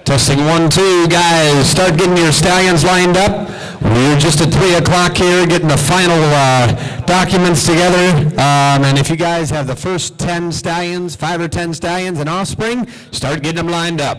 Testing 1, 2, guys. Start getting your stallions lined up. We're just at 3 o'clock here, getting the final documents together. And if you guys have the first 10 stallions, 5 or 10 stallions and offspring, start getting them lined up.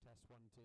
Test 1, 2.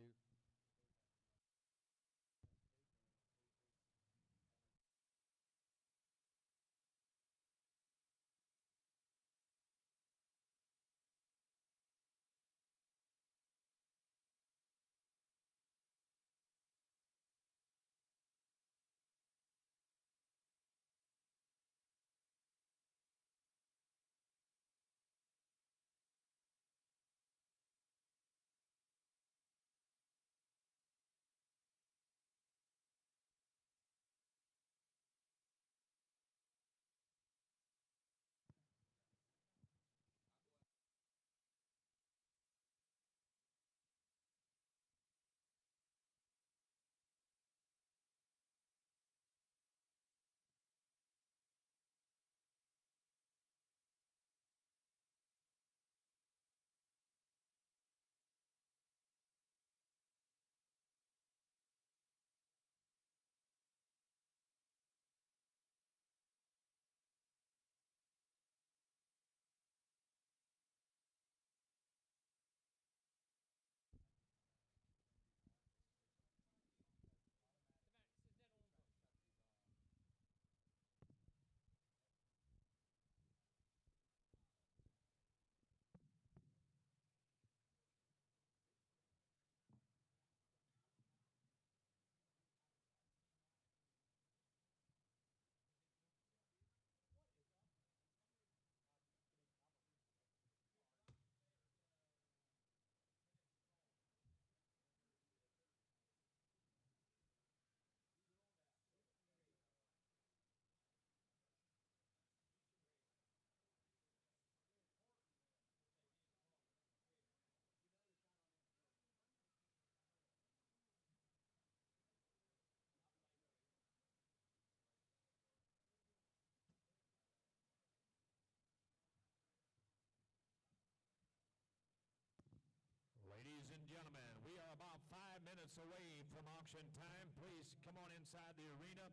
Ladies and gentlemen, we are about 5 minutes away from auction time. Please come on inside the arena,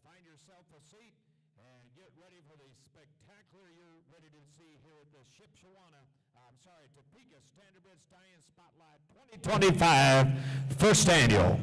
find yourself a seat, and get ready for the spectacular you're ready to see here at the Topeka Standardbred Stallion Spotlight 2025 first annual.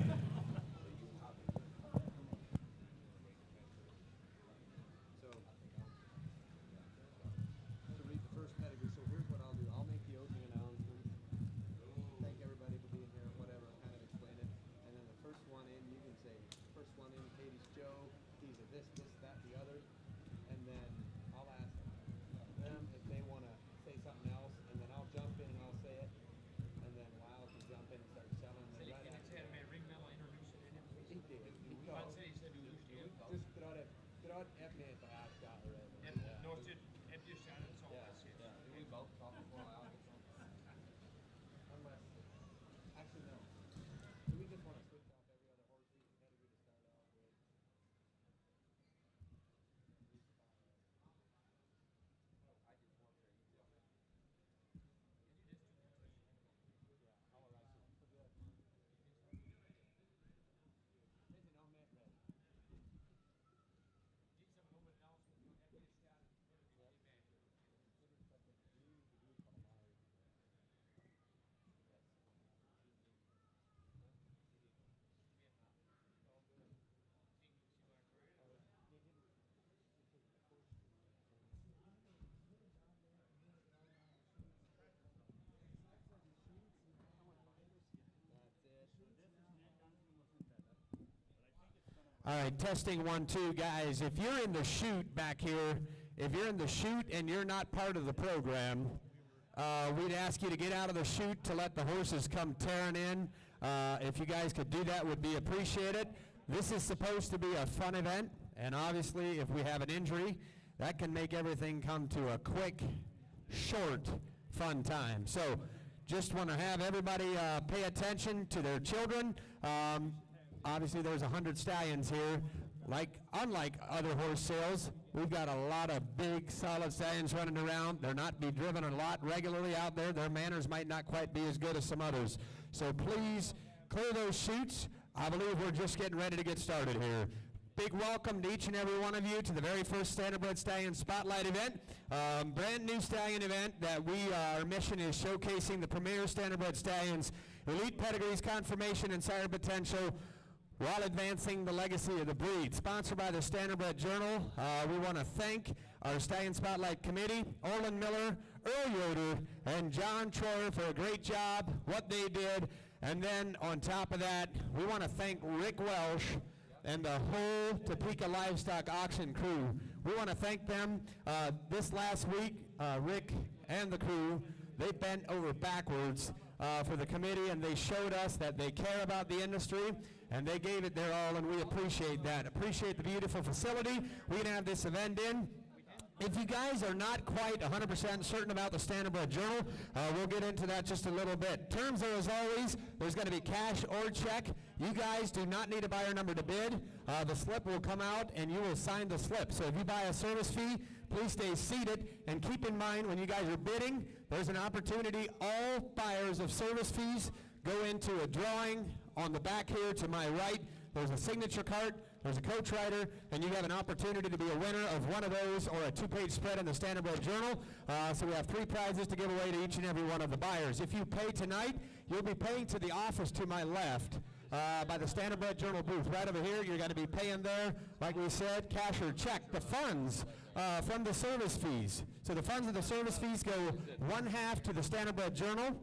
Ring All right, testing 1, 2, guys. If you're in the chute back here, if you're in the chute and you're not part of the program, we'd ask you to get out of the chute to let the horses come tearing in. If you guys could do that, would be appreciated. This is supposed to be a fun event, and obviously if we have an injury, that can make everything come to a quick, short, fun time. So just want to have everybody pay attention to their children. Obviously, there's 100 stallions here. Unlike other horse sales, we've got a lot of big, solid stallions running around. They're not be driven a lot regularly out there. Their manners might not quite be as good as some others. So please clear those chutes. I believe we're just getting ready to get started here. Big welcome to each and every one of you to the very first Standardbred Stallion Spotlight event. Brand new stallion event that our mission is showcasing the premier Standardbred stallions, elite pedigrees, conformation, and sire potential, while advancing the legacy of the breed. Sponsored by the Standardbred Journal. We want to thank our Stallion Spotlight Committee, Orland Miller, Earl Yoder, and John Troyer for a great job, what they did. And then on top of that, we want to thank Rick Welsh and the whole Topeka Livestock Auction crew. We want to thank them. This last week, Rick and the crew, they bent over backwards for the committee, and they showed us that they care about the industry, and they gave it their all, and we appreciate that. Appreciate the beautiful facility we're going to have this event in. If you guys are not quite 100% certain about the Standardbred Journal, we'll get into that just a little bit. Terms are, as always, there's going to be cash or check. You guys do not need a buyer number to bid. The slip will come out, and you will sign the slip. So if you buy a service fee, please stay seated, and keep in mind when you guys are bidding, there's an opportunity. All buyers of service fees go into a drawing on the back here to my right. There's a signature card, there's a coach rider, and you have an opportunity to be a winner of one of those or a 2-page spread in the Standardbred Journal. So we have 3 prizes to give away to each and every one of the buyers. If you pay tonight, you'll be paying to the office to my left by the Standardbred Journal booth. Right over here, you're going to be paying there, like we said, cash or check. The funds from the service fees. So the funds of the service fees go 1/2 to the Standardbred Journal,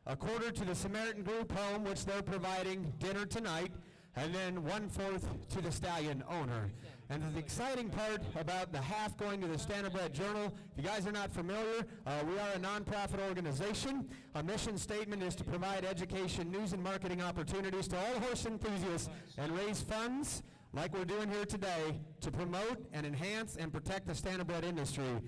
1/4 to the Samaritan Group Home, which they're providing dinner tonight, and then 1/4 to the stallion owner. And the exciting part about the half going to the Standardbred Journal, if you guys are not familiar, we are a nonprofit organization. Our mission statement is to provide education, news, and marketing opportunities to all horse enthusiasts and raise funds, like we're doing here today, to promote and enhance and protect the Standardbred industry,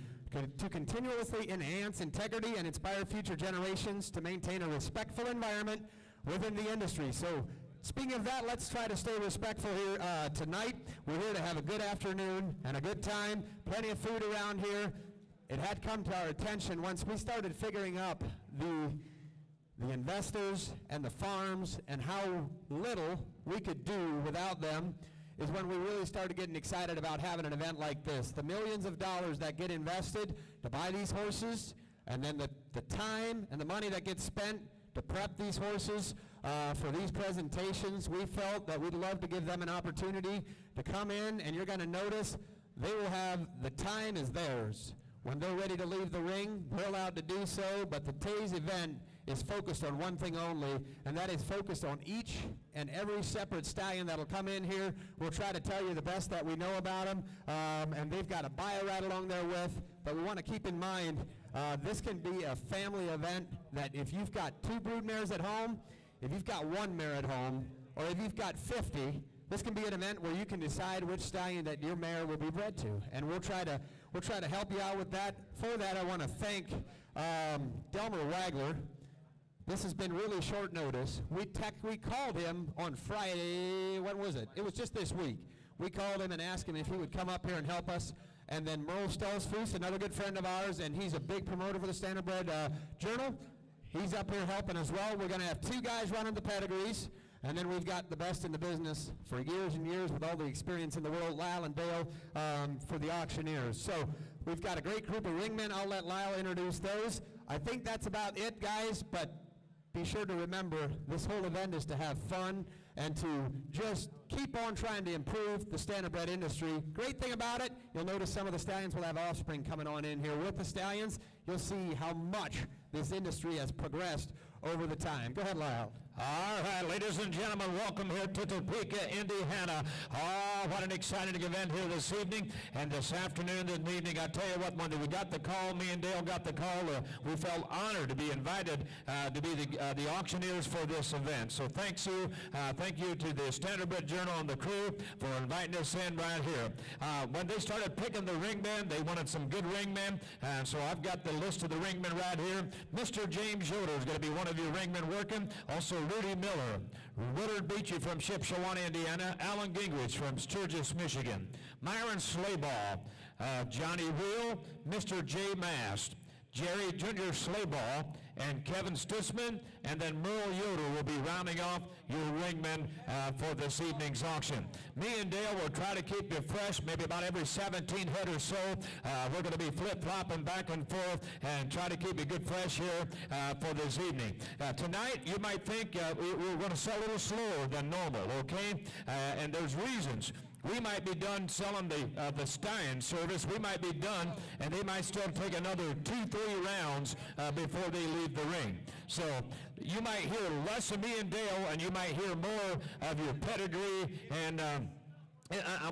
to continuously enhance integrity and inspire future generations to maintain a respectful environment within the industry. So, speaking of that, let's try to stay respectful here tonight. We're here to have a good afternoon and a good time. Plenty of food around here. It had come to our attention once we started figuring up the investors and the farms and how little we could do without them, is when we really started getting excited about having an event like this. The millions of dollars that get invested to buy these horses, and then the time and the money that gets spent to prep these horses for these presentations. We felt that we'd love to give them an opportunity to come in, and you're going to notice they will have, the time is theirs. When they're ready to leave the ring, they're allowed to do so, but today's event is focused on one thing only, and that is focused on each and every separate stallion that'll come in here. We'll try to tell you the best that we know about them, and they've got a bio right along there with, but we want to keep in mind this can be a family event that if you've got 2 broodmares at home, if you've got 1 mare at home, or if you've got 50, this can be an event where you can decide which stallion that your mare will be bred to, and we'll try to help you out with that. For that, I want to thank Delmer Wagler. This has been really short notice. We called him on Friday. When was it? It was just this week. We called him and asked him if he would come up here and help us. And then Merle Stelsfuss, another good friend of ours, and he's a big promoter for the Standardbred Journal. He's up here helping as well. We're going to have 2 guys running the pedigrees, and then we've got the best in the business for years and years with all the experience in the world, Lyle and Dale, for the auctioneers. So we've got a great group of ringmen. I'll let Lyle introduce those. I think that's about it, guys, but be sure to remember this whole event is to have fun and to just keep on trying to improve the Standardbred industry. Great thing about it, you'll notice some of the stallions will have offspring coming on in here with the stallions. You'll see how much this industry has progressed over the time. Go ahead, Lyle. All right, ladies and gentlemen, welcome here to Topeka, Indiana. Oh, what an exciting event here this evening and this afternoon and evening. I tell you what, when we got the call, me and Dale got the call, we felt honored to be invited to be the auctioneers for this event. So thank you to the Standardbred Journal and the crew for inviting us in right here. When they started picking the ringmen, they wanted some good ringmen, and so I've got the list of the ringmen right here. Mr. James Yoder is going to be one of your ringmen working. Also Rudy Miller, Willard Beachy from Shipshewana, Indiana, Alan Gingrich from Sturgis, Michigan, Myron Slayball, Johnny Wheel, Mr. J. Mast, Jerry Jr. Slayball, and Kevin Stutzman, and then Merle Yoder will be rounding off your ringmen for this evening's auction. Me and Dale will try to keep you fresh, maybe about every 17 head or so. We're going to be flip-flopping back and forth and try to keep you good fresh here for this evening. Tonight, you might think we're going to sell a little slower than normal, okay? And there's reasons. We might be done selling the Stallion service. We might be done, and they might still take another 2-3 rounds before they leave the ring. So you might hear less of me and Dale, and you might hear more of your pedigree and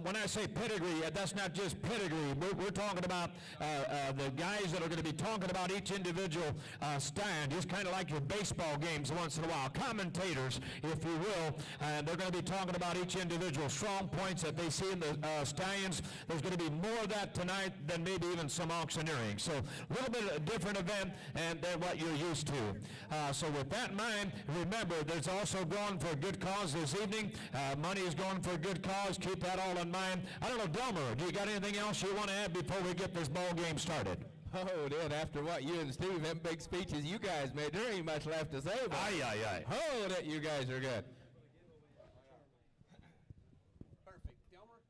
when I say pedigree, that's not just pedigree. We're talking about the guys that are going to be talking about each individual stallion, just kind of like your baseball games once in a while. Commentators, if you will, they're going to be talking about each individual strong points that they see in the stallions. There's going to be more of that tonight than maybe even some auctioneering. So a little bit of a different event than what you're used to. So with that in mind, remember, there's also going for a good cause this evening. Money is going for a good cause. Keep that all in mind. I don't know, Delmer, do you got anything else you want to add before we get this ball game started? Oh, then after what you and Steve, them big speeches you guys made, there ain't much left to say about it. Aye. Hold it, you guys are good. Perfect. Delmer,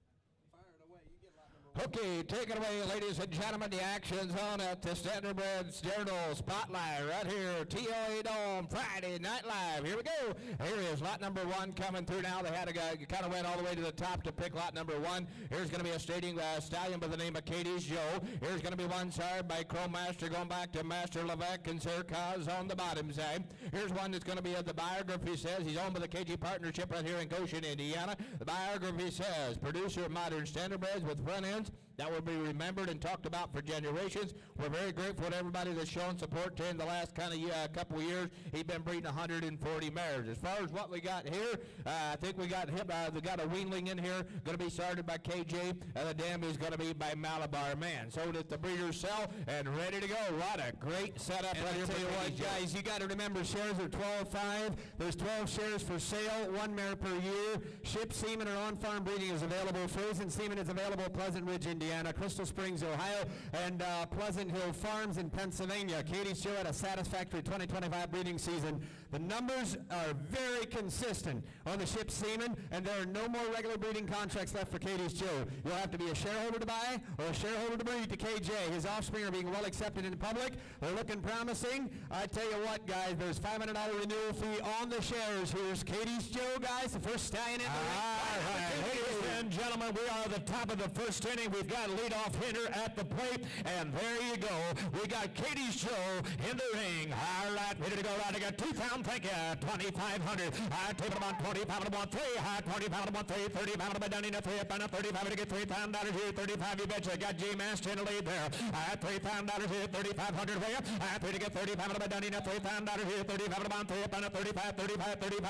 fire it away. You get lot number one. Okay, take it away, ladies and gentlemen. The action's on at the Standardbred Journal Spotlight right here, TOA Dome, Friday Night Live. Here we go. Here is lot number one coming through now. They had a guy kind of went all the way to the top to pick lot number one. Here's going to be a stating stallion by the name of Katie Joe. Here's going to be one side by Chrome Master going back to Master Levesque and Sir Cause on the bottom side. Here's one that's going to be the biography says he's owned by the KG Partnership right here in Goshen, Indiana. The biography says producer of modern standardbreds with front ends that will be remembered and talked about for generations. We're very grateful to everybody that's shown support during the last kind of couple of years. He's been breeding 140 mares. As far as what we got here, I think we got him. We got a weanling in here, going to be started by KJ, and the dam is going to be by Malabar Man. So that the breeders sell and ready to go. What a great setup right here. Tell you what, guys, you got to remember shares are 12.5. There's 12 shares for sale, 1 mare per year. Ship semen or on-farm breeding is available. Frozen semen is available. Pleasant Ridge, Indiana, Crystal Springs, Ohio, and Pleasant Hill Farms in Pennsylvania. Katie Joe had a satisfactory 2025 breeding season. The numbers are very consistent on the ship semen, and there are no more regular breeding contracts left for Katie's Joe. You'll have to be a shareholder to buy or a shareholder to breed to KJ. His offspring are being well accepted in the public. They're looking promising. I tell you what, guys, there's $500 renewal fee on the shares. Here's Katie's Joe, guys, the first stallion in the ring. All right, ladies and gentlemen, we are at the top of the first inning. We've got leadoff hitter at the plate, and there you go. We got Katie's Joe in the ring. All right, ready to go. Right, I got 2 pound, thank you, 2,500. I take it about 20 pound, about 3, 20 pound, about 3, 30 pound, about down in a 3, about 35 to get $3 here, 35 you betcha. Got J Master in the lead there. $3 here, 3,500 here. I pay to get 30 pound, about down in a $3 here, 35 about 3, about 35,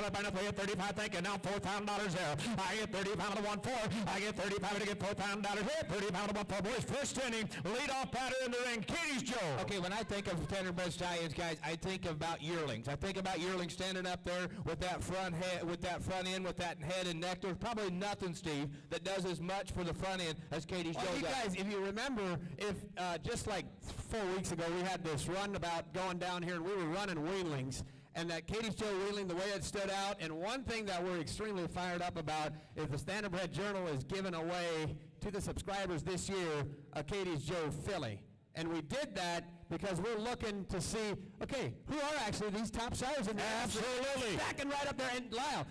about 3, 35, thank you. Now $4 there. I get 30 pound, 1, 4. I get 35 to get $4 here, 30 pound, 1, 4. Boys, first inning, lead off batter in the ring, Katie's Joe. Okay, when I think of Standardbred Stallions, guys, I think about yearlings. I think about yearlings standing up there with that front head, with that front end, with that head and neck. There's probably nothing, Steve, that does as much for the front end as Katie's Joe does. You guys, if you remember, if just like 4 weeks ago, we had this run about going down here, and we were running weanlings. And that Katie's Joe wheeling, the way it stood out. And one thing that we're extremely fired up about is the Standardbred Journal is giving away to the subscribers this year a Katie's Joe filly. And we did that because we're looking to see, okay, who are actually these top sellers in there? Absolutely. Stacking right up there. And Lyle,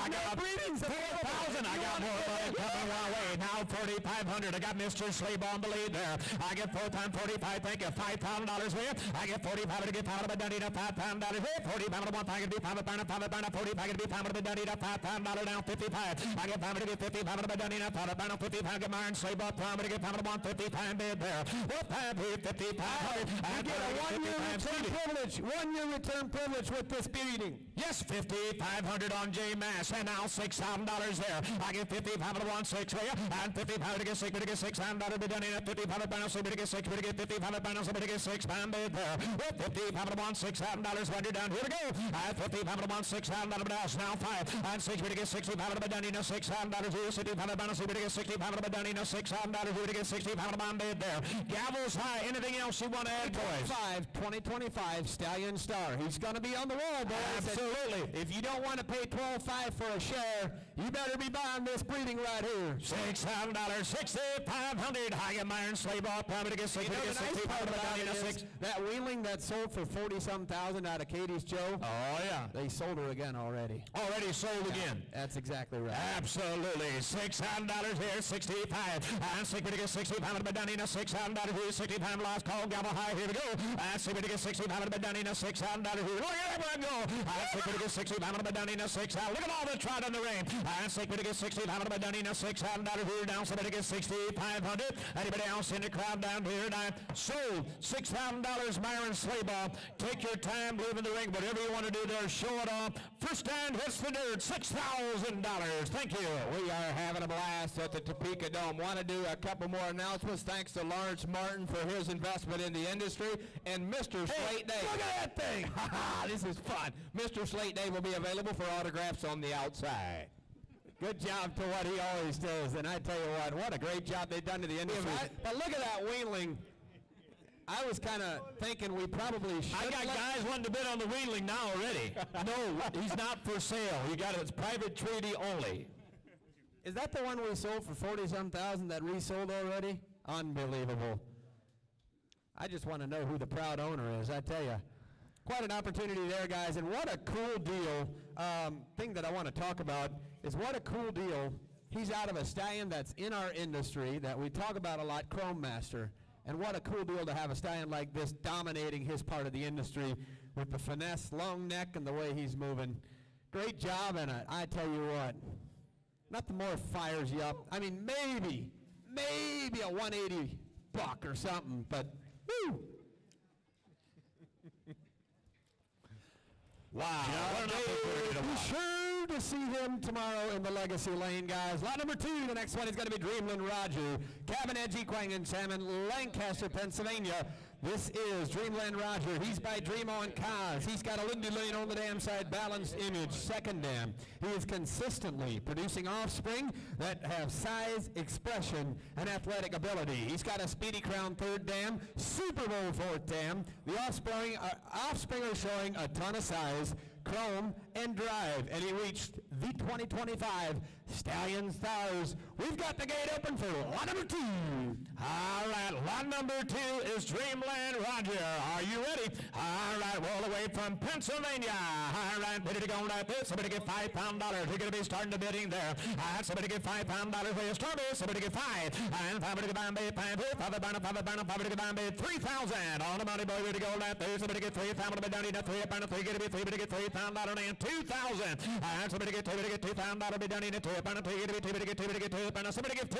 I got breedings 4,000. I got more money coming our way. Now 4,500. I got Mr. Slave on the lead there. I get 4 times 45, thank you, $5,000 here. I get 45 to get pound of a Donnie to $5,000 here. 45 to 1 pound to be pound of burn, 45 to be pound of a Donnie to $5,000 down 55. I get pound to get 55 of a Donnie to pound of burn, 55 get Myron Slave up, pound to get pound of 155 bid there. What time here, 55. You get a 1-year return privilege. 1-year return privilege with this beating. Yes, 5,500 on J Mass, and now $6,000 there. I get 55 to 1.6 here, and 55 to get 6, to get $6,000 to be done in at 55 to balance, to get 6, to get 55 to balance, to get 6 pound bid there. With 55 to 1, $6,000 when you're down. Here we go. At 55 to 1, $6,000 balance, now 5, and 6, to get 65 to be done in at $6,000 here, 65 to balance, to get 65 to be done in at $6,000 here, to get 65 to pound bid there. Gavels high. Anything else you want to add, boys? 2025 Stallion Star. He's going to be on the wall, boys. Absolutely. If you don't want to pay $12.5 for a share, you better be buying this breeding right here. $6,000, 6,500. I get Myron Slave off. Probably to get 6. You know, the nice part about it is that wheeling that sold for 40-some thousand out of Katie's Joe. Oh, yeah. They sold her again already. Already sold again. That's exactly right. Absolutely. $6,000 here, 65. And 6 to get 65 to be done in a $6,000 here, 65 last call, gavel high, here we go. And 6 to get 65 to be done in a $6,000 here. Look at everyone go. And 6 to get 65 to be done in a $6,000. Look at all the trot in the ring. And 6 to get 65 to be done in a $6,000 here, down 7 to get 6,500. Anybody else in the crowd down here? And sold $6,000 Myron Slayball. Take your time, leave in the ring, whatever you want to do there, show it off. First stand hits the dirt, $6,000. Thank you. We are having a blast at the Topeka Dome. Want to do a couple more announcements. Thanks to Lawrence Martin for his investment in the industry. And Mr. Slate Day. Look at that thing. This is fun. Mr. Slate Day will be available for autographs on the outside. Good job to what he always does. And I tell you what a great job they've done to the industry. But look at that wheeling. I was kind of thinking we probably should. I got guys wanting to bid on the wheeling now already. No, he's not for sale. You got it. It's private treaty only. Is that the one we sold for 40-some thousand that resold already? Unbelievable. I just want to know who the proud owner is, I tell you. Quite an opportunity there, guys, and what a cool deal. Thing that I want to talk about is what a cool deal. He's out of a stallion that's in our industry that we talk about a lot, Chrome Master. And what a cool deal to have a stallion like this dominating his part of the industry with the finesse, long neck, and the way he's moving. Great job, and I tell you what, nothing more fires you up. I mean, maybe a 180 buck or something, but woo! Wow. What an opportunity to Be watch. sure to see him tomorrow in the Legacy Lane, guys. Lot number 2, the next one is going to be Dreamland Roger. Cabin Edge Equine and Salmon, Lancaster, Pennsylvania. This is Dreamland Roger. He's by Dream on Cars. He's got a Lindy Lane on the dam side, balanced image, second dam. He is consistently producing offspring that have size, expression, and athletic ability. He's got a Speedy Crown third dam, Super Bowl fourth dam. The offspring are showing a ton of size, chrome, and drive, and he reached the 2025 Stallion Stars. We've got the gate open for lot number 2. All right, lot number 2 is Dreamland Roger. Are you ready? All right, all the way from Pennsylvania. All right, ready to go like this. Somebody get $5. You're going to be starting the bidding there. All right, somebody get $5 for your Stormy. Somebody get 5. And 5 to get $5, 3,000. All the money, boy, ready to go like this. Somebody get 3,000 to be done. 3 get to be 3 to get $3,000 and 2,000. And somebody get 2 to get $2,000 to be done. 2 to get 2 to get 2. Somebody get 2.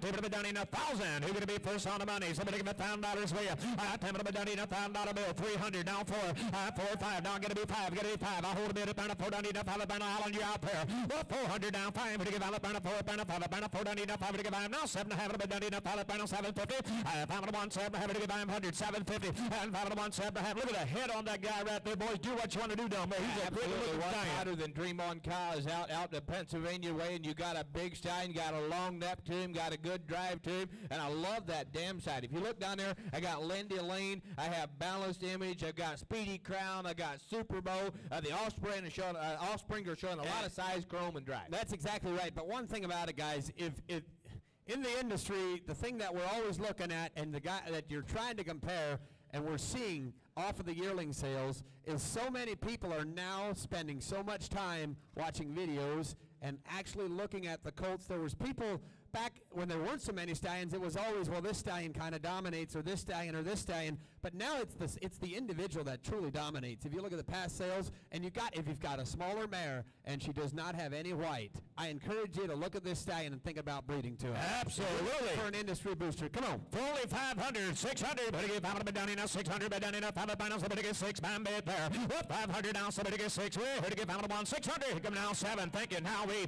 2 to be done in 1,000. Who's going to be first on the money? Somebody give $1,000 for you. 10 to be done in $1,000 bill. 300 down 4. 4 5. Now get to be 5. Get to be 5. I'll hold a bit. 4 down in Island. You out there. 400 down 5 to give Alabama 4. 4 down in 5 to give 5. Now 7 to have to be done in Alabama 750. 5 to 1 7 to have to give 500 750. And 5 to 1 7 to have. Look at the head on that guy right there, boys. Do what you want to do down there. He's a good looking One stallion. hotter than Dream on Cars out to Pennsylvania way, and you got a big stallion, got a long neck to him, got a good drive to him, and I love that dam side. If you look down there, I got Lindy Lane, I have Balanced Image, I got Speedy Crown, I got Super Bowl. The offspring are showing a lot of size, chrome, and drive. That's exactly right. But one thing about it, guys, if in the industry, the thing that we're always looking at and the guy that you're trying to compare and we're seeing off of the yearling sales is so many people are now spending so much time watching videos and actually looking at the colts. There was people back when there weren't so many stallions, it was always, well, this stallion kind of dominates, or this stallion, or this stallion. But now it's the individual that truly dominates. If you look at the past sales, and if you've got a smaller mare and she does not have any white, I encourage you to look at this stallion and think about breeding to it. Absolutely. For an industry booster. Come on. For only 500, 600, better get 500 down enough, 600 down enough, 500 down, somebody get 6, man, bid there. What, 500 down, somebody get 6, we're here to get 501, 600, here come now 7, thank you, now we,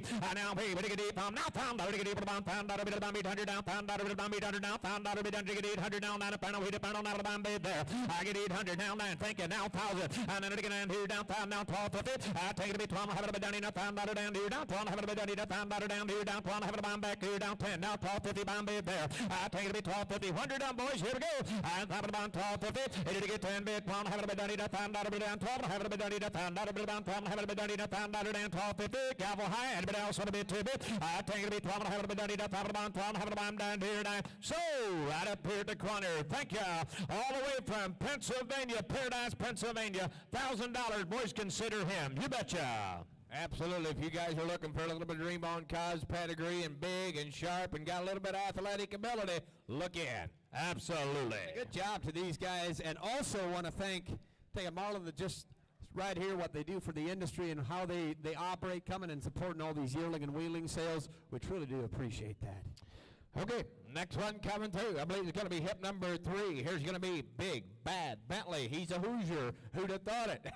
better get deep, now pound, better get deep, pound, better get 800 down, pound, better get 800 down, pound, better get 800 down, now, pound, we pound, now, the bid there. I get 800 now, 9, thank you, now 1,000, and then again, here down, pound, now 1250, I take it to be 12, have it down enough, pound, better down, here down, 12, have it down enough, pound, better down, here down, 12, have it down back, here down 10, now 1250, bound bid there. I take it to be 1250, 100 down, boys, here we go. I'm having about 1250, ready to get 10 bid, pound, have it down enough, pound, better down 12, have it down enough, pound, better down 12, have it down enough, pound, better down 1250, gavel high, anybody else want to bid 2 bid? I take it to be 12, have it down enough, have it down 12, have it down here now. So, right up here at the corner, thank you, all the way from Pennsylvania, Paradise, Pennsylvania, $1,000, boys, consider him, you betcha. Absolutely. If you guys are looking for a little bit of Dream On cause pedigree and big and sharp and got a little bit of athletic ability, look in. Absolutely. Good job to these guys, and also want to thank Marlon that just right here what they do for the industry and how they operate, coming and supporting all these yearling and wheeling sales. We truly do appreciate that. Okay, next one coming through. I believe it's going to be hip number 3. Here's going to be Big Bad Bentley. He's a Hoosier. Who'd have thought it?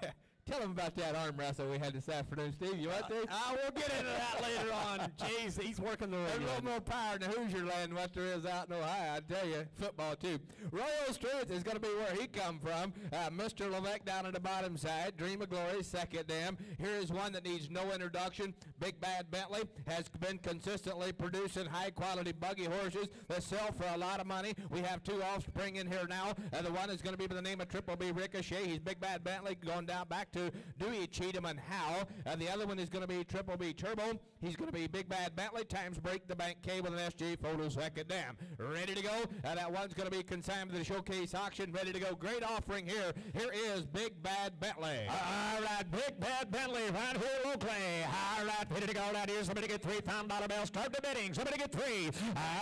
Tell him about that arm wrestle we had this afternoon, Steve. You want to? We'll get into that later on. Jeez, he's working the ring. There's a little more power in the Hoosier land than what there is out in Ohio, I tell you. Football, too. Royal Strength is going to be where he come from. Mr. Levesque down on the bottom side. Dream of Glory, second dam. Here is one that needs no introduction. Big Bad Bentley has been consistently producing high-quality buggy horses that sell for a lot of money. We have 2 offspring in here now. The one is going to be by the name of Triple B Ricochet. He's Big Bad Bentley going down back to Dewey, Cheatham, and Howe. The other one is going to be Triple B Turbo. He's going to be Big Bad Bentley times Break the Bank K with an SG photo second dam. Ready to go. That one's going to be consigned to the showcase auction. Ready to go. Great offering here. Here is Big Bad Bentley. All right, Big Bad Bentley right here locally. All right, ready to go. That is somebody get $3,000 bill. Start the bidding. Somebody get 3.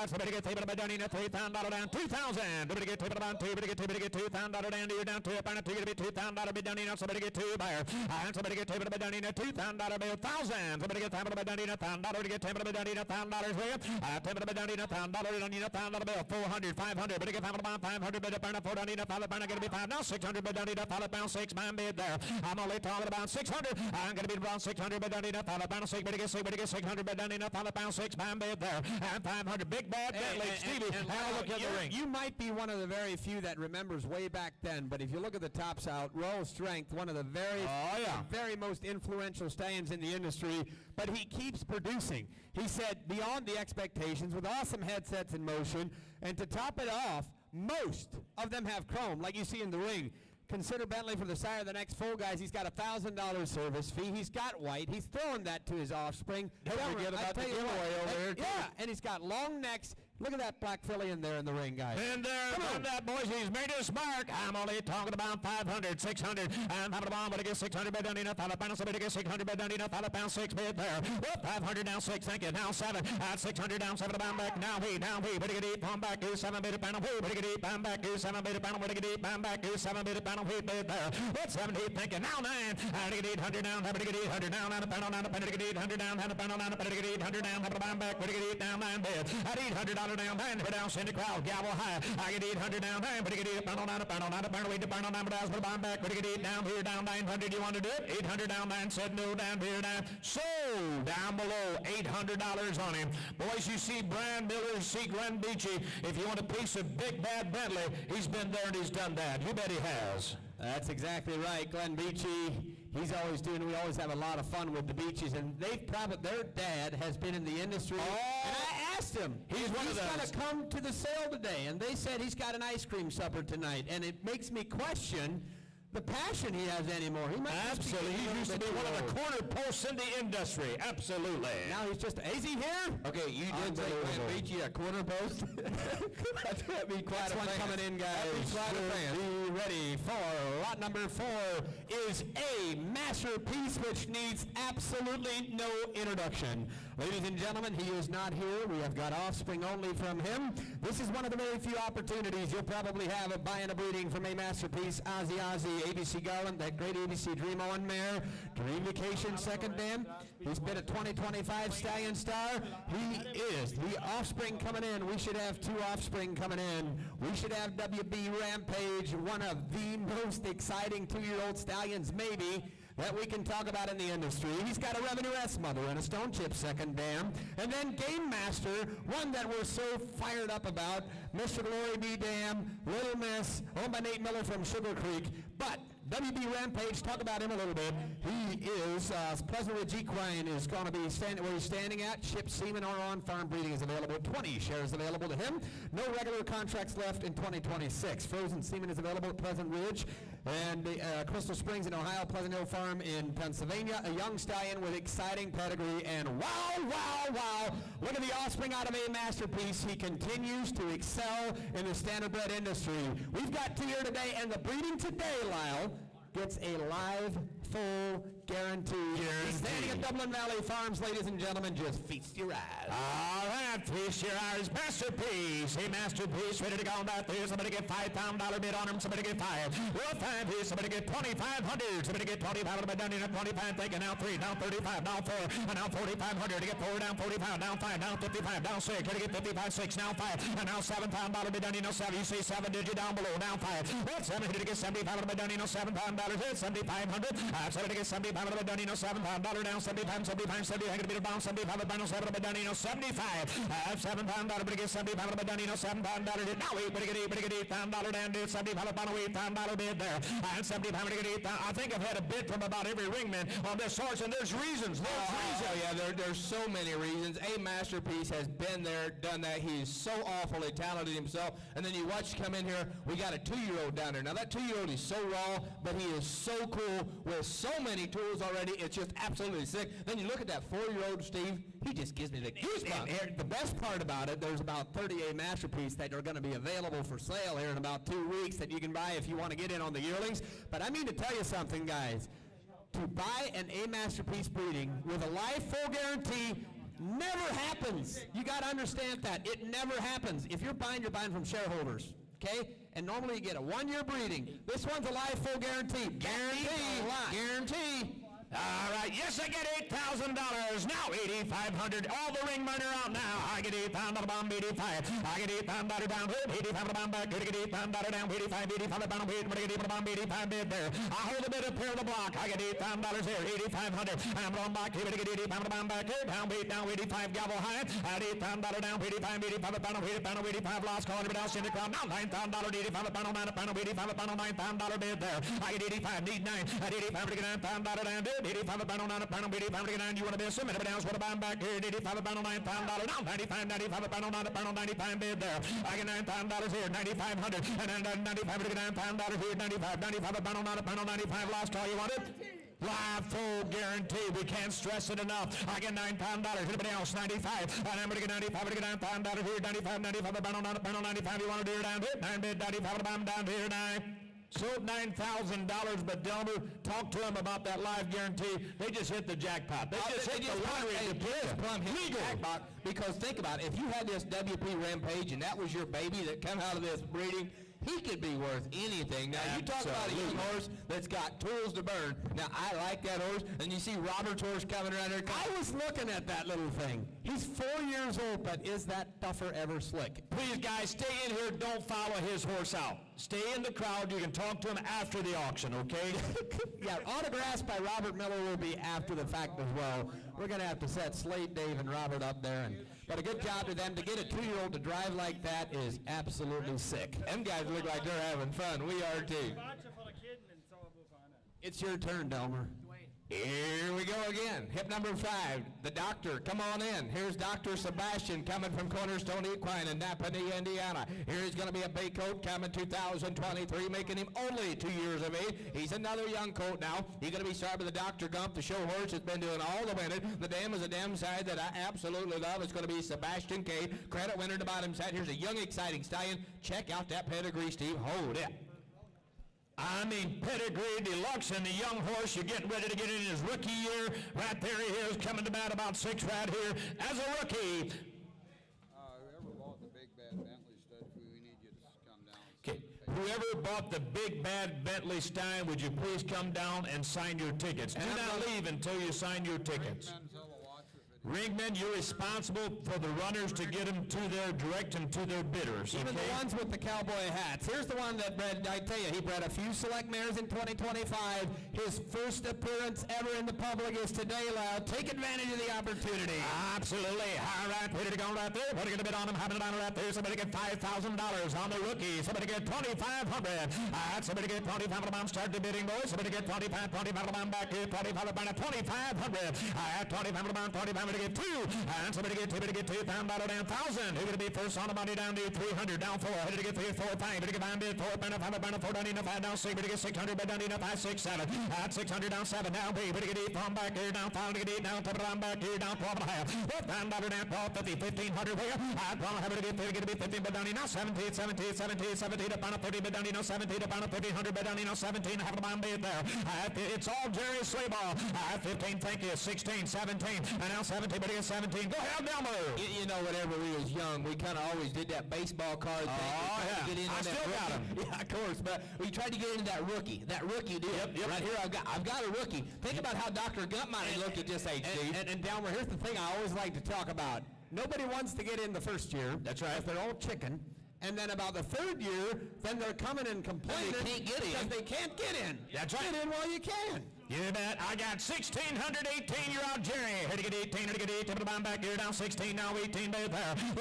Somebody get $3,000 down. $3,000 down. 2,000. Somebody get $2,000 down. Somebody get $2,000 down. You're down to a banner. You're going to be $2,000 bid down. Somebody get 2 buyer. Somebody get $2,000 down. $2,000 bill. 1,000. Somebody get $10,000 down. $1,000 to get $10,000 down. $1,000 there. $10,000 down. $1,000 bill. 400. 500. Somebody get $500. 500 bid. Banner 4 down. $500 going to be 5. Now 600 bid down. $500 6 man bid there. I'm only talking about 600. I'm going to be around 600 bid down. $500 6. Better get 600 bid down. $500 6 man bid there. And 500 Big Bad Bentley. Stevie, have a look at the ring. You might be one of the very few that remembers way back then, but if you look at the tops out, Royal Strength, one of the very most influential stallions in the industry, but he keeps producing. He said beyond the expectations with awesome headsets in motion, and to top it off, most of them have chrome, like you see in the ring. Consider Bentley for the sire of the next full, guys. He's got a $1,000 service fee. He's got white. He's throwing that to his offspring. Don't forget about the giveaway over here, too. Yeah, and he's got long necks. Look at that black filly in there in the ring, guys. And there, on that, boys, he's made his mark. I'm only talking about 500, 600. I'm having a bomb, but I get 600 bid down enough. $500, somebody get 600 bid down enough. $500 6 bid there. Whoop, 500 down 6, thank you. Now 7. 600 down 7 bound back. Now we. Better get 8 pound back. 7 bid panel. Better get 8 pound back. 7 bid panel. Better get 8 pound back. 7 bid panel. Bid there. What's 70? Thank you. Now 9. I get 800 down. Better get 800 down. Better get 800 down. Better get 800 down. Bound back. Better get 8 down 9 bid. At $800 down 9 bid down. In the crowd, gavel high. I get 800 down, but get 8 pound on a pound on a pound, wait to pound on number down, but I'm back, but get 8 down here, down 900. You want to do it? 800 down, 9 said no, down here, down. So, down below, $800 on him. Boys, you see Brian Miller, see Glenn Beachy. If you want a piece of Big Bad Bentley, he's been there and he's done that. You bet he has. That's exactly right, Glenn Beachy. We always have a lot of fun with the Beaches, and their dad has been in the industry. And I asked him, he's going to come to the sale today, and they said he's got an ice cream supper tonight, and it makes me question the passion he has anymore. Absolutely. He used to be one of the corner posts in the industry. Absolutely. Now he's just, is he here? Okay, you did say Glenn Beachy a corner post? That'd be quite a fan. Coming in, guys. That'd be quite a fan. ready for lot number 4 is a Masterpiece, which needs absolutely no introduction. Ladies and gentlemen, he is not here. We have got offspring only from him. This is one of the very few opportunities you'll probably have of buying a breeding from a Masterpiece. Azie, ABC Garland, that great ABC Dream On mare. Dream Vacation second dam. He's been a 2025 Stallion Star. He is the offspring coming in. We should have 2 offspring coming in. We should have WB Rampage, one of the most exciting 2-year-old stallions maybe that we can talk about in the industry. He's got a Revenue S mother and a Stone Chip second dam. And then Game Master, one that we're so fired up about, Mr. Glory Be Dam, Little Miss, owned by Nate Miller from Sugar Creek. But WB Rampage, talk about him a little bit. He is, Pleasant Ridge Equine is going to be where he's standing at. Ship semen or on-farm breeding is available. 20 shares available to him. No regular contracts left in 2026. Frozen semen is available at Pleasant Ridge. And Crystal Springs in Ohio, Pleasant Hill Farm in Pennsylvania. A young stallion with exciting pedigree. And wow, wow, wow. Look at the offspring out of a Masterpiece. He continues to excel in the standardbred industry. We've got 2 here today, and the breeding today, Lyle, gets a live, full guarantee. Standing at Dublin Valley Farms, ladies and gentlemen, just feast your eyes. All right, feast your eyes. Masterpiece. Hey, Masterpiece, ready to go back there. Somebody get $5,000 bid on him. Somebody get 5. Well, 5 here. Somebody get 2,500. Somebody get 25. Bid down in at 25. Taking now 3, down 35, down 4, and now 4,500. To get 4, down 45, down 5, down 55, down 6. Ready to get 55, 6, now 5, and now $7,000 bid down in 7. You see 7 digit down below, down 5. Well, 7 to get 75 bid down in $7,000. Hit 7,500. Somebody get 75 bid down in $7,000 down 75, 75, 70. I can bid down 75 bid down 7 bid down in 75. $7,000 bid get 75 bid down in $7,000. Now 8 bid get $8,000 down to 75 bid $8,000 bid there. And 75 bid get 8,000. I think I've had a bid from about every ringman on this horse, and there's reasons. There's so many reasons. A Masterpiece has been there, done that. He is so awfully talented himself. And then you watch come in here, we got a 2-year-old down there. Now that 2-year-old is so raw, but he is so cool with so many tools already. It's just absolutely sick. Then you look at that 4-year-old Steve, he just gives me the goosebumps. And the best part about it, there's about 38 Masterpiece that are going to be available for sale here in about 2 weeks that you can buy if you want to get in on the yearlings. But I mean to tell you something, guys. To buy an A Masterpiece breeding with a live full guarantee never happens. You got to understand that. It never happens. If you're buying from shareholders, okay? And normally you get a 1-year breeding. This one's a live full guarantee. Guarantee. All right, yes, I get $8,000. Now $8,500. All the ringmen are out now. I get $8,000 bomb, 85. I get $8,000 down, 85 bomb back. Get $8,000 down, 85 bomb, 85 bid there. I hold a bit up here on the block. I get $8,000 there, 8,500. I'm on back here to get 85 bomb back here. Down, 85 gavel high. At $8,000 down, 85 lost call. Everybody else in the crowd. Now $9,000, 85 pound, 85 pound, $9,000 bid there. I get 85, need 9. At 85 to get $9,000 down. 85 pound on 9 pound, 85 to get 9. You want to be a sim? Everybody else want to buy them back here. 85 pound on $9,000 down. 95 pound on 9 pound, 95 bid there. I get $9,000 here. 9,500 and then 95 to get $9,000 here. 95 pound on 9 pound, 95 last call. You want it? Live full guarantee. We can't stress it enough. I get $9,000. Anybody else? 95. And I'm going to get 95 to get $9,000 here. 95 pound on 9 pound, 95. You want to do it down here? 9 bid, 95 down here. 9. Sold $9,000, but Delmer, talk to them about that live guarantee. They just hit the jackpot. They just hit the lottery. Jackpot, because think about it. If you had this WP Rampage and that was your baby that come out of this breeding, he could be worth anything. Now, you talk about a young horse that's got tools to burn. Now, I like that horse, and you see Robert's horse coming around there. I was looking at that little thing. He's 4 years old, but is that duffer ever slick? Please, guys, stay in here. Don't follow his horse out. Stay in the crowd. You can talk to him after the auction, okay? Yeah, autographs by Robert Miller will be after the fact as well. We're going to have to set Slade, Dave, and Robert up there. But a good job to them. To get a 2-year-old to drive like that is absolutely sick. Them guys look like they're having fun. We are too. It's your turn, Delmer. Here we go again. Hip number 5, the Doctor. Come on in. Here's Dr. Sebastian coming from Cornerstone Equine in Napa, Indiana. Here he's going to be a bay coat coming 2023, making him only 2 years of age. He's another young colt now. He's going to be started with the Dr. Gump, the show horse that's been doing all the winning. The dam is a dam side that I absolutely love. It's going to be Sebastian K. Credit winner to bottom side. Here's a young, exciting stallion. Check out that pedigree, Steve. Hold it. I mean, pedigree deluxe in the young horse. You're getting ready to get in his rookie year. Right there he is, coming to bat about 6 right here as a rookie. Whoever bought the Big Bad Bentley stud, we need you to come down. Okay. Whoever bought the Big Bad Bentley Stein, would you please come down and sign your tickets? Do not leave until you sign your tickets. Ringmen, you're responsible for the runners to get them to their direct and to their bidders. Even the ones with the cowboy hats. Here's the one that bred, I tell you, he bred a few select mares in 2025. His first appearance ever in the public is today, Loud. Take advantage of the opportunity. Absolutely. All right, ready to go right there. What are you going to bid on him? Having it on right there. Somebody get $5,000 on the rookie. Somebody get $2,500. All right, somebody get $2,500. Start the bidding, boys. Somebody get $25 back here. $2,500. All right, $2,500 to get 2. And somebody get $2,000 down 1,000. Who's going to be first on the money down to 300, down 4. Who's going to get 3, 4, 5. Who's going to get 5 bid, 4, 5, 4, down 5, down 6. Who's going to get 600, bid down 5, 6, 7. At 600 down 7, down 3. Who's going to get 8 from back here, down 5. Who's going to get 8 down 10 down back here, down 12 and a half. $10 down 12, 50, 1,500 there. At 12, who's going to be 15, bid down now 17, 17, 17, 17, up on a 30, bid down 17, up on a 1,500, bid down 17, half a bomb bid there. It's all Jerry Slayball. 15, thank you, 16, 17, and now 17, but again 17. Go ahead, Delmer. You know, whenever we was young, we kind of always did that baseball card thing. Oh, yeah. Get in I on still that got rookie. Yeah, of course, but we tried to get into that rookie deal. Yep. Right here, I've got a rookie. Think about how Dr. Gunt might have looked at this age, Steve. And Delmer, here's the thing I always like to talk about. Nobody wants to get in the first year. That's right. They're all chicken. And then about the third year, then they're coming and complaining. They can't get in. Because they can't get in. That's right. Get in while you can. You bet. I got 1,618. You're out, Jerry. Here to get 18. Here to get 18. Put the bomb back here. Down 16. Now 18. There.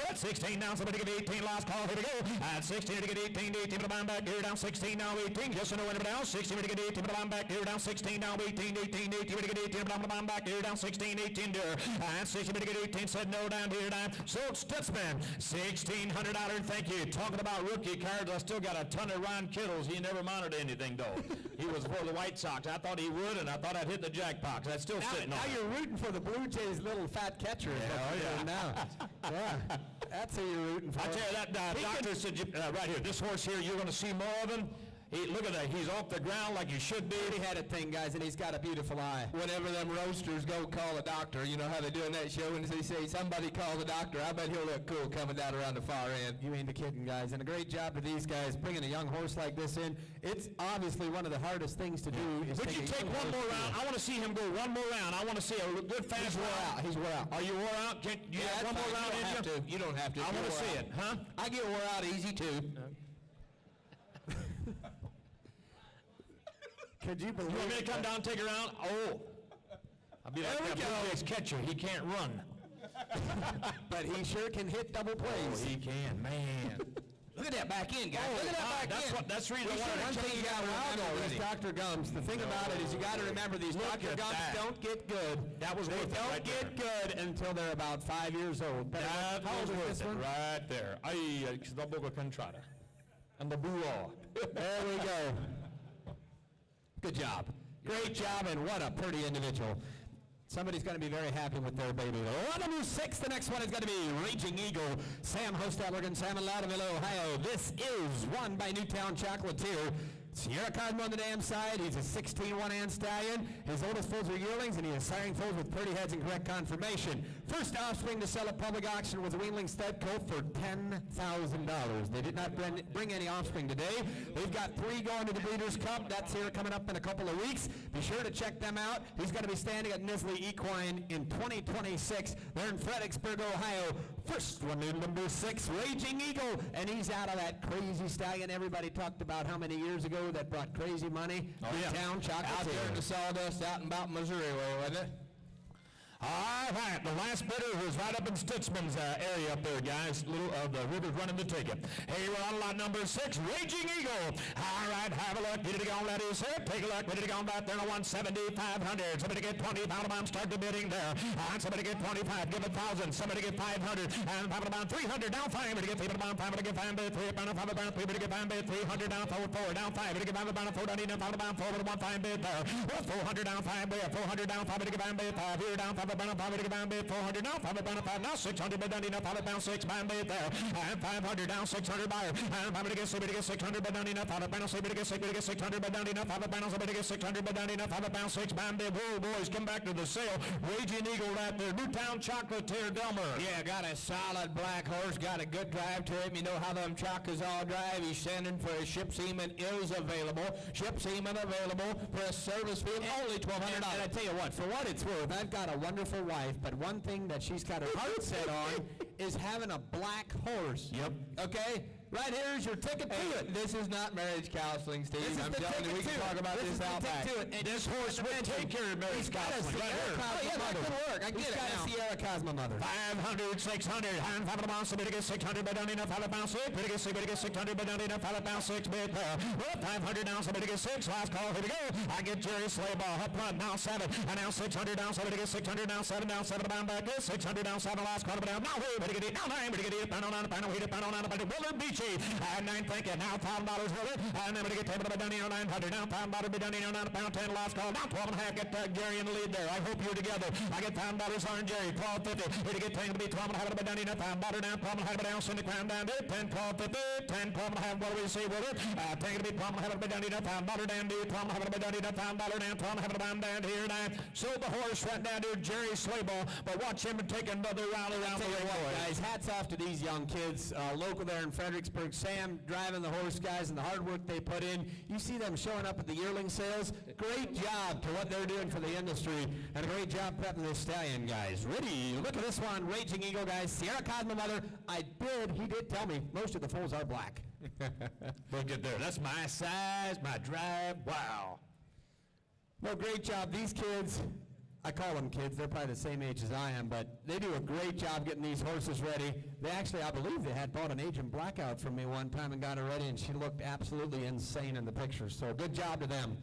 At 16 down. Somebody get 18. Last call. Here we go. At 16. Here to get 18. 18. Put the bomb back here. Down 16. Now 18. Yes or no? Anybody else? 16. Here to get 18. Put the bomb back here. Down 16. Now 18. 18. 18. Here to get 18. Put the bomb back here. Down 16. 18. There. At 16. Here to get 18. Said no down here. Down. So Stutzman. $1,600. Thank you. Talking about rookie cards, I still got a ton of Ron Kittles. He never mounted anything though. He was for the White Sox. I thought he would, and I thought I'd hit the jackpot. That's still sitting on. Now you're rooting for the Blue Jays' little fat catcher. Yeah. Now. Yeah. That's who you're rooting for. I tell you that doctor said right here, this horse here, you're going to see more of him. Look at that. He's off the ground like he should be. He had a thing, guys, and he's got a beautiful eye. Whenever them roasters go call a doctor, you know how they do in that show, and they say, somebody call the doctor, I bet he'll look cool coming down around the far end. You ain't the kidding, guys. And a great job to these guys bringing a young horse like this in. It's obviously one of the hardest things to do. Would you take one more round? I want to see him go one more round. I want to see a good fast round. He's wore out. Are you wore out? Do you have one more round in you? You don't have to. I want to see it, huh? I get wore out easy, too. Could you believe You want me to come down and take a round? Oh. I'll be like that Blue Jays catcher. He can't run. But he sure can hit double plays. Oh, he can, man. Look at that back end, guys. Look at that back end. That's the reason One thing you got to remember is Dr. Gums. The thing about it is you got to remember these Dr. Gums don't get good. That was worth it right there. Don't get good until they're about 5 years old. That How old was is worth this it one? right there. Ay, the boca contrada. And the buo. There we go. Good job. Great job, and what a pretty individual. Somebody's going to be very happy with their baby. Well, number 6, the next one is going to be Raging Eagle. Sam Hostetler and Sam in Loudonville, Ohio. This is won by Newtown Chocolatier. Sierra Cosmo on the dam side. He's a 16 one-hand stallion. His oldest foals are yearlings, and he is siring foals with pretty heads and correct conformation. First offspring to sell at public auction was a weanling stud colt for $10,000. They did not bring any offspring today. They've got 3 going to the Breeders' Cup. That's here coming up in a couple of weeks. Be sure to check them out. He's going to be standing at Nisley Equine in 2026. They're in Fredericksburg, Ohio. First one in number 6, Raging Eagle, and he's out of that crazy stallion everybody talked about how many years ago that brought crazy money. Newtown Chocolatier. Out there in the sawdust out in about Missouri way, wasn't it? All right, the last bidder was right up in Stutzman's area up there, guys. Little of the river's running the ticket. Hey, we're on lot number 6, Raging Eagle. All right, have a look. Ready to go, ladies. Take a look. Ready to go back there on 1,7,500. Somebody get 20. Pound start the bidding there. All right, somebody get 25. Give 1,000. Somebody get 500. And pound 300. Down 5. Ready to get 3 pound 5. Ready to get 5 bid 3. Pound 5 pound 3. Ready to get 5 bid 300. Down 4. Down 5. Ready to get 5 pound 4. Down 4. Pound 4. With 1 5 bid there. 400 down 5 bid. 400 down 5. Ready to get 5 bid 5. Here down 5 pound 5. Ready to get big band bid, 400 now, 5 down, 5 now, 600 bid down, enough, 5 down, 6 band bid there, and 500 down, 600 buyer, and 5 to get 600 bid down, enough, 5 down, 600 bid down, enough, 5 down, 600 bid down, enough, 5 down, 6 band bid. Whoa, boys, come back to the sale. Raging Eagle right there, Newtown Chocolatier Delmer. Yeah, got a solid black horse, got a good drive to him. You know how them chocas all drive. He's sending for a ship seaman is available. Ship seaman available for a service fee of only $1,200. And I tell you what, for what it's worth, I've got a wonderful wife, but one thing that she's got her heart set on is having a black horse. Yep. Okay? Right here is your ticket to it. This is not marriage counseling, Steve. This is I'm the telling you, we ticket can to talk it. about this out back. This horse would take care of Mary's counseling right here. Oh, yeah, that could work. I get it now. Sierra Cosmo mother. 500, 600, and 5 pounds, somebody get 600, but down enough, 5 pounds, 6, somebody get 600, but down enough, 5 pounds, 6, bid there. Well, 500 down, somebody get 6, last call, here we go. I get Jerry Slayball, up front, now 7, and now 600 down, somebody get 600 down, 7 down, 7 down, back there, 600 down, 7, last call, down, now, better get it, now 9, better get it, pound on, hit it, pound on, Willard Beachy, and 9, thank you, now $5 with it, and then we get 10, but down here, 900, now $5, but down here, 9 pound, 10, last call, now 12 and a half, get Gary in the lead there. I hope you're together. I get $5 on Jerry, 12.50. Here to get 10 to be 12 and a half, but down enough, $5 down, 12 and a half, but down, send the crown down there, 10, 12.50, 10, 12 and a half, what do we see with it? 10 to be 12 and a half, but down enough, $5 down, 12 and a half, but down enough, $5 down, 12 and a half, down here, now. Sold the horse right down to Jerry Slayball, but watch him take another round around the ring. Guys, hats off to these young kids, local there in Fredericksburg. Sam driving the horse, guys, and the hard work they put in. You see them showing up at the yearling sales. Great job to what they're doing for the industry, and a great job prepping the stallion, guys. Ready? Look at this one, Raging Eagle, guys. Sierra Cosmo mother. He did tell me most of the foals are black. Look at there. That's my size, my drive. Wow. Well, great job. These kids, I call them kids. They're probably the same age as I am, but they do a great job getting these horses ready. They actually, I believe they had bought an agent Blackout from me one time and got her ready, and she looked absolutely insane in the pictures. So good job to them.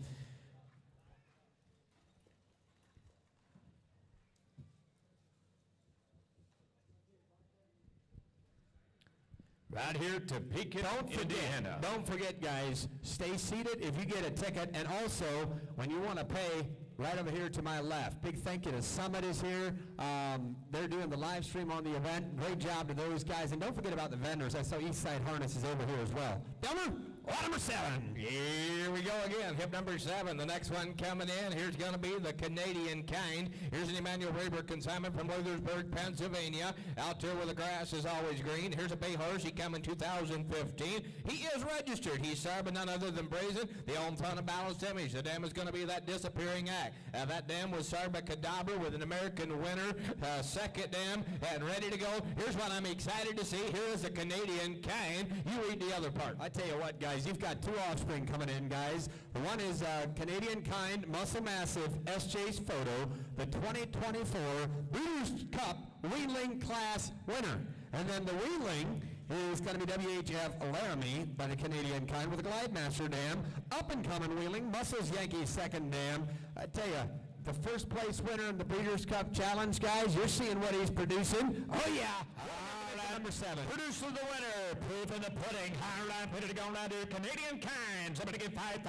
Right here, Topeka, Indiana. Don't forget, guys, stay seated if you get a ticket, and also, when you want to pay, right over here to my left. Big thank you to Summit is here. They're doing the live stream on the event. Great job to those guys, and don't forget about the vendors. I saw Eastside Harness is over here as well. Delmer, number 7. Here we go again. Hip number 7. The next one coming in. Here's going to be the Canadian kind. Here's an Emmanuel Raber consignment from Leathersburg, Pennsylvania. Out there where the grass is always green. Here's a bay horse. He come in 2015. He is registered. He's served none other than Brazen. The own ton of balanced image. The dam is going to be that disappearing act. That dam was served by Cadabra with an American winner. Second dam and ready to go. Here's what I'm excited to see. Here is the Canadian kind. You read the other part. I tell you what, guys, you've got 2 offspring coming in, guys. The one is Canadian kind, muscle massive, SJ's photo, the 2024 Breeders' Cup Wheeling Class winner. And then the Wheeling is going to be WHF Laramie by the Canadian kind with a Glidemaster dam. Up and coming Wheeling, Muscles Yankees second dam. I tell you, the first place winner in the Breeders' Cup Challenge, guys, you're seeing what he's producing. Oh, yeah. Number 7. Producer the winner, proof in the pudding. Higher line, put it going down to Canadian kind. Somebody get $5,000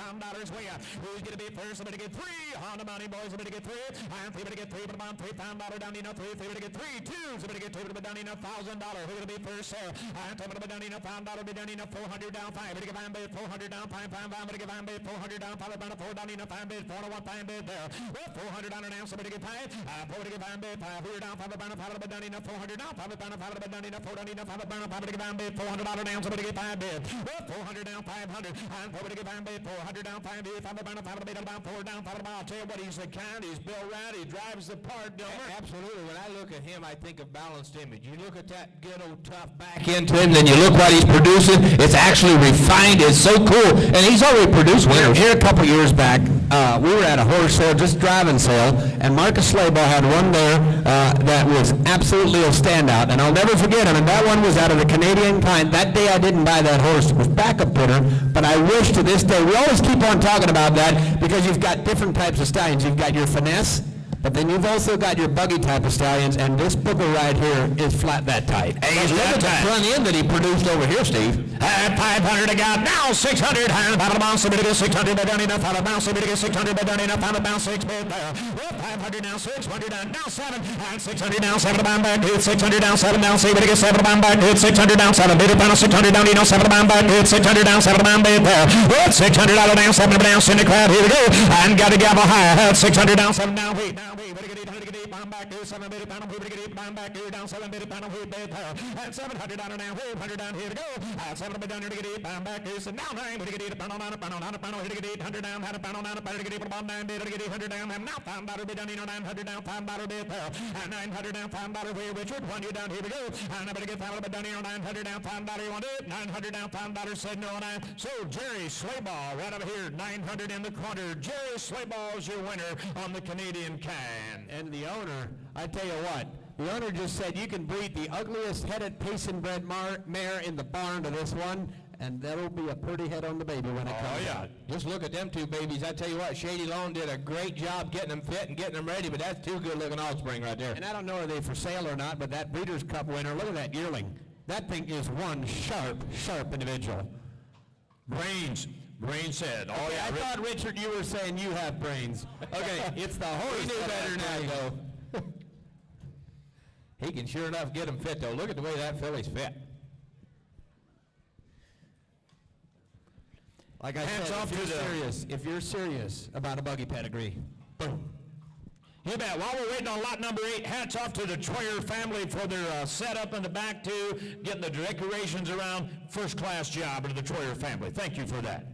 way up. Who's going to be first? Somebody get 3. On the money, boys. Somebody get 3. And somebody get 3, but about $3,000 down enough. 3. Somebody get 3. 2. Somebody get 2, but down enough. $1,000. Who's going to be first, sir? And somebody but down enough. $5 be down enough. 400 down. 5. Somebody get 5 bid. 400 down. 5. Somebody get 5 bid. 400 down. 5 down. 4 down enough. 5 bid. 401 5 bid there. Well, 400 down and down. Somebody get 5. 4 get 5 bid. 5 here down. 5 down. 5 down enough. 400 down. 5 down. 5 down enough. 4 down enough. 5 down. 5 get 5 bid. $400 down. Somebody get 5 bid. Well, 400 down. 500. And 4 get 5 bid. 400 down. 5 bid. 5 down. 5 bid. About 4 down. 5 down. I'll tell you what, he's the kind. He's built right. He drives the part, Delmer. Absolutely. When I look at him, I think of balanced image. You look at that good old tough back into him, then you look what he's producing. It's actually refined. It's so cool. And he's already produced winners. Here a couple years back, we were at a horse show, just driving sale, and Marcus Slayball had one there that was absolutely a standout, and I'll never forget him, and that one was out of the Canadian kind. That day I didn't buy that horse with backup bidder, but I wish to this day, we always keep on talking about that because you've got different types of stallions. You've got your finesse, But then you've also got your buggy type of stallions, and this booger right here is flat that tight. He's Look that at the tight. front end that he produced over here, Steve. At 500 I got now 600 high and final bounce, somebody get 600 by down enough, final bounce, somebody get 600 by down enough, final bounce, 6 bid there. Well, 500 now, 600 down, now 7, and 600 down, 7 to bound back, hit 600 down, 7 down, somebody get 7 to bound back, hit 600 down, 7 bid, final 600 down, 7 to bound back, hit 600 down, 7 to bound bid there. Well, 600 out of down, 7 down, in the crowd, here we go, and got to gavel high, 600 down, 7 down, wait, better get 800, get 8, bound back, 7 bid, final, we better get 8, bound back, down, 7 bid, final, we bid there, and 700 down, 100 down, here we go, 7 bid down, here to get 8, bound back, so now 9, we get 8, pound on, here to get 800 down, had a pound on, better get 8, pound down, better get 800 down, and now pound battle bid down, 900 down, pound battle bid there, and 900 down, pound battle way, Richard, 1 you down, here we go, and I better get pound bid down, 900 down, pound battle, you want it, 900 down, pound battle said no, 9, so Jerry Slayball, right over here, 900 in the corner, Jerry Slayball's your winner on the Canadian can. And the owner, I tell you what, the owner just said you can breed the ugliest headed Payson-bred mare in the barn to this one, and that'll be a pretty head on the baby when it comes out. Just look at them two babies. I tell you what, Shady Lone did a great job getting them fit and getting them ready, but that's two good-looking offspring right there. And I don't know are they for sale or not, but that Breeders' Cup winner, look at that yearling. That thing is one sharp individual. Brains said, oh yeah, I thought, Richard, you were saying you have brains. Okay, it's the horse. He knew that better has than brains. that, though. He can sure enough get them fit, though. Look at the way that filly's fit. Like I Hands said, off if you're serious about a buggy pedigree, boom. You bet. While we're waiting on lot number 8, hats off to the Troyer family for their setup in the back, too, getting the decorations around. First-class job to the Troyer family. Thank you for that.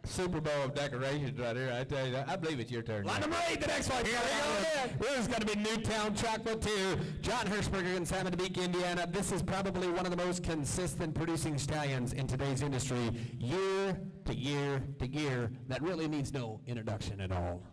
Super Bowl of decorations right here. I tell you, I believe it's your turn. Lot number 8, the next one. Here we go. This is going to be Newtown Chocolatier. John Hirschberger in Topeka, Indiana. This is probably one of the most consistent producing stallions in today's industry, year to year to year. That really needs no introduction at all.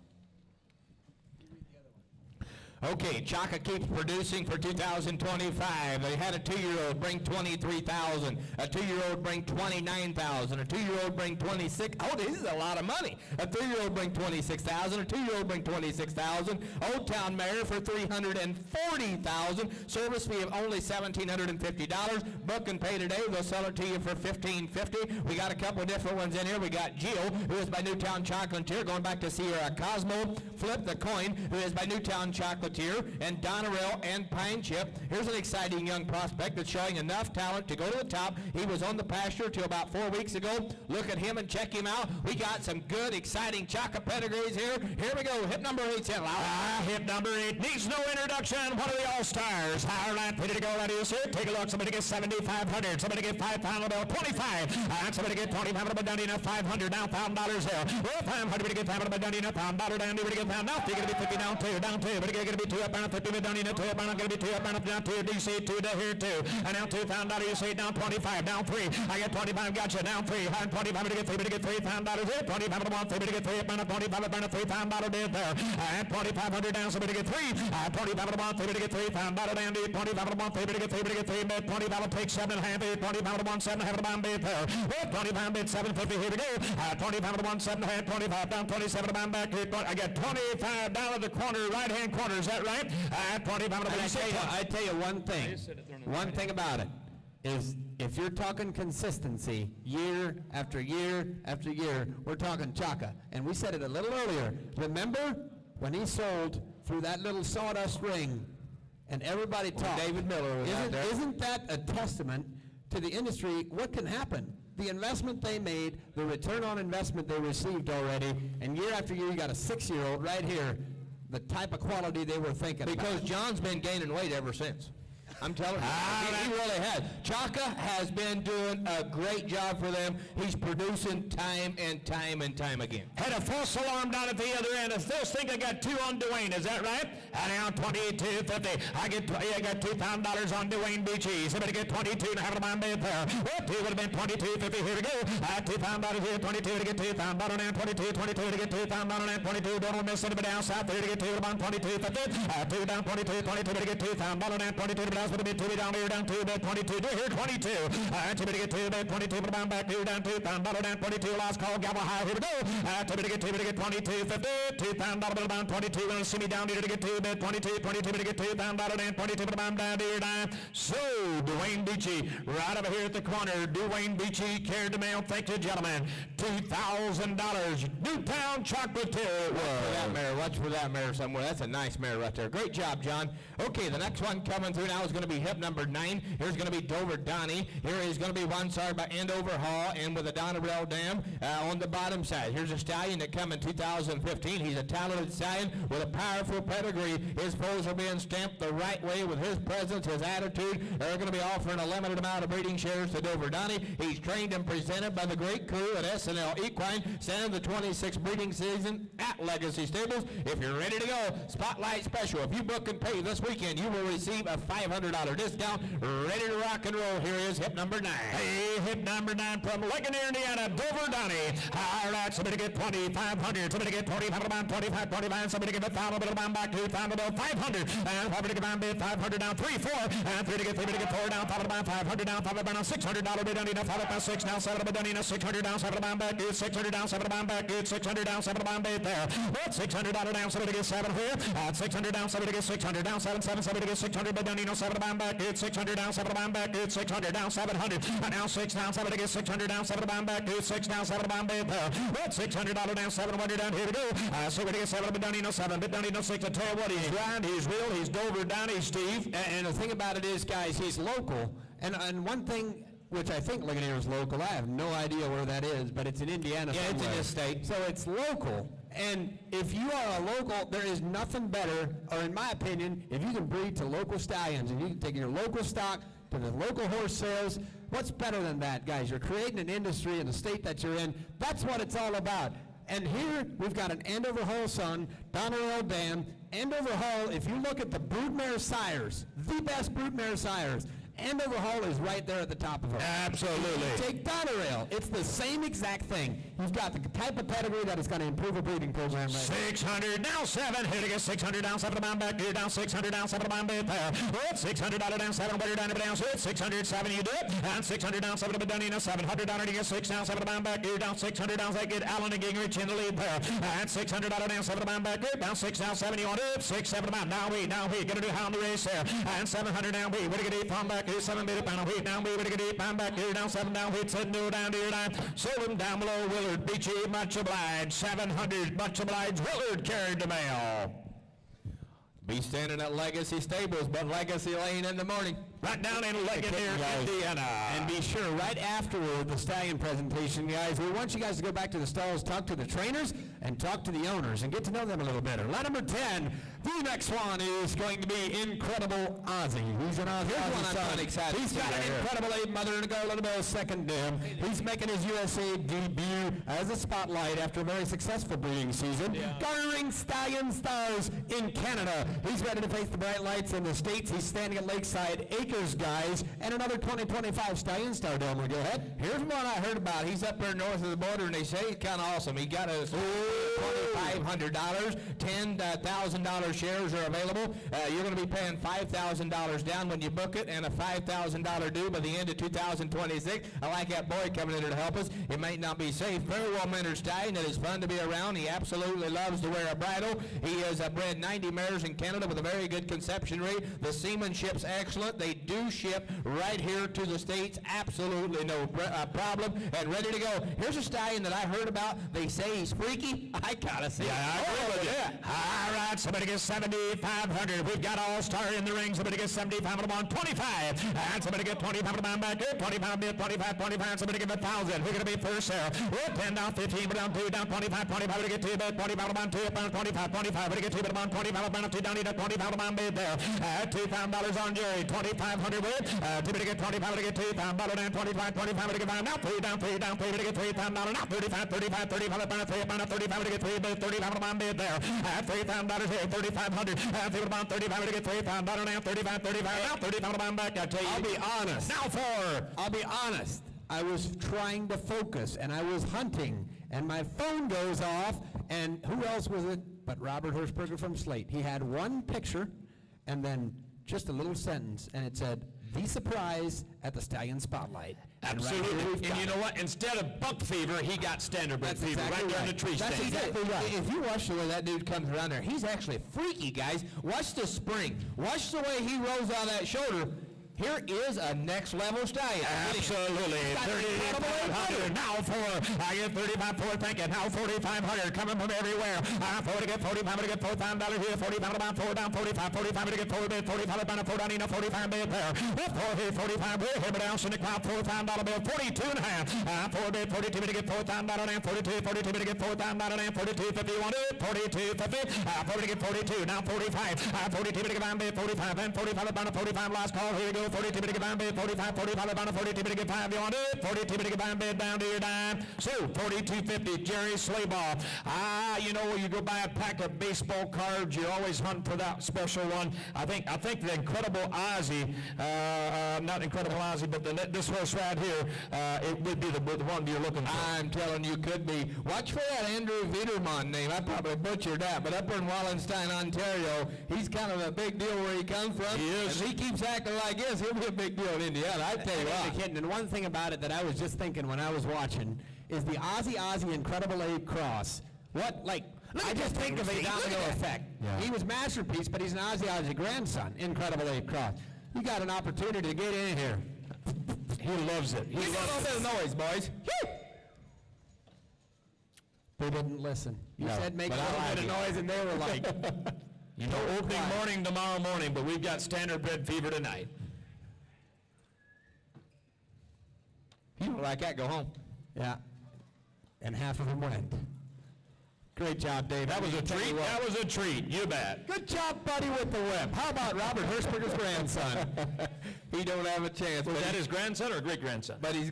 Okay, Chaka keeps producing for 2025. They had a 2-year-old bring 23,000, a 2-year-old bring 29,000, a 2-year-old bring 26. Oh, this is a lot of money. A 3-year-old bring 26,000, a 2-year-old bring 26,000. Old Town Mare for 340,000. Service fee of only $1,750. Book and pay today. They'll sell it to you for $1,550. We got a couple of different ones in here. We got Geo, who is by Newtown Chocolatier, going back to Sierra Cosmo. Flip the Coin, who is by Newtown Chocolatier, and Donnerell and Pine Chip. Here's an exciting young prospect that's showing enough talent to go to the top. He was on the pasture till about 4 weeks ago. Look at him and check him out. We got some good, exciting Chaka pedigrees here. Here we go. Hip number 8, Ted Lau. Hip number 8 needs no introduction. One of the All-Stars. Higher line, ready to go. That is it. Take a look. Somebody get 7,500. Somebody get 5 final bill, 25. And somebody get 20 final bill down enough, 500 down, $1,000 there. Well, 500, we get final bill down enough, $1,000 down, we get $1,000. Now, you're going to be 50 down 2, down 2. But you're going to be 2 up, down 50, down enough, 2 up, down, going to be 2 up, down 2, DC 2 to here 2. And now $2,000, you say down 25, down 3. I get 25, gotcha, down 3. And 25, to get 3, to get $3,000 here. 25 to 1, 3, to get 3 up, down 25, down $3,000 bid there. And 2,500 down, somebody to get 3. 25 to 1, 3, to get $3,000 down, 25 to 1, 3, to get 3, to get 3 bid. 25 to take 7.5, 25 to 1, 7.5 to bound bid there. Well, 25 bid, 750, here we go. 25 to 1, 7.5, 25 down, 27 to bound back here. I got 25 down at the corner, right-hand corner, is that right? 25 to 1, I tell you one thing about it is if you're talking consistency year after year after year, we're talking Chaka. And we said it a little earlier. Remember when he sold through that little sawdust ring and everybody talked? David Miller was out there. Isn't that a testament to the industry? What can happen? The investment they made, the return on investment they received already, and year after year you got a 6-year-old right here, the type of quality they were thinking Because about. John's been gaining weight ever since. I'm telling you, he really has. Chaka has been doing a great job for them. He's producing time and time and time again. Had a false alarm down at the other end. I still think I got 2 on Dwayne. Is that right? And now 22.50. I got $2,000 on Dwayne Beachy. Somebody get 22 and have it on bid there. Well, 2 would have been 22.50. Here we go. $2,000 here. 22 to get $2,000 and 22 to get $2,000 and 22. Don't miss anybody else out there to get 2 on 22.50. 2 down 22 to get $2,000 and 22 to for the bid, 2 bid down here, down 2 bid, 22, do here, 22. 2 bid to get 2 bid, 22, put down back, 2 down, 2 pound, dollar down, 22, last call, gavel high, here we go. 2 bid to get 22, 50, 2 pound, dollar bill down, 22, gonna see me down here to get 2 bid, 22, 22 bid to get 2 pound, dollar down, 22, put down here, down. So, Dwayne Beachy, right over here at the corner, Dwayne Beachy, carried the mail, thank you, gentlemen. $2,000, Newtown Chocolatier. Watch for that mare somewhere. That's a nice mare right there. Great job, John. Okay, the next one coming through now is going to be hip number 9. Here's going to be Dover Donnie. Here is going to be one side by Andover Hall and with a Donnerell Dam on the bottom side. Here's a stallion that come in 2015. He's a talented stallion with a powerful pedigree. His foals are being stamped the right way with his presence, his attitude. They're going to be offering a limited amount of breeding shares to Dover Donnie. He's trained and presented by the great crew at SNL Equine, sending the 26th breeding season at Legacy Stables. If you're ready to go, Spotlight Special. If you book and pay this weekend, you will receive a $500 discount. Ready to rock and roll. Here is hip number 9. Hey, hip number 9 from Ligonier, Indiana, Dover Donnie. All right, somebody get 2,500. Somebody get 25, 25. Somebody get 1,000, bit of bound back, 2,000, 500. And 500 get bound bid, 500 down, 3, 4. And 3 to get 4 down, 5 down, 500 down, 5 down, $600 bid, Donnie, 5 down, 6 down, 7 bid, Donnie, 600 down, 7 bound back, 600 down, 7 bound back, 600 down, 7 bound bid there. That's $600 down, somebody get 7 here. 600 down, somebody get 600 down, 7, 7, somebody get 600 bid, Donnie, 7 bound back, 600 down, 7 bound back, 600 down, 700. And now 6 down, somebody get 600 down, 7 bound back, 6 down, 7 bound bid there. That's $600 down, 700 down, here we go. Somebody get 7 bid, Donnie, 7 bid, Donnie, 6. I tell you what, he's grand, he's real, he's Dover Donnie, Steve. And the thing about it is, guys, he's local. And one thing which I think Ligonier is local, I have no idea where that is, but it's in Indiana somewhere. It's in this state. So it's local. And if you are a local, there is nothing better, or in my opinion, if you can breed to local stallions and you can take your local stock to the local horse sales, what's better than that, guys? You're creating an industry in the state that you're in. That's what it's all about. And here we've got an Andover Hall son, Donnerell Dam. Andover Hall, if you look at the broodmare sires, the best broodmare sires, Andover Hall is right there at the top of her. Absolutely. Take Donnerell. It's the same exact thing. You've got the type of pedigree that is going to improve a breeding program right 600 down 7. Here to get 600 down 7 bound back. Here down 600 down 7 bound back there. $600 down 7. What are you down down 607 you do it. And 600 down 7 done in 700 down to get 6 down 7 bound back. Here down 600 down. They get Allen and Gingrich in the lead there. And $600 down 7 bound back. Here down 6 down 7. You want it? 6 7 bound. Now we gonna do hound the race there. And 700 down we. What do you get 8 pound back? Here 7 bit pound wheat down we. What do you get 8 pound back? Here down 7 down wheat. 7 no down here down. Sold him down below Willard Beachy. Much obliged. 700. Much obliged. Willard carried the mail. Be standing at Legacy Stables, but Legacy Lane in the morning. Right down in Ligonier, Indiana. And be sure, right afterward, the stallion presentation, guys, we want you guys to go back to the stalls, talk to the trainers, and talk to the owners, and get to know them a little better. Line number 10, the next one is going to be Incredible Ozzie. He's an Aussie son. He's got an incredible ape mother and a girl little bit of second dam. He's making his USA debut as a Spotlight after a very successful breeding season, garnering stallion stars in Canada. He's ready to face the bright lights in the States. He's standing at Lakeside Acres, guys, and another 2025 Stallion Star Domer. Go ahead. Here's one I heard about. He's up there north of the border, and they say he's kind of awesome. He got his $2,500. $10,000 shares are available. You're going to be paying $5,000 down when you book it, and a $5,000 due by the end of 2026. I like that boy coming in here to help us. It might not be safe. Very well-mannered stallion that is fun to be around. He absolutely loves to wear a bridle. He has bred 90 mares in Canada with a very good conception rate. The seamanship's excellent. They do ship right here to the States. Absolutely no problem. And ready to go. Here's a stallion that I heard about. They say he's freaky. I gotta say. Yeah, I agree with you. All right, somebody gets 7,500. We've got All-Star in the ring. Somebody gets 75 on 125. And somebody get 25 on back here. 25 bid, 25, 25. Somebody give 1,000. We're gonna be first there. We're 10 down 15, we're down 2 down 25, 25. We get 2 bid, 25 on 2 pound 25, 25. We get 2 bid on 25 on 2 down. Need a 25 on bid there. $2,000 on Jerry. 2,500 with. To get 25 to get $2,000 down 25, 25 to get 5. Now 3 down 3 down 3 to get $3,000. Now 35, 35, 35 pound 3 pound 35 to get 3 bid, 35 on bid there. $3,000 here. 3,500. 3 pound 35 to get $3,000 now 35, 35. Now 35 on back. I tell you. I'll be honest. Now 4. I'll be honest. I was trying to focus, and I was hunting, and my phone goes off, and who else was it but Robert Hirschberger from Slate? He had one picture, and then just a little sentence, and it said, "The surprise at the Stallion Spotlight." And right here Absolutely. we've And got you it. know what? Instead of buck fever, he got standardbred That's fever exactly right there in the right. tree That's stand. exactly right. If you watch the way that dude comes around there, he's actually freaky, guys. Watch the spring. Watch the way he rolls on that shoulder. Here is a next level stallion. Absolutely. Got the incredible 3,500 now for, I get 35 for thinking, now 4,500 coming from everywhere. 40 get 45, to get $4,000 here, 45 about 4 down, 45, 45 to get 4 bid, 45 about a 4 down, 45 bid there. 4 here, 45 here, here, down, in the crowd, $4,000 bill, 42 and a half. 4 bid, 42 to get $4,000 and 42, 42 to get $4,000 and 42.50 you want it, 42.50, 40 to get 42, now 45, 42 to get 5 bid, 45 and 45 about a 45 last call, here you go. 42 to get 5 bid, 45, 45 about a 42 to get 5 you want it, 42 to get 5 bid down to your dime. So 42.50 Jerry Slayball. You know, when you go buy a pack of baseball cards, you always hunt for that special one. I think the Incredible Aussie, not Incredible Aussie, but this horse right here, it would be the one you're looking for. I'm telling you, could be. Watch for that Andrew Viderman name. I probably butchered that, but up in Wallenstein, Ontario, he's kind of a big deal where he comes from. He is. And he keeps acting like this, he'll be a big deal in Indiana. I tell you what. And one thing about it that I was just thinking when I was watching is the Aussie Incredible 8 Cross. What, like, I just think of a domino effect. Yeah. He was Masterpiece, but he's an Aussie grandson, Incredible 8 Cross. You got an opportunity to get in here. He loves it. He Make a little loves bit of noise, boys. They didn't listen. You No, said make a but I little like bit of it. noise, and they were like, You know, opening morning tomorrow morning, but we've got standardbred fever tonight. You don't like that, go home. yeah. And half of them went. Great job, Dave. That was a treat. That was a treat. You bet. Good job, buddy, with the whip. How about Robert Hershberger's grandson? He don't have a chance. Was but that he- his grandson or great-grandson? But he's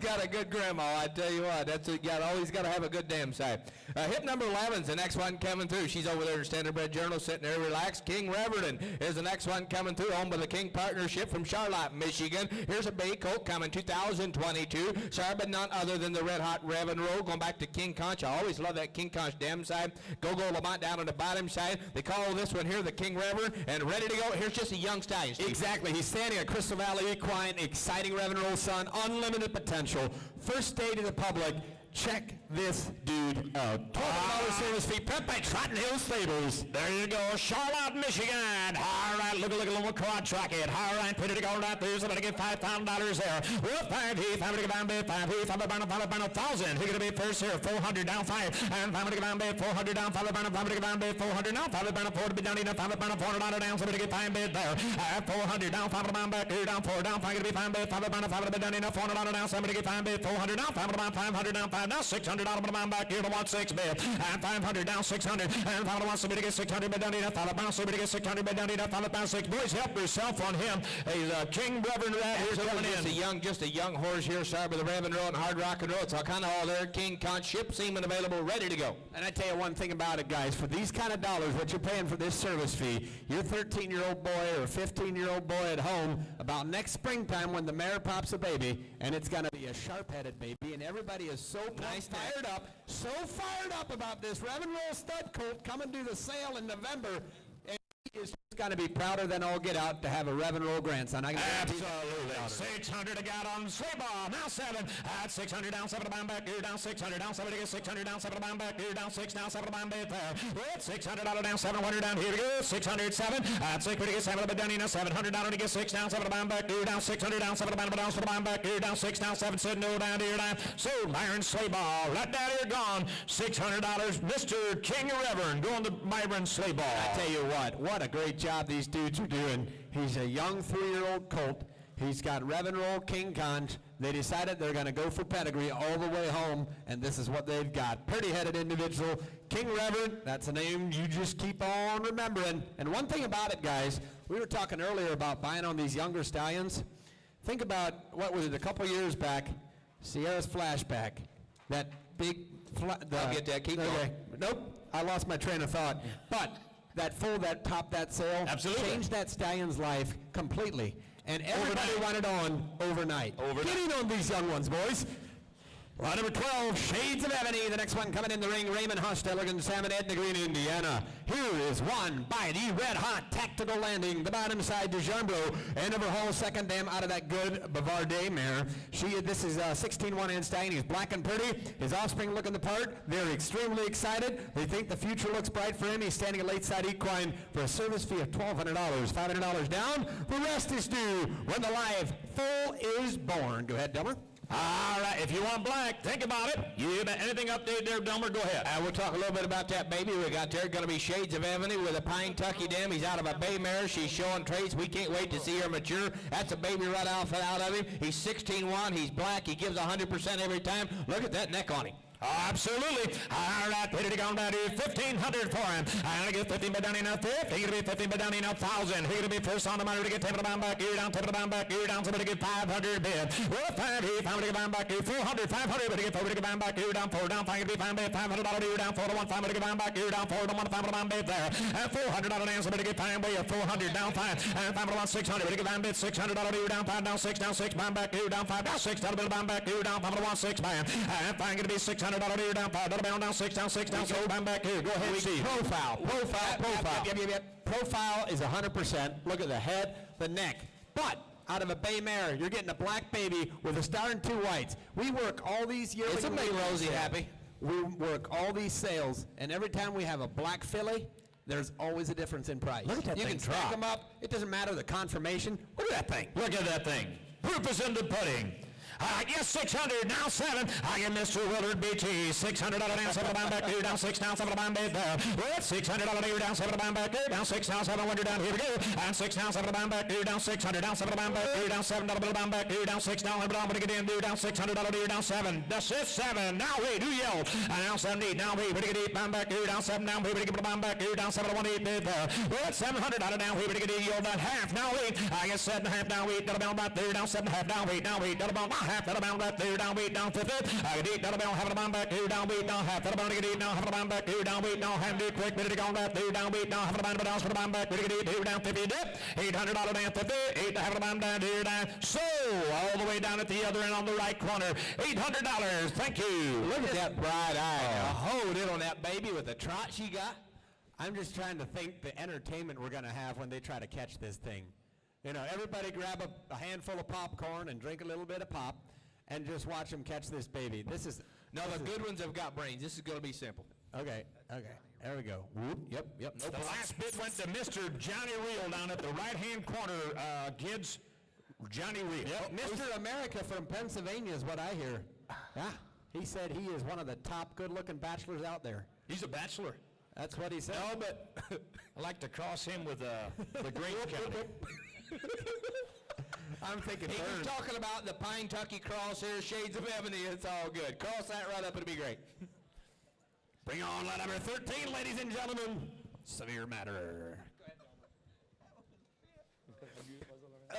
got a good grandma, I tell you what. That's it. He's got to have a good damn sight. Hip number 11's the next one coming through. She's over there in Standardbred Journal, sitting there relaxed. King Reverend is the next one coming through, owned by the King Partnership from Charlotte, Michigan. Here's a bay colt coming 2022. Sorry, but none other than the red hot Reverend Roll. Going back to King Conch. I always love that King Conch dam side. Go Lamont down on the bottom side. They call this one here the King Reverend, and ready to go. Here's just a young stallion. Steve. Exactly. He's standing at Crystal Valley Equine, exciting Reverend Roll son, unlimited potential. First day to the public. Check this dude out. $12 service fee, prep by Trotton Hill Stables. There you go, Charlotte, Michigan. All right, look a little quad track it. All right, put it to go right there. Somebody get $5,000 there. Well, 5 heat, 5 to get down bid, 5 heat, 5 to burn 1,000. Who's going to be first here? 400 down 5. And 5 to get down bid, 400 down, 5 to burn 5 to get down bid, 400 now, 5 to burn 4 to be down enough, 5 to burn $400 down. Somebody get 5 bid there. 400 down, 5 to burn back here, down 4 down, 5 to be 5 bid, 5 to burn 5 to be down enough, $400 down. Somebody get 5 bid, 400 down, 5 to burn 500 down, 5 now, $600 back here to 16 bid. And 500 down 600. And 5 to 1, somebody to get 600 bid down enough. 5 to bounce, somebody to get 600 bid down enough. 5 to bounce 6. Boys, help yourself on him. He's a King Reverend right here coming in. Just a young horse here, sorry, with the Reverend Roll and Hard Rock and Roll. It's all kind of all there. King Conch, ship seaman available, ready to go. And I tell you one thing about it, guys. For these kind of dollars, what you're paying for this service fee, your 13-year-old boy or 15-year-old boy at home, about next springtime when the mare pops a baby, and it's going to be a sharp-headed baby, and everybody is so fired up about this Reverend Roll stud colt coming to the sale in November, and he is going to be prouder than all get out to have a Reverend Roll grandson. I can guarantee you. Absolutely. 600 to got on Slayball. Now 7. At 600 down, 7 to bound back here, down 600 down, 7 to get 600 down, 7 to bound back here, down 6 now, 7 to bound back there. With $600 down, 700 down, here we go. 607. At 600 to get 7 to down, you know, $700 to get 6 down, 7 to bound back here, down 600 down, 7 to bound down, 7 to bound back here, down 6 down, 7 said no down here, down. So Myron Slayball, let that here gone. $600. Mr. King Reverend going to Myron Slayball. I tell you what a great job these dudes are doing. He's a young 3-year-old colt. He's got Reverend Roll, King Conch. They decided they're going to go for pedigree all the way home, and this is what they've got. Pretty-headed individual. King Reverend, that's a name you just keep on remembering. And one thing about it, guys, we were talking earlier about buying on these younger stallions. Think about, what was it, a couple years back, Sierra's Flashback. That big... I'll get that. Keep going. Nope, I lost my train of thought. But that foal that topped that sale Absolutely. changed that stallion's life completely. And everybody wanted on overnight. Get in on these young ones, boys. Lot number 12, Shades of Ebony. The next one coming in the ring, Raymond Hosteller, Salmon Edna Green, Indiana. Here is one by the Red Hot Tactical Landing. The bottom side to Jambro. And overhaul second dam out of that good Bavardet mare. This is a 16 one-hand stallion. He's black and pretty. His offspring looking the part. They're extremely excited. They think the future looks bright for him. He's standing a late side equine for a service fee of $1,200. $500 down. The rest is due when the live foal is born. Go ahead, Delmer. All right, if you want black, think about it. You got anything up there, Delmer, go ahead. We'll talk a little bit about that baby we got there. Going to be Shades of Ebony with a Pine Tucky dam. He's out of a bay mare. She's showing traits. We can't wait to see her mature. That's a baby right out of him. He's 16-1. He's black. He gives 100% every time. Look at that neck on him. Absolutely. All right, ready to go down to 1,500 for him. I'm going to get 15 by down enough 50. He's going to be 15 by down enough 1,000. He's going to be first on the monitor to get 10 by the bound back ear down, 10 by the bound back ear down. Somebody get 500 bid. Well, 5 here, 5 to get bound back ear, 400, 500, but to get 4 to get bound back ear down, 4 down, 5 to get bound back, $500 ear down, 4 to 1, 5 to get bound back ear down, 4 to 1, 5 to bound back there. And $400 down, somebody get bound back, 400 down, 5, and 5 to 1, 600, to get bound back, $600 ear down, 5 down, 6, bound back ear down, 5 down, 6, to the bound back ear down, 5 to 1, 6, man. And 5 going to be $600 ear down, 5 down, 6 down, 6 down, so bound back here. Go ahead, Steve. Profile. Profile is 100%. Look at the head, the neck. But out of a bay mare, you're getting a black baby with a star and 2 whites. We work all these years. It's a make Rosie happy. We work all these sales, and every time we have a black filly, there's always a difference in price. Look at that you thing can stack drop. them up. It doesn't matter the conformation. Look at that thing. Look at that thing. Proof is in the pudding. I guess 600, now 7. I get Mr. Willard BT. $600 down, 7 to bound back here, down 6 down, 7 to bound back there. Well, $600 here, down 7 to bound back here, down 6 down, 700 down, here we go. And 6 down, 7 to bound back here, down 600, down 7 to bound back here, down $7 to bound back here, down 6 down, but I'm going to get in, do down $600 here, down 7. That's it, 7. Now wait, who yelled? And now 7, 8. Now wait, we're going to get 8 bound back here, down 7 down, we're going to get bound back here, down 7 to 1, 8 bid there. Well, $700 down, we're going to get 8 yelled that half. Now wait, I guess 7.5 down, wait, to bound back there, down 7.5 down, wait, now wait, to bound half, to bound back there, down, wait, down 50. I get 8 down, have a bound back here, down, wait, down half, to bound, get 8 down, have a bound back here, down, wait, down, have to do quick, ready to go on that there, down, wait, down, have a bound, but down, for the bound back, ready to get 8 here, down 50 dip, $800 down 50, 8 to have a bound down here, down. So, all the way down at the other end on the right corner, $800. Thank you. Look at that bright eye. Hold it on that baby with the trot she got. I'm just trying to think the entertainment we're going to have when they try to catch this thing. You know, everybody grab a handful of popcorn and drink a little bit of pop and just watch them catch this baby. This is... No, the good ones have got brains. This is going to be simple. Okay. There we go. Whoop. Yep. The last bid went to Mr. Johnny Reel down at the right-hand corner, kids. Johnny Reel. Yep. Mr. America from Pennsylvania is what I hear. Yeah. He said he is one of the top good-looking bachelors out there. He's a bachelor. That's what he said. No, but I like to cross him with the Great County. I'm thinking He third. was talking about the Pine Tucky cross here, Shades of Ebony. It's all good. Cross that right up. It'll be great. Bring on line number 13, ladies and gentlemen. Severe matter.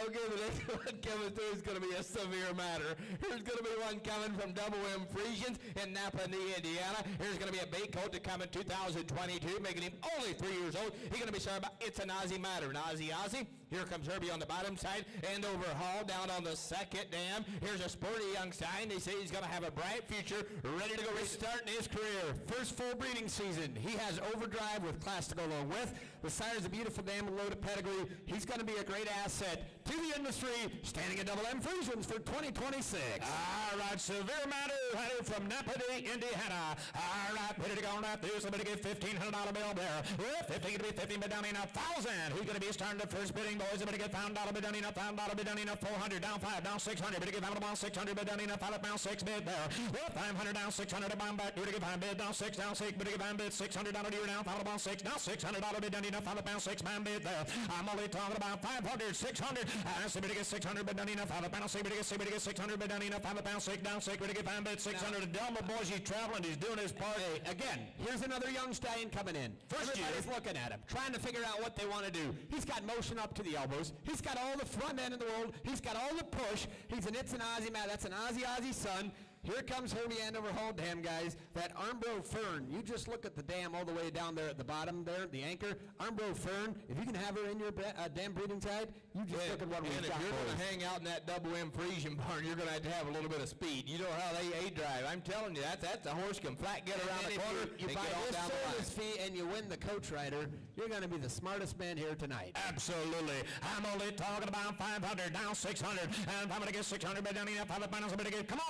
Okay, the next one coming through is going to be a severe matter. Here's going to be one coming from Double M Friesians in Napa, Indiana. Here's going to be a bait coat to come in 2022, making him only 3 years old. He's going to be sorry about it's an Aussie matter. An Aussie. Here comes Herbie on the bottom side and overhaul down on the second dam. Here's a sporty young stallion. They say he's going to have a bright future, ready to go restarting his career. First full breeding season. He has overdrive with class to go along with. The sire's a beautiful dam and loaded pedigree. He's going to be a great asset to the industry, standing at Double M Friesians for 2026. All right, severe matter from Napa, Indiana. All right, ready to go on that there. Somebody get $1,500 bill there. Well, 15 to be 15, but down enough 1,000. Who's going to be starting the first bidding, boys? Somebody get $1,000, but down enough $1,000, but down enough 400, down 5, down 600. Better get $1,000, 600, but down enough 5, down 6 bid there. Well, 500 down 600 to bound back. Better get 5 bid down 6, down 6. Better get 5 bid 600 down to you down 5 down 6. Now $600 bid down enough 5 down 6 bound bid there. I'm only talking about 500, 600. Somebody get 600, but down enough 5 pound 6. Better get 600, but down enough 5 pound 6 down 6. Better get 5 bid 600. Delma boys, he's traveling. He's doing his part. Hey, again, here's another young stallion coming in. Everybody's looking at him, trying to figure out what they want to do. He's got motion up to the elbows. He's got all the front end in the world. He's got all the push. He's an It's an Aussie man. That's an Aussie son. Here comes Herbie Andover Hall Dam, guys. That Armbro Fern, you just look at the dam all the way down there at the bottom there, the anchor. Armbro Fern, if you can have her in your dam breeding tide, you just look at what we've got. And if you're going to hang out in that double M Frisian barn, you're going to have a little bit of speed. You know how they drive. I'm telling you, that's a horse can flat get around the corner you buy get all this down the line. service fee and you win the coach rider, you're going to be the smartest man here tonight. Absolutely. I'm only talking about 500, down 600, and I'm going to get 600, but down enough, come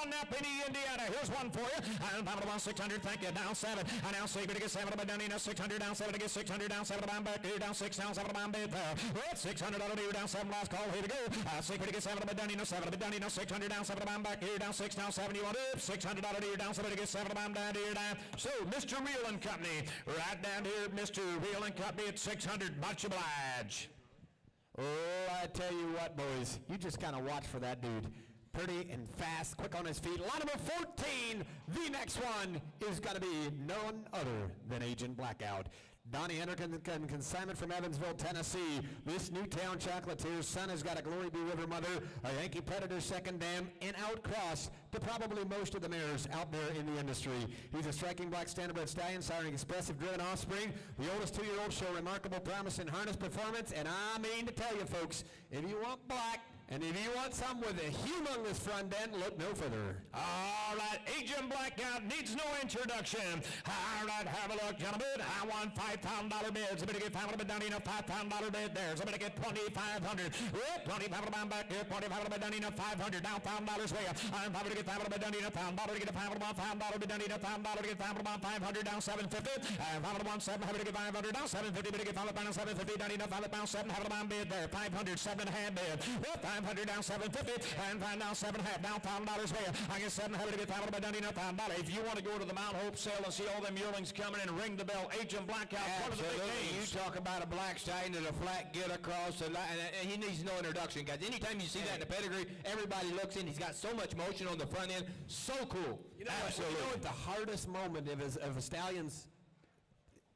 on now, Penny, Indiana. Here's one for you. And I'm going to 600, thank you, down 7. I now say, but get 7, but down enough, 600, down 7, to get 600, down 7, I'm back here, down 6, down 7, I'm back there. Well, 600, down 7, last call, here we go. I say, but get 7, but down enough, 7, but down enough, 600, down 7, I'm back here, down 6, down 7, you want it? $600 down 7, to get 7, I'm down here, down. So, Mr. Reel and Company, right down here, Mr. Reel and Company at 600, much obliged. Oh, I tell you what, boys, you just kind of watch for that dude. Pretty and fast, quick on his feet. Line number 14, the next one is going to be none other than Agent Blackout. Donnie Henderson consignment from Evansville, Tennessee. This Newtown Chocolatier's son has got a Glory Be River mother, a Yankee Predator second dam, and outcross to probably most of the mares out there in the industry. He's a striking black Standardbred Stallion, siring expressive driven offspring. The oldest 2-year-old show remarkable promise in harness performance, and I mean to tell you folks, if you want black, and if you want something with a humongous front end, look no further. All right, Agent Blackout needs no introduction. All right, have a look, gentlemen. I want $5,000 bids. I'm going to get $500 down enough, $5,000 bid there. So I'm going to get $2,500. $2,500 back here, $2,500 down enough, $500 down, $1,000 way up. I'm probably to get $500 down enough, $1,000 to get $500 bid down enough, $1,000 to get $500 down, $750. $500 7, to get $500 down, $750 to get $500 down, $750 down enough, $500 7, $500 bid there, $500 7.5 bid. 500 down 750 and find down 7.5 down $1,000 way. I get 700 to get $500 down enough $1,000. If you want to go to the Mount Hope sale and see all them yearlings coming in and ring the bell, Agent Blackout, one of the big names. You talk about a black stallion and a flat get across the line, and he needs no introduction, guys. Anytime you see that in the pedigree, everybody looks in. He's got so much motion on the front end. So cool. You know, absolutely. You know what the hardest moment of a stallion's,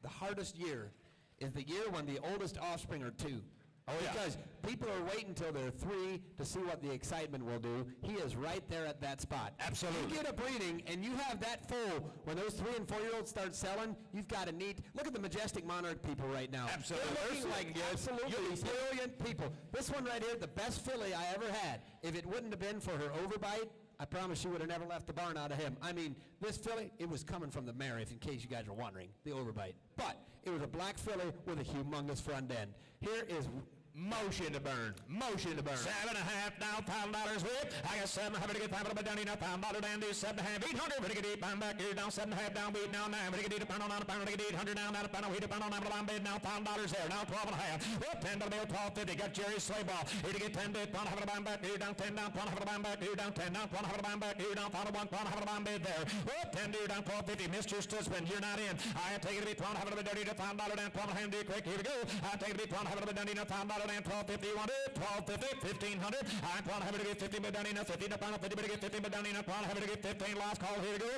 the hardest year is the year when the oldest offspring are 2. Oh, yeah. Because people are waiting until they're 3 to see what the excitement will do. He is right there at that spot. Absolutely. You get a breeding and you have that foal. When those 3- and 4-year-olds start selling, you've got a neat. Look at the Majestic Monarch people right now. Absolutely. They're looking like absolutely brilliant people. This one right here, the best filly I ever had. If it wouldn't have been for her overbite, I promise you would have never left the barn out of him. I mean, this filly, it was coming from the mare, if in case you guys are wondering, the overbite. But it was a black filly with a humongous front end. Here is motion to burn. Motion to burn. 7.5 down, $1,000 with. I got 700 to get $500 down enough, $1,000 down to 7.5, 800 to get 8 pound back here down 7.5 down, beat down 9, to get 8 pound on a pound to get 800 down, down a pound, wait a pound on a bid now, $1,000 there, now 12.5. Well, $10 bill, 12.50. Got Jerry Slayball. Here to get 10 bid, $100 back here down 10 down, $100 back here down 10 down, $100 back here down, $100 bid there. Well, 10 deer down, 12.50. Mr. Stutzman, you're not in. I take it to be $1,200 down, $1,000 down, $1,200 quick. Here we go. I take it to be $1,200 down, $1,000 down, $1,250. 1250, 1500. I'm $1,200 to get 15 bid down enough, 15 to pound, 50 to get 15 bid down enough, $1,200 to get 15. Last call, here we go.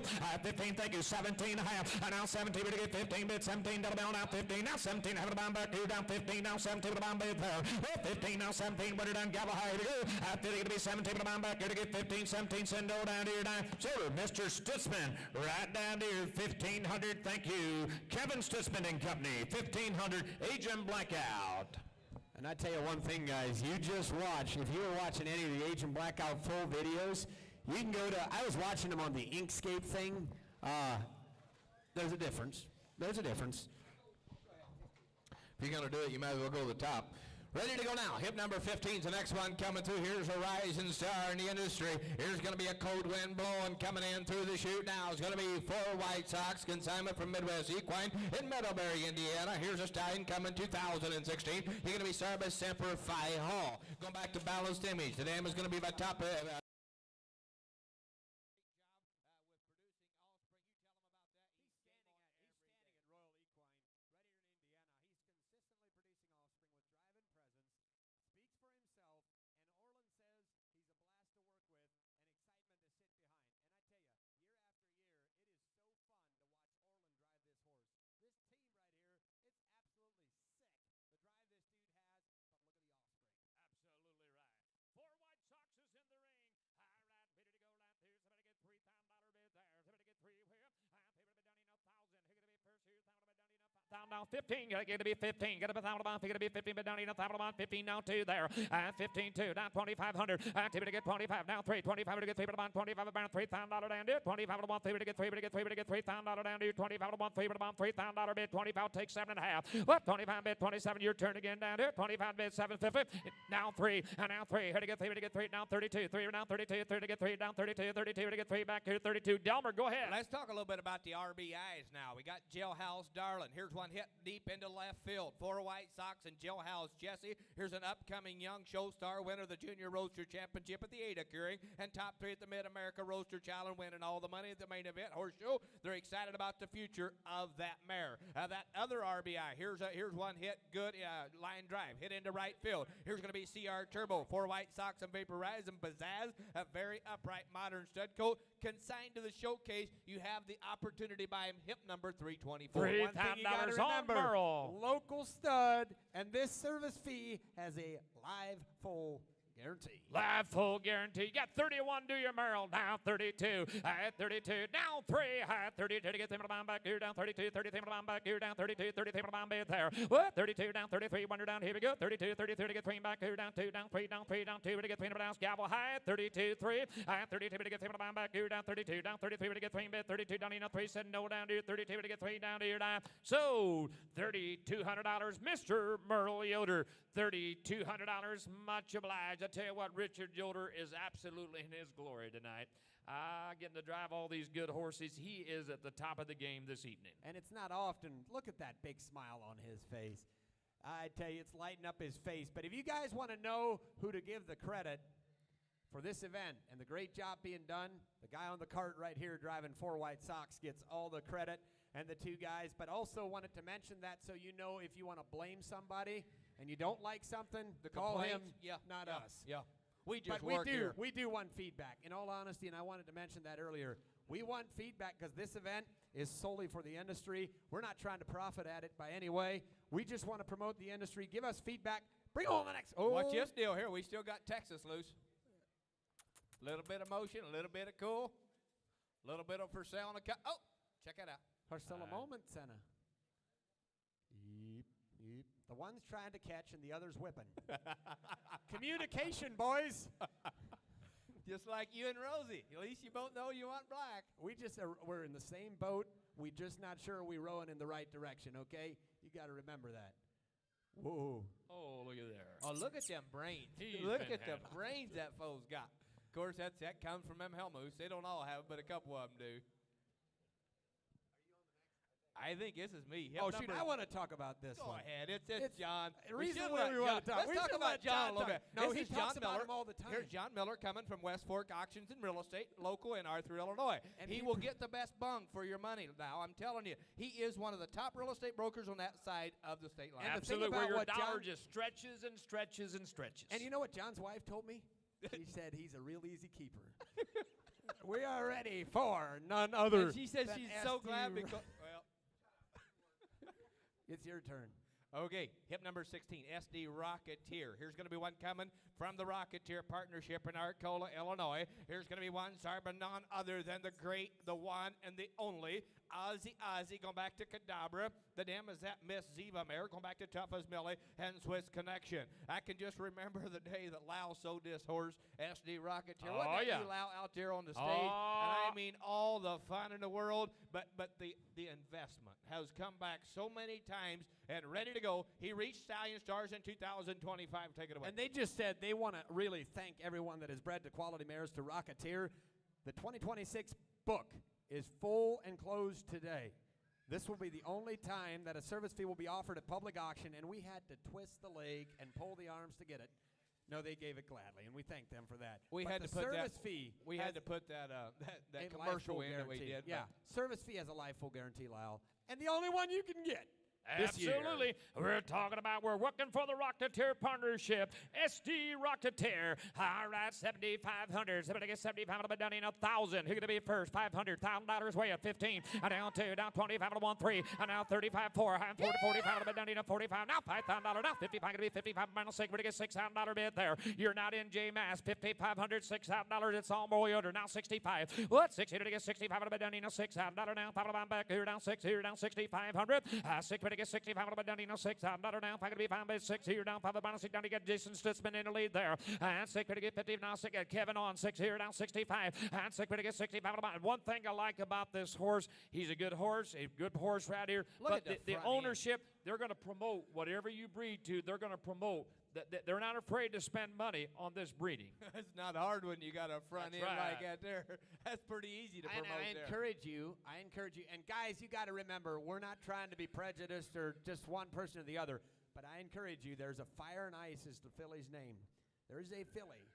15, thank you. 17 and a half. And now 17 to get 15 bid, 17 double down, now 15. Now 17, have a bound back here down 15. Now 17 to the bound bid there. Well, 15, now 17, put it down, gavel high, here we go. 50 to be 17 to the bound back here to get 15, 17, send all down here down. So, Mr. Stutzman, right down here, 1500, thank you. Kevin Stutzman and Company, 1500, Agent Blackout. And I tell you one thing, guys, you just watch. If you were watching any of the Agent Blackout full videos, you can go to, I was watching them on the Inkscape thing. There's a difference. There's a difference. If you're going to do it, you might as well go to the top. Ready to go now. Hip number 15 is the next one coming through. Here's a rising star in the industry. Here's going to be a cold wind blowing coming in through the chute now. It's going to be 4 White Sox, consignment from Midwest Equine in Meadowberry, Indiana. Here's a stallion coming 2016. You're going to be Sarba Semper Fi Hall. Going back to balanced image. The dam is going to be by top This team right here, it's absolutely sick, the drive this dude has, but look at the offspring. Absolutely right. 4 White Sox is in the ring. Down 15, gotta get to be 15, gotta be $1,000, gotta be 15, but down in $1,000, 15 now 2 there, 15 2, down 2,500, to get 25, now 3, 25 to get 3, but about 25, about $3,000 down to 25 to 1, 3 to get 3, to get 3, to get $3,000 down to 25 to 1, 3, but about $3,000 bid, 25 takes 7.5, what 25 bid, 27, your turn again down to 25 bid, 750, now 3, and now 3, here to get 3, to get 3, now 32, 3 now 32, 3 to get 3, down 32, 32 to get 3, back here 32, Delmer, go ahead. Let's talk a little bit about the RBIs now. We got Jailhouse Darlin. Here's one hit deep into left field. 4 White Sox and Jailhouse Jesse. Here's an upcoming young show star, winner of the Junior Roadster Championship at the Ada Curing, and top 3 at the Mid-America Roadster Challenge, winning all the money at the main event horse show. They're excited about the future of that mare. That other RBI, here's one hit, good line drive, hit into right field. Here's going to be CR Turbo, 4 White Sox and Vaporize and Pizzazz, a very upright modern stud coat. Consigned to the showcase, you have the opportunity to buy him hip number 324. $3,000 One thing you gotta on remember, Merle. local stud, and this service fee has a live full guarantee. Live full guarantee. You got 31, do your Merle. Down 32. At 32. Down 3. At 32 to get them back here. Down 32. 33 back here. Down 32. 33 back there. What? 32 down 33. Wonder down. Here we go. 32. 33 to get 3 back here. Down 2. Down 3. Down 3. Down 2 to get 3 down. Gavel high. 32. 3. At 32 to get 3 back here. Down 32. Down 33 to get 3 bit. 32 down in 3. Said no down here. 32 to get 3 down here. Down. So $3,200. Mr. Merle Yoder. $3,200. Much obliged. I tell you what, Richard Yoder is absolutely in his glory tonight. Getting to drive all these good horses. He is at the top of the game this evening. And it's not often. Look at that big smile on his face. I tell you, it's lighting up his face. But if you guys want to know who to give the credit for this event and the great job being done, the guy on the cart right here driving 4 White Sox gets all the credit, and the 2 guys. But also wanted to mention that so you know if you want to blame somebody and you don't like something, call him, not us. Yeah. We just But work here. we do want feedback. In all honesty, and I wanted to mention that earlier, we want feedback because this event is solely for the industry. We're not trying to profit at it by any way. We just want to promote the industry. Give us feedback. Bring on the next. Watch this deal here. We still got Texas loose. A little bit of motion, a little bit of cool, a little bit of for sale on the cut. Oh, check it out. For still a moment, Senna. Yeep, yeep. The one's trying to catch and the other's whipping. Communication, boys. Just like you and Rosie. At least you both know you want black. We're in the same boat. We just not sure we're rowing in the right direction, okay? You got to remember that. Whoa. Oh, look at there. Oh, look at them brains. He's Look been at the handled. brains that foe's got. Of course, that comes from them Helmuths. They don't all have it, but a couple of them do. I think this is me. Oh, shoot, I want to talk about this Go one. ahead. It's John. The reason why we want to talk. Let's talk about John a little bit. No, This he is talks John about Miller. him all the time. Here's John Miller coming from West Fork Auctions and Real Estate, local in Arthur, Illinois. And he he will get the best bung for your money now. I'm telling you. He is one of the top real estate brokers on that side of the state line. And the thing Absolutely, where about your what dollar John- just stretches and stretches and stretches. And you know what John's wife told me? She said he's a real easy keeper. We are ready for none other. And she says than she's so SD glad Ro- because, well, It's your turn. okay, hip number 16, SD Rocketeer. Here's going to be one coming from the Rocketeer Partnership in Arcola, Illinois. Here's going to be one, sorry, but none other than the great, the one, and the only Azie going back to Cadabra. The dam is that Miss Ziva mare going back to Tough as Millie and Swiss Connection. I can just remember the day that Lau sold this horse, SD Rocketeer. Oh, Wasn't yeah. you, Lau, out there on the stage? Oh. And I mean, all the fun in the world, but the investment has come back so many times and ready to go. He reached Stallion Stars in 2025. Take it away. And they just said they want to really thank everyone that has bred the quality mares to Rocketeer. The 2026 book is full and closed today. This will be the only time that a service fee will be offered at public auction, and we had to twist the leg and pull the arms to get it. No, they gave it gladly, and we thank them for that. We But had the to put service that. fee. We has had to put that a life commercial full in that we guarantee. did. Yeah, service fee has a life full guarantee, Lyle, and the only one you can get. This year. Absolutely. We're talking about, we're working for the Rocketeer Partnership. SD Rocketeer. All right, 7,500. Somebody gets 7,500, but down in 1,000. Who's going to be first? $500. $1,000 way at 15. Down 2. Down 25 to 1 3. And now 35 4. 40 45, but down in 45. Now $5,000. Now 55 going to be 55 minus 6. We're going to get $6,000 bid there. You're not in J Mass. 5,500. $6,000. It's all more order. Now 65. What? 60 to get 65 but down in $6,000 now. 5 back here. Down 6 here. Down 6,500. 6 better get 65 by Donnie, no 6. Another down, 5 to be found by 6 here, down 5 by 6. Down to get Jason Stutzman in the lead there. And 6 better get 50 now. 6 Kevin on 6 here, down 65. And 6 better get 65 by. One thing I like about this horse, he's a good horse right here. Look but at the front ownership, they're going to promote whatever you breed to. They're going to promote. They're not afraid to spend money on this breeding. It's not hard when you got a front That's end right. like that there. That's pretty easy to And promote I there. encourage you. And guys, you got to remember, we're not trying to be prejudiced or just one person or the other. But I encourage you. There's a Fire and Ice is the filly's name. There's a filly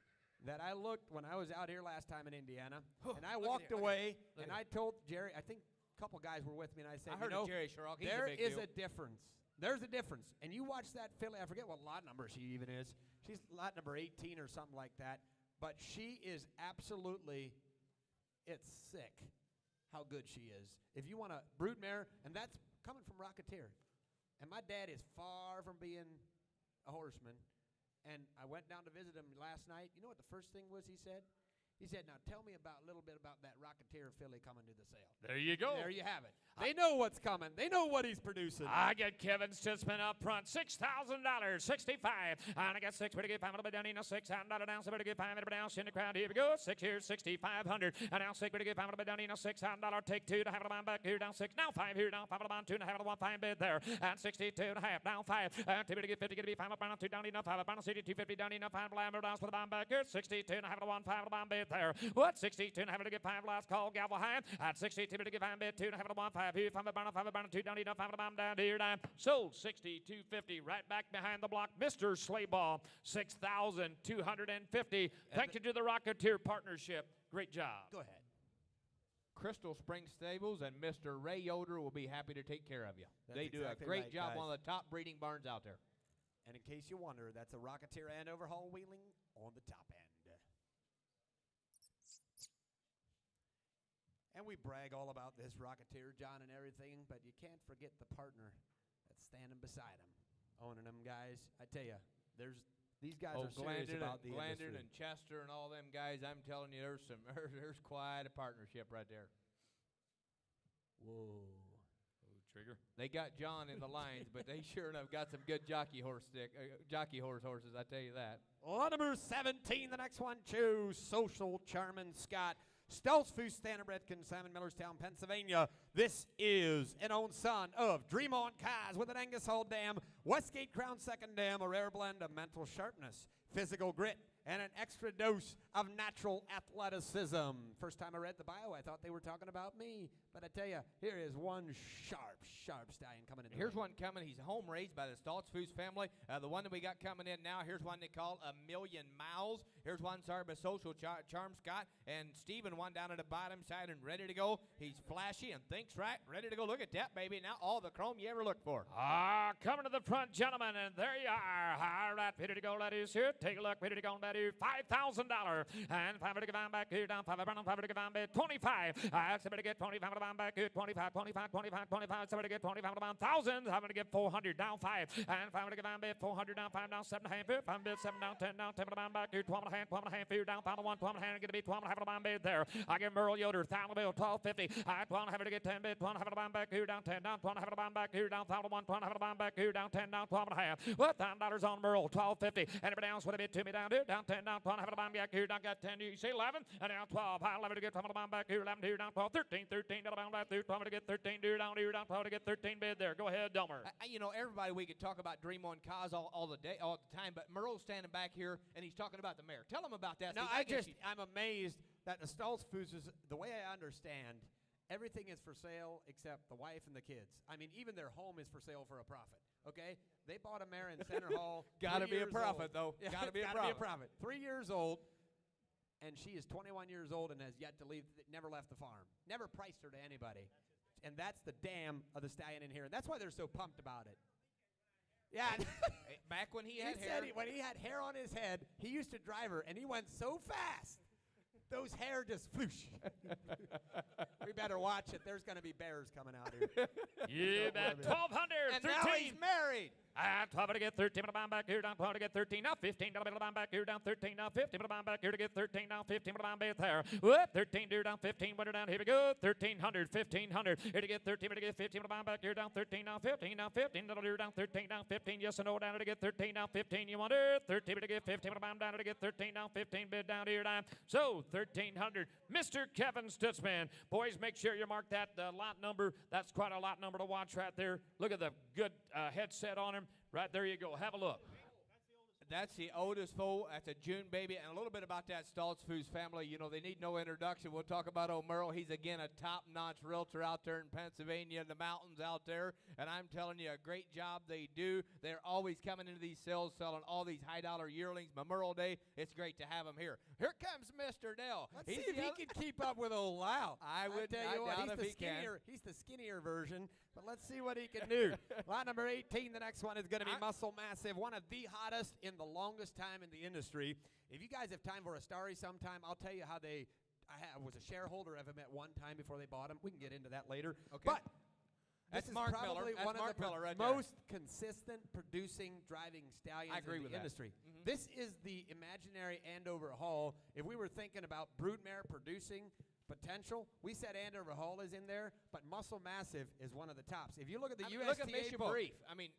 that I looked when I was out here last time in Indiana, and I walked away, and I told Jerry. I think a couple guys were with me, and I said, I heard of Jerry Sherrock. He's a there big is deal. a difference. There's a difference. And you watch that filly. I forget what lot number she even is. She's lot number 18 or something like that. But she is absolutely, it's sick how good she is. If you want a broodmare, and that's coming from Rocketeer. And my dad is far from being a horseman. And I went down to visit him last night. You know what the first thing was he said? He said, now tell me about a little bit about that Rocketeer filly coming to the sale. There you go. There you have it. They know what's coming. They know what he's producing. I get Kevin Stutzman up front, $6,000, 65. And I got 6, better get 5, a little bit down, $6, down, so better get 5, down, in the crowd, here we go, 6 here, 6,500. And now 6, better get 5, a little bit down, $6, take 2 to have it on back here, down 6, now 5 here, down 5, on 2 and a half, 1, 5 bid there. And 62 and a half, down 5. And 2, better get 50, get to be 5, up, down 2, down, enough, 5, up, 250, down, enough, 5, down, for the bomb back here, 62 and a half, 1, 5, on bid there. What, 62 and a half, to get 5, last call, gavel high. At 62, better get 5, bid 2 and a half, 1, 5 here, 5, up, 5, 2 down, enough, 5, down here, down. Sold 62.50 right back behind the block. Mr. Slayball, 6,250. Thank you to the Rocketeer partnership. Great job. Go ahead. Crystal Springs Stables and Mr. Ray Yoder will be happy to take care of you. That's They do exactly a great right, job. guys. One of the top breeding barns out there. And in case you wonder, that's a Rocketeer and overhaul wheeling on the top end. And we brag all about this Rocketeer, John, and everything, but you can't forget the partner that's standing beside him, owning them guys. I tell you, these guys are serious about the industry. And Chester and all them guys, I'm telling you, there's quite a partnership right there. Whoa. Trigger. They got John in the lines, but they sure enough got some good jockey horses, I tell you that. Lot number 17, the next one, choose Social Charman Scott. Stelzfuss Standardbred Consignment, Millerstown, Pennsylvania. This is an own son of Dream On Kaz with an Angus Hall dam, Westgate Crown second dam, a rare blend of mental sharpness, physical grit, and an extra dose of natural athleticism. First time I read the bio, I thought they were talking about me. But I tell you, here is one sharp stallion coming in. Here's one coming. He's home raised by the Stalzfuss family. The one that we got coming in now, here's one they call A Million Miles. Here's one, sorry, by Social Charm Scott. And Steven, one down at the bottom side and ready to go. He's flashy and thinks right. Ready to go. Look at that, baby. Now all the chrome you ever looked for. Coming to the front, gentlemen, and there you are. All right, ready to go, ladies, here. Take a look, ready to go, ladies. $5,000. And 5 to give on back here, down 5 to give on back. 25. Somebody get 25 to give back here. 25, 25, 25, 25. Somebody get 25 to give on 1,000. I'm going to get 400, down 5. And 5 to give on back. 400, down 5, down 7 and a half. 5 bid, 7 down, 10 down, 10 to give on back here. 12 and a half, 12 and a half here, down 5 to 1, 12 and a half. Going to be 12 and a half to give on bid there. I give Merle Yoder, 1,000 bill, 1250. 12 and a half to get 10 bid, 12 and a half to give on back here, down 10 down, 12 and a half to give on back here, down 5 to 1, 12 and a half to give on back here, down 10 down, 12 and a half. What $1,000 on Merle, 1250. Anybody else with a bid to me down here, down 10 down, 12 and a half to give on back here, down got 10. You say 11, and now 12. 11 to get 12 to give on back here, 11 here, down 12, 13, 13 to give back here, 12 to get 13 here, down 12 to get 13 bid there. Go ahead, Delmer. You know, everybody, we could talk about Dream On Kaz all the time, but Merle's standing back here and he's talking about the mare. Tell him about that. No, I'm amazed that the Stalzfusses, the way I understand, everything is for sale except the wife and the kids. I mean, even their home is for sale for a profit. Okay, they bought a mare in Center Hall. Gotta be a 3 years profit, old. though. Yeah, Gotta be a gotta profit. 3 years old, and she is 21 years old and has yet to leave. Never left the farm. Never priced her to anybody. And that's the dam of the stallion in here, and that's why they're so pumped about it. Yeah. Back when he He had said hair. when he had hair on his head, he used to drive her, and he went so fast Those hair just floosh. We better watch it. There's going to be bears coming out here. You bet. 1,200. And 13. now he's married. I'm 12 to get 13, but I'm back here, down 12 to get 13, now 15, but I'm back here, down 13, now 15, but I'm back here to get 13, now 15, but I'm back there. What? 13, dear, down 15, but down, here we go, 1,300, 1,500, here to get 13, but to get 15, but I'm back here, down 13, now 15, now 15, that'll do, down 13, down 15, yes and no, down to get 13, now 15, you want it, 13, but to get 15, but I'm down to get 13, now 15, bid down here, down, so 1,300, Mr. Kevin Stutzman. Boys, make sure you mark that lot number. That's quite a lot number to watch right there. Look at the good headset on him. Right there you go. Have a look. That's the oldest foal. That's a June baby. And a little bit about that Stoltzfus family. You know, they need no introduction. We'll talk about old Merle. He's, again, a top-notch realtor out there in Pennsylvania, in the mountains out there. And I'm telling you, a great job they do. They're always coming into these sales, selling all these high-dollar yearlings. Memorial Day, it's great to have him here. Here comes Mr. Dell. Let's see if he can keep up with old Lau. I would tell you what, doubt if he can. He's the skinnier version, but let's see what he can do. Lot number 18, the next one is going to be Muscle Massive, one of the hottest in the longest time in the industry. If you guys have time for a story sometime, I'll tell you how I was a shareholder of him at one time before they bought him. We can get into that later. Okay. But That's this is Mark probably Miller. That's one Mark of the Miller right there. most consistent producing driving stallions I agree in with the that. industry. This is the imaginary Andover Hall. If we were thinking about broodmare producing potential, we said Andover Hall is in there, but Muscle Massive is one of the tops. If you look at the USTA look at Mission book, Brief. I mean,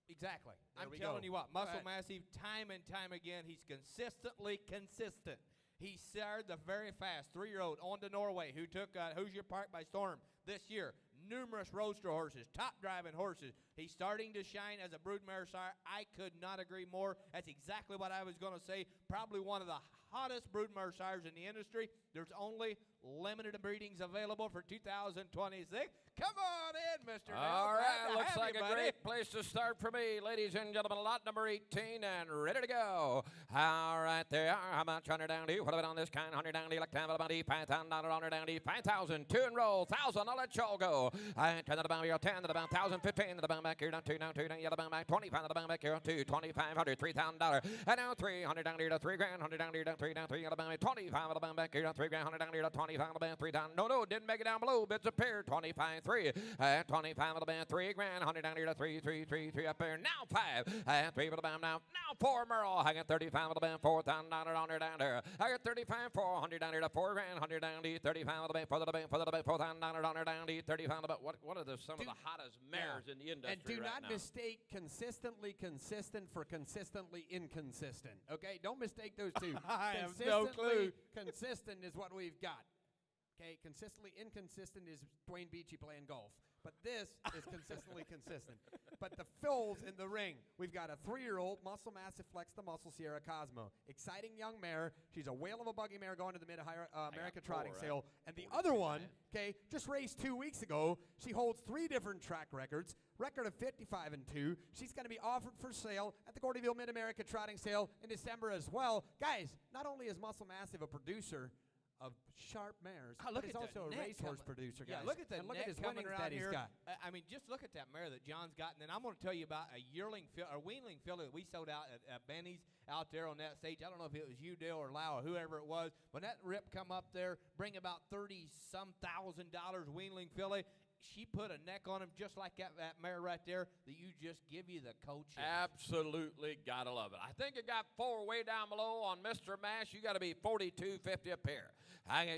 exactly. I'm we telling go. you what, Go Muscle ahead. Massive, time and time again, he's consistently consistent. He started the very fast 3-year-old on to Norway, who took Hoosier Park by storm this year. Numerous roadster horses, top driving horses. He's starting to shine as a broodmare sire. I could not agree more. That's exactly what I was going to say. Probably one of the hottest broodmare sires in the industry. There's only limited breedings available for 2026. Come on in, Mr. All Dell. right, Glad to looks have like you, a buddy. great place to start for me, ladies and gentlemen. Lot number 18 and ready to go. All right, there are. How much under down to? What about on this kind? 100 down to, like time about $5,000 under down to 5,000. 2 and roll, 1,000. I'll let y'all go. I turn that about here, 10 to the bound, 1,000, 15 to the bound back here, down 2, down 2, down the bound back, 25 to the bound back here, 2, 2,500, $3,000. And now 300 down here to 3 grand, 100 down here to 3 down 3 to the bound back, 25 to the bound back here, 3 grand, 100 down here to 25 to the bound 3 down. No, didn't make it down below. Bits appeared, 25, 3. 25 to the band, 3 grand, 100 down here to 3 up there. Now 5, 3 for the band now. Now 4 Merle. I got 35 to the band, $4,000 down there. I got 35, 400 down here to 4 grand, 100 down to 35 to the band, for the band, $4,000 down to 35 to the. What are some of the hottest mares in the industry and do right not now? mistake consistently consistent for consistently inconsistent. Okay, don't mistake those two. I have no clue. Consistent is what we've got. Okay, consistently inconsistent is Dwayne Beachy playing golf. But this is consistently consistent. But the fills in the ring, we've got a 3-year-old Muscle Massive Flex the Muscle Sierra Cosmo. Exciting young mare. She's a whale of a buggy mare going to the Mid-America Trotting Sale. And the other one, okay, just raced 2 weeks ago. She holds 3 different track records. Record of 55 and 2. She's going to be offered for sale at the Gordyville Mid-America Trotting Sale in December as well. Guys, not only is Muscle Massive a producer of sharp mares, but he's also a racehorse producer, guys. Yeah, look at the and look at his coming winnings around that he's here. got. I mean, just look at that mare that John's got, and then I'm going to tell you about a weanling filly that we sold out at Benny's out there on that stage. I don't know if it was you, Dale, or Lau, or whoever it was. When that rip come up there, bring about $30-some thousand weanling filly. She put a neck on him just like that mare right there that you just give you the coach. Absolutely gotta love it. I think you got 4 way down below on Mr. Mash. You gotta be $42.50 a pair.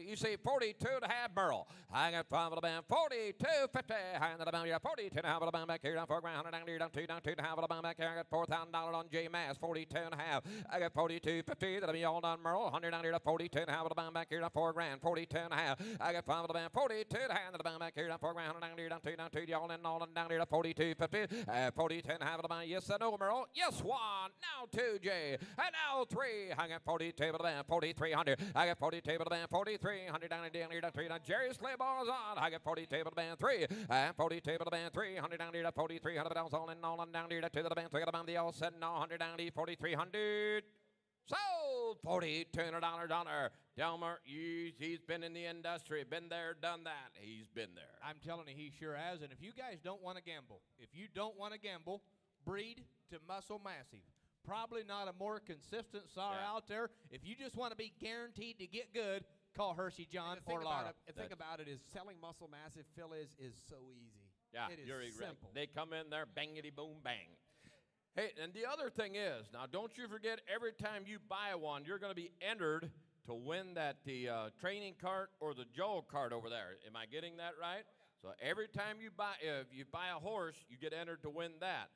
You see 42 to have Merle. I got 5 of the band, $42.50. Hang the band, yeah, 42 to have the band back here, down 4 grand, 100 down here, down 2 to have the band back here. I got $4,000 on J Mass, 42 and a half. I got 42.50. That'll be all done, Merle. 100 down here to 42 to have the band back here, down 4 grand, 42 and a half. I got 5 of the band, 42 to hand the band back here, down 4 grand, 100 down here, down 2, y'all in all and down here to 42.50. 42 and a half of the band. Yes, I know, Merle. Yes, 1. Now 2, J. And now 3. I got 42 of the band, 4,300. I got 42 of the band, 4,300 down here, down 3. Now Jerry Slayballs on. I got 42 of the band, 3. 42 of the band, 300 down here to 4,300. But all in all and down here to 2 of the band. 3 of the band. The all said no, 100 down here, 4,300. Sold $4,200. Delmer, he's been in the industry, been there, done that. He's been there. I'm telling you, he sure has. And if you guys don't want to gamble, breed to Muscle Massive. probably not a more consistent sire out there. If you just want to be guaranteed to get good, call Hershey John or Laura. The thing about it is selling muscle massive fillies is so easy. Yeah, it is you're simple. right. They come in there, bangity boom bang. Hey, and the other thing is, now don't you forget, every time you buy one, you're going to be entered to win the training cart or the Joe cart over there. Am I getting that right? So every time you buy, if you buy a horse, you get entered to win that.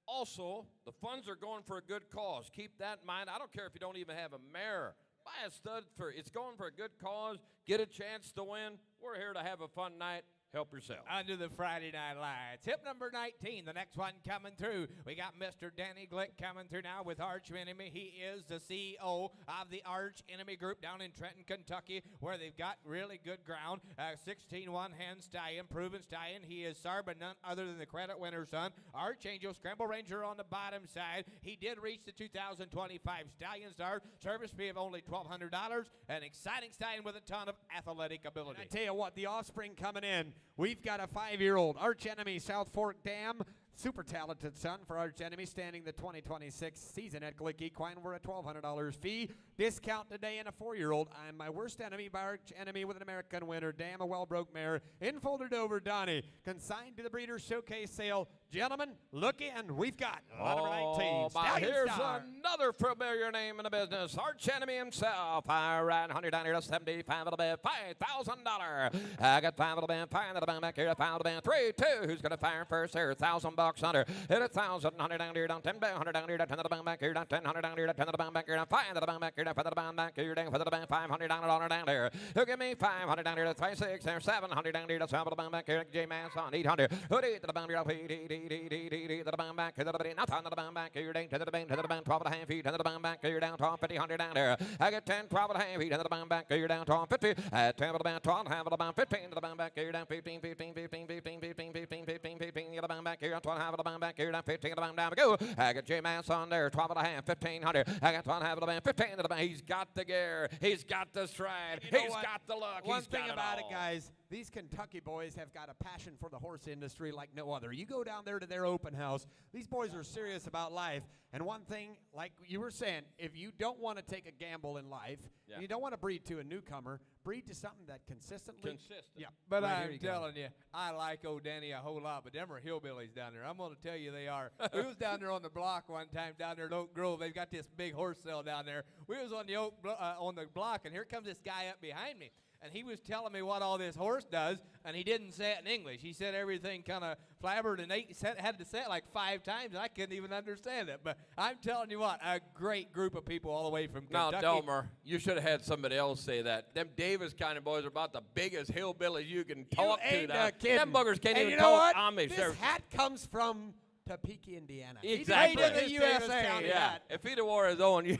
Also, the funds are going for a good cause. Keep that in mind. I don't care if you don't even have a mare. Buy a stud it's going for a good cause. Get a chance to win. We're here to have a fun night. Help yourself. Under the Friday Night Lights. Hip number 19, the next one coming through. We got Mr. Danny Glick coming through now with Arch Enemy. He is the CEO of the Arch Enemy Group down in Trenton, Kentucky, where they've got really good ground. 16 one-hand stallion, proven stallion. He is sire, but none other than the credit winner's son. Archangel, Scramble Ranger on the bottom side. He did reach the 2025 Stallion Star. Service fee of only $1,200. An exciting stallion with a ton of athletic ability. And I tell you what, the offspring coming in. We've got a 5-year-old Arch Enemy South Fork Dam. Super talented son for Arch Enemy, standing the 2026 season at Glick Equine. We're at $1,200 fee. Discount today, and a 4-year-old. I'm My Worst Enemy by Arch Enemy with an American winner. Dam, a well-broke mare. Infolded over Donnie. Consigned to the Breeders' Showcase sale. Gentlemen, look in. We've got number 19. Stallion Here's Star. another familiar name in the business. Arch Enemy himself. I ran 100 down here to 75 of the bid. $5,000. I got 5 of the bid. 5 of the bid back here. 5 of the bid. 3, 2. Who's going to fire first here? $1,000 under. Hit 1,000. 100 down here. Down 10. 100 down here. 10 of the bid back here. Down 10. 100 down here. 10 of the bid back here. Down 5 of the bid back here. Down 5 of the bid back here. Down 5 of the bid. 500 down there. Who give me 500 down here to 26 there. 700 down here to 7 of the bid back here. J Man's on 800. Who did the bid here? To the band back, to the band, not on the band back, you're down to the band, 12 and a half feet, to the band back, you're down 12, 50, 100 down there. I get 10, 12 and a half feet, to the band back, you're down 12, 50, 10 of the band, 12, half of the band, 15 to the band back, you're down 15, 15, 15, 15, 15, 15, 15, 15, to the band back, you're down 12, half of the band back, you're down 15 to the band down, go. I got J Man's on there, 12 and a half, 1500. I got 12 half of the band, 15 to the band. He's got the gear, he's got the stride, he's got the look. One thing about it, guys, these Kentucky boys have got a passion for the horse industry like no other. You go down there to their open house, these boys are serious about life. And one thing, like you were saying, if you don't want to take a gamble in life, and you don't want to breed to a newcomer, breed to something that consistently. Consistent. Yeah. But Right, I'm telling you, I like old Danny a whole lot, but them are hillbillies down there. I'm going to tell you they are. We was down there on the block one time down there at Oak Grove. They've got this big horse sale down there. We was on the on the block, and here comes this guy up behind me. And he was telling me what all this horse does, and he didn't say it in English. He said everything kind of flabbered, and had to say it like 5 times, and I couldn't even understand it. But I'm telling you what, a great group of people all the way from Kentucky. Now, Delmer, you should have had somebody else say that. Them Davis kind of boys are about the biggest hillbillies you can talk to. Now. Them buggers can't even you know talk what? Amish. This hat comes from Topeka, Indiana. Exactly. He's made in the USA. Yeah. If he'd have wore his own, you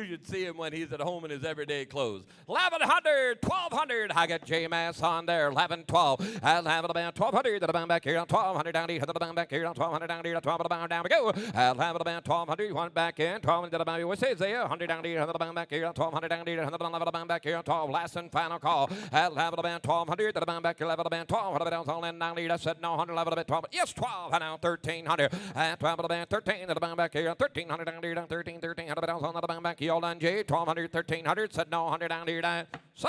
should see him when he's at home in his everyday clothes. 1,100, 1,200. I got J-Mass on there. 11, 12. I'll have it about 1,200 to the band back here. 1,200 down here to the band back here. 1,200 down here. 12 to the band down we go. I'll have it about 1,200. You want back in. 12 to the band. What's it there? 100 down here to the band back here. 1,200 down here to the band back here. 12. Last and final call. I'll have it about 1,200 to the band back here. 11 to the band. 12. What about all in down here? I said no. 100. 11 to the 12. Yes, 12. And now 1,300. 12 to the band. 13 to the band back here. 1,300 down here. 13. 100 on the band back here. All done, Jay. 1,200. 1,300. Said no. 100 down here. So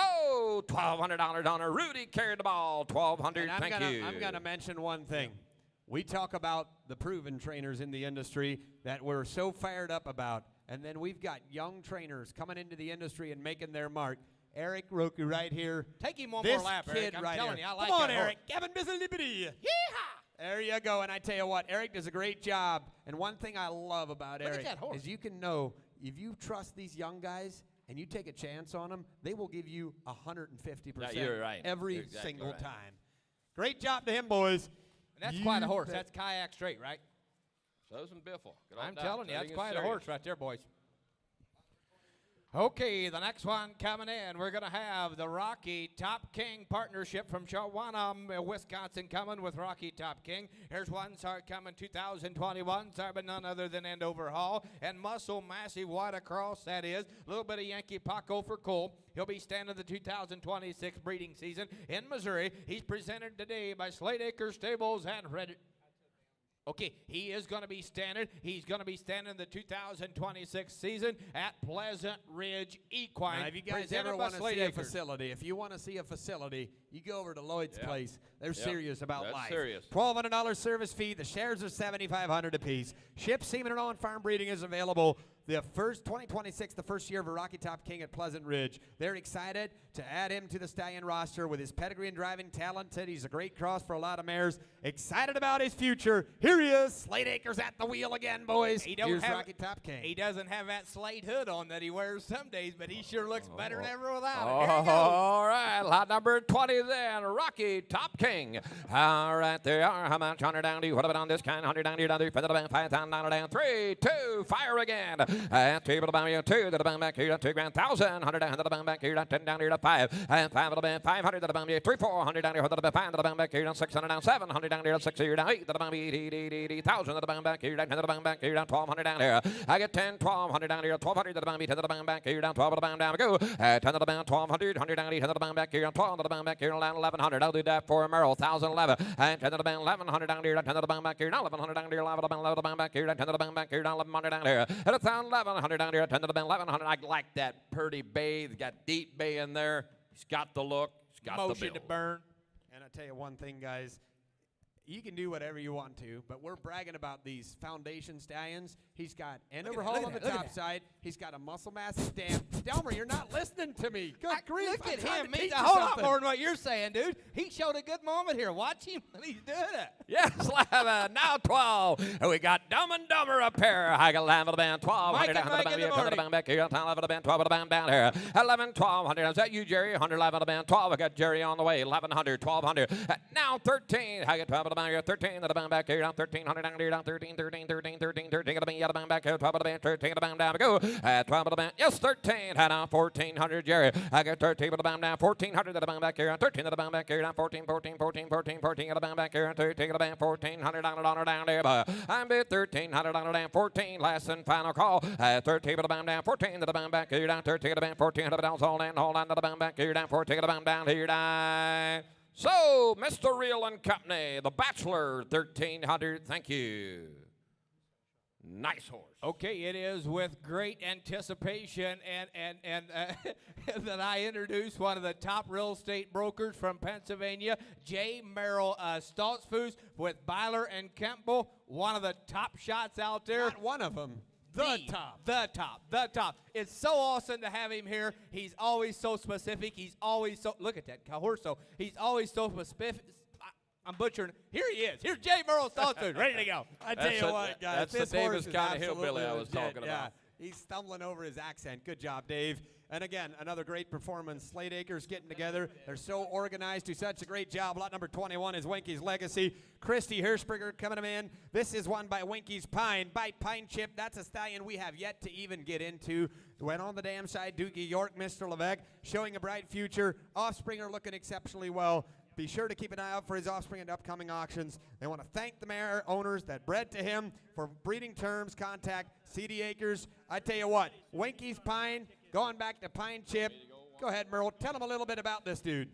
$1,200 on her. Rudy carried the ball. 1,200. Thank you. I'm going to mention one thing. We talk about the proven trainers in the industry that we're so fired up about, and then we've got young trainers coming into the industry and making their mark. Eric Roku right here. Take him one This more lap, kid Eric. I'm right telling here. you, I like Come on, that Eric. Kevin Bizzalipity. Yeehaw! There you go. And I tell you what, Eric does a great job. And one thing I love about Look at Eric that horse. is you can know if you trust these young guys and you take a chance on them, they will give you 150% you're right. every You're exactly single right. time. Great job to him, boys. And that's You quite a horse. bet. That's kayak straight, right? So's some Biffle. Good I'm old Doc. telling you, that's Everything is quite a serious. horse right there, boys. Okay, the next one coming in, we're going to have the Rocky Top King partnership from Shawano, Wisconsin, coming with Rocky Top King. Here's one start coming 2021, sorry, but none other than Endover Hall. And Muscle Massive White Across, that is. A little bit of Yankee Paco for Cole. He'll be standing the 2026 breeding season in Missouri. He's presented today by Slate Acre Stables and Red. Okay, he is going to be standing. He's going to be standing the 2026 season at Pleasant Ridge Equine. Now, if you guys presented ever by want to Slate see a Acres. facility, if you want to see a facility, you go over to Lloyd's Yep. place. They're Yep. serious about That's life. serious. $1,200 service fee. The shares are $7,500 apiece. Ship, semen, and on-farm breeding is available. The first 2026, the first year of a Rocky Top King at Pleasant Ridge. They're excited to add him to the Stallion roster with his pedigree and driving talented. He's a great cross for a lot of mares. Excited about his future. Here he is, Slate Acres at the wheel again, boys. He don't Here's have- Rocky Top King. He doesn't have that Slate hood on that he wears some days, but he sure looks better than ever without it. Oh, Here he goes. all right, lot number 20 then, Rocky Top King. All right, there you are. How much? 100 down to you. What about on this kind? 100 down to you. $5,000 down. 3, 2, fire again. Table about you. 2 to the bang back here. 2 grand. 1,000. 100 down to the bang back here. 10 down here to 5. 5 to the bang. 500 to the bang. 3, 400 down here. 5 to the bang back here. 600 down. 700 down here. 6 here down. 8 to the bang. 1,000 to the bang back here. 10 to the bang back here. 1,200 down here. I get 10. 1,200 down here. 1,200 to the bang. 10 to the bang back here. 12 to the bang down. Go. 10 to the bang. 1,200. 100 down here. 10 to the bang back here. 12 to the bang back here. 1,100. I'll do that for Merrill. 1,011. 10 to the bang. 1,100 down here. 10 to the bang back here. 1,100 down here. 11 to the bang back here. 10 to the bang back here. 1,100 down here. 1,100 down here. 10 to the bang. 1,100. I like that pretty bay. He's got deep bay in there. He's got the look. He's got Motion the to build. burn. And I tell you one thing, guys, you can do whatever you want to, but we're bragging about these foundation stallions. He's got end overhaul on the top side. He's got a muscle mass stamp. Delmer, you're not listening to me. Good grief. Look I'm at trying him. to He's teach a you whole lot something. more than what you're saying, dude. He showed a good moment here. Watch him when he's doing it. Yes, 11, now 12. And we got Dumb and Dumber up here. I got 11 to the band, 12. Mike 100 and down to the Mike in the band, 10 to the morning. band back here. 11 to the band, 12 to the band down here. 11, 1,200. Is that you, Jerry? 111 to the band, 12. I got Jerry on the way. 1,100, 1,200. Now 13. I got 12 to the band here. 13 to the band back here. Down 1,300 down here. Down 13, 13, 13, 13, 13 to the band. Yeah, the band back here. 12 to the band, 13 to the band down. We go. 12 to the band. Yes, 13. Now 1,400, Jerry. I got 13 to the band down. 1,400 to the band back here. 13 to the band back here. Down 14, 14, 14, 14, 14 to the band back here. 13 to the band. 1,400 down there. I'm bid 1,300 down. 14. Last and final call. 13 to the band down. 14 to the band back here. Down 13 to the band. 1,400 down. Hold on to the band back here. Down 14 to the band down here. Down. So, Mr. Real and Company, the Bachelor, 1,300. Thank you. Nice horse. Okay, it is with great anticipation and that I introduce one of the top real estate brokers from Pennsylvania, J. Merrill Stoltzfus with Byler and Campbell, one of the top shots out there. Not one of them. The top. It's so awesome to have him here. He's always so specific. He's always so, look at that horse. So he's always so specific. I'm butchering. Here he is. Here's J. Merrill Stoltzfus, ready to go. I tell you what, guys. That's this the Davis horse is County hillbilly absolutely I was legit. talking Yeah. about. He's stumbling over his accent. Good job, Dave. And again, another great performance. Slate Acres getting together. They're so organized. Do such a great job. Lot number 21 is Winky's Legacy. Christy Hirschberger coming in. This is won by Winky's Pine. By Pine Chip, that's a stallion we have yet to even get into. Went on the dam side. Doogie York, Mr. Levesque, showing a bright future. Offspring are looking exceptionally well. Be sure to keep an eye out for his offspring in upcoming auctions. They want to thank the mare owners that bred to him for breeding terms. Contact CD Acres. I tell you what, Winky's Pine, going back to Pine Chip. Go ahead, Merle. Tell them a little bit about this dude.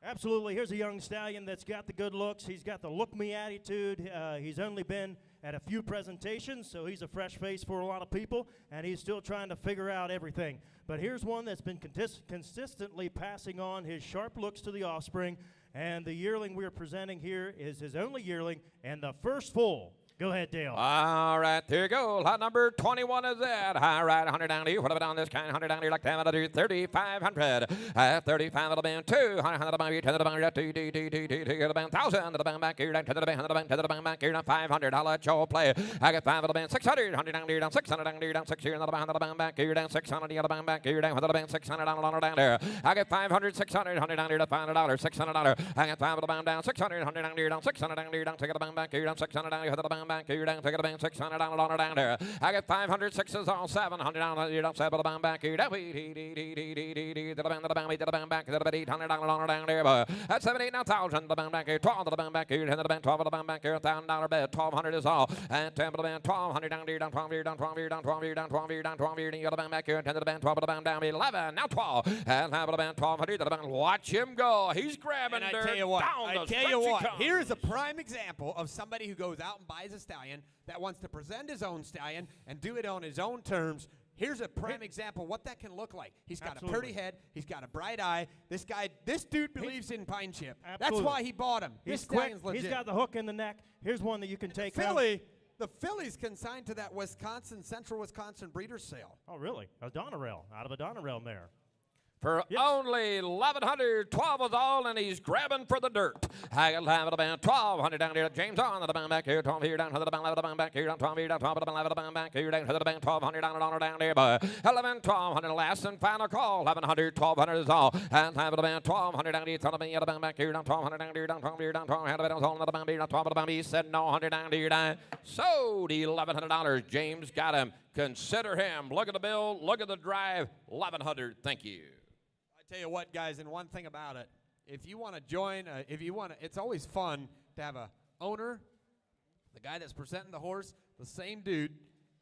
Absolutely. Here's a young stallion that's got the good looks. He's got the look-me attitude. He's only been at a few presentations, so he's a fresh face for a lot of people, and he's still trying to figure out everything. But here's one that's been consistently passing on his sharp looks to the offspring, and the yearling we're presenting here is his only yearling and the first foal. Go ahead, Dale. All right, there you go. Lot number 21 is that. All right, 100 down to you. What about on this kind? 100 down to you. Like that. I'll do 3,500. 35 to the band. 200 to the band. 10 to the band. 2 to the band. 1,000 to the band back here. 10 to the band. 10 to the band back here. 500. I'll let you play. I got 5 to the band. 600. 100 down to you. Down 600 down to you. Down 6 here. To the band back here. Down 600 to the band back here. Down to the band. 600 down there. I got 500. 600. 100 down here. $500. $600. I got 5 to the band down. 600. 100 down here. Down 600 down here. Down to the band back here. Down 600 down here. To the band back here. Down to the band. 600 down there. I got 500 sixes on 700 down. You don't say about the band back here. To the band back to the band 800 down there. That's 78 now 1,000 to the band back here. 12 to the band back here. 10 to the band 12 to the band back here. $1,000 bed. 1,200 is all. And 10 to the band 1,200 down there. Down 12 here. Down 12 here. Down 12 here. Down 12 here. Down 12 here. You got the band back here. 10 to the band 12 to the band down 11. Now 12. And 5 to the band 1,200 to the band. Watch him go. He's grabbing And there. I tell you what, down the I tell stretch you he what, comes. here's a prime example of somebody who goes out and buys a a stallion that wants to present his own stallion and do it on his own terms, here's a prime example what that can look like. He's got a pretty head. He's got a bright eye. This dude believes in pine chip. Absolutely. That's why he bought him. He's This quick. stallion's legit. He's got the hook in the neck. Here's one that you can take out. The filly's consigned to that Central Wisconsin breeder sale. Oh, really? A Donnerell, out of a Donnerell mare. For only 1,100, 12 is all, and he's grabbing for the dirt. I got time for the band, 1,200 down here. James on the band back here, 12 here down to the band, 11 back here, down 12 here, down 12 the band back here, down to the band, 1,200 down there, but 11, 1,200 last and final call. 1,100, 1,200 is all, and time for the band, 1,200 down here, the band back here, down 1,200 down here, down 12 here, down 12 here, down all the band, down 12 the band. He said no 100 down here, down. Sold $1,100. James got him. Consider him. Look at the bill. Look at the drive. 1,100. Thank you. Tell you what, guys, and one thing about it, if you want to join, it's always fun to have a owner, the guy that's presenting the horse, the same dude,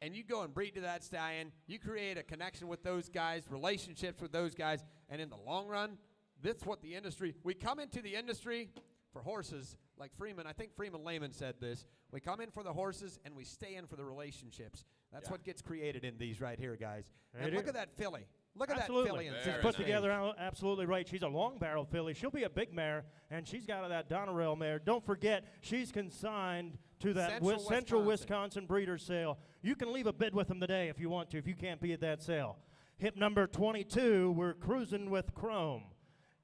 and you go and breed to that stallion. You create a connection with those guys, relationships with those guys, and in the long run, that's what the industry, we come into the industry for horses like Freeman. I think Freeman Lehman said this. We come in for the horses, and we stay in for the relationships. That's what gets created in these right here, guys. And look at that filly. Look at that filly. She's put together absolutely right. She's a long-barreled filly. She'll be a big mare, and she's got that Donnerell mare. Don't forget, she's consigned to that Central Wisconsin breeder sale. You can leave a bid with them today if you want to, if you can't be at that sale. Hip number 22, we're Cruising with Chrome.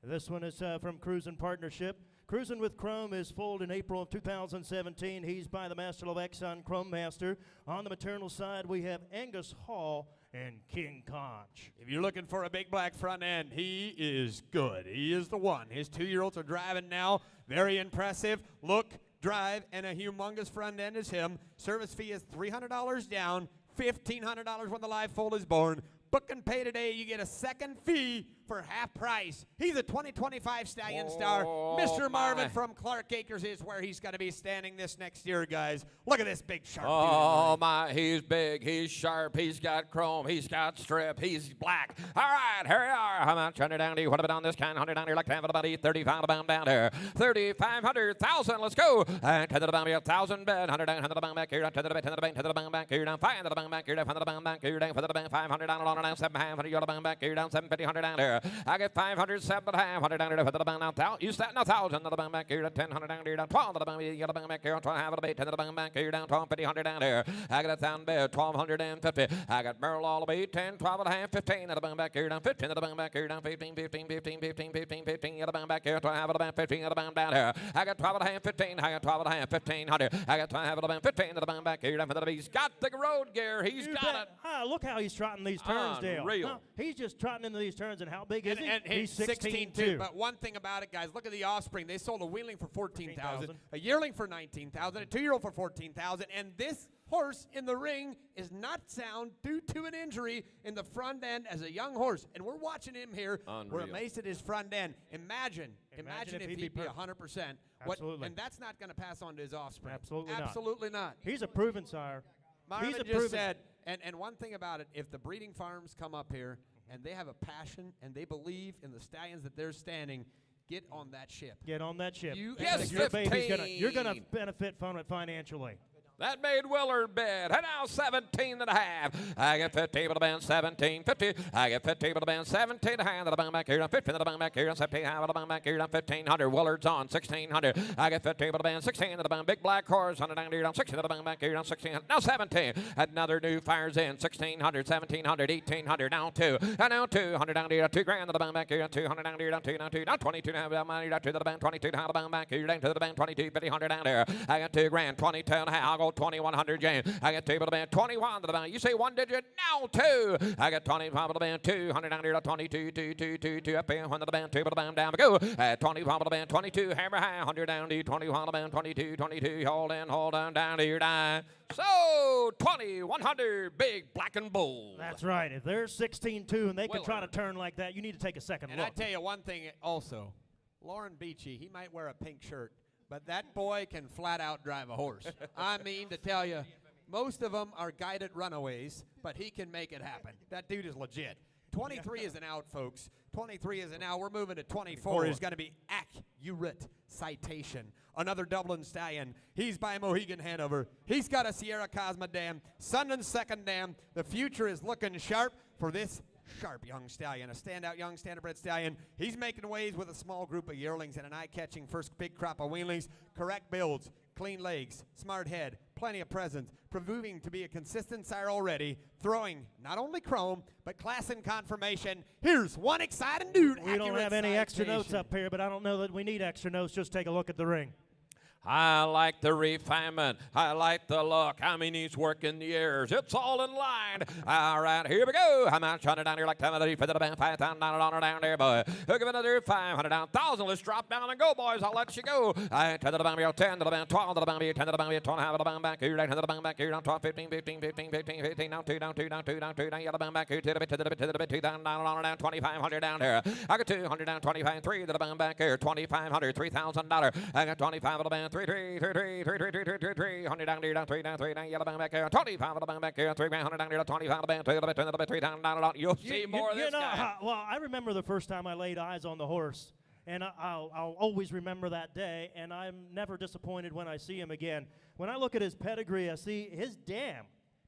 This one is from Cruising Partnership. Cruising with Chrome is foaled in April of 2017. He's by the Master of Exxon Chrome Master. On the maternal side, we have Angus Hall and King Conch. If you're looking for a big black front end, he is good. He is the one. His 2-year-olds are driving now. Very impressive. Look, drive, and a humongous front end is him. Service fee is $300 down, $1,500 when the live foal is born. Book and pay today. You get a second fee for half price. He's a 2025 Stallion Star. Mr. Marvin from Clark Acres is where he's going to be standing this next year, guys. Look at this big sharp. Oh, my, he's big, he's sharp, he's got chrome, he's got strip, he's black. All right, here we are. How much? 100 down here. What about on this kind? 100 down here. Like to have it about 35 down there. 3,500, 1,000. Let's go. And to the bottom here, 1,000 bed. 100 down, 100 down back here. To the bed, to the bed, to the bottom back here. Down 500 down back here. Down 100 down back here. Down for the bed, 500 down down 700. You're down back here. Down 750, 100 down there. I get 500, 700 down there. For the bed now. You start now 1,000 to the bottom back here. Down 1,000 down there. Down 12 to the bottom. You got the bottom back here. 12 half of the bait to the bottom back here. Down 1,250, 100 down there. I got 1,000 bed. 1,250. I got Merle all the way. 10, 12 and a half, 15 to the bottom back here. Down 15 to the bottom back here. Down 15, 15, 15, 15, 15, 15 to the bottom back here. 12 half of the band, 15 to the bottom down there. I got 12 and a half, 15. I got 12 and a half, 1,500. I got 12 half of the band, 15 to the bottom back here. Down for the he's got the road gear. He's got it. Look how he's trotting these turns, Dale. Unreal. He's just trotting into these turns, and how big is he? And he's 16 too. But one thing about it, guys, look at the offspring. They sold a wheeling for 14,000, a yearling for 19,000, a 2-year-old for 14,000, and this horse in the ring is not sound due to an injury in the front end as a young horse. And we're watching him here. Unreal. We're amazed at his front end. Imagine if he'd be 100%. Absolutely. And that's not going to pass on to his offspring. Absolutely not. not. He's a proven sire. Marvin just said, and one thing about it, if the breeding farms come up here and they have a passion and they believe in the stallions that they're standing, get on that ship. Get on that ship. Yes, your baby's 15. you're going to benefit from it financially. That made Willard bid. And now 17 and a half. I get 15 to the band, 17, 50. I get 15 to the band, 17 and a half to the band back here. 15 to the band back here. 17 half to the band back here. 1,500. Willard's on 1,600. I get 15 to the band, 16 to the band. Big black horse 100 down here. 16 to the band back here. 1600. Now 17. Another new fires in. 1,600, 1,700, 1,800. Now 2. And now 200 down here. 2 grand to the band back here. 200 down here. Down 2. Now 2. Now 22 down money. Down to the band. 22 down the band back here. Down to the band. 22, 50, 100 down there. I got 2 grand. 22 and a half. I'll go 2,100, James. I got 2 to the band, 21 to the band. You say 1 digit, now 2. I got 25 to the band, 200 down here, 22, 2, 2, 2, 2, up here, 1 to the band, 2 to the band, down we go. 25 to the band, 22, hammer high, 100 down to 21 to the band, 22, 22, hold on, down to your die. So, 2,100, big black and bold. That's right. If they're 16-2 and they can try to turn like that, you need to take a second look. And I tell you one thing also, Lauren Beachy, he might wear a pink shirt, but that boy can flat out drive a horse. I mean, to tell you, most of them are guided runaways, but he can make it happen. That dude is legit. 23 is an out, folks. 23 is an out. We're moving to 24. He's going to be Urit Citation. Another Dublin Stallion. He's by Mohegan Hanover. He's got a Sierra Cosma dam. Sundance second dam. The future is looking sharp for this sharp young stallion, a standout young standardbred stallion. He's making waves with a small group of yearlings and an eye-catching first big crop of weanlings. Correct builds, clean legs, smart head, plenty of presence, proving to be a consistent sire already, throwing not only chrome, but class and confirmation. Here's one exciting dude. We don't Accurate have any extra notes citation. up here, but I don't know that we need extra notes. Just take a look at the ring. I like the refinement. I like the look. I mean, he's working the ears. It's all in line. All right, here we go. I'm out trying down here like 10 for the band. 5,000 down there, boy. Hook of another 500 down. 1,000. Let's drop down and go, boys. I'll let you go. 10 to the band, 10 to the band, 12 to the band, 10 to the band, 12 to the band back here, 10 to the band back here, down 12, 15, 15, 15, 15, 15, down 2, down 2, down 2, down 2, down the band back here, to the bit, to the bit, to the bit, 2 down, down, 2,500 down here. I got 200 down, 25, 3 to the band back here, 2,500, $3,000. I got 25 to the band, 3, 300 down there, down 3 down, yellow band back here, 25 of the band back here, 300 down there, 25 of the band, 3 down. You'll see more of this guy. Well, I remember the first time I laid eyes on the horse, and I'll always remember that day, and I'm never disappointed when I see him again. When I look at his pedigree, I see his dam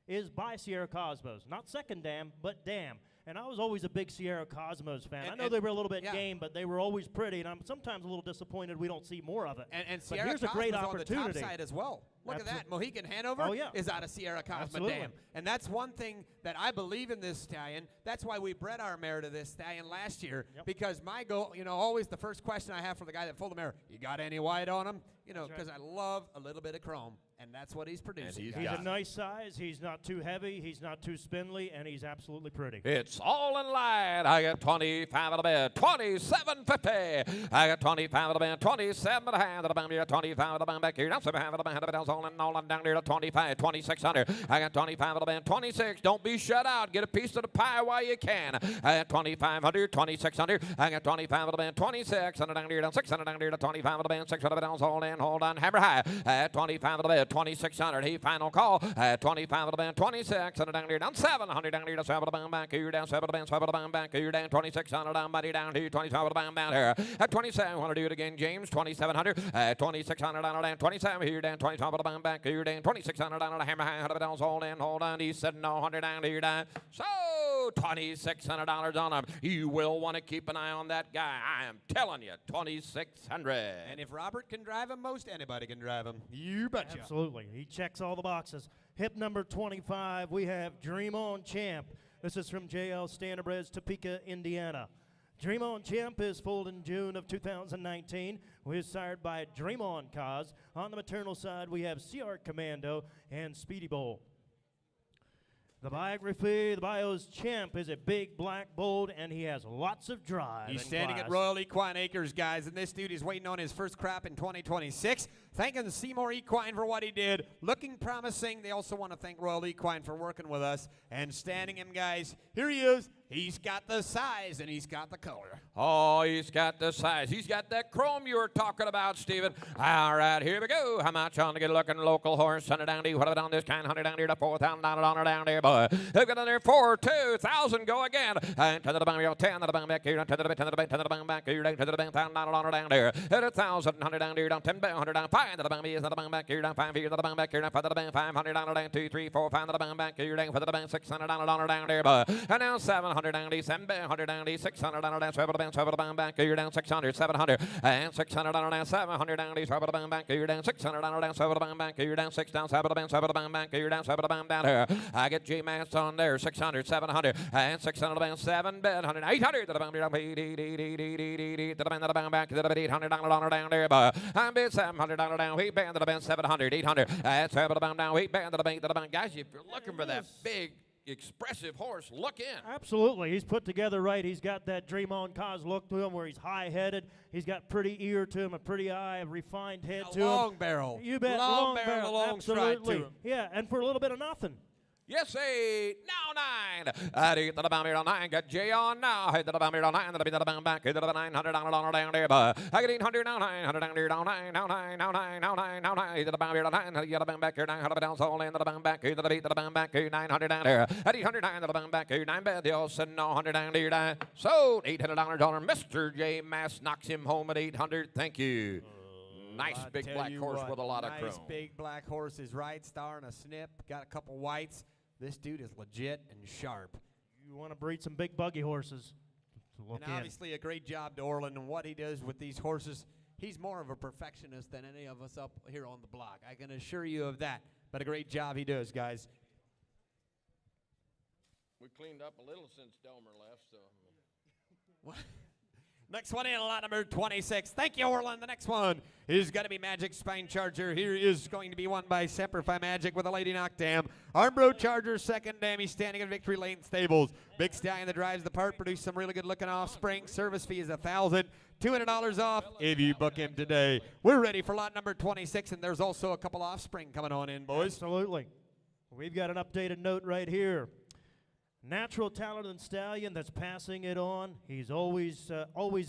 is by Sierra Cosmos, not second dam, but dam. And I was always a big Sierra Cosmos fan. I know they were a little bit game, but they were always pretty, and I'm sometimes a little disappointed we don't see more of it. And but Sierra here's a great Cosmos opportunity. on the top side as well. Look at that. Mohegan Hanover is out of Sierra Cosma Dam. And that's one thing that I believe in this stallion. That's why we bred our mare to this stallion last year, because my goal, always the first question I have for the guy that foaled the mare, you got any white on him? Because I love a little bit of chrome, and that's what he's producing. He's a nice size. He's not too heavy. He's not too spindly, and he's absolutely pretty. It's all in line. I got 25 of the bed, 27.50. I got 25 of the bed, 27 of the band, 25 of the band back here. Down 7 of the band, all in down there to 25, 2,600. I got 25 of the band, 26. Don't be shut out. Get a piece of the pie while you can. I got 2,500, 2,600. I got 25 of the band, 26. Down there, down 600 down there to 25 of the band, 600 down, all in. Hold on, hammer high. At 25 of the bed, 2,600. He final call. At 25 of the band, 26. And down there, down 700 down there to 7 of the band back here, down 7 of the band, 7 of the band back here, down 2,600 down, buddy down here, 27 of the band down here. At 27, want to do it again, James. 2,700. At 2,600 down, 27 here, down 25 of the band back here, down 2,600 down, hammer high. 100 down, hold in, hold on. He said no, 100 down here, down. So $2,600 on him. You will want to keep an eye on that guy. I am telling you, 2,600. And if Robert can drive him, most anybody can drive him. You betcha. Absolutely. He checks all the boxes. Hip number 25, we have Dream On Champ. This is from JL Standardbreds, Topeka, Indiana. Dream On Champ is foaled in June of 2019. He is sired by Dream On Cause. On the maternal side, we have CR Commando and Speedy Bowl. The biography, the bio's Champ is a big, black, bold, and he has lots of drive. He's standing at Royal Equine Acres, guys, and this dude is waiting on his first crop in 2026. Thanking Seymour Equine for what he did. Looking promising. They also want to thank Royal Equine for working with us. And standing him, guys, here he is. He's got the size, and he's got the color. Oh, he's got the size. He's got that chrome you were talking about, Stephen. All right, here we go. How much on to get a looking local horse? 100 down there. What about on this kind? 100 down there to 4,000 down there, boy. They've got on there 4, 2,000. Go again. And to the bank, 10 to the bank back here. To the bank, to the bank, to the bank back here. To the bank, $1,000 down there. At 1,000, 100 down there, down 10, 100 down 5 to the bank. Is the bank back here, down 5 here to the bank back here. Down 5 to the bank, $500 down 2, 3, 4, 5 to the bank back here. Down for the bank, $600 down there, boy. And now 700 down there, 700 down there, 600 down, 7 to the bank back here. Down 600, 700, and 600 down, 700 down there, 7 to the bank back here. Down 600 down, 7 to the bank back here. Down 6 down, 7 to the bank, 7 to the bank back here. Down 7 to the bank down here. I get G-Mass on there, 600, 700, and 600 to the bank, 7 bed, 100, 800 to the bank, to the bank back to the bank, $800 down there, but I'm bid $700 down, we band to the bank, 700, 800, and 7 to the bank down, we band to the bank, guys. If you're looking for that big, expressive horse, look in. Absolutely. He's put together right. He's got that Dream On Cause look to him where he's high-headed. He's got pretty ear to him, a pretty eye, a refined head to him. Long barrel. You bet. Long barrel, long stride to absolutely. him. Yeah, and for a little bit of nothing. Yes, 8. Now 9. At 8 to the bound here on 9. Got J on now. Head to the bound here on 9. To the bound back. Head to the $900 down there. But I get 800 now 900 down there. Now 9. Now 9. Now 9. Now 9. Now 9. Head to the bound here on 9. Get the bound back here. 900 down. Soul in to the bound back. Head to the beat to the bound back. 900 down there. At 809 to the bound back. 9 bed. The also 900 down there. Sold $800 on Mr. J Mass knocks him home at 800. Thank you. Nice I big tell black you horse what, with a lot of chrome. Nice big black horse is right star and a snip. Got a couple whites. This dude is legit and sharp. You want to breed some big buggy horses to look And obviously a great job to Orland and what he does with these horses. He's more of a perfectionist than any of us up here on the block. I can assure you of that. But a great job he does, guys. We cleaned up a little since Delmer left, so. Next one in, lot number 26. Thank you, Orland. The next one is going to be Magic Spine Charger. Here is going to be won by Semperfi Magic with a Lady Knock Dam. Armbro Charger, second dam. He's standing at Victory Lane Stables. Big stallion that drives the part, produced some really good looking offspring. Service fee is $1,000. $200 off if you book him today. We're ready for lot number 26, and there's also a couple offspring coming on in, boys. Absolutely. We've got an updated note right here. Natural talented stallion that's passing it on. He's always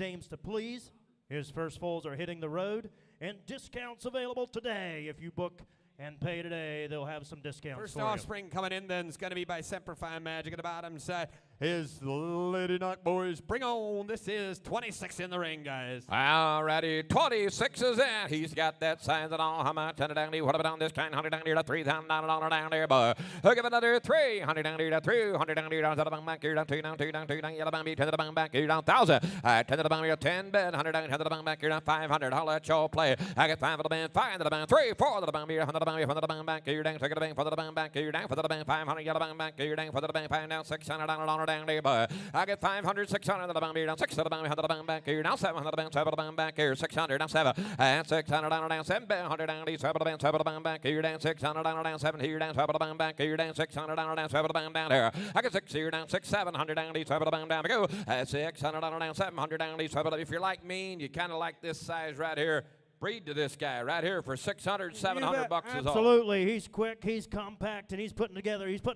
aims to please. His first foals are hitting the road, and discounts available today. If you book and pay today, they'll have some discounts First for offspring coming in then is going to be by Semperfi Magic at the bottom side. Is the Lady Knock boys. Bring on. This is 26 in the ring, guys. All righty, 26 is in. He's got that size and all. How much? $100 down there. What about on this kind? $100 down there to $3,000 down there. But he'll give another $300 down there to $200 down there. Down to the bang back here. Down two down yellow bang to the bang back here. Down 1,000. To the bang here. 10 bed. $100 down to the bang back here. Down 500. I'll let y'all play. I get 5 to the band. 5 to the band. 3, 4 to the bang here. 100 to the bang here. 100 to the bang back here. Down to the bang for the bang back here. Down for the bang 500 yellow bang back here. Down for the bang 5 down $600 down there. But I get 500, 600 to the bang here, down 6 to the bang, 100 to the bang back here, down 700 to the bang, 7 to the bang back here, 600 down 7, and 600 down 7, 100 down 7 to the bang, 7 to the bang back here, down 600 down 7 here, down 7 to the bang back here, down 600 down 7 to the bang down here. I get 6 here, down 6, 700 down 7 to the bang down. We go 600 down 700 down 7. If you're like me and you kind of like this size right here, breed to this guy right here for 600, 700 bucks is all. Absolutely. He's quick, he's compact, and he's putting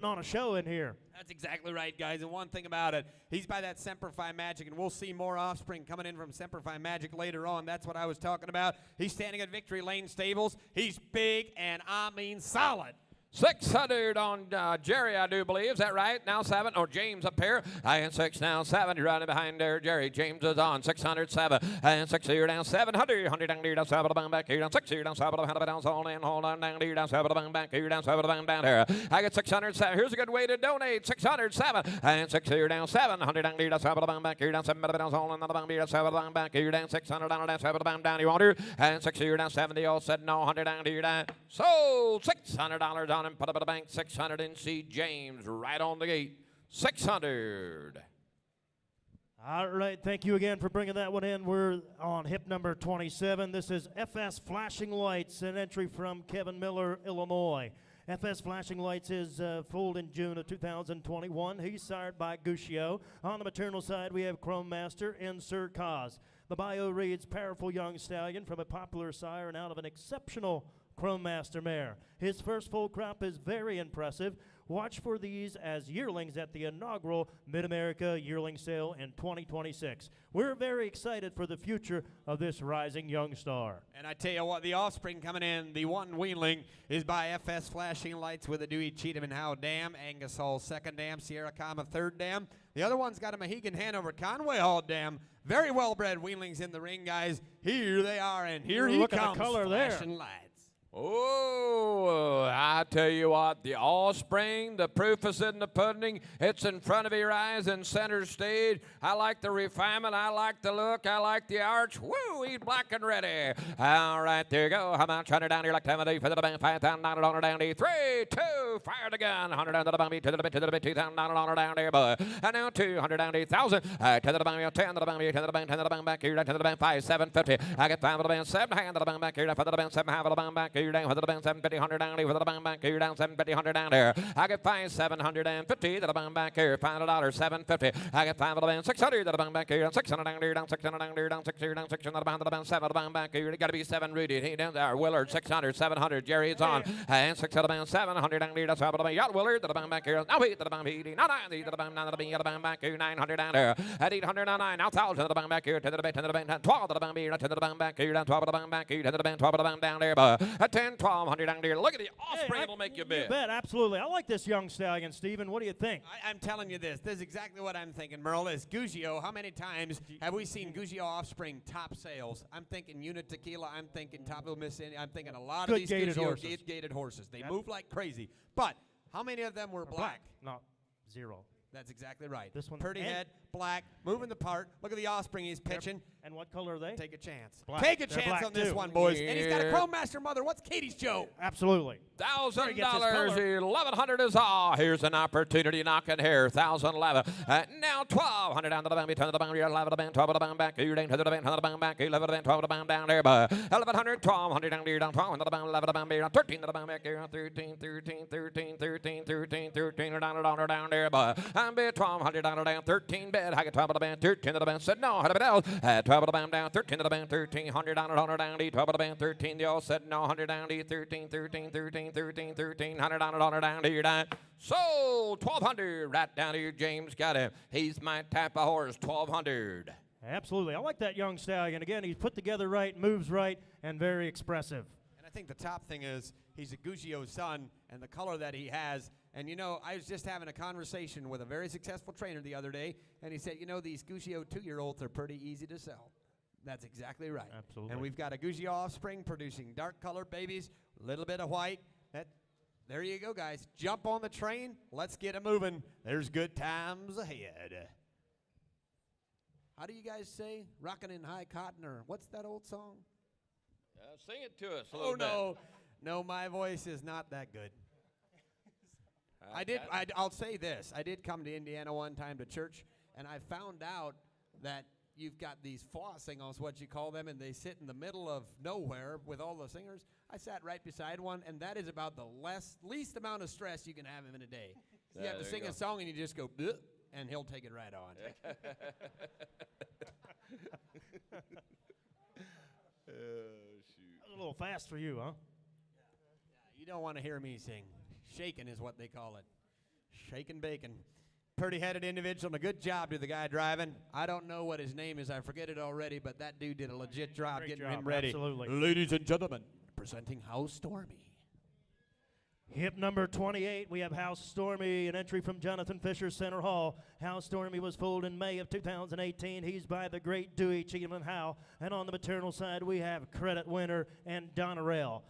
on a show in here. That's exactly right, guys. And one thing about it, he's by that Semperfi Magic, and we'll see more offspring coming in from Semperfi Magic later on. That's what I was talking about. He's standing at Victory Lane Stables. He's big and, I mean, solid. 600 on Jerry, I do believe. Is that right? Now 7. Or James up here. And 6 now 7. You're running behind there, Jerry. James is on. 607. And 6 here down 700. 100 down here down 7 to bang back here down 6 here down 7 to down hold on down here down 7 to bang back here down 7 to bang down here. I get 607. Here's a good way to donate. 607. And 6 here down 7. 100 down here down 7 to bang back here down 7 to down hold on down bang here down 7 to bang back here down 600 down 7 to bang down. You want to? And 6 here down 70. All said no. 100 down here down. Sold $600 on him. Put up at the bank. 600 and see James right on the gate. 600. All right, thank you again for bringing that one in. We're on hip number 27. This is FS Flashing Lights, an entry from Kevin Miller, Illinois. FS Flashing Lights is foaled in June of 2021. He's sired by Guccio. On the maternal side, we have Chrome Master and Sir Cause. The bio reads, powerful young stallion from a popular sire and out of an exceptional Chrome Master mare. His first full crop is very impressive. Watch for these as yearlings at the inaugural Mid-America Yearling Sale in 2026. We're very excited for the future of this rising young star. And I tell you what, the offspring coming in, the one weanling is by FS Flashing Lights with a Dewey Cheatham and Howe dam, Angus Hall second dam, Sierra Kama third dam. The other one's got a Mohegan Hanover Conway Hall dam. Very well-bred weanlings in the ring, guys. Here they are, and here he Look comes. at the color there. Flashing Lights. Oh, I tell you what, the offspring, the proof is in the pudding. It's in front of your eyes in center stage. I like the refinement. I like the look. I like the arch. Woo, he's black and ready. All right, there you go. How much? 100 down here like time of day for the bang, 5,000 down there. 3, 2, fire the gun. 100 down to the bang, to the bit, 2,000 down there, boy. And now 200 down there, 1,000. To the bang, 10 to the bang, 10 to the bang, 10 to the bang back here, to the bang, 5, 750. I get 5 to the bang, 7 hand to the bang back here, for the bang, 7 half of the bang back here. you're down, with the band 750, 100 down here, with the band back here, down 750, 100 down there. I get 5, 750, to the band back here, $5, 750. I get 5 of the band, 600, to the band back here, down 600 down there, down 600 down there, down 600, down 600, to the band 7, to the band back here. You got to be 7, Rudy. He down there, Willard, 600, 700, Jerry, it's on. And 6 to the band, 700 down there, that's 5 of the band. Yacht Willard, to the band back here, now 8 to the band, 80, now 90, to the band, 9 to the band back here, 900 down there. At 800 down 9, now 1,000 to the band back here, 10 to the band, 10 to the band, 12 to the band here, 10 to the band back here, down 12 to the band back here, 10 to the band, 12 to the band down there. But at 10, 1,200 down there. Look at the offspring, it'll make you bid. You bet, absolutely. I like this young stallion, Stephen. What do you think? I'm telling you this. This is exactly what I'm thinking, Merle. Is Gugio. How many times have we seen Gugio offspring top sales? I'm thinking Unit Tequila. I'm thinking Top of Miss India. I'm thinking a lot of these gated Gugio horses. gated horses. They move like crazy. But how many of them were black? No, 0. That's exactly right. This one- Purdy and- head, black, moving the part. Look at the offspring he's pitching. And what color are they? Take a chance. Black. Take a They're chance black on this too. one, boys. And he's got a Chrome Master mother. What's Katie's Joe? Absolutely. $1,000, gets his color. 1,100 is all. Here's an opportunity knocking here. 1,011. Now 1,200 down to the band, 10 to the band, 11 to the band, 12 to the band back. You're down to the band, 10 to the band back, 11 to the band, 12 to the band down there. But 1,100, 1,200 down there, down 12 to the band, 11 to the band, 13 to the band back here, 13, 13, 13, 13, 13, 13 down there. But I'm bid 1,200 down there, 13 bid. I get 12 to the band, 13 to the band. Said no, had a bit else. 12 to the band down, 13 to the band, 1,300 down 12 to the band, 13. They all said no, 100 down 13, 13, 13, 13, 13. $100 down to your dime. Sold 1,200 right down here. James got him. He's my type of horse. 1,200. Absolutely. I like that young stallion. Again, he's put together right, moves right, and very expressive. And I think the top thing is he's a Gugio son, and the color that he has. And, you know, I was just having a conversation with a very successful trainer the other day, and he said, you know, these Gugio 2-year-olds are pretty easy to sell. That's exactly right. Absolutely. And we've got a Gugio offspring producing dark color babies, a little bit of white. There you go, guys. Jump on the train. Let's get it moving. There's good times ahead. How do you guys say? Rockin' in high cotton, or what's that old song? Sing it to us a little bit. Oh, no. No, my voice is not that good. I'll say this. I did come to Indiana one time to church, and I found out that you've got these floss singers, what you call them, and they sit in the middle of nowhere with all the singers. I sat right beside one, and that is about the least amount of stress you can have in a day. You have to sing a song, and you just go, bleh, and he'll take it right on. That's a little fast for you, huh? You don't want to hear me sing. Shaking is what they call it. Shaking bacon. Pretty-headed individual, and a good job to the guy driving. I don't know what his name is. I forget it already, but that dude did a legit job getting him ready. Absolutely. Ladies and gentlemen, presenting House Stormy. Hip number 28, we have House Stormy, an entry from Jonathan Fisher, Center Hall. House Stormy was foaled in May of 2018. He's by the great Dewey Cheatham Howe. And on the maternal side, we have Credit Winner and Donnerell.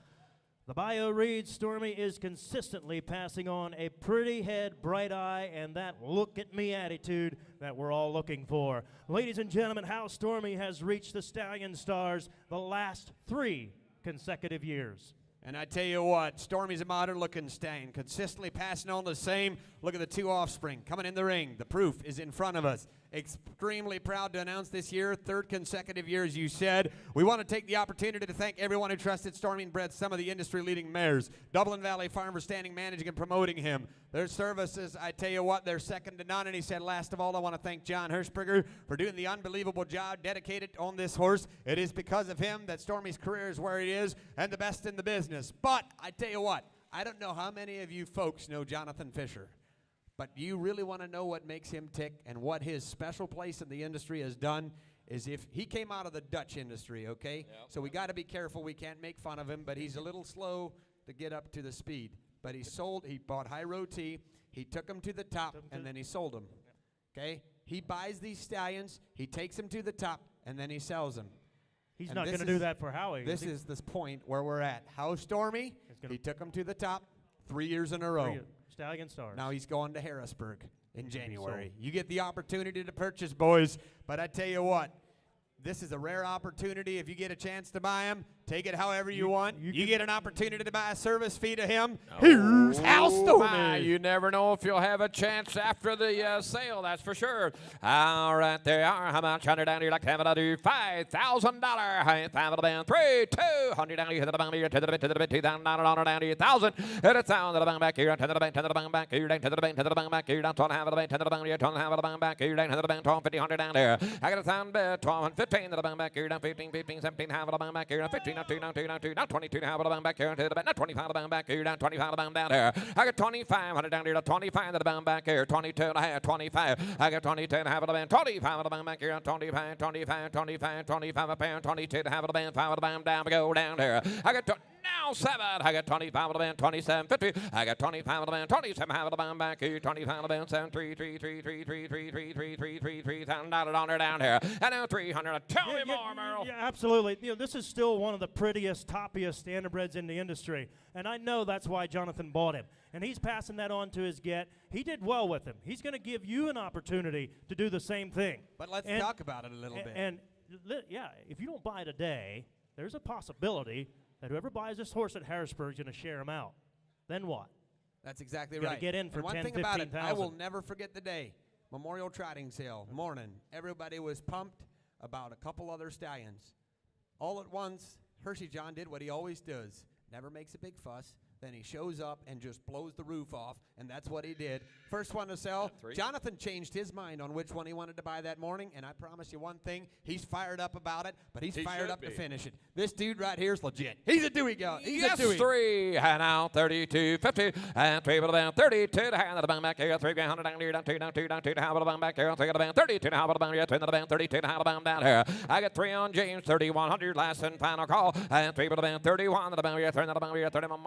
The bio reads, Stormy is consistently passing on a pretty head, bright eye, and that look-at-me attitude that we're all looking for. Ladies and gentlemen, House Stormy has reached the Stallion Stars the last 3 consecutive years. And I tell you what, Stormy's a modern-looking stallion, consistently passing on the same. Look at the 2 offspring coming in the ring. The proof is in front of us. Extremely proud to announce this year, 3rd consecutive year, as you said. We want to take the opportunity to thank everyone who trusted Stormy and bred some of the industry-leading mares. Dublin Valley Farm for standing, managing, and promoting him. Their services, I tell you what, they're second to none. And he said, last of all, I want to thank John Hirschberger for doing the unbelievable job dedicated on this horse. It is because of him that Stormy's career is where it is and the best in the business. But I tell you what, I don't know how many of you folks know Jonathan Fisher. But do you really want to know what makes him tick and what his special place in the industry has done? Is if he came out of the Dutch industry, okay? Yep. So we got to be careful. We can't make fun of him, but he's a little slow to get up to the speed. But he bought High Road T, he took them to the top, and then he sold them, okay? He buys these stallions, he takes them to the top, and then he sells them. He's not going to do that for Howie. This is the point where we're at. How Stormy, he took them to the top 3 years in a row. Stallion Stars. Now he's going to Harrisburg in January. You get the opportunity to purchase, boys. But I tell you what, this is a rare opportunity. If you get a chance to buy them, Take it however you want. You can- get an opportunity to buy a service fee to him. Here's how My, Stormy. you never know if you'll have a chance after the sale, that's for sure. All right, there you are. How much? 100 down here, like to have it, I'll do $5,000. High five of the band. 3, 200 down here, to the band here, to the bit, $2,000 down here, 1,000. Hit a thousand to the band back here, to the band, back here, down to the band, back here, down to the half of the band, to the band here, to the half of the band back here, down to the band, 12, 50, 100 down there. I got a 1,000, 12, 15 to the band back here, down 15, 15, 17, half of the band back here, down 15, down 2, down 2, down 2, down 22, half of the band back here, to the band, not 25 to the band back here, down 25 to the band down there. I got 2,500 down here, to 25 to the band back here, 22 and a half, 25. I got 22 and a half of the band, 25 of the band back here, 25, 25, 25, 25 a pound, 22 to half of the band, 5 of the band down, we go down there. I got now 7. I got 25 of the band, 27, 50. I got 25 of the band, 27 half of the band back here, 25 of the band, 7, 3, 3, 3, 3, 3, 3, 3, 3, 3, 3, 3, $3,000 on there down here. And now 300. Tell me more, Merle. Yeah, absolutely. You know, this is still one of the prettiest, toppiest standardbreds in the industry, and I know that's why Jonathan bought him. And he's passing that on to his get. He did well with him. He's going to give you an opportunity to do the same thing. But let's talk about it a little bit. And yeah, if you don't buy today, there's a possibility that whoever buys this horse at Harrisburg is going to share him out. Then what? That's exactly You gotta right. get in for and one 10, thing about it, I 15,000. will never forget the day. Memorial Trotting Sale morning. Everybody was pumped about a couple other stallions. All at once, Hershey John did what he always does. Never makes a big fuss. Then he shows up and just blows the roof off, and that's what he did. First one to sell. Jonathan changed his mind on which one he wanted to buy that morning, and I promise you one thing, he's fired up about it, but he's fired up to finish it. This dude right here is legit. He's a Dewey guy. He's Yes, a Dewey. 3, and out 32, 50, and 3 with the band, 32 to hand of the band back here, 3 100 down here, down 2, down 2, down 2 to half of the band back here, 3 of the band, 32 to half of the band here, 2 to the band, 32 to half of the band down here. I got 3 on James, 3,100, last and final call, and 3 with the band, 31 to the band here, 3 to the band here, 31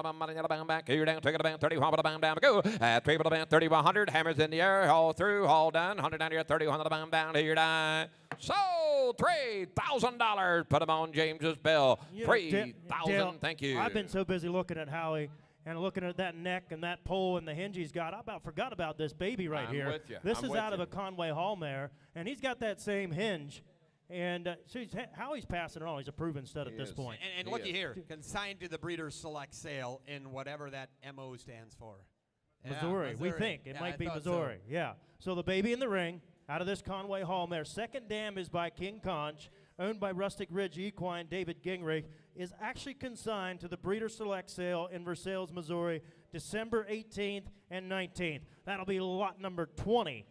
money to the band back here, down 2 to the band, 31 to the band down, go, 3 with the band, 3,100, hammers in the air, all through, all done, 100 down here, 31 to the band down here, down. Sold $3,000. Put him on James's bill. You know, 3,000. Dale, Thank you. I've been so busy looking at Howie and looking at that neck and that pole and the hinge he's got. I about forgot about this baby right I'm here. with you. This I'm is with out of you. a Conway Hall mare, and he's got that same hinge. And so Howie's passing it on. He's a proven stud at this point. And looky here, consigned to the Breeders' Select Sale in whatever that MO stands for. Yeah, Missouri. We think it Yeah, might I be thought so. Missouri. Yeah. So the baby in the ring out of this Conway Hall mare. Second dam is by King Conch, owned by Rustic Ridge Equine David Gingrich, is actually consigned to the Breeder Select Sale in Versailles, Missouri, December 18th and 19th. That'll be lot number 20.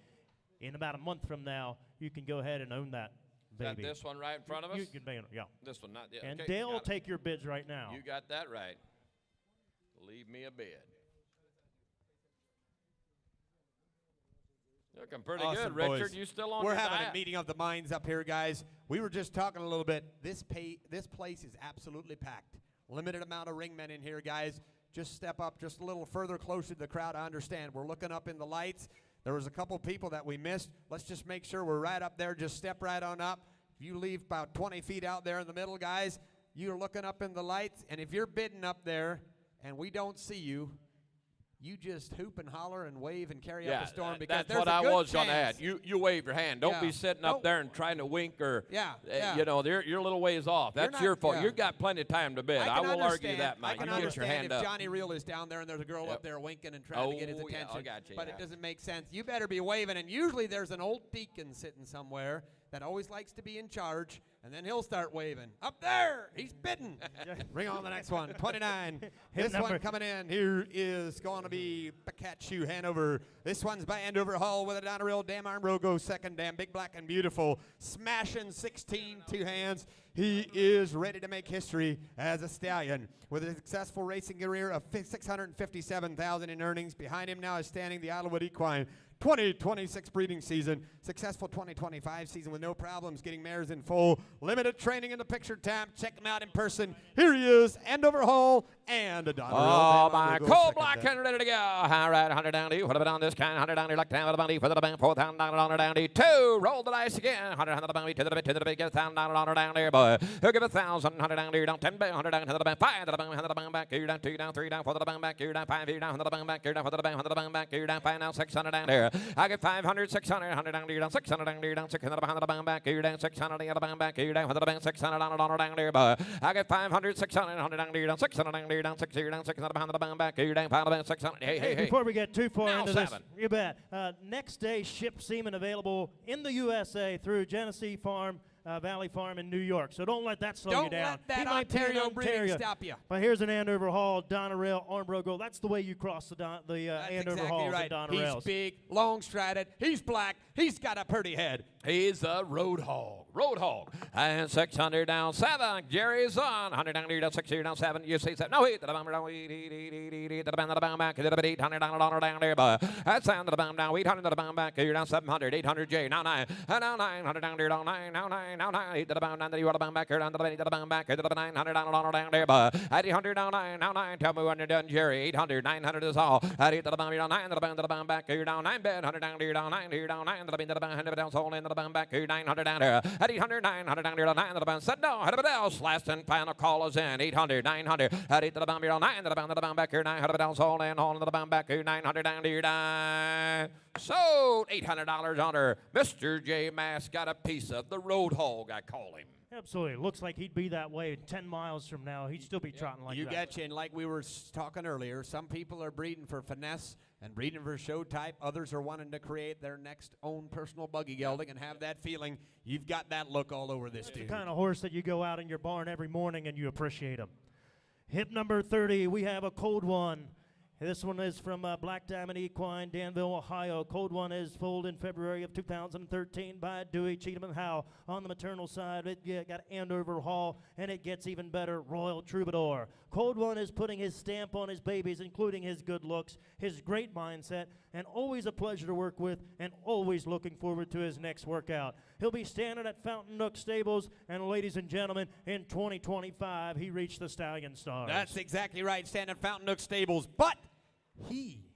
In about a month from now, you can go ahead and own that baby. Got this one right in front of us? You can be, yeah. This one, not yet. And Okay, Dale will got it. take your bids right now. You got that right. Leave me a bid. Looking pretty Awesome, good, Richard. boys. You still on We're your having diet? a meeting of the minds up here, guys. We were just talking a little bit. This place is absolutely packed. Limited amount of ringmen in here, guys. Just step up just a little further closer to the crowd. I understand. We're looking up in the lights. There was a couple people that we missed. Let's just make sure we're right up there. Just step right on up. If you leave about 20 feet out there in the middle, guys, you're looking up in the lights. And if you're bidding up there and we don't see you, you just hoop and holler and wave and carry up a storm because that's there's what a I good was going to chance. add. You wave your hand. Don't Yeah. be sitting Nope. up there and trying to wink or, Yeah, yeah. you know, you're a little ways off. That's not- your fault. yeah. You've got plenty of time to bid. I can will argue understand- that, Mike. I You can get your understand hand if up. Johnny Reel is down there and there's a girl Yep. up there winking and trying to get his Oh, yeah, I attention. got you, But yeah. it doesn't make sense. You better be waving. And usually there's an old deacon sitting somewhere that always likes to be in charge, and then he'll start waving. Up there, he's bidding. Bring on the next one, 29. This one number. coming in here is going to be Pikachu Hanover. This one's by Andover Hall with a Donnerell Dam Arm Rogo, second dam, big, black, and beautiful. Smashing 16, 2 hands. He is ready to make history as a stallion. With a successful racing career of $657,000 in earnings, behind him now is standing the Idlewood Equine 2026 breeding season. Successful 2025 season with no problems getting mares in full. Limited training in the picture time. Check him out in person. Here he is, Andover Hall, and a Donnie. Oh, my cold black and ready to go. All right, 100 down to you. What about on this kind? 100 down to you. Like to have a bounty for the bank. $4,000 down to you. 2. Roll the dice again. 100 bounty to the big. Get $1,000 down there, boy. He'll give 1,000. 100 down to you. Down 10. 100 down to the bank. 5 to the bank. 100 the bank back. You're down 2 down 3 down 4 to the bank back. You're down 5. You're down 100 the bank back. You're down 100 the bank. 100 the bank back. You're down 5 now 600 down there. I get 500, 600, 100 down. You're down 600 down. You're down 600 behind the bank back. You're down 600 down the bank back. You're down 100 the bank 600 down there, boy. I get 500, 600, 100 down. You're down 600 down. You're down 600 down 600 behind the bank back. You're down 500 600. Hey. Before we get too far Now into 7. this, you bet. Next day ship semen available in the USA through Genesee Farm, Valley Farm in New York. So don't let that slow you down. Don't let that He might be in Ontario breeding Ontario, stop you. But here's an Andover Hall, Donna Rail, Armbro Gold. That's the way you cross the That's Andover exactly Halls right. and Donna He's Rails. big, long-strided. He's black. He's got a pretty head. He's a road hog. Road hog. And 600 down 7. Jerry's on. 100 down, you're down 60, you're down 7. You see 7. No, he to the bomber down. To the bomb back. To the 800 down there. But that's down to the bomb down. 800 to the bomb back. You're down 700. 800 J. Now 9. Now 900 down there. Down 9. Now 9. Now 9. 8 to the bomb down. You want the bomb back. You're down to the bomb back. To the 900 down there. But at 800 down 9. Now 9. Tell me when you're done, Jerry. 800. 900 is all. At 8 to the bomb. You're down 9 to the bomb back. You're down 9 bed. 100 down. You're down 9. You're down 9 to the bomb. 100 down. Sold into the bomb back. You're 900 down there. At 800, 900 down there. 9 to the bomb. Said no. Had a else. Last and final call is in. 800, 900. At 8 to the bomb. You're down 9 to the bomb back. You're 900 down. Sold in. Hold into the bomb back. You're 900 down to your dime. Sold. $800 on her. Mr. J. Mass got a piece of the road hog, I call him. Absolutely. Looks like he'd be that way 10 miles from now. He'd still be trotting like You that. betcha. And like we were talking earlier, some people are breeding for finesse and breeding for show type. Others are wanting to create their next own personal buggy gelding and have that feeling. You've got that look all over this It's the dude. kind of horse that you go out in your barn every morning and you appreciate him. Hip number 30, we have a cold one. This one is from Black Diamond Equine, Danville, Ohio. Cold one is foaled in February of 2013 by Dewey Cheatham and Howe. On the maternal side, it got Andover Hall, and it gets even better, Royal Troubadour. Cold one is putting his stamp on his babies, including his good looks, his great mindset, and always a pleasure to work with, and always looking forward to his next workout. He'll be standing at Fountain Nook Stables, and ladies and gentlemen, in 2025, he reached the Stallion Stars. That's exactly right, standing at Fountain Nook Stables. But he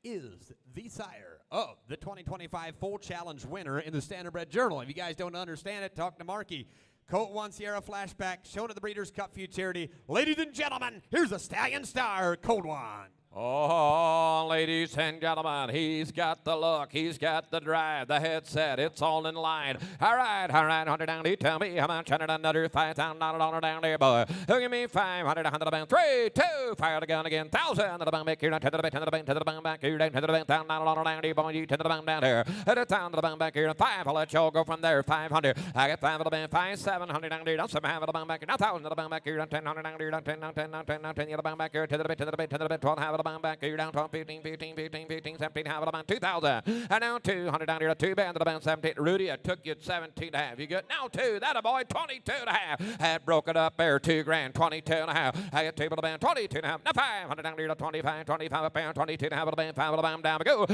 is the sire of the 2025 Full Challenge winner in the Standardbred Journal. If you guys don't understand it, talk to Marky. Colt 1 Sierra Flashback, shown at the Breeders' Cup Futurity. Ladies and gentlemen, here's a Stallion Star, Colt 1. Oh, ladies and gentlemen, he's got the look, he's got the drive, the headset, it's all in line. All right, 100 down there. Tell me how much, another $5,000 down there, boy. Who give me 500, 100 down, 3, 2, fire the gun again, 1,000 to the bank back, you're down to the bank, to the bank, to the bank back, you're down to the bank, $1,000 down there, boy, you to the bank down there. At a town to the bank back, you're 5, I'll let y'all go from there, 500. I get 5 to the bank, 5, 700 down there, 7 to the bank back, you're 1,000 to the bank back, you're down 10, 100 down there, you're down 10, 10, 10 to the bank back, you're to the bank, to the bank, to the bank, 12, half of the bank back, you're down 12, 15, 15, 15, 15, 17, half of the bank, 2,000. And now 200 down here, 2 band to the bank, 17. Rudy, I took you at 17 and a half. You good? Now 2, that a boy, 22 and a half. Had broke it up there, 2 grand, 22 and a half. I get 2 to the band, 22 and a half. Now 500 down here, 25, 25 up there, 22 and a half of the band, 5 of the band, down we go.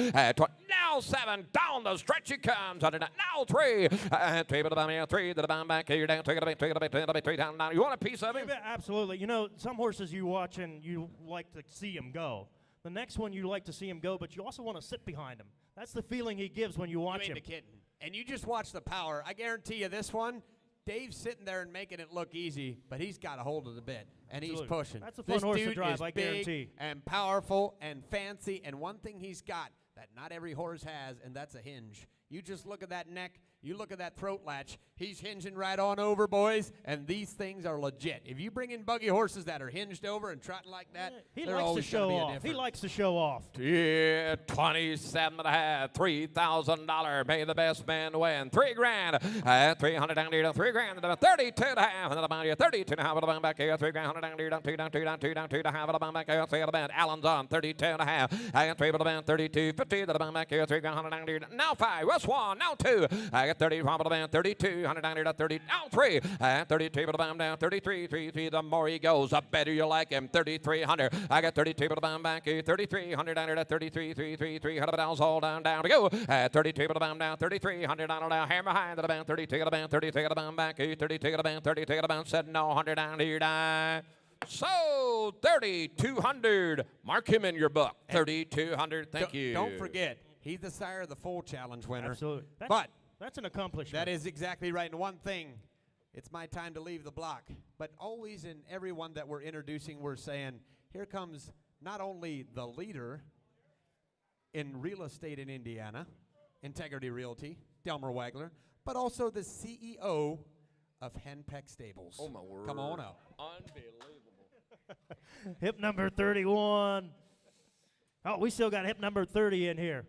Now 7, down the stretch he comes. Now 3. 3 to the band, 3 to the band back here, down 3 to the band, 3 to the band, 3 to the band, 3 down. Now you want a piece of him? Yeah, absolutely. You know, some horses you watch and you like to see him go. The next one you like to see him go, but you also want to sit behind him. That's the feeling he gives when you watch him. The kitten. And you just watch the power. I guarantee you this one, Dave's sitting there and making it look easy, but he's got a hold of the bit, and Absolutely. he's pushing. That's a fun this horse to dude drive, is I big guarantee. And powerful and fancy, and one thing he's got that not every horse has, and that's a hinge. You just look at that neck, you look at that throat latch, he's hinging right on over, boys, and these things are legit. If you bring in buggy horses that are hinged over and trotting like that, He they're likes to always show gonna be a off. He difference. likes to show off. Yeah, 27 and a half, $3,000. May the best man win. 3 grand. 300 down there, 3 grand. 32 and a half. And the bound here, 32 and a half of the bound back here. 3 grand, 100 down there, down 2, down 2, down 2, down 2 to half of the bound back here. 3 of the band. Allen's on, 32 and a half. I got 3 of the band, 32, 50 to the bound back here. 3 grand, 100 down there. Now 5. West 1, now 2. I got 30 from the band, 32, 100 down there to 30. Now 3. 32 for the bound down, 33, 3, 3. The more he goes, the better you like him. 3,300. I got 32 for the bound back here. 3,300 down there to 33, 3, 3, 300 down, all down, down we go. 32 for the bound down, 3,300 down, down. Hammer behind to the band, 32 to the band, 32 to the bound back here. 32 to the band, 32 to the band. Said no, 100 down here, die. So 3,200. Mark him in your book. 3,200. Thank you. Don't forget, he's the sire of the full challenge winner. Absolutely. That's an accomplishment. That is exactly right. And one thing, it's my time to leave the block. But always in everyone that we're introducing, we're saying, here comes not only the leader in real estate in Indiana, Integrity Realty, Delmer Wagler, but also the CEO of Henpeck Stables. Oh, my word. Come on up. Unbelievable. Hip number 31. Oh, we still got hip number 30 in here.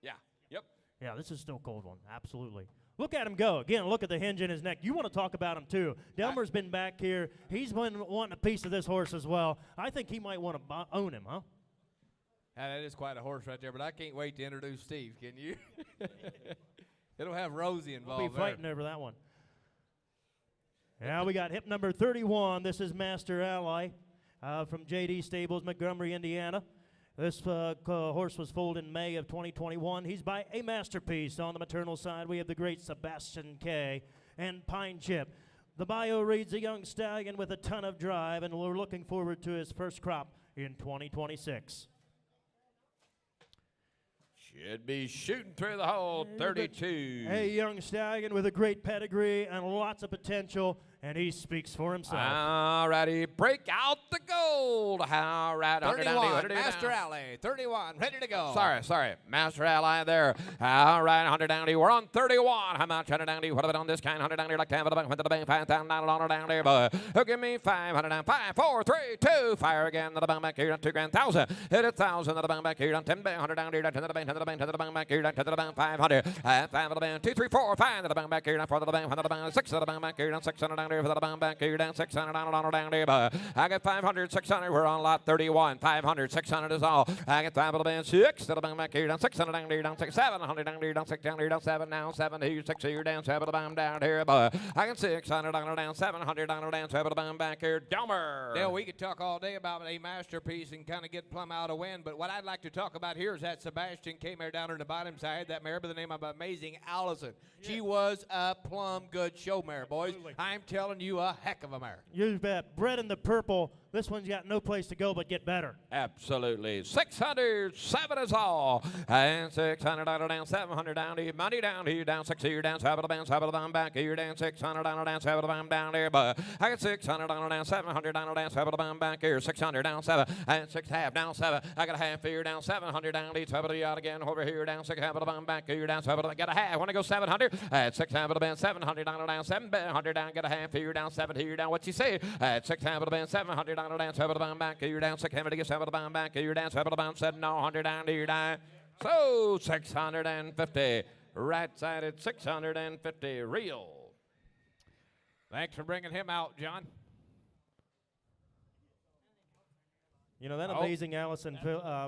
Yeah. Yep. Yeah, this is still a cold one. Absolutely. Look at him go. Again, look at the hinge in his neck. You want to talk about him, too. Delmer's been back here. He's been wanting a piece of this horse as well. I think he might want to own him, huh? That is quite a horse right there, but I can't wait to introduce Steve. Can you? It'll have Rosie involved. We'll be fighting over that one. Now we got hip number 31. This is Master Ally from JD Stables, Montgomery, Indiana. This horse was foaled in May of 2021. He's by a Masterpiece. On the maternal side, we have the great Sebastian K. and Pine Chip. The bio reads a young stallion with a ton of drive, and we're looking forward to his first crop in 2026. Should be shooting through the hole. 32. A young stallion with a great pedigree and lots of potential, and he speaks for himself. All righty, break out the gold. All right, 31, Master Ally, 31, ready to go. Sorry, Master Ally there. All right, 100 down. We're on 31. How much 100 down? What about on this kind? 100 down. Like to have it went to the bank. $5,000 down there, boy. Oh, give me 500 down. 5, 4, 3, 2. Fire again. To the bank back here. 2 grand, 1,000. Hit 1,000. To the bank back here. 10 bank. 100 down here. To the bank. To the bank. To the bank back here. To the bank. 500. 5 to the bank. 2, 3, 4, 5 to the bank back here. 4 to the bank. 100 to the bank. 6 to the bank back here. 600 down there. For the bank back here. Down $600 down there, but I got 500, 600. We're on lot 31. 500, 600 is all. I got 5 to the band, 6 to the bank back here, down 600 down there, down 6, 700 down there, down 6 down there, down 7 now, 7 here, 6 here, down 7 to the band down here, but I got 600 down 700 down 7 to the band back here. Delmer. Yeah, we could talk all day about a Masterpiece and kind of get plumb out of wind, but what I'd like to talk about here is that Sebastian K mare down on the bottom side, that mare by the name of Amazing Allison. She was a plumb good show mare, boys. Absolutely. I'm telling you, a heck of a mare. You bet. Bred in the purple. This one's got no place to go but get better. Absolutely. 600, 7 is all. And 600 down, 700 down here. Money down here, down 6 here, down 7 down back here, down 600 down 7 down there. But I got 600 down 700 down 7 back here, 600 down 7 and 6 half down 7. I got a half here, down 700 down 7 out again over here, down 6 half back here, down 7. I got a half. Want to go 700? At 6 half 700 down 700 down. Got a half here, down 7 here, down. What you say? At 6 half 700 down 7 back here, down 6 half to get 7 back here, down 7 7 100 down here, down. So 650. Right side at 650. Real. Thanks for bringing him out, John. You know, that Amazing Allison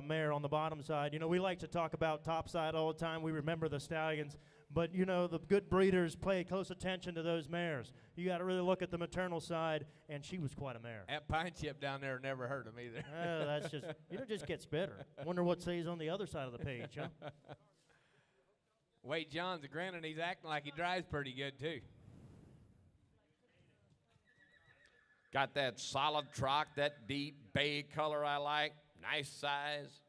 mare on the bottom side, you know, we like to talk about top side all the time. We remember the stallions. But, you know, the good breeders pay close attention to those mares. You got to really look at the maternal side, and she was quite a mare. That Pine Chip down there never heard him either. That's just, you know, just gets better. Wonder what says on the other side of the page, huh? Wait, John's grinning. He's acting like he drives pretty good, too. Got that solid trock, that deep bay color I like. Nice size.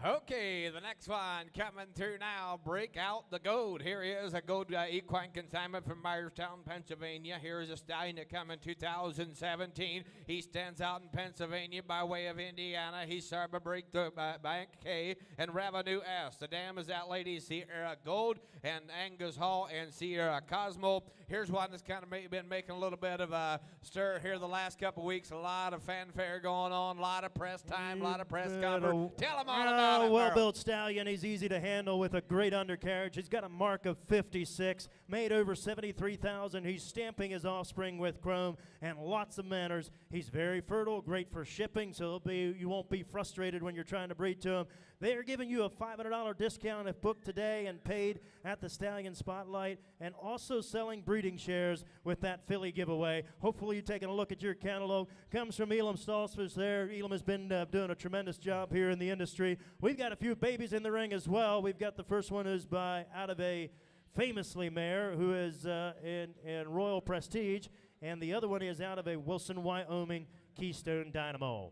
Okay, the next one coming through now. Break out the gold. Here is a gold equine consignment from Myerstown, Pennsylvania. Here is a stallion that come in 2017. He stands out in Pennsylvania by way of Indiana. He's started by Break the Bank K and Revenue S. The dam is that lady Sierra Gold and Angus Hall and Sierra Cosmo. Here's one that's kind of been making a little bit of a stir here the last couple weeks. A lot of fanfare going on, a lot of press time, a lot of press conference. Tell them all about it, well-built stallion. He's easy to handle with a great undercarriage. He's got a mark of 56, made over 73,000. He's stamping his offspring with chrome and lots of manners. He's very fertile, great for shipping, so you won't be frustrated when you're trying to breed to him. They are giving you a $500 discount if booked today and paid at the Stallion Spotlight, and also selling breed breeding shares with that filly giveaway. Hopefully you're taking a look at your cantaloupe. Comes from Elam Stallsfus there. Elam has been doing a tremendous job here in the industry. We've got a few babies in the ring as well. We've got the first one is out of a famously mare who is in Royal Prestige, and the other one is out of a Wilson, Wyoming Keystone Dynamo.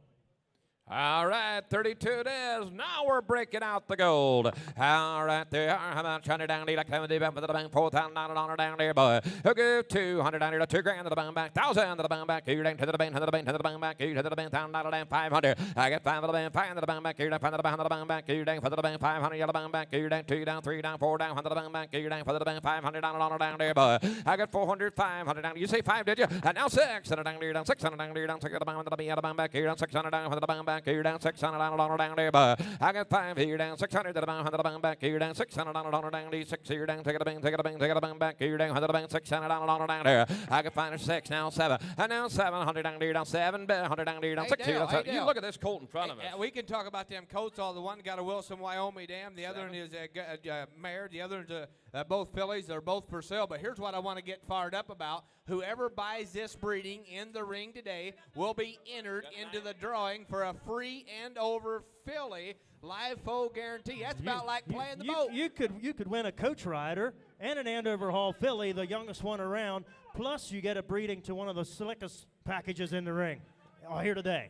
All right, 32 it is. Now we're breaking out the gold. All right, there. How about $100 down there? Like $70 for the bank, $4,000 down there, boy. Okay, $200 down there, $2 grand to the bank back, $1,000 to the bank back. Here down to the bank, to the bank, to the bank back. Here to the bank, $1,000 down, $500. I get $5 to the bank, $5 to the bank back. Here down, $5 to the bank, to the bank back. Here down for the bank, $500 to the bank back. Here down, 2 down, 3 down, 4 down, $100 to the bank back. Here down for the bank, $500 down there, boy. I got $400, $500 down. You say 5, did you? And now $600 down there, down $600 down there, down $600 to the bank, to the bank back. Here down $600 down for the bank back. Here down $600. Down there, but I got 5 here down, 600 to the bank, 100 to the bank back here down, $600 down there, 6 here down, take it a bank, take it a bank, take it a bank back here down, 100 to the bank, $600 down there. I got 5 and 6 now 7, and now 700 down there, down 7, 100 down there, down 6 here. You look at this colt in front of us. We can talk about them colts. All the one got a Wilson, Wyoming dam. The other one is a mare. The other one's both fillies. They're both for sale. But here's what I want to get fired up about. Whoever buys this breeding in the ring today will be entered into the drawing for a free and over filly live foal guarantee. That's about like playing the boat. You could win a coach rider and an Andover Hall filly, the youngest one around. Plus, you get a breeding to one of the slickest packages in the ring. Here today.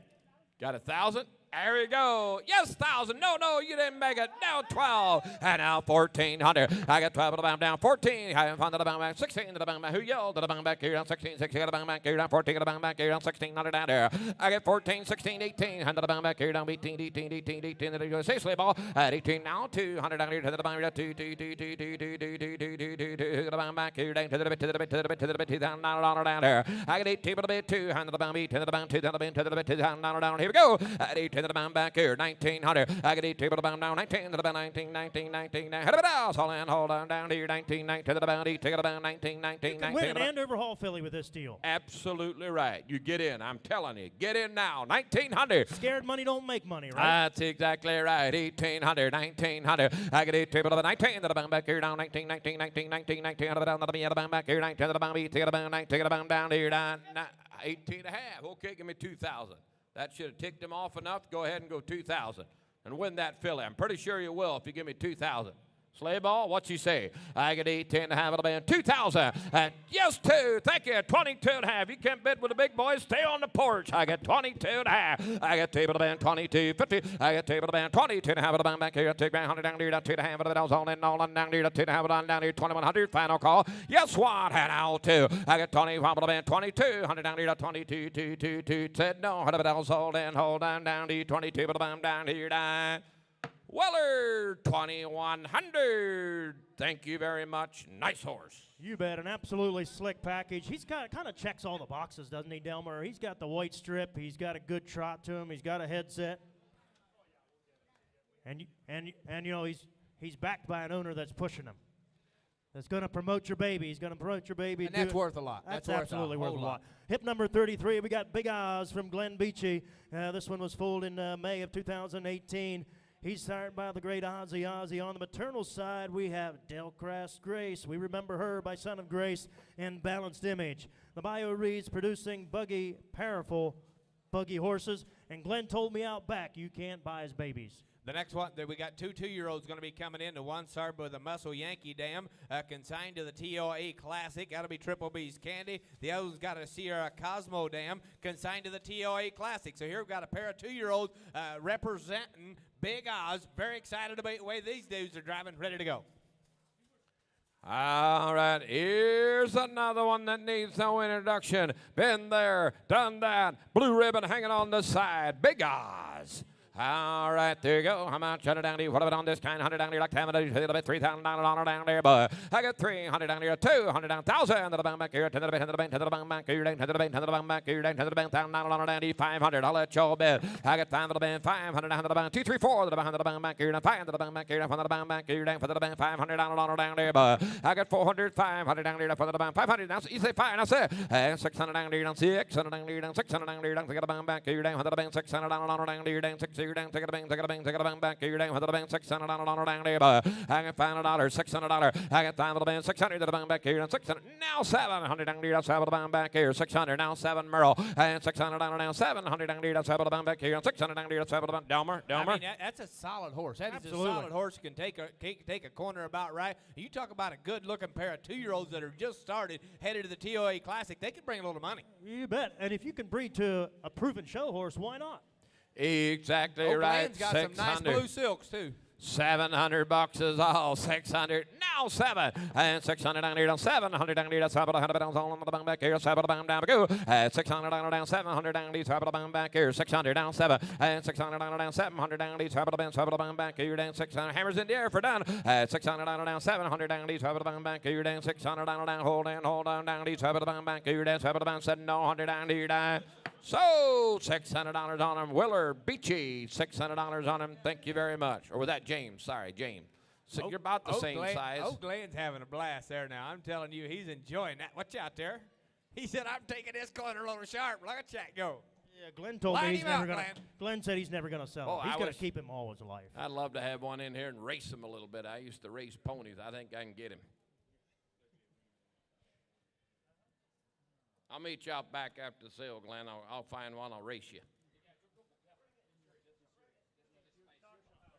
Got 1,000. There you go. Yes, 1,000. No, you didn't make it. Now 12. And now 1,400. I got 12 to the bound down. 14. I have fun to the bound back. 16 to the bound back. Who yelled to the bound back here? Down 16. 16 to the bound back here. Down 14 to the bound back here. Down 1,600 down there. I get 14, 16, 18. 100 to the bound back here. Down 18, 18, 18, 18. To the say ball. At 18 now. 200 down here to the bound. 2, to the bound back here. Down to the bit, to the bit, to the bit, to the bit. $2,000 down there. I get 18 to the bit. 200 to the bound. 10 to the bound. 2 to the bit, to the bit. $2,000 down. Here we go. At 18 to the bound back here. 1,900. I get 8 to the bound down. 19 to the bound. 19, 19, 19. Head of it out. Hold on down here. 19, 19 to the bound. 8 to the bound. 19, 19, 19. Win an Andover Hall filly with this deal. Absolutely right. You get in. I'm telling you. Get in now. 1,900. Scared money don't make money, right? That's exactly right. 1,800. 1,900. I get 8 to the 19 to the bound back here. Down 19, 19, 19, 19, 19. Out of the down to the bound back here. 19 to the bound. 8 to the bound. 19 to the bound down here. 18 and a half. Okay, give me 2,000. That should have ticked him off enough. Go ahead and go 2,000 and win that filly. I'm pretty sure you will if you give me 2,000. Sleigh ball, what you say? I get 18 and a half. It'll be 2,000. And yes, 2. Thank you. 22 and a half. You can't bid with the big boys. Stay on the porch. I get 22 and a half. I get table to band 22, 50. I get table to band 22 and a half. It'll be back here. 2 grand 100 down here. 2 and a half. It'll be all in all down here. 2 and a half. Down here. 2,100. Final call. Yes, 1 and out 2. I get 25. It'll be 2200 down here. 22, 2, 2, 2. Said no. It'll be all hold down here. 22. It'll be down here. Weller, 2,100. Thank you very much. Nice horse. You bet. An absolutely slick package. He's got kind of checks all the boxes, doesn't he, Delmer? He's got the white strip. He's got a good trot to him. He's got a headset. And you know he's backed by an owner that's pushing him. That's going to promote your baby. He's going to promote your baby. And that's worth a lot. That's absolutely worth a lot. Hip number 33, we got Big Oz from Glen Beachy. This one was foaled in May of 2018. He's sired by the great Ozzie. On the maternal side, we have Delcrass Grace. We remember her by Son of Grace in Balanced Image. The bio reads, producing powerful buggy horses. And Glenn told me out back, you can't buy his babies. The next one, we got 2 2-year-olds going to be coming in. The one sired with a Muscle Yankee Dam, consigned to the TOA Classic. That'll be Triple B's Candy. The other's got a Sierra Cosmo Dam, consigned to the TOA Classic. So here we've got a pair of 2-year-olds representing Big Oz. Very excited about the way these dudes are driving, ready to go. All right, here's another one that needs no introduction. Been there, done that. Blue ribbon hanging on the side. Big Oz. All right, there you go. How much down here? What about on this kind? 100 down here, like $3,000 down there, but I got 300 down here, 200 down, 1,000 to the bank back here, to the bank, to the bank, to the bank back here, to the bank, to the bank back here, to the bank, $1,000 down here, 500. I'll let y'all bid. I got 5 to the bank, 500 down to the bank, 2, 3, 4 to the bank back here, 5 to the bank back here, from the bank back here, down for the bank, $500 down there, but I got 400, 500 down here, for the bank, 500. Now you say 5, now say 600 down here, down 600 down here, down 600 down here, down to the bank back here, down for the bank, $600 down here, down 6 you're down, take it a bang, back, you're down, $600 down there, I got $500, $600, I got $500, $600 to the bang back here, and 600, now $700 down there, that's $700 back here, 600, now 7 Merle, and $600 down, 700 down there, that's $700 back here, and 600 down there, that's $700, Delmer. I mean, that's a solid horse. That is a solid horse. Can take a corner about right. You talk about a good-looking pair of 2-year-olds that are just started, headed to the TOA Classic. They could bring a little money. You bet. And if you can breed to a proven show horse, why not? Exactly Oak right. Lane's got some nice blue silks, too. $700 is all. 600 now 7 and 600 down here down 700 down here down 700 down on the bang back here 700 down go 600 down 700 down these 700 back here 600 down 7 and 600 down 700 down these 700 back here down 600 hammers in the air for done 600 down 700 down these 700 back here down 600 down hold on down these 700 back here down 700 down here down. So, $600 on him. Willard Beachy, $600 on him. Thank you very much. Or was that James? Sorry, James. So you're about the same size. Oak Lane's having a blast there now. I'm telling you, he's enjoying that. Watch out there. He said, I'm taking this corner a little sharp. Look at that go. Yeah, Glenn told me he's never going to. Glenn said he's never going to sell him. He's going to keep him all his life. I'd love to have one in here and race him a little bit. I used to race ponies. I think I can get him. I'll meet you out back after the sale, Glenn. I'll find one. I'll race you.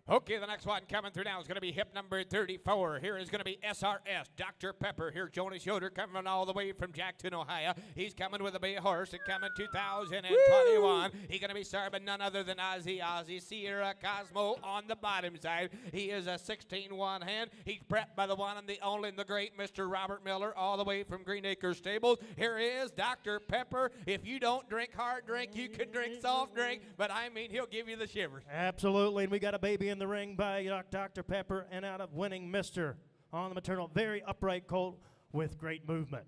Okay, the next one coming through now is going to be hip number 34. Here is going to be SRS, Dr. Pepper. Here, Jonas Yoder coming all the way from Jackson, Ohio. He's coming with a big horse and coming 2021. He's going to be serving none other than Azie Sierra Cosmo on the bottom side. He is a 16-1 hand. He's prepped by the one and the only and the great Mr. Robert Miller all the way from Green Acres Stables. Here is Dr. Pepper. If you don't drink hard drink, you can drink soft drink, but I mean, he'll give you the shivers. Absolutely, and we got a baby in the ring by Dr. Pepper and out of winning Mr. on the maternal. Very upright colt with great movement.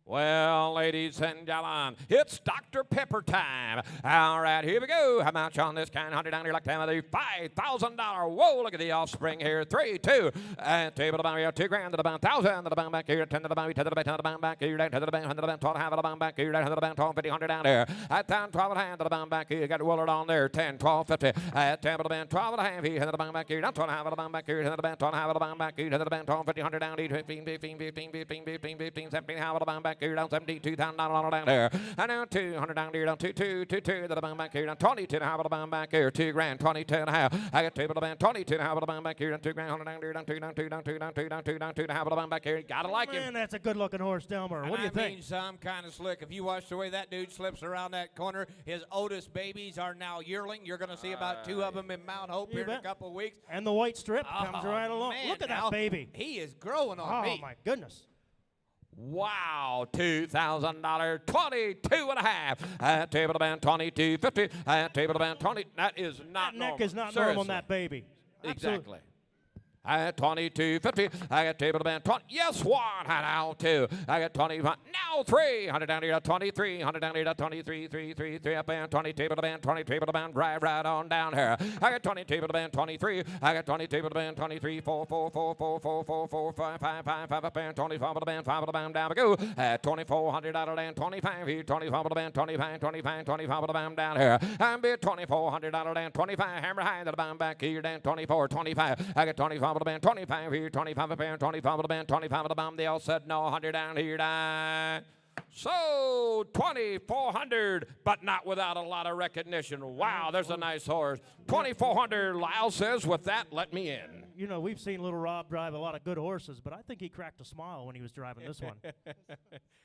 Well, ladies and gentlemen, it's Dr. Pepper time. All right, here we go. How much on this kind? 100 down here, like that, $5,000. Whoa, look at the offspring here. 3, 2, and table to the here. $2,000 to the bound, 1,000 to the bound back here, 10 to the bound, 10 to the bound, 10 to the bound back here, 10 to the bound, 100 to the bound, 12 half of the bound back here, 100 to the bound, 12, 50, 100 down there. At down 12 and a half to the bound back here. You got Willard on there, 10, 12, 50. At 10 to the bound, 12 and a half here, 100 to the bound back here, down 12 and a half of the bound back here, 100 to the bound, 12 and a half of the bound back here, 100 to the bound, 12, 50, 100 down, 15, 15, 15, 15, 15, 15, 17 half of the bound back here, down 72. $2,000 down there. And now 200 down there, down 2, 2, 2, 2 to the bound back here, down 22 and a half of the bound back here, $2,000, 22 and a half. I got table to the bound, 22 and a half of the bound back here, down $2,000, 100 down there, down 2, down 2, down 2, down 2, down 2, down 2 and a half of the bound back here. Gotta like him. Man, that's a good-looking horse, Delmer. What do you think? Some kind of slick. If you watch the way that dude slips around that corner, his Otis babies are now yearling. You're going to see about 2 of them in Mount Hope here in a couple of weeks. And the white strip comes right along. Man, Look at that baby. He is growing on me. Oh, my goodness. Wow, $2,000, 22 and a half. Table to band, 22.50. Table to band, 20. That is not that normal. neck is not normal on that baby. Exactly. I got 22.50. I got table to band 20. Yes, 1. Now 2. I got 25. Now 3. 100 down here to 23. 100 down here to 23. 3, 3, 3 up and 20 table to band 20 table to band. Drive right on down here. I got 20 table to band 23. I got 20 table to band 23. 4, 4, 4, 4, 4, 4, 4, 5, 5, 5, 5 up and 25 to the band. 5 to the band down we go. At 2,400 out of the band 25 here. 25 to the band 25, 25, 25 to the band down here. I'm bid 2,400 out of the band 25. Hammer high to the band back here down 24, 25. I got 25 to the band 25 here. 25 up and 25 to the band 25 to the band. They all said no. 100 down here. Die. So 2,400, but not without a lot of recognition. Wow, there's a nice horse. 2,400, Lyle says, with that, let me in. You know, we've seen little Rob drive a lot of good horses, but I think he cracked a smile when he was driving this one.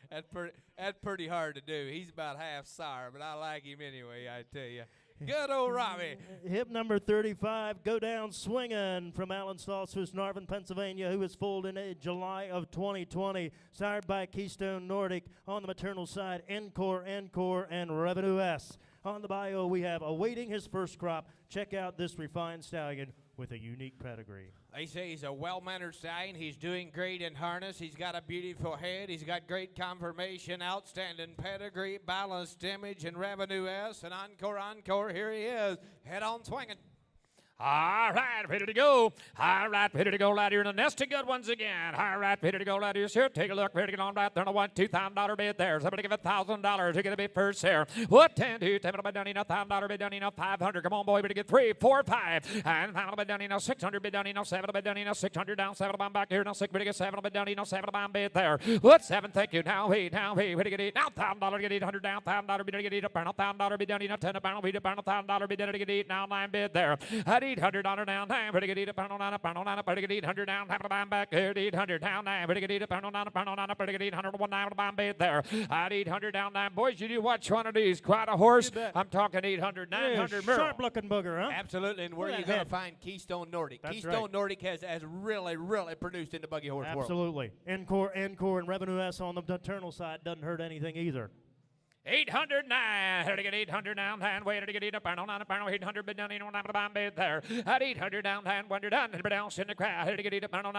That's pretty hard to do. He's about half sour, but I like him anyway, I tell you. Good old Robbie. Hip number 35, Go Down Swingin' from Allen Stalls, Narvin, Pennsylvania, who was foaled in July of 2020. Sired by Keystone Nordic. On the maternal side, Encore, and Revenue S. On the bio, we have awaiting his first crop. Check out this refined stallion with a unique pedigree. They say he's a well-mannered stallion. He's doing great in harness. He's got a beautiful head. He's got great conformation, outstanding pedigree, balanced image, and Revenue S. And encore, here he is. Head on swinging. All right, ready to go. All right, ready to go right here in the nest of good ones again. All right, ready to go right here. Here, take a look. Ready to get on right there on the $2,000 bid there. Somebody give $1,000. You're going to be first there. What? 10, 2, 10 bid down, $1,000 bid down, 500. Come on, boy. Ready to get 3, 4, 5. And final bid down, 600 bid down, 7 bid down, 600 down, 7 bid back here. Now 6 bid to get 7 bid down, 7 bid there. What? 7, thank you. Now, hey, ready to get 8. Now, $1,000 get 800 down, $1,000 bid to get 8 up, $1,000 bid down, 10 up, $1,000 bid to get 8. Now 9 bid there. At $800 down. Pretty good, $800 down, pretty good, $800 down, back here, $800 down, pretty good, $800 pretty good, $801 bid there, at $800 down, boys, you do watch one of these, quite a horse. I'm talking 800, 900. Sharp-looking booger, huh? Absolutely, and where are you going to find Keystone Nordic? That's Keystone right. Nordic has really produced in the buggy horse world. Absolutely. Encore, and Revenue S on the maternal side doesn't hurt anything either. 809, here to get 800 down, and wait to get 800 bid down, bid there. At 800 down, and when you're done, and down in the crowd, here to get 800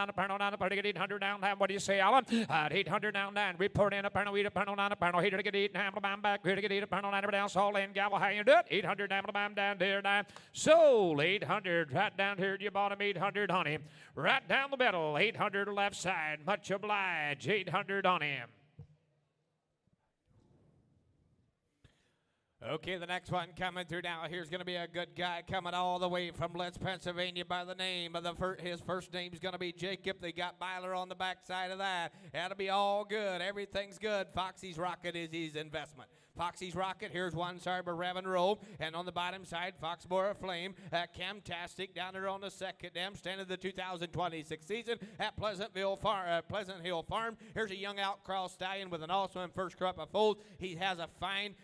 down, what do you say, Alan? At 800 down, report in a panel, here to get 800 back, here to get 800 down, Saul and Gallo, how you do it? 800 down there, sold 800, right down here, you bought him 800 on him. Right down the middle, 800 left side, much obliged, 800 on him. Okay, the next one coming through now. Here's going to be a good guy coming all the way from Litz, Pennsylvania by the name of his first name is going to be Jacob. They got Byler on the backside of that. That'll be all good. Everything's good. Foxy's Rocket is his investment. Foxy's Rocket, here's one Cyber Reverend Robe, and on the bottom side, Foxborough Flame, Camtastic down there on the second dam, standing the 2026 season at Pleasant Hill Farm. Here's a young outcross stallion with an awesome first crop of foals. He has a fine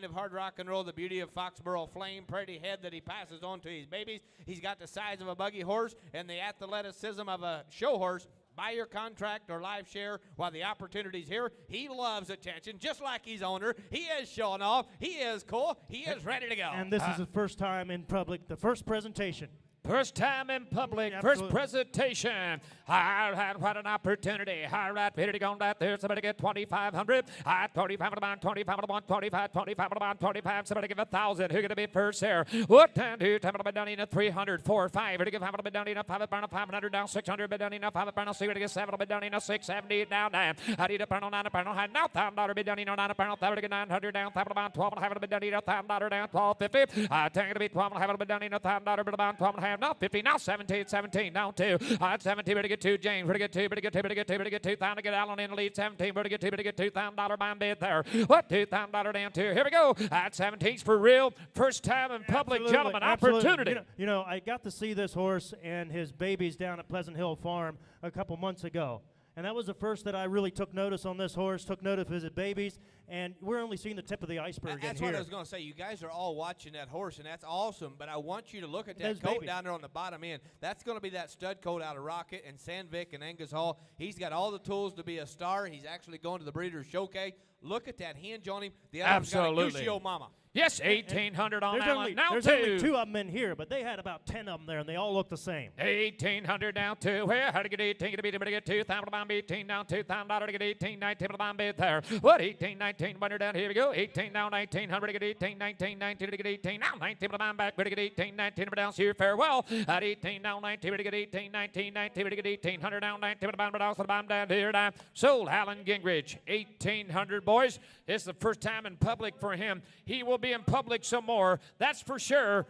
of hard rock and roll, the beauty of Foxborough Flame, pretty head that he passes on to his babies. He's got the size of a buggy horse and the athleticism of a show horse. Buy your contract or live share while the opportunity's here. He loves attention, just like his owner. He is showing off. He is cool. He is ready to go. And this is the first time in public, the first presentation. First time in public, Absolutely. First presentation. All right, what an opportunity. All right, ready to go right there. Somebody get 2,500. 25 to bond, 25 to 1, 25 to bond, 25. Somebody give 1,000. Who's going to be first there? What? 10 to 10 bid down in 300, 4, 5. Ready to give 5 bid down in 500 down, 600 bid down in 500 6. Ready to get 7 bid down in 670 down 9. I need a pound on 9 pound on now $1,000 bid down in 9 pound. 30 to 900 down, 5 bond, 12 and a half bid down in $1,000 down, 1250. I take it to be 12 and a half bid down in $1,000 bid down, 12 and a half. Now 50, now 17, down 2. 17, better get 2, James. Better get 2, better get 2, better get 2, better get 2,000 to get Allen in the lead. 17, better get 2, better get $2,000 bond bid there. What? $2,000 down 2. Here we go. At 17's for real. First time in public, Absolutely, gentlemen. absolutely. Opportunity. You know, I got to see this horse and his babies down at Pleasant Hill Farm a couple months ago. And that was the first that I really took notice on this horse, took notice of his babies, and we're only seeing the tip of the iceberg That's in what here. I was going to say. You guys are all watching that horse, and that's awesome, but I want you to look at that Those coat babies. down there on the bottom end. That's going to be that stud coat out of Rocket and Sandvik and Angus Hall. He's got all the tools to be a star. He's actually going to the Breeders' Showcase. Look at that hinge on him. The other one's got a Absolutely. Guccio Mama. Yes, 1,800 on There's Allen. only, Now there's 2. only 2 of them in here, but they had about 10 of them there, and they all look the same. 1,800 down 2. Where? How to get 18? Get to get 2,000 bomb 18 down 2,000 to get 18, 19 bomb bid there. What? 18, 19 100 down. Here we go. 18 down 1900 to get 18, 19, 19 to get 18. Now 19 bomb back. Better get 18, 19 down. See you farewell. At 18 down 19 to get 18, 19, 19 to get 1800 down 19 bomb down. So the bomb down here down. Sold Alan Gingrich. 1,800 boys. This is the first time in public for him. He will be in public some more. That's for sure.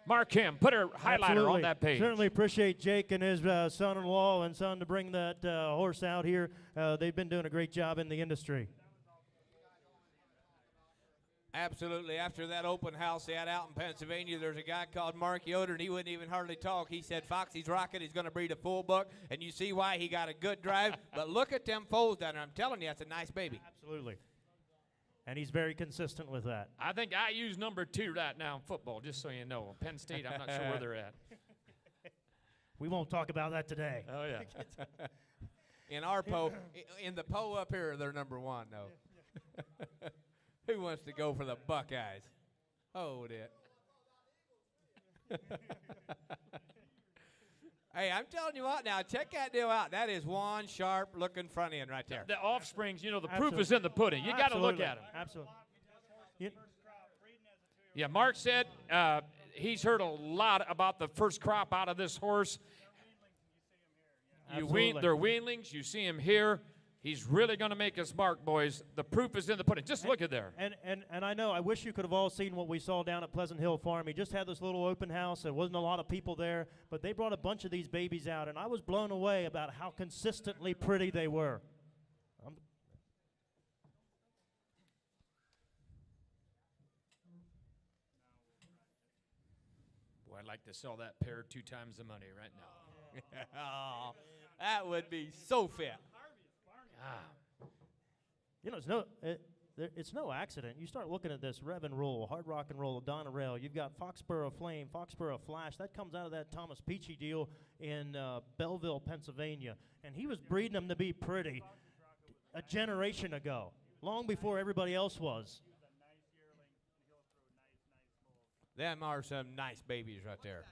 Mark him. Put a highlighter Absolutely. on that page. Certainly appreciate Jake and his son-in-law and son to bring that horse out here. They've been doing a great job in the industry. Absolutely. After that open house they had out in Pennsylvania, there's a guy called Mark Yoder, and he wouldn't even hardly talk. He said Foxy's Rocket is going to breed a full buck, and you see why he got a good drive. But look at them foals down there. I'm telling you, that's a nice baby. Absolutely. And he's very consistent with that. I think I use number 2 right now in football, just so you know. Penn State, I'm not sure where they're at. We won't talk about that today. Oh, yeah. In our in the up here, they're number 1, though. Who wants to go for the Buckeyes? Hold it. Hey, I'm telling you what now, check that deal out. That is one sharp-looking front end right there. The offsprings, you know, the proof is in the pudding. You got to look at them. Absolutely. Yeah, Mark said he's heard a lot about the first crop out of this horse. Absolutely. They're weanlings. You see him here. He's really going to make his mark, boys. The proof is in the pudding. Just look at there. And I know, I wish you could have all seen what we saw down at Pleasant Hill Farm. He just had this little open house. There wasn't a lot of people there, but they brought a bunch of these babies out, and I was blown away about how consistently pretty they were. Boy, I'd like to sell that pair 2 times the money right now. Oh, that would be so fit. You know, it's no accident. You start looking at this Reverend roll, Hard Rock and Roll, Donna Rail. You've got Foxborough Flame, Foxborough Flash. That comes out of that Thomas Peachy deal in Belleville, Pennsylvania. And he was breeding them to be pretty a generation ago, long before everybody else was. Them are some nice babies right there.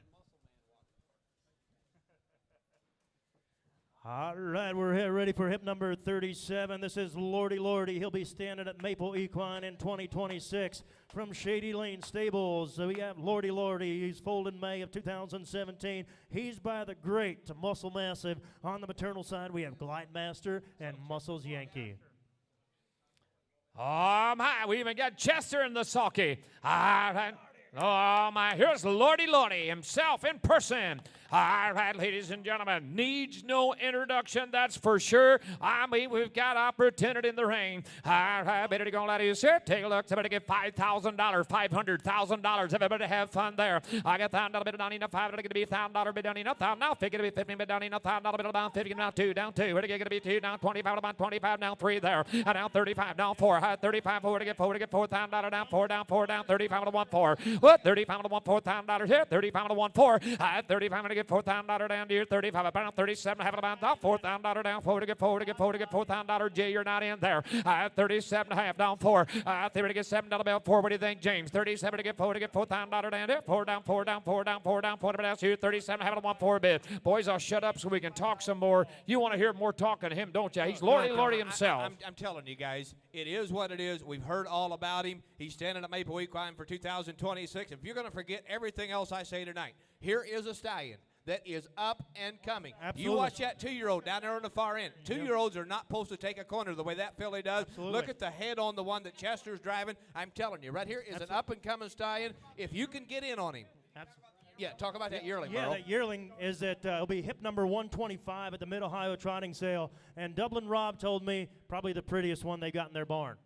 All right, we're ready for hip number 37. This is Lordy Lordy. He'll be standing at Maple Equine in 2026 from Shady Lane Stables. So we have Lordy Lordy. He's foaled in May of 2017. He's by the great to Muscle Massive. On the maternal side, we have Glide Master and Muscles Yankee. Oh, my. We even got Chester in the sulky. All right. Oh, my. Here's Lordy Lordy himself in person. All right, ladies and gentlemen, needs no introduction, that's for sure. I mean, we've got opportunity in the ring. All right, better to go, ladies. Here, take a look. Somebody get $5,000, $500,000. Everybody have fun there. I got $1,000 bid down enough. $5 going to be $1,000 bid down enough. Now, $50 to be $15 bid down enough. $1,000 bid down 50 down 2 down 2. Where to get going to be 2 down 25 down 25 down 3 there. Down 35 down 4. 35 4 to get $4,000 down 4 down 4 down 35 to 1 4. What? 35 to 1 $4,000 here. 35 to 1 4. 35 to get $4,000 down to your 35. About 37. Have it about $4,000 down 4 to get $4,000. Jay, you're not in there. 37 and a half down 4. 30 to get $7 bill 4. What do you think, James? 37 to get $4,000 down there. 4 down 4 down 4 down 4 down 4 down here. 37. Have it 1 4 bid. Boys, I'll shut up so we can talk some more. You want to hear more talking to him, don't you? He's Lordy himself. I'm telling you guys, it is what it is. We've heard all about him. He's standing at Maple Equine for 2026. If you're going to forget everything else I say tonight, here is a stallion that is up and coming. Absolutely. You watch that 2-year-old down there on the far end. 2-year-olds are not supposed to take a corner the way that filly does. Absolutely. Look at the head on the one that Chester's driving. I'm telling you, right here is an up-and-coming stallion. If you can get in on him. Yeah, talk about that yearling, Yeah, Merle. that yearling is at, it'll be hip number 125 at the Mid-Ohio Trotting Sale. And Dublin Rob told me probably the prettiest one they got in their barn.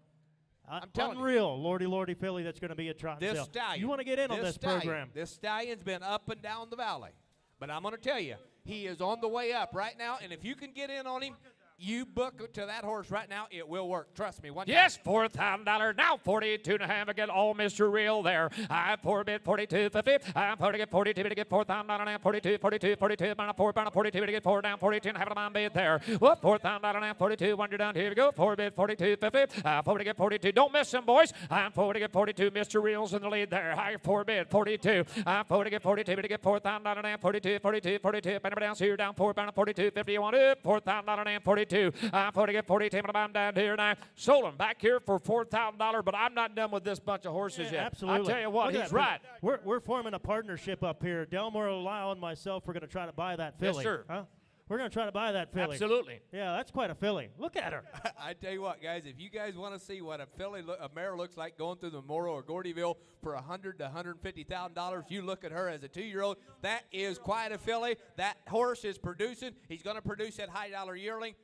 I'm telling Unreal, Lordy filly that's going to be a trotting This sale. stallion. You want to get in on this stallion, program. This stallion's been up and down the valley. But I'm going to tell you, he is on the way up right now, and if you can get in on him, you book to that horse right now, it will work. Trust me. Yes, $4,000. Now 42 and a half again. All Mr. Real there. I 4 bid 42 50. I'm 40 get 42 to get $4,000 down 42 42 42 down 4 down 42 to get 4 down 42 and have a bid there. Whoop, $4,000 down 42 1 down. Here we go. 4 bid 42 50. 40 get 42. Don't miss him, boys. I'm 40 get 42. Mr. Real's in the lead there. High 4 bid 42. I'm 40 get 42 to get $4,000 down 42 42 42. Benjamin down here down 4 down 42 50. You want it? $4,000 down 42. I'm 40 get 42. I'm down here now. Sold him back here for $4,000, but I'm not done with this bunch of horses yet. Absolutely. I'll tell you what, Look at he's that. right. We're forming a partnership up here. Delmore, Lyle, and myself, we're going to try to buy that filly. Yes, sir. Huh? We're going to try to buy that filly. Absolutely. Yeah, that's quite a filly. Look at her. I tell you what, guys, if you guys want to see what a mare looks like going through the Moro or Gordyville for $100,000 to $150,000, you look at her as a 2-year-old. That is quite a filly. That horse is producing. He's going to produce that high dollar yearling.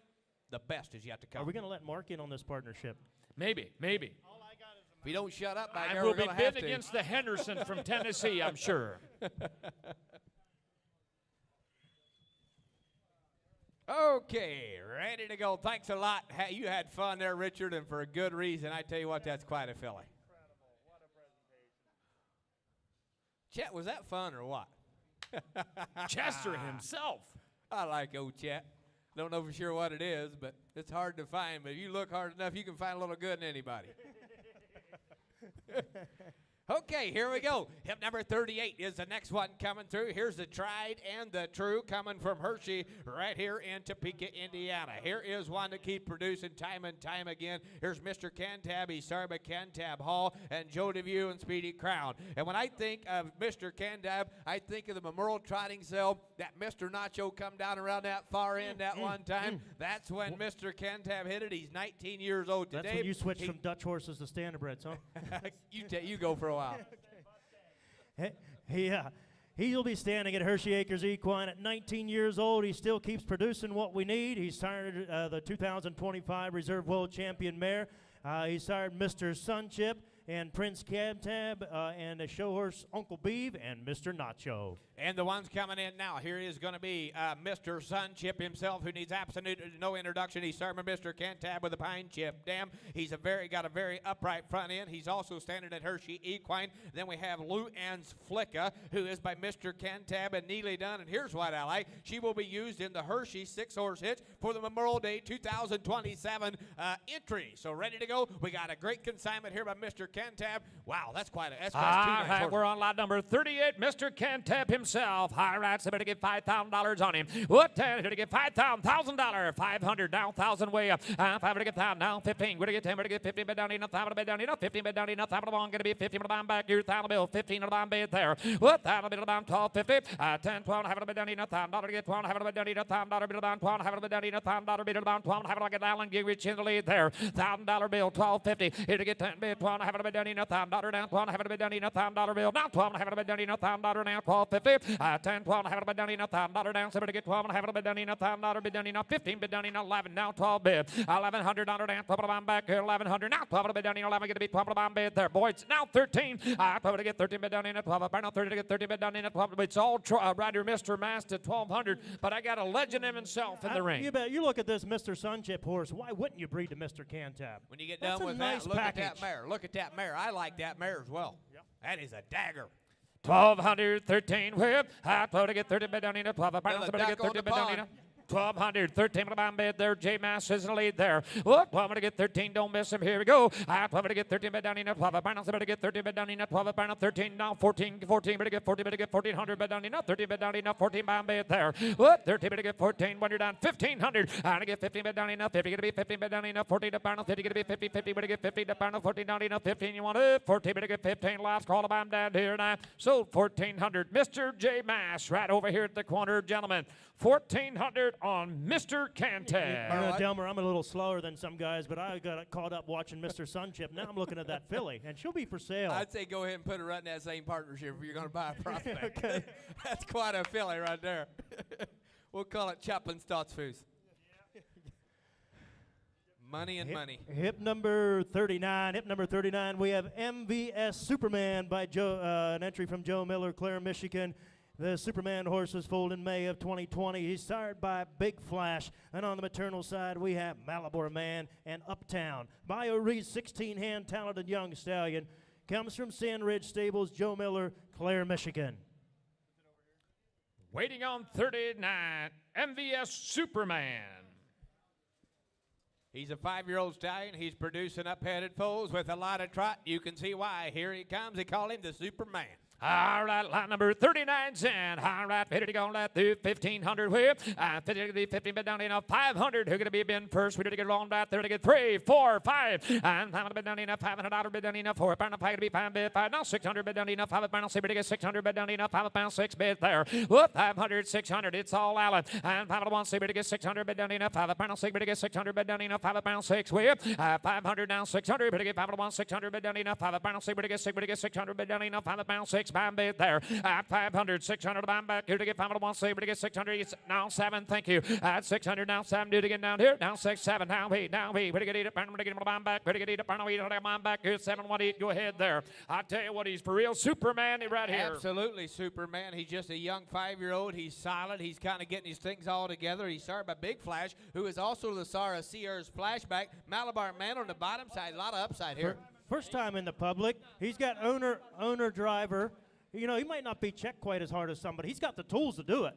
The best is yet to come. Are we going to let Mark in on this partnership? Maybe. If he don't shut up back I there, will we're be going to have bidding to. against the Henderson from Tennessee, I'm sure. Okay, ready to go. Thanks a lot. You had fun there, Richard, and for a good reason. I tell you what, that's quite a filly. Chet, was that fun or what? Chester himself. I like old Chet. Don't know for sure what it is, but it's hard to find. But if you look hard enough, you can find a little good in anybody. Okay. Okay, here we go. Hip number 38 is the next one coming through. Here's the tried and the true coming from Hershey right here in Topeka, Indiana. Here is one to keep producing time and time again. Here's Mr. Cantab. He's started by Cantab Hall and Joe DeVue and Speedy Crown. And when I think of Mr. Cantab, I think of the memorial trotting sale that Mr. Nacho come down around that far end that one time. That's when Mr. Cantab hit it. He's 19 years old today. That's when you switched from Dutch horses to Standardbreds, huh? You go for a while. He'll be standing at Hershey Acres Equine at 19 years old. He still keeps producing what we need. He's sired the 2025 Reserve World Champion mare. He sired Mr. Sunchip and Prince Cantab and a show horse Uncle Beeve and Mr. Nacho. And the ones coming in now, here is going to be Mr. Sunchip himself, who needs absolutely no introduction. He's starting with Mr. Cantab with a pine chip dam. He's got a very upright front end. He's also standing at Hershey Equine. Then we have Lou Ann's Flicka, who is by Mr. Cantab and Neely Dunn. And here's what I like. She will be used in the Hershey 6-horse hitch for the Memorial Day 2027 entry. So ready to go. We got a great consignment here by Mr. Cantab. Wow, that's quite a that's All nice right, horses. we're on lot number 38. Mr. Cantab himself. High rats, they better get $5,000 on him. What? Here to get $5,000. 500 down, 1,000 way up. 5 to get 1,000 down, 15. We're to get 10. We're to get 15 bid down enough. 5 bid down enough. 15 bid down enough. 5 going to be 15 bid back here. 1,000 bill. 15 bid bid there. What? 1,000 bid down 12.50. 10, 12. Have a bid down enough. $1,000 to get 12. Have a bid down enough. $1,000 bid down 12. Have a bid down enough. $1,000 bid down 12. Have a get Allen Gingrich in the lead there. $1,000 bill 12.50. Here to get 10 bid 12. Have a bid down enough. $1,000 down 12. Have a bid down enough. $1,000 bill now 12. Have a bid down enough. $1,000 now 12.50. 10, 12. Have a bid down enough. $1,000 down. Somebody get 12 and have a bid down enough. $1,000 bid down enough. 15 bid down enough. 11 now 12 bid. $1,100 down. 12 back here. 1,100 now 12 bid down enough. 11 get to be 12 bid there. Boys now 13. 12 to get 13 bid down enough. 12 now 30 to get 30 bid down enough. 12. It's all rider Mr. Mast at 1,200. But I got a legend of himself in the ring. You bet. You look at this Mr. Sunchip horse. Why wouldn't you breed to Mr. Cantab? When you get That's done a with nice that, look package. at that mare. Look at that mare. I like that mare as well. Yep. That is a dagger. 1,200, 13 whip. 12 to get 30 bid down enough. 12 Another to get duck on 30 the bid down pond. enough. 1,200, 13 to bid there. J Mass is in the lead there. Whoop, 12 to get 13. Don't miss him. Here we go. 12 to get 13 bid down enough. 12 to get 13 bid down enough. 12 13 now 14 to get 40 to get 1,400 bid down enough. 13 bid down enough. 14 bid there. Whoop, 13 to get 14 when you're down 1,500. To get 15 bid down enough. 50 to be 15 bid down enough. 14 to pound 50 to be 50 50 to get 50 to pound 14 down enough. 15 you want to 14 to get 15. Last call I'm down here now. Sold 1,400. Mr. J Mass right over here at the corner, gentlemen. 1,400 on Mr. Cantab. Delmer, I'm a little slower than some guys, but I got caught up watching Mr. Sunchip. Now I'm looking at that filly, and she'll be for sale. I'd say go ahead and put her right in that same partnership if you're going to buy a prospect. Okay. That's quite a filly right there. We'll call it Chaplin Stottsfuss. Money and money. Hip number 39. Hip number 39. We have MVS Superman by Joe. An entry from Joe Miller, Clare, Michigan. The Superman horse was foaled in May of 2020. He's sired by Big Flash. And on the maternal side, we have Malabor Man and Uptown. Bio Reed's 16-hand talented young stallion. Comes from Sand Ridge Stables, Joe Miller, Clare, Michigan. Waiting on 39, MVS Superman. He's a 5-year-old stallion. He's producing up-headed foals with a lot of trot. You can see why. Here he comes. They call him the Superman. All right, line number 39 cent. All right, 50 to go let through 1,500 whip. 50 to be 15 bid down enough. 500. Who gonna be bin first? We did get along right there to get 3, 4, 5. And 500 bid down enough. $500 bid down enough. 4 pound 5 to be 5 bid 5. Now 600 bid down enough. 5 pound 6 to get 600 bid down enough. 5 pound 6 bid there. Whoop, 500, 600. It's all Allen. And 5 1 6 to get 600 bid down enough. 5 pound 6 to get 600 bid down enough. 5 pound 6 whip. 500 down 600. But to get 5 1 600 bid down enough. 5 pound 6 to get 600 bid down enough. 5 pound 6 bid there. At 500, 600 I'm back here to get 501 saber to get 600. It's now 7. Thank you. At 600 now 7. Do it again down here. Down 6, 7. Now 8. Now 8. Pretty good eat it. Pretty good I'm back. Pretty good eat it. I'm back here. 7 1 8. Go ahead there. I tell you what, he's for real Superman right here. Absolutely Superman. He's just a young 5-year-old. He's solid. He's kind of getting his things all together. He's started by Big Flash, who is also the Sarah Sears flashback. Malabar Man on the bottom side. A lot of upside here. First time in the public. He's got owner driver. You know, he might not be checked quite as hard as some, but he's got the tools to do it.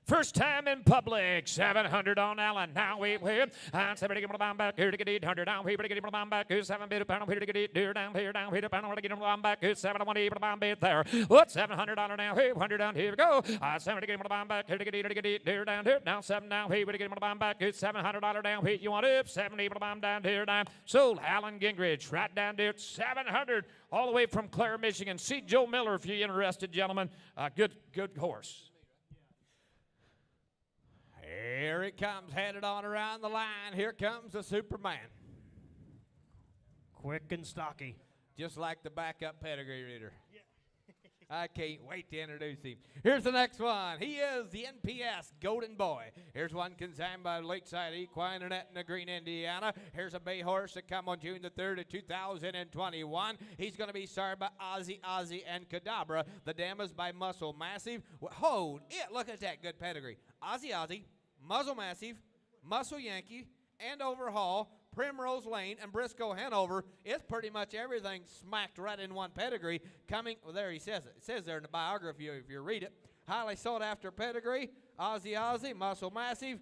First time in public, 700 on Allen. Now we win. And 70 get on back here to get 800 down here to get on back here. 7 bit pound here to get it down here to pound to get on back here. 7 1 bit there. What $700 now? Here 100 down here we go. 70 get on back here to get it down here. Now 7 down here to get on back here. $700 down here. You want up 70 down here down. Sold Alan Gingrich right down there. 700 all the way from Clare, Michigan. See Joe Miller if you're interested, gentlemen. Good horse. Here it comes, headed on around the line. Here comes the Superman. Quick and stocky. Just like the backup pedigree reader. I can't wait to introduce him. Here's the next one. He is the NPS Golden Boy. Here's one consigned by Lakeside Equine and Etna Green, Indiana. Here's a bay horse that come on June the 3rd of 2021. He's going to be starred by Azie, and Cadabra. The dam is by Muscle Massive. Hold it. Look at that good pedigree. Azie, Muzzle Massive, Muscle Yankee, and Overhaul, Primrose Lane, and Briscoe Hanover. It's pretty much everything smacked right in one pedigree. Coming, well, there he says it. It says there in the biography if you read it. Highly sought after pedigree, Azie, Muscle Massive,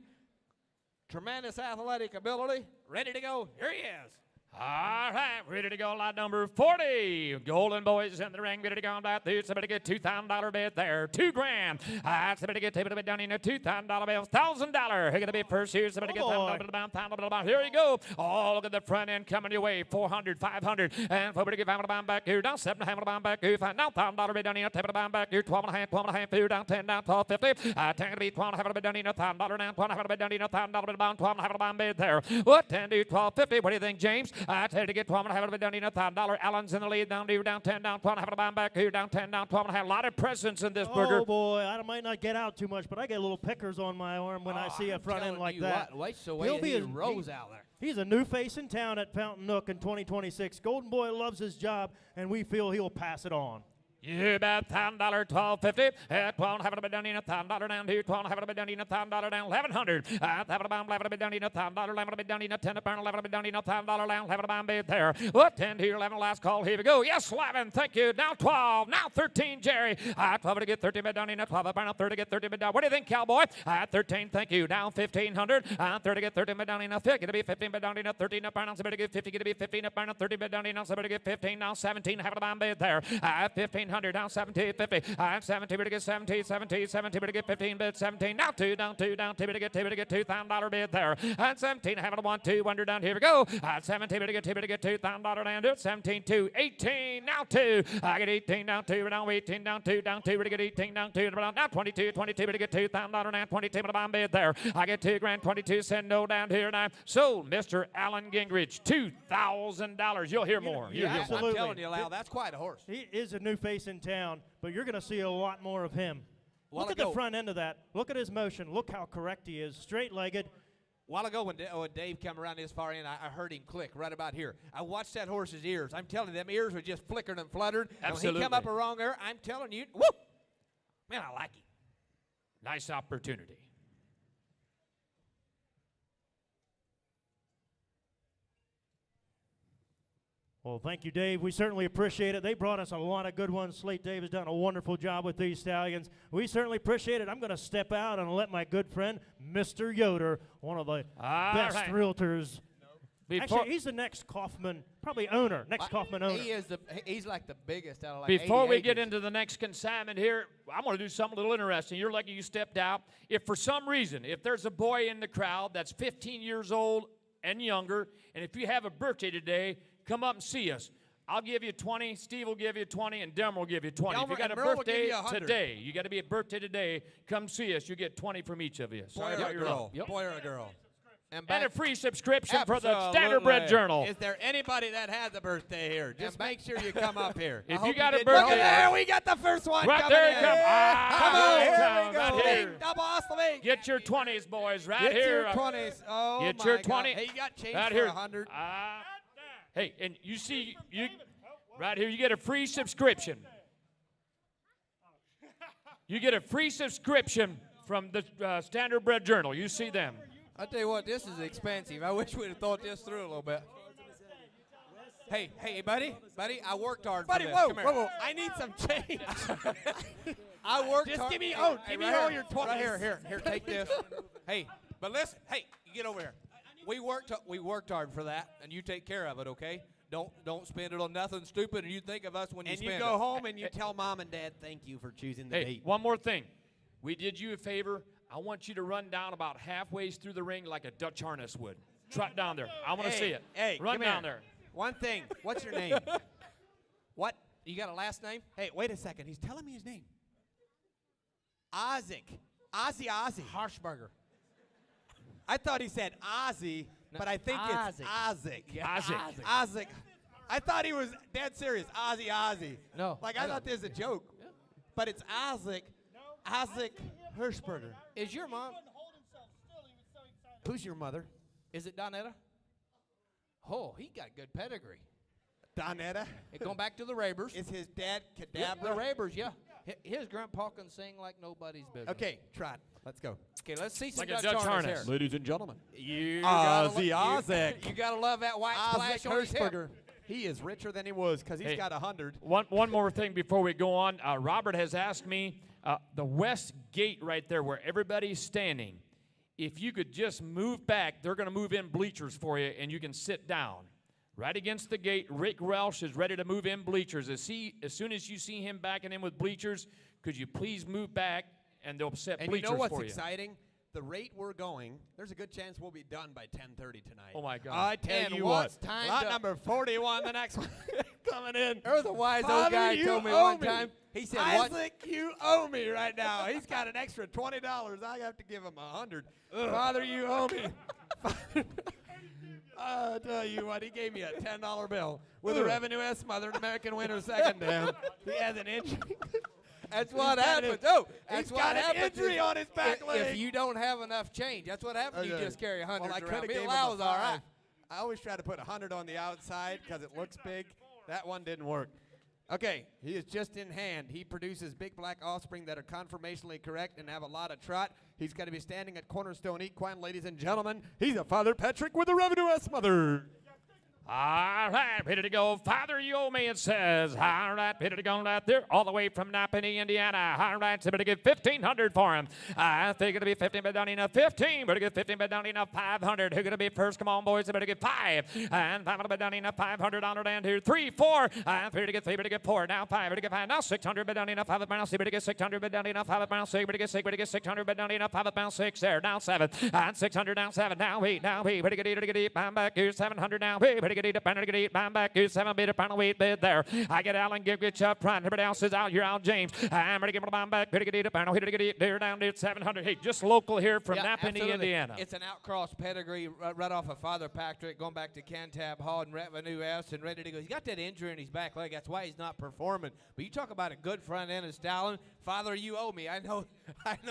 tremendous athletic ability, ready to go. Here he is. All right, ready to go, lot number 40. Golden Boys in the ring, ready to go on that there. Somebody get $2,000 bid there, $2,000. Somebody get table bid down in a $2,000 bill, $1,000. Who's gonna be first here? Somebody get $1,000. Here you go. Oh, look at the front end coming your way. 400, 500, and somebody get $500 back here. Down 700 back here. Now $1,000 bid down in a table back here. 12.5 here. Down 10, down 12.50. 10 to be 12.5 bid down in a $1,000 now. 12.5 bid down in a $1,000 bid down 12.5 bid there. What 10 to 12.50? What do you think, James? I tell you to get 12.5 bid down in a $1,000. Allen's in the lead down here. Down 10, down 12.5 back here. Down 10, down 12.5. A lot of presence in this burger. Oh boy, I might not get out too much, but I get little pickers on my arm when I see a front end like that. Wait till he rolls out there. He's a new face in town at Fountain Nook in 2026. Golden Boy loves his job, and we feel he'll pass it on. You bet $1,000, $12.50. $12.5 bid down in a $1,000 down here. $12.5 bid down in a $1,000 down. $1,100. $11 bid down in a $1,000. $11 bid down in a $10. $11 bid down in a $1,000 down. $11 bid there. What 10 here? 11 last call. Here we go. Yes, 11. Thank you. Now 12. Now 13. Jerry. 12 to get 13 bid down in a 12. 30 to get 30 bid down. What do you think, Cowboy? 13. Thank you. Down 1,500. 30 to get 13 bid down in a 50. Get to be 15 bid down in a 13. Up down. Somebody get 50. Get to be 15 up down. 30 bid down in. Somebody get 15. Now 17. Have a bid there. 1,500 down 17. 50. 17 to get 17. 17 to get 15 bid 17. Now 2 down 2 down 2 to get $2,000 bid there. And 17 having a 1 2 wonder down. Here we go. 17 to get $2,000 down. 17 2 18 now 2. I get 18 down 2 down 18 down 2 down 2 to get 18 down 2 down. Now 22 to get $2,000 down. 22 to buy bid there. I get $2,000 22 send no down here now. Sold Mr. Alan Gingrich $2,000. You'll hear more. Yeah, Absolutely. I'm telling you, Lal, that's quite a horse. He is a new face in town, but you're going to see a lot more of him. Look at the front end of that. Look at his motion. Look how correct he is. Straight-legged. A while ago when Dave came around this far in, I heard him click right about here. I watched that horse's ears. I'm telling you, them ears were just flickering and fluttered. Absolutely. And when he come up a wrong ear, I'm telling you, whoop! Man, I like him. Nice opportunity. Well, thank you, Dave. We certainly appreciate it. They brought us a lot of good ones. Slate Dave has done a wonderful job with these stallions. We certainly appreciate it. I'm going to step out and let my good friend, Mr. Yoder, one of the best realtors. Actually, he's the next Kaufman, probably owner, Kaufman owner. He's like the biggest out of like Before 80 we acres. get into the next consignment here, I'm going to do something a little interesting. You're lucky you stepped out. If for some reason, if there's a boy in the crowd that's 15 years old and younger, and if you have a birthday today, come up and see us. I'll give you 20, Steve will give you 20, and Delmer will give you 20. If you got a birthday today, you got to be a birthday today, come see us. You get 20 from each of you. Boy or a girl. Yep. Boy or a girl. And a free subscription for the Standardbred Journal. Is there anybody that has a birthday here? Just make sure you come up here. If you got a Look birthday, at there, we got the first one right coming there in. it comes. Come on, Here here we we go. go. Right here. Double Aussie. Get your 20s, boys, right Get here. your 20s. Oh, Get my your God. 20. Hey, you got change right for here. 100. Hey, and you see, right here, you get a free subscription. You get a free subscription from the Standardbred Journal. You see them. I tell you what, this is expensive. I wish we'd have thought this through a little bit. Hey, buddy, I worked hard for this. Whoa, Come here. whoa, whoa. I need some change. I worked Just hard. give me, Hey, give me right all here. your 20s. Right here, take this. Hey, but listen, hey, you get over here. We worked hard for that, and you take care of it, okay? Don't spend it on nothing stupid, and you think of us when you And spend you it. go home and you tell mom and dad, thank you for choosing the Hey, bait. one more thing. We did you a favor. I want you to run down about halfway through the ring like a Dutch harness would. Trot down there. I want to see it. Hey, run come down here. there. One thing. What's your name? What? You got a last name? Hey, wait a second. He's telling me his name. Ozzie. Ozzie. Harshberger. I thought he said Ozzie, but I think it's Ozzie. Ozzie. I thought he was dead serious. Ozzie. No, Like, I thought this was a joke. But it's Ozzie. Ozzie Hirschberger. Is your mom? Who's your mother? Is it Donetta? Oh, he got good pedigree. Donetta. Hey, going back to the Rabers. Is his dad The Cadabra? Rabers, yeah. His grandpa can sing like nobody's business. Okay, trot. Let's go. Okay, let's see some Like a Dutch harness. here. Ladies and gentlemen. You Ozzie gotta, Ozzie. you gotta love that white Ozzie splash on his hip. Hirschberger. He is richer than he was because he's Hey. got 100. One more thing before we go on. Robert has asked me, the west gate right there where everybody's standing, if you could just move back, they're going to move in bleachers for you, and you can sit down. Right against the gate, Rick Welsh is ready to move in bleachers. As soon as you see him backing in with bleachers, could you please move back, and they'll set And bleachers you know what's for you. exciting? The rate we're going, there's a good chance we'll be done by 10:30 tonight. Oh, my God. I tell And you what's what, time lot to- number 41, the next one coming in. Or the wise old Father, guy you told me owe one time. He said, "What?" Isaac, you owe me right now. He's got an extra $20. I have to give him 100. Father, you owe me. I'll tell you what, he gave me a $10 bill with a Revenue S smothered American winner second down. He has an injury. That's what got happens. an- Oh, he's that's what got an happens injury if- on his back if leg. you don't have enough change, that's what happens. You Okay. just carry 100 Well, I around. coulda Me gave him and Lau a was all right. 5. I always try to put 100 on the outside because it looks big. That one didn't work. Okay, he is just in hand. He produces big black offspring that are conformationally correct and have a lot of trot. He's going to be standing at Cornerstone Equine, ladies and gentlemen. He's a Father Patrick with a Revenue S mother. All right, ready to go. Father, you owe me, it says. All right, ready to go out there, all the way from Napanee, Indiana. All right, so better get 1,500 for him. I think it'll be 15, but down enough 15. Better get 15, but down enough 500. Who's going to be first? Come on, boys. I better get 5. And 500, but down enough 500 on it. And here, 3, 4. And 3 to get 3, better get 4. Now 5, better get 5. Now 600, but down enough 5 pounds. Better get 600, but down enough 5 pounds. 6, better get 6, better get 600, but down enough 5 pounds. 6 there. Now 7. And 600, now 7. Now 8, better get 8, better get 8. I'm back here, 700 now. Better get 8, better get 8. I'm back here, 7 bit, a pound of weight bid there. I get Allen, give it up front. Everybody else is out here, out James. I'm ready to get my bomb back. Better get 8, a pound, hit it, get 8, there, down there, 700. Hey, just local here from Napanee, absolutely. Indiana. It's an outcross pedigree right off of Father Patrick, going back to Cantab Hall and Revenue S and ready to go. He's got that injury in his back leg. That's why he's not performing. But you talk about a good front end of Stallion. Father, you owe me. I know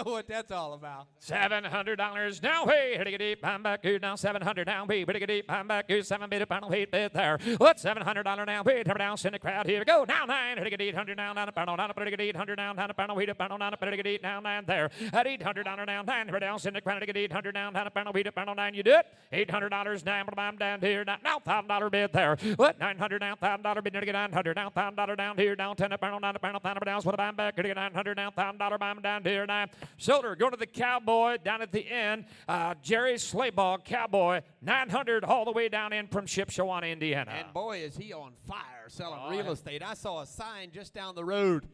what that's all about. $700 now. Hey, here to get deep. I'm back here now. 700 now. Hey, better get deep. I'm back here. 7 bit, a pound of weight bid there. What's $700 now? Hey, turn down in the crowd. Here we go. Now 9. Here to get 800 now. Down a pound, down a better get 800 now. Down a pound of weight, a pound, down a better get 8 now. 9 there. At $800 now. 9. Here down in the crowd to get 800 now. Down a pound of weight, a pound, 9. You do it. $800 now. I'm down here. Now $1,000 bid there. What? $900 now. $1,000 bid. Here to get 900 now. $1,000 down here. Down 10 a pound, down a pound, down. What I'm back here to get 900 now. $1,000 bomb down here now. Shoulder going to the cowboy down at the end. Jerry Slayball Cowboy 900 all the way down in from Shipshewana, Indiana. And boy, is he on fire selling real estate. I saw a sign just down the road.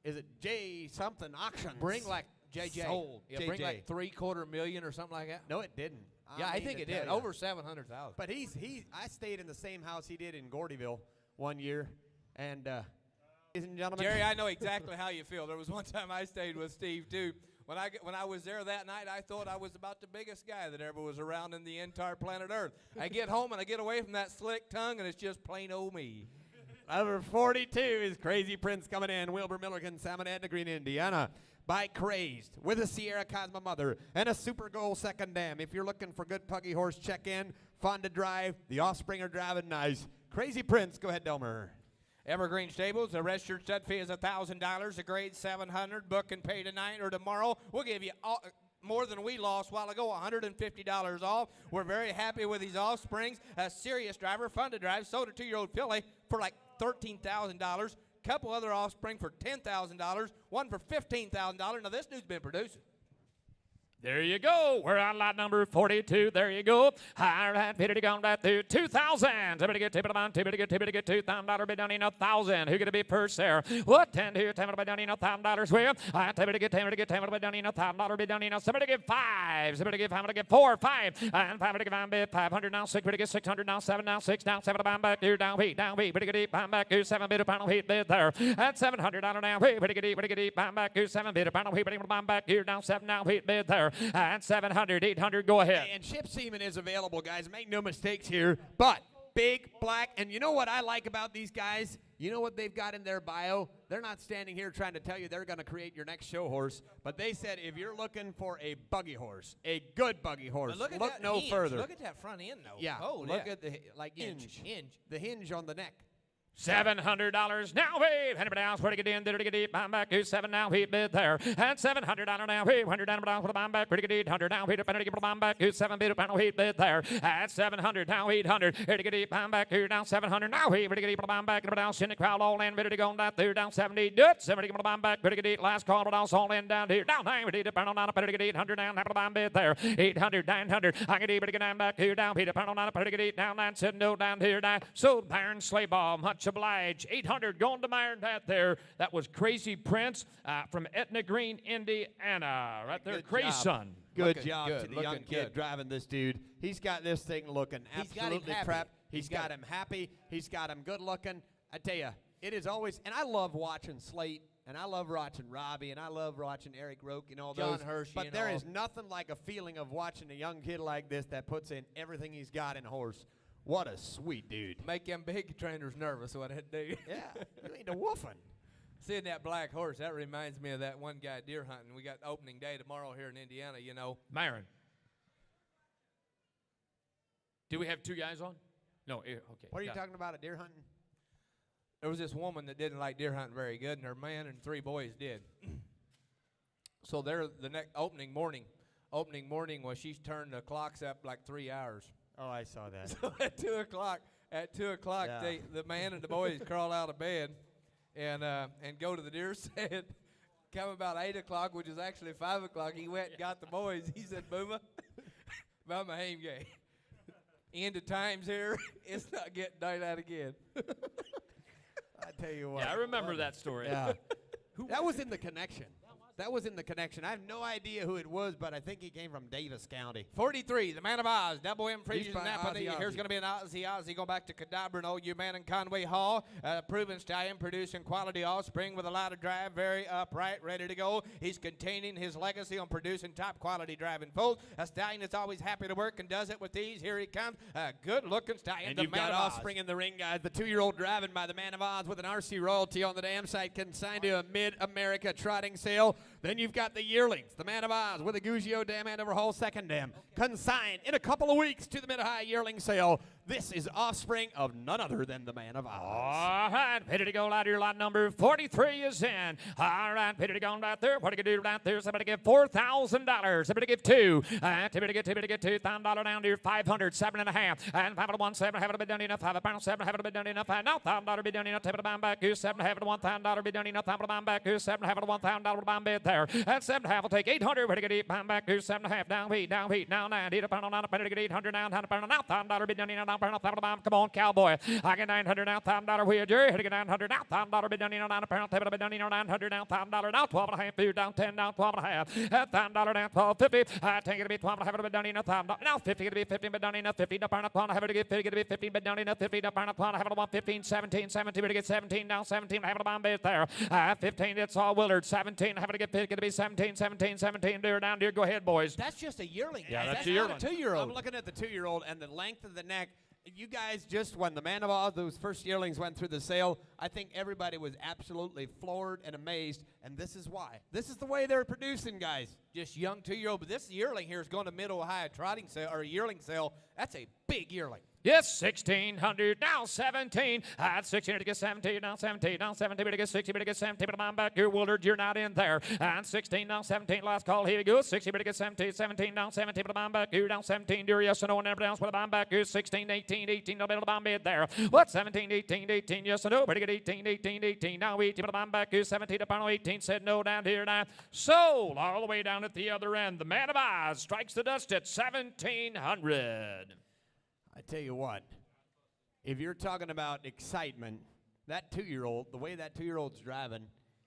Is it J something auctions? Bring like JJ. Sold. Yeah, bring JJ. like $750,000 million or something like that. No, it didn't. Yeah, I mean think to it did. tell ya. Over 700,000. But I stayed in the same house he did in Gordyville one year. And, ladies and gentlemen. Jerry, I know exactly how you feel. There was one time I stayed with Steve, too. When I was there that night, I thought I was about the biggest guy that ever was around in the entire planet Earth. I get home and I get away from that slick tongue, and it's just plain old me. Number 42 is Crazy Prince coming in. Wilbur Milligan, Salmon Edna Green, Indiana. By Crazed with a Sierra Cosma mother and a Super Goal second dam. If you're looking for good puggy horse, check in. Fun to drive. The offspring are driving nice. Crazy Prince. Go ahead, Delmer. Evergreen Stables, the registered stud fee is $1,000, a grade 700. Book and pay tonight or tomorrow. We'll give you more than we lost a while ago, $150 off. We're very happy with these offsprings. A serious driver, fun to drive, sold a 2-year-old filly for like $13,000. couple other offspring for $10,000, one for $15,000. Now, this dude's been producing. There you go. We're on lot number 42. There you go. All right, Peter, gone right through 2,000. Somebody get $2,000 bid down in 1,000. Who gonna be first there? What? 10 here, $10 bid down in $1,000. Where? Somebody get $10 bid down in $1,000 bid down in. Somebody get 5. Somebody get 5. Somebody get 4, 5, and 5 get 5 bid 500 now. 6 bid get 600 now. 7 now. 6 now. 7 to back here down. Down. Pretty good. Bam back here. 7 bid final heat bid there. At $700 now. Pretty good. Bam back here. 7 bid final heat bid. Bam back here down. 7 now. Heat bid there. And 700, 800, go ahead. And ship semen is available, guys. Make no mistakes here. But big, black, and you know what I like about these guys? You know what they've got in their bio? They're not standing here trying to tell you they're going to create your next show horse, but they said if you're looking for a buggy horse, a good buggy horse, But look at that no hinge. further. Look at that front end, though. Yeah, Oh, look yeah. at the hinge. The hinge on the neck. $700 now, wait. Anybody else? Where to get in? Did it get buying back? Who's 7 now? Heat bid there. And $700 now, wait. $100 for the buying back. Pretty good. 800 now. Heat up and get the buying back. Who's 7 bid? Panel heat bid there. At $700 now, 800. Here to get buying back. Here down 700 now. Here to get the buying back. Down in the crowd all in. Ready to go down there. Down 70. Do it. 70 get the buying back. Pretty good. Last call. Down all in down here. Down 90. The panel down. Pretty good. 800 now. Have the buying bid there. 800, 900. I can get down back here down. Heat the panel down. Pretty good. Down 9. Sitting down here. Down. So Baron Sleigh Ball. Much obliged. 800 going to Myron that there. That was Crazy Prince from Etna Green, Indiana. Right there, Good Crazy job. Son. Good Looking job good, to the looking young kid good. driving this dude. He's got this thing looking He's got him absolutely happy. prepped. He's He's got got him happy. He's got him good looking. I tell you, it is always, and I love watching Slate, and I love watching Robbie, and I love watching Eric Roke and all John those. Hershey But and there all. is nothing like a feeling of watching a young kid like this that puts in everything he's got in a horse. What a sweet dude. Make them big trainers nervous, what it do. Yeah, you ain't a woofing. Seeing that black horse, that reminds me of that one guy deer hunting. We got opening day tomorrow here in Indiana, you know. Myron. Do we have 2 guys on? No, okay. What are you got it. talking about, a deer hunting? There was this woman that didn't like deer hunting very good, and her man and 3 boys did. So they're the next opening morning was she's turned the clocks up like 3 hours. Oh, I saw that. So at 2 o'clock, Yeah. the man and the boys crawl out of bed and go to the deer stand. Come about 8 o'clock, which is actually 5 o'clock, he went and got the boys. He said, Boomer, about my aim game. End of times here, it's not getting daylight again. I tell you what. Yeah, I remember that story. Yeah. That was in the connection. That was in the connection. I have no idea who it was, but I think he came from Davis County. 43, the Man of Oz, Double M Freezes by Napa. Ozzie, Here's Ozzie. going to be an Ozzie going back to Cadabra and OU Man in Conway Hall. Proven stallion, producing quality offspring with a lot of drive, very upright, ready to go. He's containing his legacy on producing top quality driving foals. A stallion that's always happy to work and does it with ease. Here he comes. A good-looking stallion, And the you've Man got of Oz. offspring in the ring, guys. The 2-year-old driving by the Man of Oz with an RC royalty on the dam site consigned to a Mid-America trotting sale. Then you've got the yearlings, the Man of Oz with a Gugio dam and overhaul second dam. Consigned in a couple of weeks to the Mid-High yearling sale. This is offspring of none other than the Man of Oz. All right, ready to go out here. Lot number 43 is in. All right, ready to go out there. What do you do out there? Somebody give $4,000. Somebody give 2. Somebody get $2,000 down to 500, 7.5. And 5 to 1, 7. Have it been done enough. 5 pound 7. Have it been done enough. Now $1,000 be done enough. Take it to back. 7. Have it $1,000 be done enough. 5 to back. 7. Have it $1,000 to bid there. And 7.5 will take 800. Ready to get $8 back. 7.5 down heat. Now 9. Eat a pound on a get 800 now. Now $1,000 be done enough. Come on, cowboy. I get 900 now, $1,000 wheel, Jerry. Hit get 900 now, $1,000 be done in on a pound, table be done in 900 now, $1,000 now, 12.5, food down 10 down, 12.5, $1,000 down, 12.50. I take it to be 12.5 be done in $1,000. Now 50 to be 15 be done in 15 up on a pound, have it to get 50 to be 15 be done in 15 up on a pound, have it on 15, 17, 17 to get 17 down, 17, have it on base there. 15, it's all Willard, 17, have it to get 50 to be 17, 17, 17, deer down, deer. Go ahead, boys. That's just a yearling. Yeah, guys. that's a not yearling. a 2-year-old. I'm looking at the 2-year-old and the length of the neck. You guys just, when the Man of Oz, those first yearlings went through the sale, I think everybody was absolutely floored and amazed, and this is why. This is the way they're producing, guys. Just young 2-year-old, but this yearling here is going to Mid-Ohio trotting sale or yearling sale. That's a big yearling. Yes, 1,600, now 17. At 1,600 to get 17, now 17, now 17, to get 60, to get 17, but I'm back here, Willard, you're not in there. And 16, now 17, last call, here we go. 60, to get 17, 17, now 17, but I'm back here, down 17, dear, yes or no, and everybody else, but I'm back here, 16, 18, 18, no, but I'm mid there. What, 17, 18, 18, yes or no, but get 18, 18, 18, now 18, but I'm back here, 17, up on 18, said no down here now. Sold all the way down at the other end. The Man of Oz strikes the dust at 1,700. I tell you what, if you're talking about excitement, that 2-year-old, the way that 2-year-old's driving,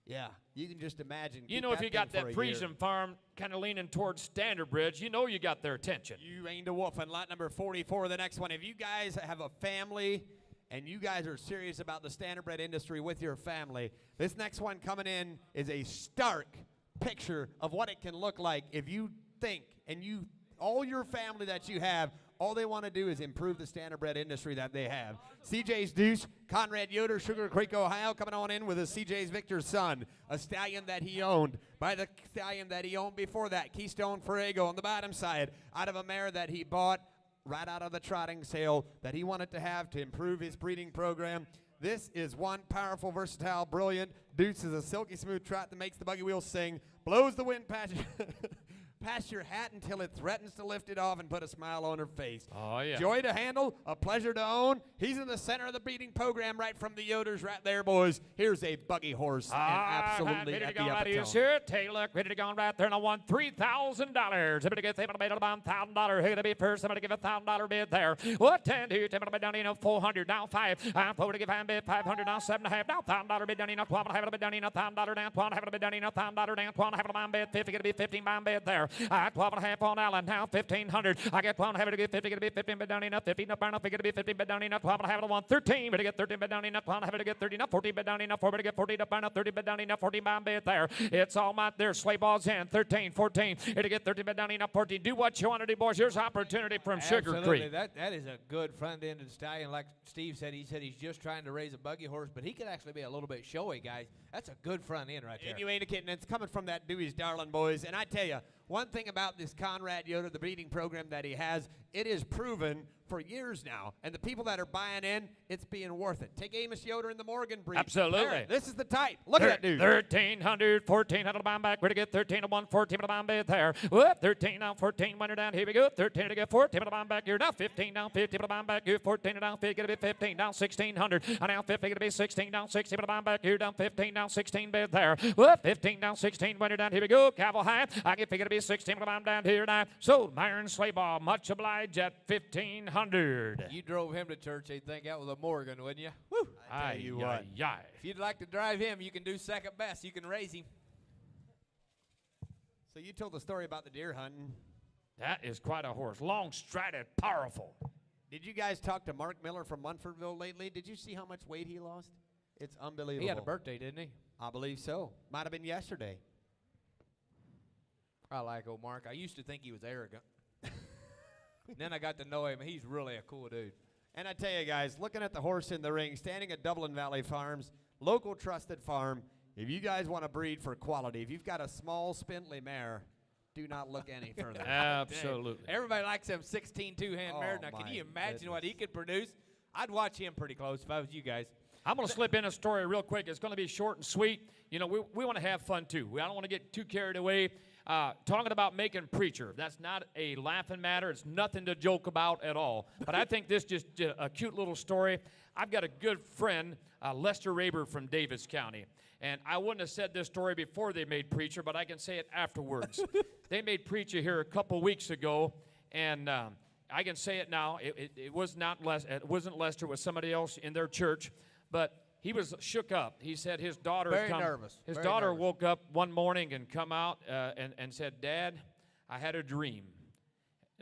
yeah, you can just imagine. You know, if you got that Friesian farm kind of leaning towards Standardbred, you know you got their attention. You aimed a wolf on lot number 44, the next one. If you guys have a family and you guys are serious about the Standardbred industry with your family, this next one coming in is a stark picture of what it can look like if you think and you, all your family that you have, all they want to do is improve the Standardbred industry that they have. CJ's Deuce, Conrad Yoder, Sugar Creek, Ohio, coming on in with a CJ's Victor son, a stallion that he owned by the stallion that he owned before that, Keystone Fuego on the bottom side, out of a mare that he bought right out of the trotting sale that he wanted to have to improve his breeding program. This is one powerful, versatile, brilliant. Deuce is a silky smooth trot that makes the buggy wheels sing, blows the wind past past your hat until it threatens to lift it off and put a smile on her face. Oh, yeah. Joy to handle, a pleasure to own. He's in the center of the breeding program right from the Yoders right there, boys. Here's a buggy horse and absolutely ready at to the go right here, upper sir. Take a look. Ready to go right there, and I won $3,000. Somebody get $1,000. Who's going to be first? Somebody give $1,000 bid there. What? 10, 2, 10, bid down in 400. Now 5. I'm forward to give him bid 500. Now 7.5. Now $1,000 bid down in 12. Have a bid down in $1,000. Now 12. Have a bid down in $1,000. Now 12. Have a bid 50. Going to be 15 bid there. 12.5 on Allen. Now 1,500. I get 12. Have it to get 50. Going to be 15 bid down in 15. Up enough. Going to be 15 bid down in 12. Have it on 13. But to get 13 bid down in 12. Have it to get 30. Now 14 bid down in 4. But to get 40 up enough. 30 bid down in 14 bid there. It's all my there. Sleigh balls in 13, 14. It'll get 30 bid down in 14. Do what you want to do, boys. Here's opportunity from Sugar Absolutely. Creek. That is a good front-ended stallion. Like Steve said, he said he's just trying to raise a buggy horse, but he could actually be a little bit showy, guys. That's a good front end right there. And you ain't a kidding. It's coming from that Dewey's Darling, boys. And I tell you, one thing about this Conrad Yoder, the breeding program that he has, it is proven for years now. And the people that are buying in, it's being worth it. Take Amos Yoder in the Morgan breed. Absolutely. There, this is the type. Look at that dude. 1,300, 1,400 to back. We're to get 13 to 1, 14 to bid there. Whoop, 13 down, 14 winner down. Here we go. 13 to get 14 to back here. Now 15 down, 50 to back here. 14 down, 50 to be 15 down, 1,600. And now 50 to be 16 down, 60 to back here. Down 15 down, 16 bid there. Whoop, 15 down, 16 winner down. Here we go. Caval high. I get figure to be 16 to down here now. Sold Myron Slayball. Much obliged at 1,500. You drove him to church, they'd think that was a Morgan, wouldn't you? Woo! I tell you what. If you'd like to drive him, you can do second best. You can raise him. So you told the story about the deer hunting. That is quite a horse. Long strided, powerful. Did you guys talk to Mark Miller from Munfordville lately? Did you see how much weight he lost? It's unbelievable. He had a birthday, didn't he? I believe so. Might have been yesterday. I like old Mark. I used to think he was arrogant. Then I got to know him. He's really a cool dude. And I tell you guys, looking at the horse in the ring, standing at Dublin Valley Farms, local trusted farm, if you guys want to breed for quality, if you've got a small spindly mare, do not look any further. Absolutely. Everybody likes them 16 two-hand mares. Now, can you imagine what he could produce? I'd watch him pretty close if I was you guys. I'm going to slip in a story real quick. It's going to be short and sweet. You know, we want to have fun, too. I don't want to get too carried away. Talking about making preacher, that's not a laughing matter. It's nothing to joke about at all. But I think this just a cute little story. I've got a good friend, Lester Raber from Davis County. And I wouldn't have said this story before they made preacher, but I can say it afterwards. They made preacher here a couple weeks ago, and I can say it now. It was not it wasn't Lester. It was somebody else in their church. But he was shook up. He said his daughter His daughter woke up one morning and come out and said, "Dad, I had a dream."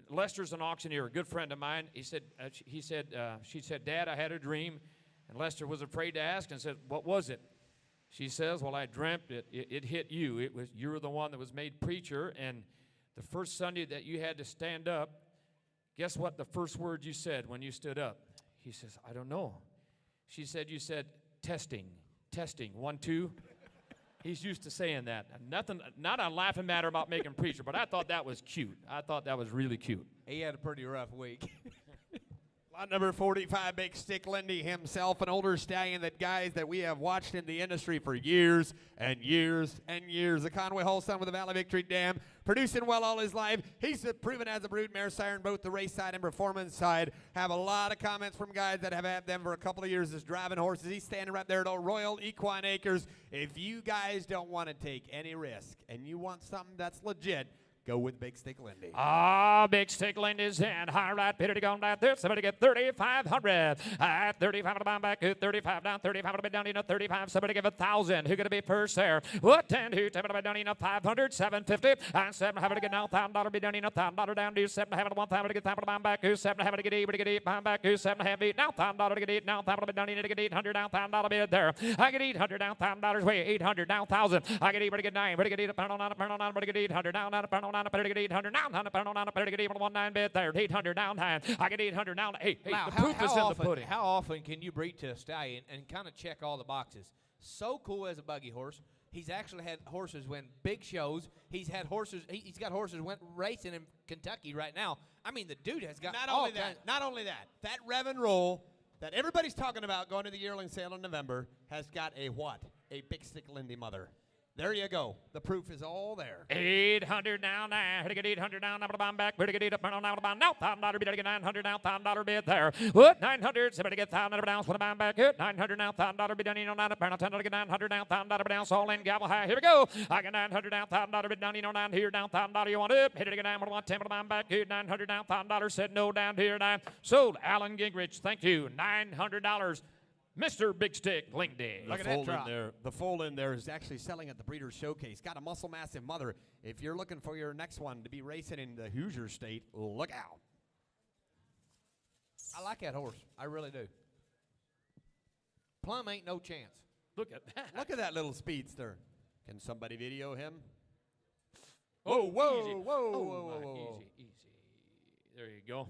Lester's an auctioneer, a good friend of mine. She said, "Dad, I had a dream," and Lester was afraid to ask and said, "What was it?" She says, "Well, I dreamt it hit you. You were the one that was made preacher, and the first Sunday that you had to stand up, guess what the first word you said when you stood up?" He says, "I don't know." She said, "You said testing, 1, 2. He's used to saying that. Nothing, not a laughing matter about making preacher, but I thought that was cute. I thought that was really cute. He had a pretty rough week. Lot number 45, Big Stick Lindy himself, an older stallion that guys that we have watched in the industry for years and years and years. The Conway Holstein with the Valley Victory Dam, producing well all his life. He's proven as a brood mare sire in both the race side and performance side. Have a lot of comments from guys that have had them for a couple of years as driving horses. He's standing right there at Royal Equine Acres. If you guys don't want to take any risk and you want something that's legit, go with Big Stick Lindy. Big Stick Lindy's in. High right, Peter to go down there. Somebody get 3,500. At 35 to bound back. 35 down, 35 to be down, 35. Somebody give 1,000. Who gonna be first there? What 10? Who 10 to be down, 500, 750. And 7 having to get now, $1,000 be down, $1,000 down to 7 having to 1,000 to get 1,000 to bound back. Who 7 having to get 8, bound back. Who 7 have 8 now, $1,000 to get 8 now, $1,000 to be down, to get 800 down, $1,000 be there. I get 800 down, $1,000 way, 800 down, 1,000. I get 8, but I get 9, but I get 8, pound on, but I get 800 down, pound on, but I get 800 down, pound on, but I get 819 bit there, 800 down, 9. I get 800 down, 8. Now, The proof is in the pudding. How often can you breed to a stallion and kind of check all the boxes? So cool as a buggy horse. He's actually had horses win big shows. He's had horses. He's got horses went racing in Kentucky right now. I mean, the dude has got Not only that, that Reverend roll that everybody's talking about going to the yearling sale in November has got a what? A Big Stick Lindy mother. There you go. The proof is all there. 800 down, 9. Here to get 800 down, number bound back. Here to get 8 up, down, down, now, $1,000 bid, to get 900 now, $1,000 bid there. What? 900, somebody get 1,000 down, for the bound back. 900 now, $1,000 bid, down, $9, $10 to get 900 down, $1,000 down, all in, gavel high. Here we go. I get 900 down, $1,000 bid, down, 9 here, down, $1,000 you want it. Hit it again, 9, 1, 10 to the bound back. 900 down, $1,000 said no down here, 9. Sold, Alan Gingrich, thank you, $900. Mr. Big Stick Lindy. Look at that foal in there. The foal in there is actually selling at the Breeders' Showcase. Got a muscle massive mother. If you're looking for your next one to be racing in the Hoosier State, look out. I like that horse. I really do. Plum ain't no chance. Look at that. Look at that little speedster. Can somebody video him? Whoa, whoa, Easy. whoa, Oh, whoa, my, whoa, whoa. Easy. There you go.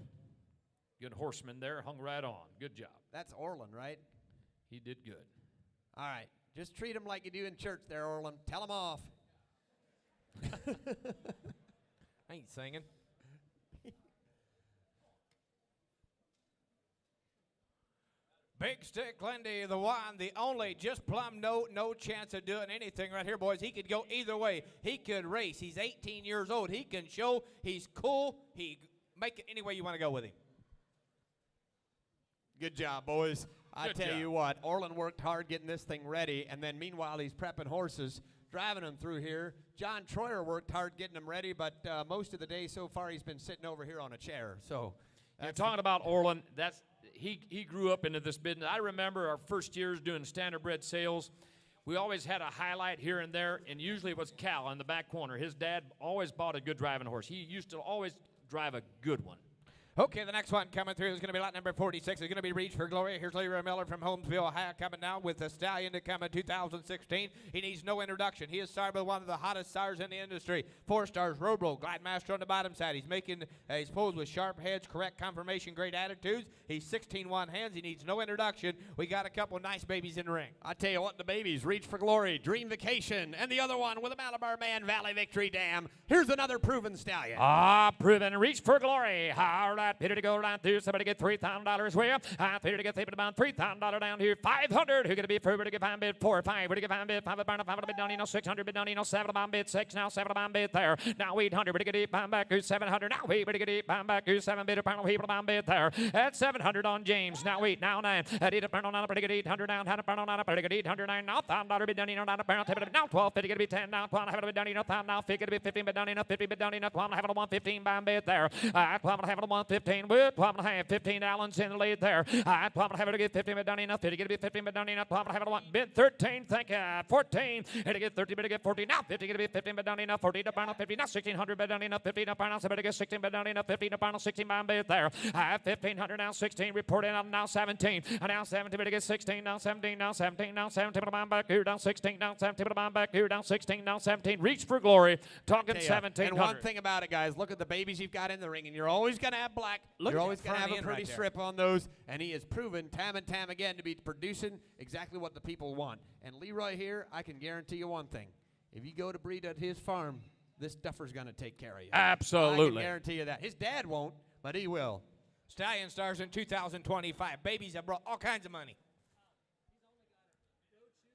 Good horseman there. Hung right on. Good job. That's Orland, right? He did good. All right. Just treat him like you do in church there, Orland. Tell him off. I ain't singing. Big Stick Lindy, the one, the only, just plumb no chance of doing anything right here, boys. He could go either way. He could race. He's 18 years old. He can show. He's cool. He make it any way you want to go with him. Good job, boys. I Good tell job. you what, Orland worked hard getting this thing ready, and then meanwhile he's prepping horses, driving them through here. John Troyer worked hard getting them ready, but most of the day so far he's been sitting over here on a chair. So You're talking about Orland. He grew up into this business. I remember our first years doing standardbred sales. We always had a highlight here and there, and usually it was Cal in the back corner. His dad always bought a good driving horse. He used to always drive a good one. Okay, the next one coming through is going to be lot number 46. It's going to be Reach for Glory. Here's Leroy Miller from Holmesville, Ohio, coming down with the Stallion to come in 2016. He needs no introduction. He is sired by one of the hottest sires in the industry. 4 stars, Robro, Glide Master on the bottom side. He's making his pose with sharp heads, correct conformation, great attitudes. He's 16-1 hands. He needs no introduction. We got a couple nice babies in the ring. I tell you what, the babies, Reach for Glory, Dream Vacation, and the other one with a Malabar Man, Valley Victory Dam. Here's another proven stallion. Proven. Reach for Glory. All right, Peter to go down through. Somebody get $3,000 way up. Peter to get about $3,000 down here. 500. Who gonna be for? To get 5 bid 4 5. Where to get 5 bid 5 burn 5 bid down. 600 bid down. 7 bomb bid 6 now. 7 bomb bid there. Now 800. Where to get 8 bomb back? Who's 700 now? Wait. Where to get 8 bomb back? Who's 7 bid? Pound wait bomb bid there. At 700 on James. Now 8. Now 9. At 8 pound on. Where to get 800 down. Had a pound on. Where to get 809 now. $1,000 bid down. Not a pound. Now 12. 50 gonna be 10 now. 12 have it bid down. Now 50 gonna be 15 bid down. 50 bid down. 12 have it 115 bomb bid there. 12 have it 115 with 12 and a half. 15 Allen's in the lead there. 12 and a half to get 15 bid down enough. 50 to be 15 bid down enough. 12 and a half to 1 bid 13. Thank you. 14. To get 30 bid to get 14 now. 50 to be 15 bid down enough. 40 to pound 50 now. 1600 bid down enough. 15 to pound 7 to get 16 bid down enough. 15 to pound 16 bomb bid there. 1500 now 16 reporting on now 17. And now 17 bid to get 16 now 17 now 17 now 17 to bomb back here down 16 now 17 to bomb back here down 16 now 17. Reach for Glory. Talking 1700. And one thing about it, guys, look at the babies you've got in the ring, and you're always going to have black. You're always going to have a pretty strip on those, and he has proven time and time again to be producing exactly what the people want. And Leroy here, I can guarantee you one thing. If you go to breed at his farm, this duffer's going to take care of you. Absolutely. I can guarantee you that. His dad won't, but he will. Stallion stars in 2025. Babies have brought all kinds of money.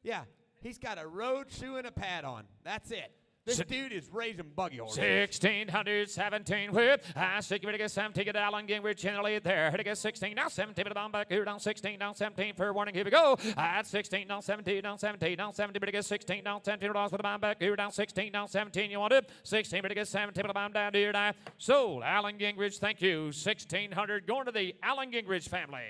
Yeah, he's got a road shoe and a pad on. That's it. This dude is raising buggy horses. 1617 whip. I see you to get 17 at Allen Gingrich in the lead there. Here to get 16 now 17 to the back here down 16 down 17 for warning. Here we go. At 16 down 17 down 17 down 17 to get 16 down 17 down with the back here down 16 down 17. You want it? 16 to get 17 to the down here now. Sold. Allen Gingrich. Thank you. 1600 going to the Allen Gingrich family.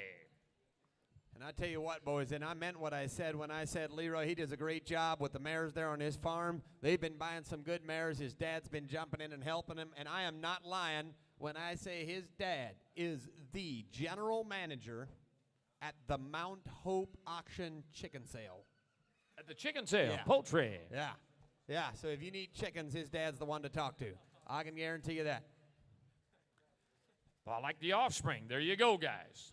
And I tell you what, boys, and I meant what I said when I said Leroy, he does a great job with the mares there on his farm. They've been buying some good mares. His dad's been jumping in and helping him, and I am not lying when I say his dad is the general manager at the Mount Hope Auction chicken sale. At the chicken sale, Yeah. poultry. Yeah, so if you need chickens, his dad's the one to talk to. I can guarantee you that. Well, I like the offspring. There you go, guys.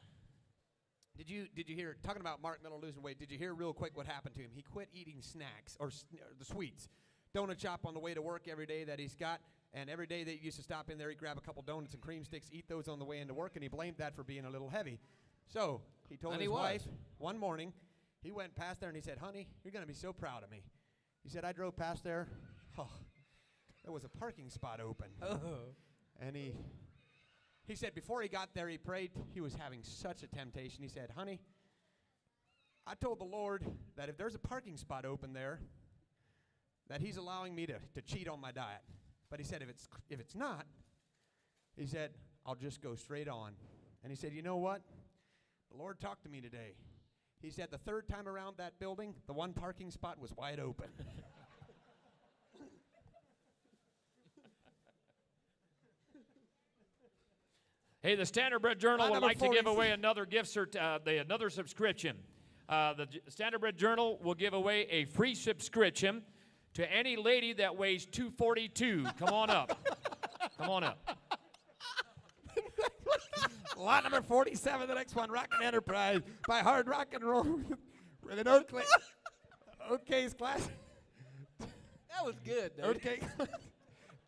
Did you hear, talking about Mark Miller losing weight, did you hear real quick what happened to him? He quit eating snacks, or the sweets. Donut shop on the way to work every day that he's got, and every day that he used to stop in there, he'd grab a couple donuts and cream sticks, eat those on the way into work, and he blamed that for being a little heavy. So he told his wife one morning, he went past there and he said, honey, you're going to be so proud of me. He said, I drove past there, there was a parking spot open. And he said before he got there, he prayed. He was having such a temptation. He said, honey, I told the Lord that if there's a parking spot open there, that he's allowing me to cheat on my diet. But he said, if it's not, he said, I'll just go straight on. And he said, you know what? The Lord talked to me today. He said the third time around that building, the one parking spot was wide open. Hey, the Standardbred Journal would like to give away another gift another subscription. The Standardbred Journal will give away a free subscription to any lady that weighs 242. Come on up. Come on up. Lot number 47, the next one, Rockin' Enterprise by Hard Rock and Roll with an Okay's class. That was good, dude. Okay.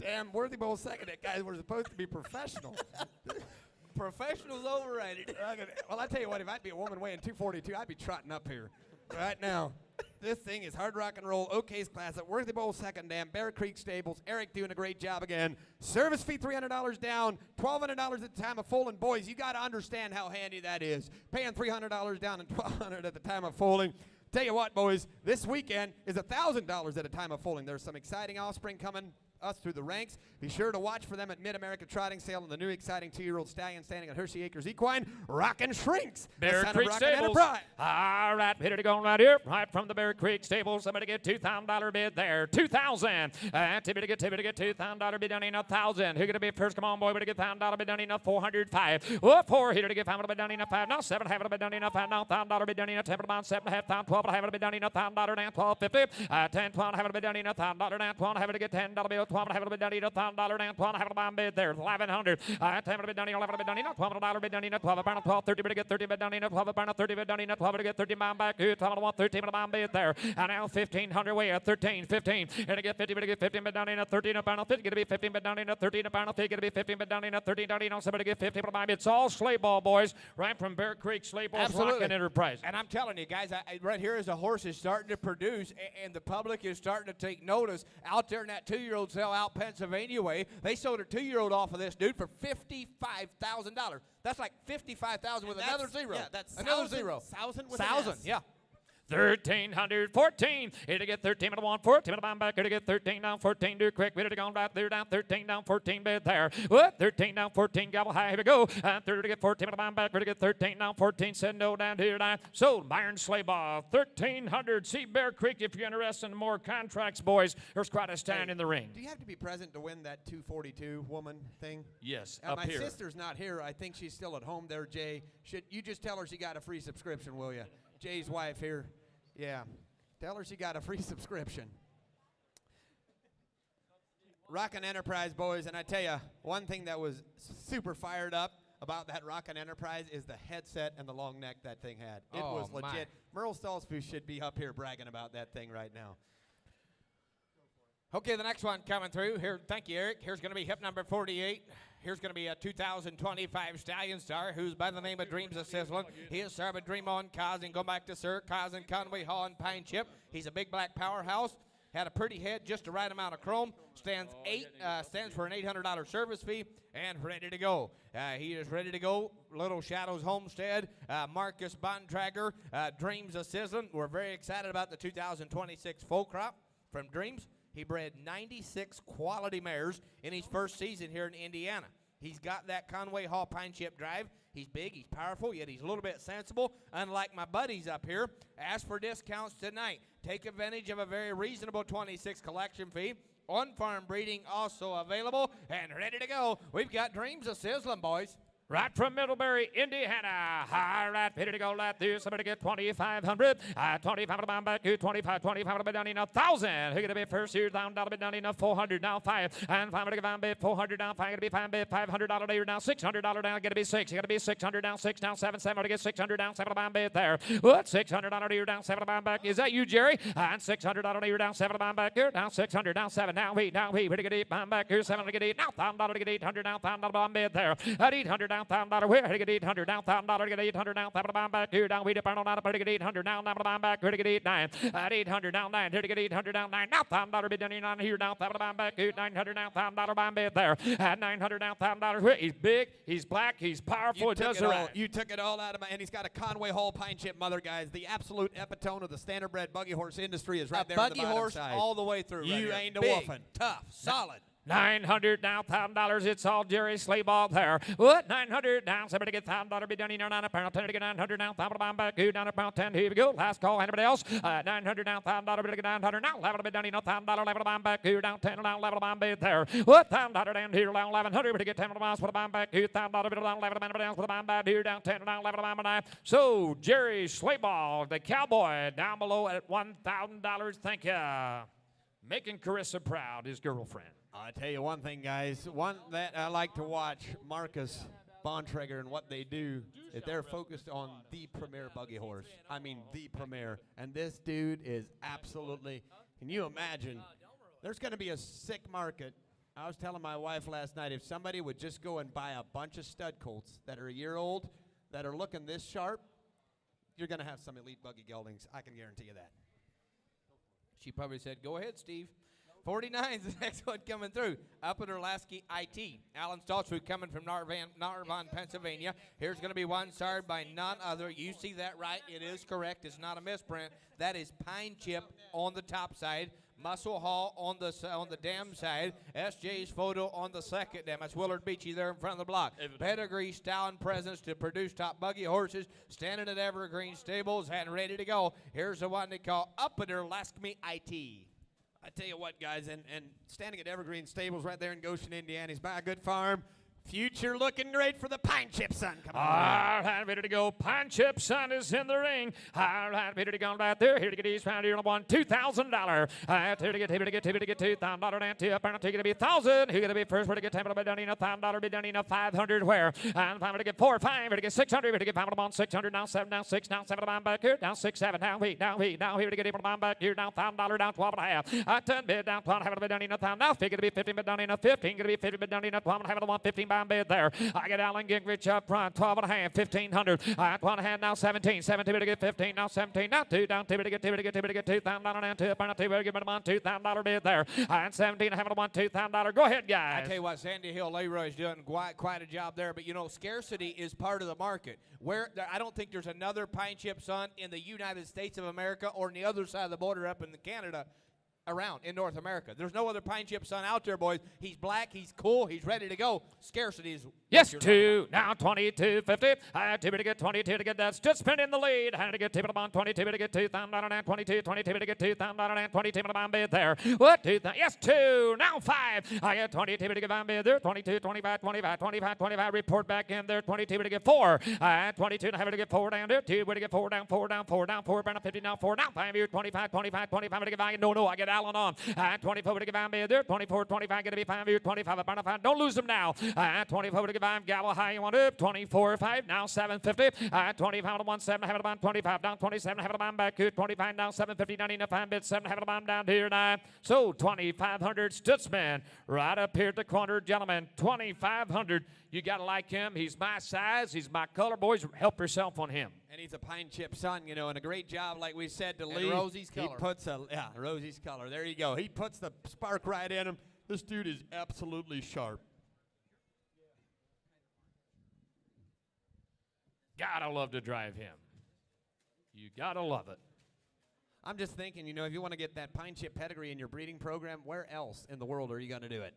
Damn, Worthy Bowl second it, guys. We're supposed to be professional. Professionals overrated. Well, I tell you what, if I'd be a woman weighing 242, I'd be trotting up here right now. This thing is Hard Rock and Roll, Okay's Classic, Worthy Bowl second dam, Bear Creek Stables. Eric doing a great job again. Service fee $300 down, $1,200 at the time of foaling. Boys, you got to understand how handy that is. Paying $300 down and $1,200 at the time of foaling. Tell you what, boys, this weekend is $1,000 at a time of foaling. There's some exciting offspring coming us through the ranks. Be sure to watch for them at Mid-America Trotting Sale and the new exciting 2-year-old stallion standing at Hershey Acres Equine, Rockin' Shrinks. Bear Creek Stables. All right, here to go right here, right from the Bear Creek Stables. Somebody get $2,000 bid there. $2,000. Tippy to get $2,000 bid down in $1,000. Who gonna be first? Come on, boy. But get $1,000 bid down in $405. Oh, 4 here to get $500 bid down in $5. Now 7 have it bid down in $5. Now $1,000 bid down in $10. About 7.5. 12 have it bid down in $1,000. Now 12.50. 10, 12 have it bid down in $1,000. Now 12 have it to get $10 bill. 12 have it bid down in $1,000. Now 12 have it buy bid there. 1,100. 10 bid down in 11 bid down in $12 bid down in 12. 12 30 bid to get 30 bid down in 12. 30 bid down in 12 to get 30 buy back. 12 1 13 bid buy bid there. And now 1,500 way at 13 15. And to get 50 bid to get 15 bid down in 13 a pound 50. Get to be 15 bid down in 13 a pound 50. Get to be 15 bid down in 13 down in somebody get 50 bid buy bid. It's all sleigh ball, boys. Right from Bear Creek Sleigh Balls Rockin' Enterprise. And I'm telling you guys, right here is a horse is starting to produce, and the public is starting to take notice. Out there in that 2-year-old sale out Pennsylvania way, they sold a 2-year-old off of this dude for $55,000. That's like 55,000 with another zero. Yeah, that's another zero. 1,000 with Thousand, an S. yeah. 1,314. Here to get 13 to 1 14 to buy back. Here to get 13 down 14. Do quick. Bid to go right there down 13 down 14 bid there. What? 13 down 14. Gobble high. Here we go. Third to get 14 to buy back. Here to get 13 down 14. Send no down here down. Sold Byron Sleigh Ball 1,300. See Bear Creek if you're interested in more contracts, boys. There's quite a stand in the ring. Do you have to be present to win that 242 woman thing? Yes, Up up my here. sister's not here. I think she's still at home there, Jay. Should you just tell her she got a free subscription, will you? Jay's wife here. Yeah. Tell her she got a free subscription. Rockin' Enterprise, boys, and I tell you, one thing that was super fired up about that Rockin' Enterprise is the headset and the long neck that thing had. It was legit. Merle Stolzfus should be up here bragging about that thing right now. Okay, the next one coming through here. Thank you, Eric. Here's going to be hip number 48. Here's going to be a 2025 Stallion Star, who's by the name of Dreams of Sizzling. He is Sir with Dream on Cousin. Go back to Sir Cousin Conway Hall and Pine Chip. He's a big black powerhouse. Had a pretty head, just the right amount of chrome. Stands for an $800 service fee and ready to go. He is ready to go. Little Shadows Homestead, Marcus Bontrager, Dreams of Sizzling. We're very excited about the 2026 full crop from Dreams. He bred 96 quality mares in his first season here in Indiana. He's got that Conway Hall Pine Chip drive. He's big, he's powerful, yet he's a little bit sensible. Unlike my buddies up here, ask for discounts tonight. Take advantage of a very reasonable 26 collection fee. On-farm breeding also available and ready to go. We've got Dreams of Sizzling, boys. Right from Middlebury, Indiana. All right, ready to go. Let this. Somebody get 2,500. 2,500 down back. 25, 25 down in 1,000. Who gonna be first here? Down down in 400. Now 5 and 500 down bid. 400 down 5. Gonna be 5 bid. $500 later now. $600 down. Gonna be 6. Gonna be 600 down 6 down 7. 7 to get 600 down 7 down bid there. What? $600 here down 7 down back. Is that you, Jerry? And $600 here down 7 down back here. Down 600 down 7. Now we. Ready to get 8 down back here. 7 to get 8. Now $1,000 to get 800 down. $1,000 down bid there. At 800 down. $1,000 where to get 800 down, $1,000 to get 800 down, $1,000 back here down, we depend on that to get 800 down, $1,000 back here to get 89, at 800 down 9, here to get 800 down 9, now $1,000 bid down here down, $1,000 back here, 900 down, $1,000 bond bid there, at 900 down, $1,000. He's big, he's black, he's powerful, it does it right. You took it all out of my, and he's got a Conway Hall Pine Chip mother, guys. The absolute epitome of the standardbred buggy horse industry is right there on the bottom Buggy horse side. all the way through. You right ain't a big, wolfin'. tough, solid. 900 now, $1,000. It's all Jerry Slayball there. What? 900 down. Somebody get $1,000. Be done in 9 pound 10 to get 900 now. $1,000 back. Here down a pound 10. Here we go. Last call. Anybody else? 900 now. $1,000. Be get 900 now. Level be done in $1,000. Level back. Here down 10 now. Level bid there. What? $1,000 down here down 1100. Be get 10 miles for the bomb back. Here $1,000. Be down 11 down for the bomb back. Here down 10 down. Level 9. So Jerry Slayball, the cowboy, down below at $1,000. Thank you. Making Carissa proud, his girlfriend. I tell you one thing, guys. One that I like to watch, Marcus Bontrager, and what they do is they're focused on the premier buggy horse. I mean, the premier. And this dude is absolutely, can you imagine? There's going to be a sick market. I was telling my wife last night, if somebody would just go and buy a bunch of stud colts that are a year old, that are looking this sharp, you're going to have some elite buggy geldings. I can guarantee you that. She probably said, go ahead, Steve. 49 is the next one coming through. Up in Lasky IT. Alan Stoltzford coming from Narvon, Pennsylvania. Here's going to be one starred by none other. You see that right. It is correct. It's not a misprint. That is Pine Chip on the top side. Muscle Hall on the dam side. SJ's photo on the second dam. That's Willard Beachy there in front of the block. Pedigree, style, and presence to produce top buggy horses. Standing at Evergreen Stables and ready to go. Here's the one they call Up in Lasky IT. I tell you what, guys, and standing at Evergreen Stables right there in Goshen, Indiana. He's by a good farm. Future looking great for the Pine Chip son. Come on. All right, ready to go. Pine Chip son is in the ring. All right, ready to go right there. Here to get these round here on one $2,000. Here to get $2,000 and tip. And take it to be 1,000. Who gonna be first? Ready to get $10 done in $1,000. Be done in 500. Where? And 5 to get 4, 5. Ready to get 600. Ready to get 5 on 600. Now 7. Now 6. Now 7 on back here. Down 6, 7. Now wait. Now here to get 8 on back here. Down $1,000. Down 12.5. 10 bid down 12. Have it done in 1,000. Now figure to be 15 bid done in 15. Gonna be 50 bid done in 12. Have it on 15. Bid there. I get Alan Gingrich up front, 12.5, 1,500. I got 1 hand now, 17. 17 to get 15, now 17, now 2 down, 2 to get $2,000 and 2 up on 2, give it on $2,000 bid there. And 17, having one $2,000. Go ahead, guys. I tell you what, Sandy Hill Leroy's doing quite a job there, but you know, scarcity is part of the market. I don't think there's another Pine Chip son in the United States of America or on the other side of the border up in Canada around in North America. There's no other Pine Chip son out there, boys. He's black, he's cool, he's ready to go. Scarcity is yes, 2, now 22.50. I two to get 22 to get that. Stood spin in the lead. Had to get tip on 22 to get $2,000 and 22 to get $2,000 and 22 to bid there. What? 2,000? Yes, 2, now 5. I get 22 to get bond bid there. 22, 25, 25, 25, 25. Report back in there. 22 to get 4. 22 to have to get 4 down there. 2 to get 4 down, 4 down, 4 down, 4 down, 50 now, 4 down. 5 here, 25, 25, 25 to get value. No, I get Allen on. 24 to give him there. 24, 25, gonna be 5 here. 25, a burn 5. Don't lose them now. 24 to give him Gabble high. You want up. 24, 5. Now 750. 25 to 17. Have it on 25 down. 27. Have it on back here. 25 down. 750. 95 bits. 7. Have it on down here. 9. So 2,500 Stutzman right up here at the corner, gentlemen. 2,500. You gotta like him. He's my size. He's my color. Boys, help yourself on him. And he's a pine chip son, you know, and a great job, like we said, to And Lee. Rosie's color. He puts Rosie's color. There you go. He puts the spark right in him. This dude is absolutely sharp. Gotta love to drive him. You gotta love it. I'm just thinking, you know, if you want to get that pine chip pedigree in your breeding program, where else in the world are you going to do it?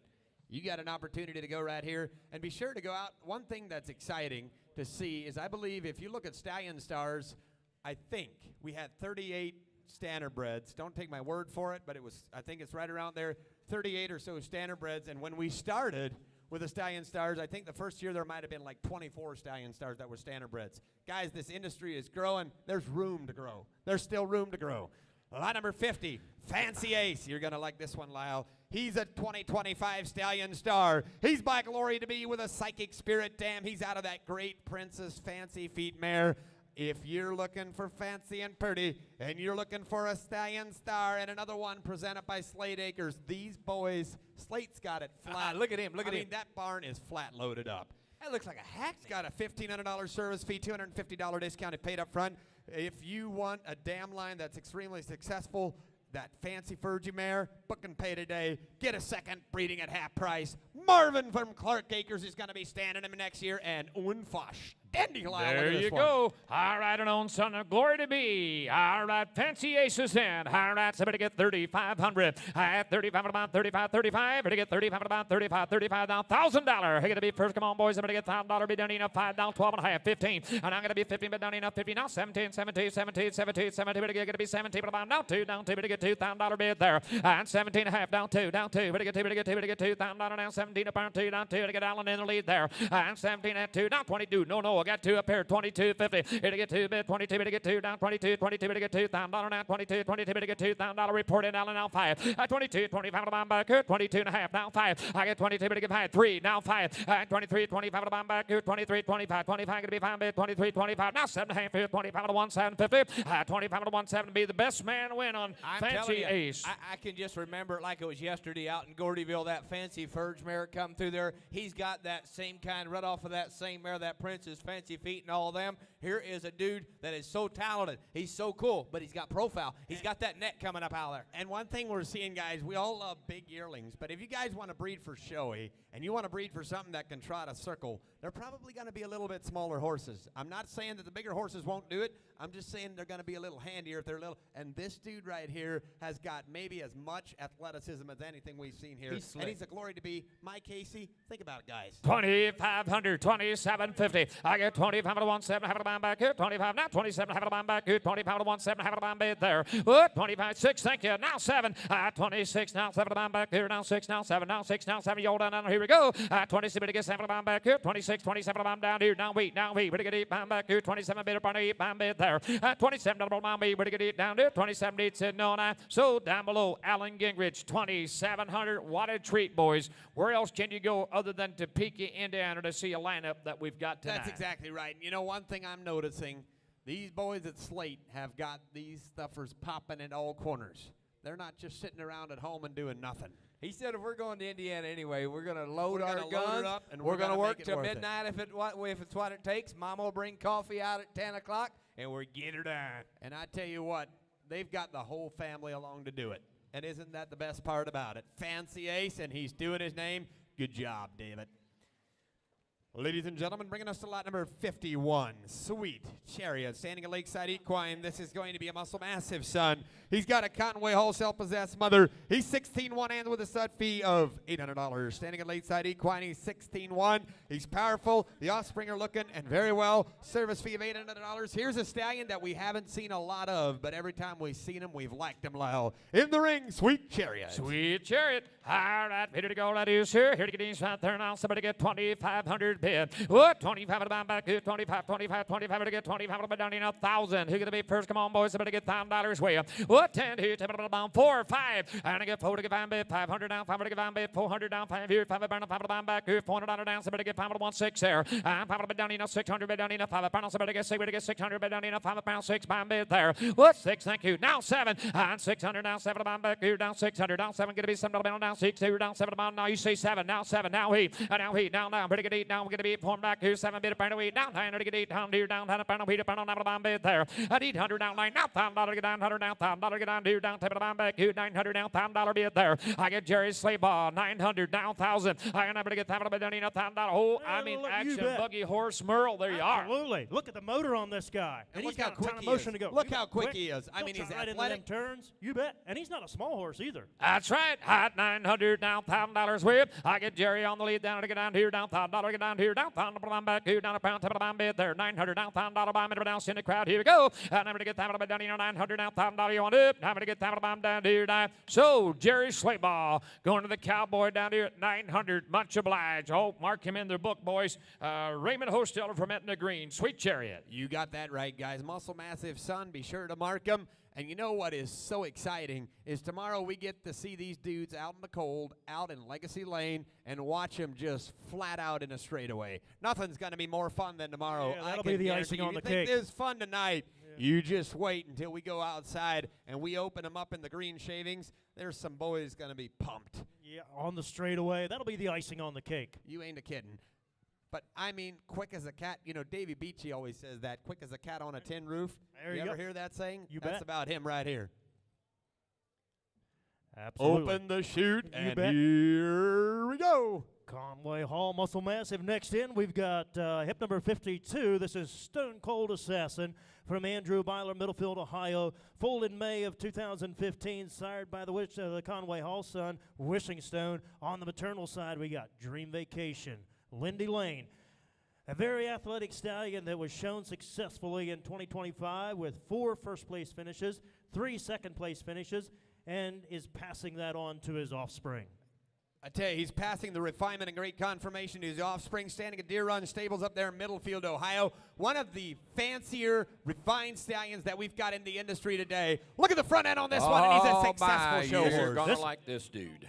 You got an opportunity to go right here, and be sure to go out. One thing that's exciting to see is, I believe, if you look at Stallion Stars, I think we had 38 Standardbreds. Don't take my word for it, but I think it's right around there, 38 or so Standardbreds. And when we started with the Stallion Stars, I think the first year there might have been like 24 Stallion Stars that were Standardbreds. Guys, this industry is growing. There's room to grow. There's still room to grow. Lot number 50, Fancy Ace. You're going to like this one, Lyle. He's a 2025 Stallion Star. He's by glory to be with a psychic spirit. Damn, he's out of that great Princess Fancy Feet mare. If you're looking for fancy and pretty, and you're looking for a Stallion Star, and another one presented by Slate Acres, these boys, Slate's got it flat. Look at him, look at him. I mean, that barn is flat loaded up. That looks like a hack. It's got a $1,500 service fee, $250 discount if paid up front. If you want a dam line that's extremely successful, that fancy Fergie mare, book and pay today. Get a second breeding at half price. Marvin from Clark Acres is going to be standing him next year, and Unfosh. There you go. All right, and on son of glory to be. All right, Fancy Aces in. All right, somebody get 3,500. At 35 about 35, 35. Somebody get 35 about 35, 35 down $1,000. Hey, gonna be first. Come on, boys. Somebody get $1,000. Be done enough. 5 down, 12 and a half, 15. And I'm gonna be 15, but done enough. 15 now. 17, 17, 17, 17, 17. But gonna be 17, but I'm down 2, down 2. But get $2,000 bid there. And 17 and a half down 2, down 2. But get 2, but get 2, but get $2,000 down 17 up on 2, down 2. To get Allen in the lead there. And 17 at 2, down 22. No. I got 2 up here. 22.50. It'll get 2 bid. 22. It'll get 2 down. 22. 22. It'll get $2,000 now. 22. 22. It'll get $2,000 reported. Allen now 5. 22. 25 to bomb back here. 22 and a half now 5. I get 22. It'll get 5. 3 now 5. 23. 25 to bomb back here. 23. 25. 25 gonna be 5 bid. 23. 25 now 7 and a half here. 25 to 1750. 25 to 17 be the best man win on I'm Fancy telling you, Ace. I can just remember it like it was yesterday out in Gordyville, that Fancy Ferge mare come through there. He's got that same kind right off of that same mare, that Princess Fancy Feet and all of them. Here is a dude that is so talented. He's so cool, but he's got profile. He's got that neck coming up out there. And one thing we're seeing, guys, we all love big yearlings, but if you guys want to breed for showy and you want to breed for something that can trot a circle, they're probably going to be a little bit smaller horses. I'm not saying that the bigger horses won't do it. I'm just saying they're going to be a little handier if they're little. And this dude right here has got maybe as much athleticism as anything we've seen here. He's slick. And he's a glory to be. My Casey, think about it, guys. 2,500, 27.50. I get 25 to 17. Have a bomb back here. 25 now. 27. Have a bomb back here. 25 to 17. Have a bomb bid there. 25, 6. Thank you. Now 7. 26 now. 7 bomb back here. Now 6. Now 7. Now 6. Now 7. Y'all down. Here we go. 27 to get 7 bomb back here. 26. 27 bomb down here. Now wait. We're get 8 bomb back here. 27 bid up on 8 bomb bid there. 27 double bomb bid. We're get 8 down there. 27 8 said no. So down below, Alan Gingrich, 2,700. What a treat, boys. Where else can you go other than Topeka, Indiana, to see a lineup that we've got tonight? That's exactly right. You know, one thing I'm noticing, these boys at Slate have got these stuffers popping in all corners. They're not just sitting around at home and doing nothing. He said if we're going to Indiana anyway, we're going to load We're our gonna guns. load it up, and we're going to work make it till worth it. midnight if it's what it takes. Mama will bring coffee out at 10 o'clock, and we'll get her done. And I tell you what, they've got the whole family along to do it. And isn't that the best part about it? Fancy Ace, and he's doing his name. Good job, David. Ladies and gentlemen, bringing us to lot number 51, Sweet Chariot, standing at Lakeside Equine. This is going to be a muscle massive son. He's got a Conway wholesale possessed mother. He's 16-1 and with a stud fee of $800. Standing at Lakeside Equine, he's 16-1. He's powerful. The offspring are looking and very well. Service fee of $800. Here's a stallion that we haven't seen a lot of, but every time we've seen him, we've liked him, Lyle. In the ring, Sweet Chariot. Sweet Chariot. All right, ready to go, ladies. Here to get these out there now. Somebody get 2,500. bid. What? 25 to bound back. 25, 25, 25 to get 25 to down in 1,000. Who's going to be first? Come on, boys. I better get $1,000 way up. What? 10 here. 10 to bound. 4, 5. And I get 4 to get bound bid. 500 down. 500 to get bound bid. 400 down. 5 here. 5 to bound. 5 to bound back. Here. 400 down. So I better get 5 to 1, 6 there. 5 to down in 600 bid down in 5 pounds. So I better get 6. We get 600 bid down in 5 pounds. 6 bound bid there. What? 6. Thank you. Now 7. And 600 down. 7 to bound back. Here. Down 600. Down 7. Going to be 7 to bound. Down 6. Here. Down 7 to bound. Now you say 7. Now 7. Now he. Now he. Now. Pretty good 8. Now we're going to be 4 back here. 7 bid. Pound 8. Down 9. To get 8. Down here. Down 10. Pound 8. Pound on the bound bid there. At 800 down 9. Now $1,000 get down. $100 down. $1,000 get down. Here. Down 10 to bound back. Here. 900 down. $1,000 bid there. I get Jerry Slayball. 900 down. 1,000. I am able to get $1,000 down. $1,000. Oh, I mean action buggy horse Merle. There you are. Absolutely. Look at the motor on this guy. And he's look how got a quick ton of he motion is. to go. Look how quick he is. I He'll mean, he's try right into athletic. them turns. You bet. And he's not a small horse either. That's right. Hot 900 down. $1,000 whip. I get Jerry on the lead. Down to get down here. Down $1,000 get down here. Down $1,000 back here. Down a pound. $1,000 bid there. 900 down. $1,000 bomb. Down in the crowd. Here we go. And I'm going to get $1,000 down here. 900 down. $1,000 you want up. I'm going to get $1,000 down here. Down. So Jerry Slayball going to the Cowboy down here at 900. Much obliged. Oh, mark him in their book, boys. Raymond Hosteller from Etna Green. Sweet Chariot. You got that right, guys. Muscle Massive Son, be sure to mark him. And you know what is so exciting is tomorrow we get to see these dudes out in the cold, out in Legacy Lane, and watch them just flat out in a straightaway. Nothing's going to be more fun than tomorrow. Yeah, that'll be the icing on the cake. If you think this is fun tonight, you just wait until we go outside and we open them up in the green shavings. There's some boys going to be pumped. Yeah, on the straightaway. That'll be the icing on the cake. You ain't a kidding. But, I mean, quick as a cat. You know, Davey Beachy always says that, quick as a cat on a tin roof. There you ever go. hear that saying? You That's bet. about him right here. Absolutely. Open the chute, and bet. here we go. Conway Hall, Muscle Massive. Next in, we've got hip number 52. This is Stone Cold Assassin from Andrew Byler, Middlefield, Ohio. Foaled in May of 2015, sired by the Conway Hall son, Wishing Stone. On the maternal side, we got Dream Vacation, Lindy Lane. A very athletic stallion that was shown successfully in 2025 with 4 first-place finishes, 3 second-place finishes, and is passing that on to his offspring. I tell you, he's passing the refinement and great confirmation to his offspring, standing at Deer Run Stables up there in Middlefield, Ohio. One of the fancier, refined stallions that we've got in the industry today. Look at the front end on this one, and he's a successful show You're horse. going to like this dude.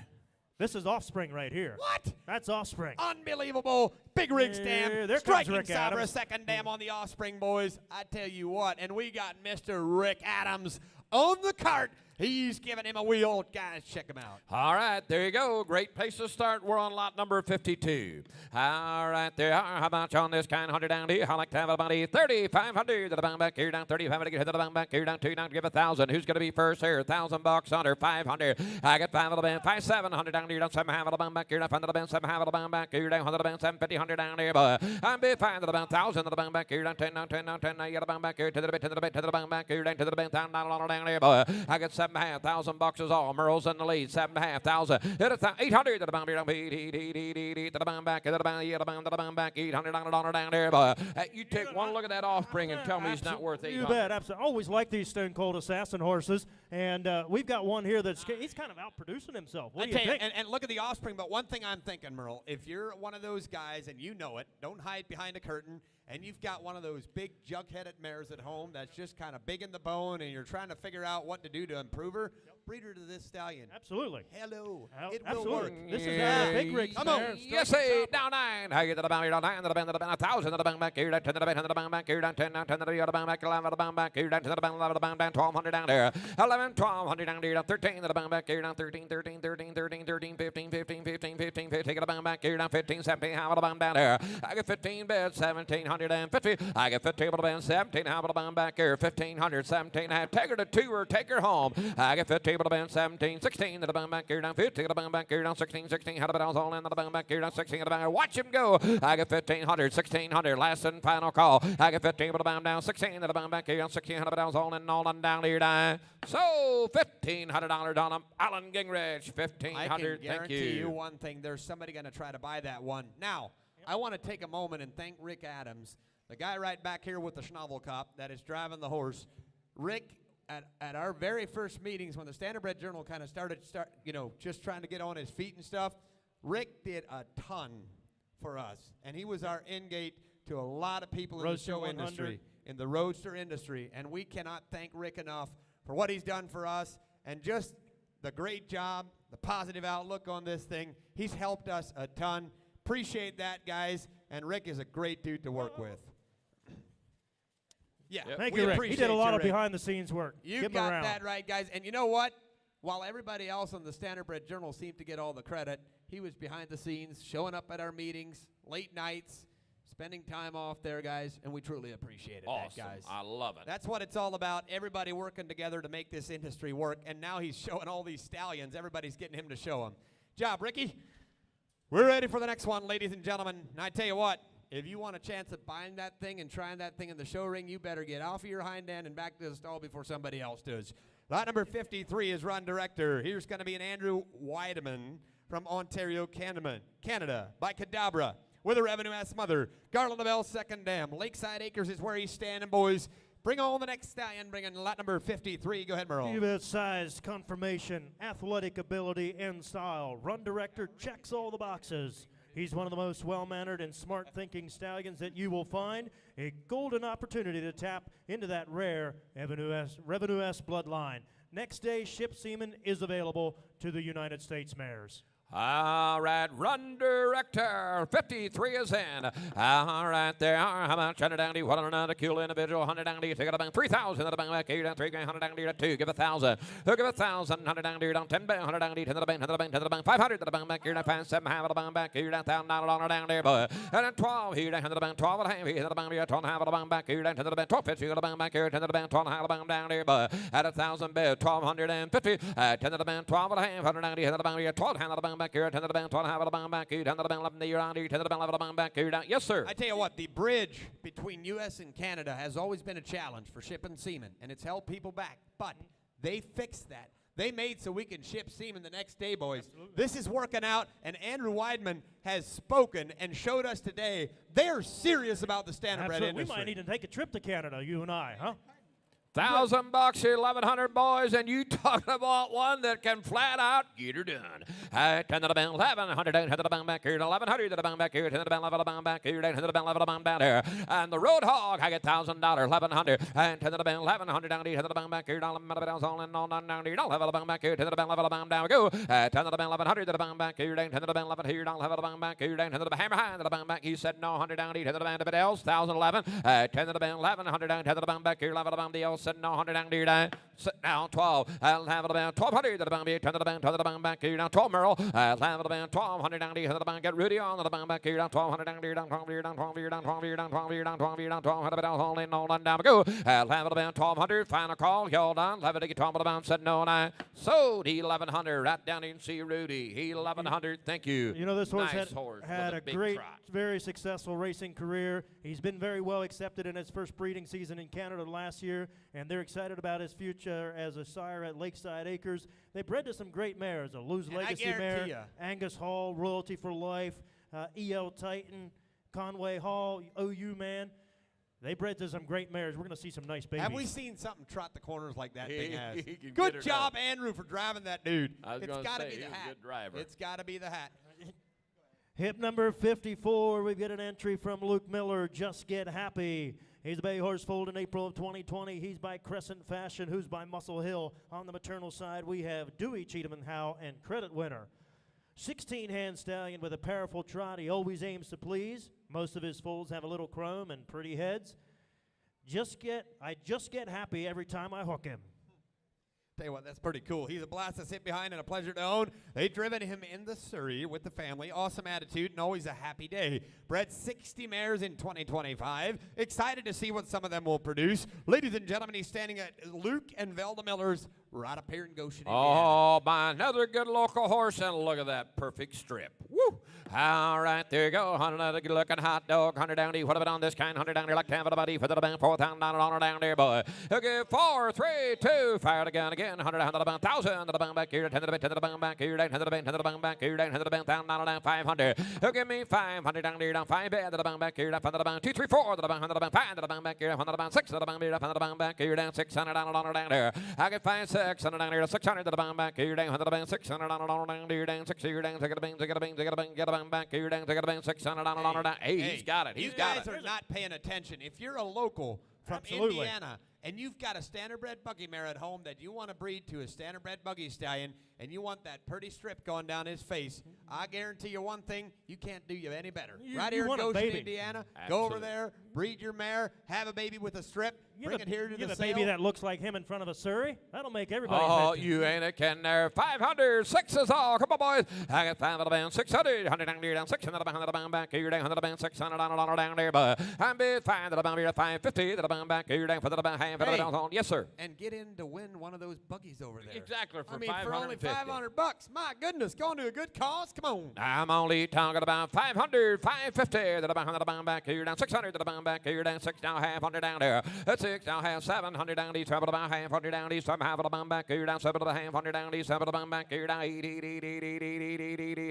This is offspring right here. What? That's offspring. Unbelievable. Big rig Yeah, stamp. there comes Striking Rick sob for a Adams. second dam on the offspring, boys. I tell you what. And we got Mr. Rick Adams on the cart. He's giving him a wheel. Guys, check him out. All right, there you go. Great place to start. We're on lot number 52. All right, there are. How about you on this kind? 100 down here. I like to have about 3,500 to the bound back here. Down 3,500 to the bound back here. Down 2 down to give 1,000. Who's going to be first here? $1,000 under 500. I got 5 of the band. 5, 700 down here. Down 7 half of the bound back here. Down 5 of the band. 7 half of the bound back here. Down 100 of the band. 750, 100 down here. But I'm big 5 of the bound. 1,000 of the bound back here. Down 10, down 10, down 10. Now you got the bound back here. To the bit, to the bit, to the bound back here. Down to the band. Down down here. But I got 7,500 boxes all. Merle's in the lead. 7,500. Hit it 800 to the bound here. Down to the bound back. To the bound. Yeah, the bound. To the bound back. 800 down there. But you take one look at that offspring and tell me he's not worth 800. You bet. Absolutely. Always like these Stone Cold Assassin horses. And we've got one here that's he's kind of outproducing himself. What do you think? And look at the offspring, but one thing I'm thinking, Merle, if you're one of those guys and you know it, don't hide behind a curtain, and you've got one of those big jug-headed mares at home that's just kind of big in the bone and you're trying to figure out what to do to improve her, breed her to this stallion. Absolutely. Hello. It Absolutely. will work. This is a big rig. Come on. Yes, 8, down 9. I get to the bound here, down 9, to the band, 1,000 to the bound back here, down 10 to the band, to the bound back here, down 10, down 10 to the bound back, 11 to the bound back here, down to the bound, 11 to the bound, down 1,200 down there, 11, 1,200 down there, down 13 to the bound back here, down 13, 13, 13, 13, 13, 15, 15, 15, 15, 15, take it to the bound back here, down 15, 17, half of the bound down there. I get 15 bids, 1,750. I get 15 to the band, 17, half of the bound back here, 1,500, 17, half. Take her to 2 or take her home. I get 15 to the band, 17, 16 to the bound back here, down 50 to the bound back here, down 16, 16, half of it all in to the bound back here, down 16 to the bound. Watch him go. I get 1,500, 1,600, last and final call. I get 15 to the bound down, 16 to the bound back here, down 1,600 all in down here, down. So $1,500 on him. Alan Gingrich, 1,500. I can Thank guarantee you you. one thing. There's somebody going to try to buy that one. Now, I want to take a moment and thank Rick Adams, the guy right back here with the Schnabel cop that is driving the horse. Rick, at our very first meetings when the Standardbred Journal kind of started, just trying to get on his feet and stuff, Rick did a ton for us, and he was our in-gate to a lot of people in the Roadster show 100. industry, in the roadster industry, and we cannot thank Rick enough for what he's done for us and just the great job, the positive outlook on this thing. He's helped us a ton. Appreciate that, guys, and Rick is a great dude to work with. Yeah, Thank we you, Rick. He appreciate did a lot you, of Rick. behind-the-scenes work. You Give him a got round. that right, guys. And you know what? While everybody else on the Standardbred Journal seemed to get all the credit, he was behind the scenes, showing up at our meetings, late nights, spending time off there, guys, and we truly appreciated Awesome. that, guys. I love it. That's what it's all about, everybody working together to make this industry work, and now he's showing all these stallions. Everybody's getting him to show them. Job, Ricky. We're ready for the next one, ladies and gentlemen. And I tell you what, if you want a chance of buying that thing and trying that thing in the show ring, you better get off of your hind end and back to the stall before somebody else does. Lot number 53 is Run Director. Here's going to be an Andrew Weideman from Ontario, Canada, by Cadabra, with a Revenue Ass Mother. Garland of L, second dam. Lakeside Acres is where he's standing, boys. Bring on the next stallion, bring in lot number 53. Go ahead, Merle. Give size, conformation, athletic ability, and style. Run Director checks all the boxes. He's one of the most well-mannered and smart-thinking stallions that you will find. A golden opportunity to tap into that rare Revenue S bloodline. Next day, ship semen is available to the United States mares. All right, Run Director, 53 is in. All right, there are. How about 100 what another cool individual? 100 take it about 3,000 at the bank, back 8 and 3, 100 at 2, give 1,000. Give 1,000, 100 down 10 bank, 100 to the bank, to the bank, to the bank, 500 to the bank, back here, 5, 7, half of the bank, back here, $1,000 down there, boy. And then 12 here, down to the bank, 12 and a half here, to the bank, 12 and a half of the bank, back here, down to the bank, 12, 50 to the bank, back here, to the bank, 12 and a half of the bank down there, boy. At 1,000 bid, 1,250, 10 to the bank, 12 and a half, 190 to the bank, 12 hand of the bank, back here, 10 to the bank, 12 and a half of the bank, back here, 10 to the bank, 11 to your round here, 10 to the bank, 11 to the bank, back here, down. Yes, sir. I tell you what, the bridge between U.S. and Canada has always been a challenge for shipping semen, and it's held people back. But they fixed that. They made so we can ship semen the next day, boys. Absolutely. This is working out, and Andrew Weidman has spoken and showed us today they're serious about the Standardbred industry. We might need to take a trip to Canada, you and I, huh? $1,000 here, 1,100 boys, and you talking about one that can flat out get her done. 10 to the bank, 1,100 down to the bank back here, 1,100 to the bank back here, 10 to the bank, 11 to the bank back here, 10 to the bank, 11 to the bank down here. And the Road Hog, I get $1,000, 1,100, and 10 to the bank, 1,100 down here, 10 to the bank back here, 11 to the bank, all in, all down here, 11 to the bank back here, 10 to the bank, 11 to the bank down we go. 10 to the bank, 1,100 to the bank back here, 10 to the bank, 11 here, 11 to the bank back here, 10 to the bank, hammer high to the bank back. He said no, 100 down here, 10 to the bank, the else, 1,011, 10 to the bank, 1,100 down, 10 to the bank back here, 11 to the bank, the else said no, 100 down here. Sit down, 12. I'll have it about 1,200 to the bank, 10 to the bank, 10 to the bank back here, down 12 Merle. I'll have it about 1,200 down here to the bank, get Rudy on to the bank back here, down 1,200 down here, down 12 here, down 12 here, down 12 here, down 12 here, down 12 here, down 1,200 down, all in, all done, down we go. I'll have it about 1,200, final call, hold on, have it to get 12 about, said no, and I sold 1,100, right down in see Rudy, 1,100, thank you. You know, this horse nice had a big great, trot. very successful racing career. He's been very well accepted in his first breeding season in Canada last year, and they're excited about his future as a sire at Lakeside Acres. They bred to some great mares, a Lose Legacy mare, Angus Hall, Royalty for Life, El Titan, Conway Hall, OU Man. They bred to some great mares. We're going to see some nice babies. Have we seen something trot the corners like that thing has? He can Good get her job, done. Andrew, for driving that dude. It's got to be he's the a hat. good driver. It's got to be the hat. Hip number 54, we've got an entry from Luke Miller, Just Get Happy. He's a bay horse foaled in April of 2020. He's by Crescent Fashion, who's by Muscle Hill. On the maternal side, we have Dewey, Cheatham and Howe, and Credit Winner. 16-hand stallion with a powerful trot. He always aims to please. Most of his foals have a little chrome and pretty heads. I just get happy every time I hook him. Tell you what, that's pretty cool. He's a blast to sit behind and a pleasure to own. They've driven him in the Surrey with the family. Awesome attitude and always a happy day. Bred 60 mares in 2025. Excited to see what some of them will produce. Ladies and gentlemen, he's standing at Luke and Velda Miller's right up here in Goshen, Indiana. Oh, by another good local horse, and look at that perfect strip. Woo! All right, there you go. 100 another good looking hot dog. 100 down there. What about on this kind? 100 down there, like to have it about for the bank. $4,000 down there, boy. Okay, 4, 3, 2. Fire the gun again. 100 down to the bank. 1,000 to the bank back here. 10 to the bank, 10 to the bank back here. 10 to the bank, 10 to the bank back here. 10 to the bank, $1,000 down. 500. Give me 500 down there. Down 5 bed to the bank back here. 5 to the bank. 2, 3, 4 to the bank. 100 to the bank. 5 to the bank back here. 100 to the bank. 6 to the bank. 5 to the bank back here. Down $600 down there. I get 5, 600 down there. 600 to the bank back here. Down 100 to the bank. $600 down there. Down 6 here. Down. Get a bank. Get a bank. Get a bank. Get a bank. bang back here down, take it bang 600 down on down. Hey, he's got it. He's got it. You guys are not paying attention. If you're a local from Absolutely. Indiana and you've got a standardbred buggy mare at home that you want to breed to a standardbred buggy stallion and you want that pretty strip going down his face, I guarantee you one thing, you can't do you any better. Right here in want a Goshen, baby. Indiana, go over there, breed your mare, have a baby with a strip, bring it here to the a sale. baby that looks like him in front of a Surrey. That'll make everybody Oh, happy. you ain't a kidding there. 500, sixes all. Come on, boys. I got 5 of the band, 600, 100 down there, down 600 the band back here down, 100 the band, 600 down there, but I'm bid 5 to the band here, 550 the band back here down for the band, half of the down. Yes, sir. And get in to win one of those buggies over there. Exactly, for I mean, for only 550. $500. My goodness, going to a good cause. Come on. I'm only talking about 500, 550 to the band back here down, 600 to the band back here down, 6 now, half 100 down there. That's 6 now, half 700 down east, 7 about half 100 down east, 7 half of the band back here down, 7 to the half 100 down east, 7 to the band back here down, 8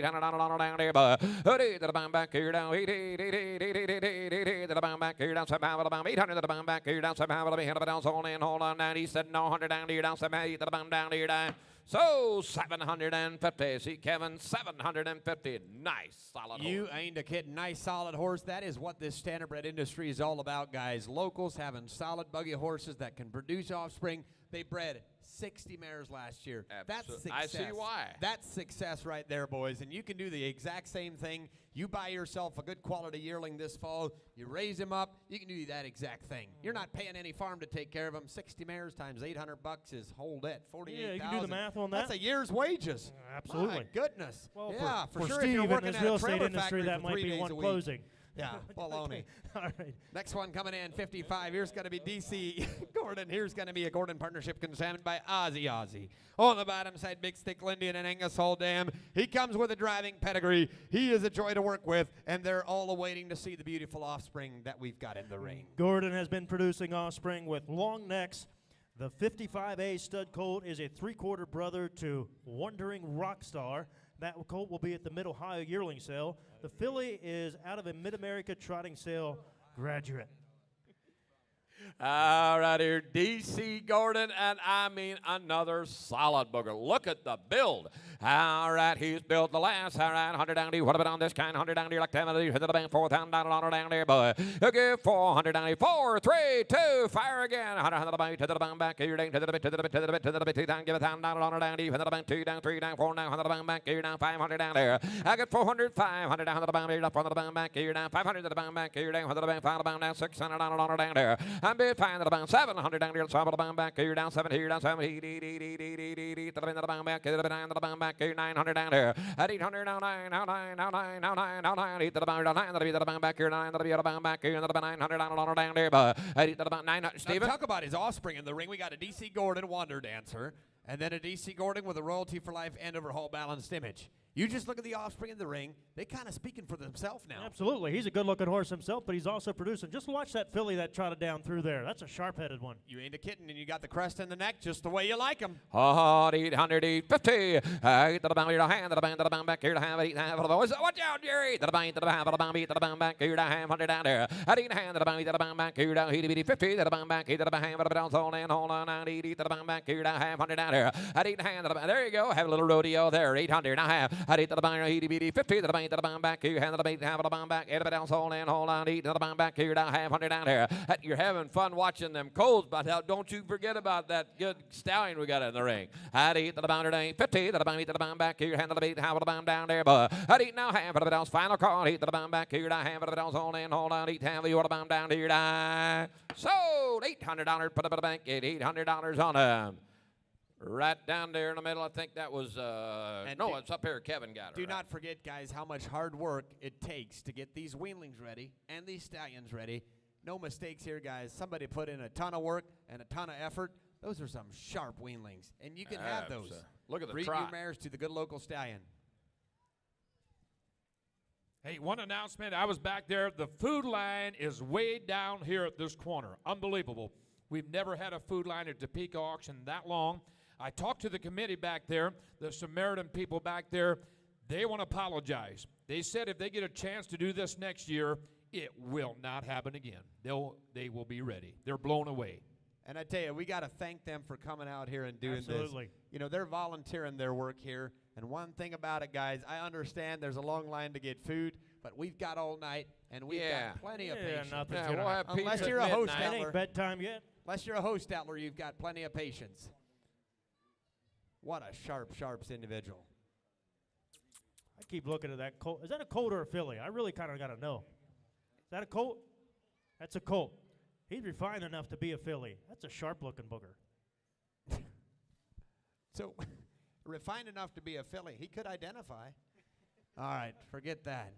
down there, but 8 to the band back here down, 8 to the band back here down, 7 half of the band, 800 to the band back here down, 7 half of the band down, hold on, 90, 7, 100 down here down, 7 8 to the band down here down. So 750. See, Kevin, 750. Nice, solid You horse. ain't a kid. Nice, solid horse. That is what this standardbred industry is all about, guys. Locals having solid buggy horses that can produce offspring. They bred 60 mares last year. That's success. I see why. That's success right there, boys. And you can do the exact same thing. You buy yourself a good quality yearling this fall. You raise him up. You can do that exact thing. You're not paying any farm to take care of him. 60 mares times $800 is hold it. 48,000. Yeah, you can do the math on that. That's a year's wages. Absolutely. My goodness. Well, yeah, for sure. Steve if you're in working his at real a estate trailer industry, factory that for might 3 be days one a week. closing. Yeah, baloney. All right. Next one coming in, 55. Here's going to be DC Gordon. Here's going to be a Gordon partnership consignment by Ozzie. On the bottom side, Big Stick Lindian and Angus Hall Dam. He comes with a driving pedigree. He is a joy to work with, and they're all awaiting to see the beautiful offspring that we've got in the ring. Gordon has been producing offspring with long necks. The 55A stud colt is a 3/4 brother to Wandering Rockstar. That colt will be at the Mid-Ohio yearling sale. The filly is out of a Mid-America trotting sale graduate. All right, here, DC Gordon, and I mean another solid booger. Look at the build. All right, he's built the last. All right, 100 down there. What about on this kind? 100 down there, like 10 of these. Hit the bank, 4,000 down there, boy. Okay, 400 down there. 4, 3, 2, fire again. 100 the bank, to the bank, back here, to the bit, to the bit, to the bit, to the bit, 2,000, give it down down there. Hit the bank, 2 down, 3 down, 4 down, 100 the bank, back here, down, 500 down there. I got 400, 500 down to the bank, here, down, the bank, back here, down, 500 to the bank, back here, down, 100 the bank, 500 down, 600 down there. I'm bid 5 to the bank, 700 down there, 7 to the bank, back here, down, 7 here, down, 7, to the bank, back here, to the bank, back here, 900 down there. At 800 now 9, now 9, now 9, now 9, now 9, 8 to the bank, 9 to the bank, back here, 9 to the bank, back here, 900 down there, but 8 to the bank, 9. Steven? Talk about his offspring in the ring. We got a DC Gordon Wonder Dancer, and then a DC Gordon with a royalty for life and overhaul balanced image. You just look at the offspring in the ring. They kind of speaking for themselves now. Absolutely. He's a good-looking horse himself, but he's also producing. Just watch that filly that trotted down through there. That's a sharp-headed one. You ain't a kitten, and you got the crest in the neck just the way you like them. 800, 850. 8 to the bank, hand to the bank, to the bank, back here to have it, have the boys. Watch out, Jerry. To the bank, to the bank, to the bank, to the bank, back here to have 100 down there. At 8 hand to the bank, to the bank, back here down, 50 to the bank, back here to the bank, to the bank, hold on, 90 to the bank, back here to have 100 down there. At 8 hand to the bank, there you go. Have a little rodeo there. 800, now have. At 8 to the bank, 50 to the bank, to the bank, back here, hand to the bank, have the bank, back, 8 to the bank, hold on, 8 to the bank, back here down, have 100 down there. You're having fun watching them colts, but don't you forget about that good stallion we got in the ring. At 8 to the bank, 50 to the bank, to the bank, back here, hand to the bank, have the bank down there, but at 8 now, have the bank, final call, 8 to the bank, back here, have the bank, hold on, 8 have the bank down here, sold $800, put up at the bank, $800 on them. Right down there in the middle, I think that was, no, it's up here, Kevin got it. Do right. not forget, guys, how much hard work it takes to get these weanlings ready and these stallions ready. No mistakes here, guys. Somebody put in a ton of work and a ton of effort. Those are some sharp weanlings, and you can have those. Look at the Breed trot. your mares to the good local stallion. Hey, one announcement. I was back there. The food line is way down here at this corner. Unbelievable. We've never had a food line at Topeka Auction that long. I talked to the committee back there, the Samaritan people back there. They want to apologize. They said if they get a chance to do this next year, it will not happen again. They will be ready. They're blown away. And I tell you, we got to thank them for coming out here and doing Absolutely. this. You know, they're volunteering their work here. And one thing about it, guys, I understand there's a long line to get food, but we've got all night, and we've got plenty of patience. nothing's Yeah, gonna we'll have Unless pizza you're at a host, midnight. It ain't Statler. bedtime yet. Unless you're a host, Statler, you've got plenty of patience. What a sharp individual. I keep looking at that colt. Is that a colt or a filly? I really kind of got to know. Is that a colt? That's a colt. He's refined enough to be a filly. That's a sharp-looking booger. So, refined enough to be a filly. He could identify. All right, forget that.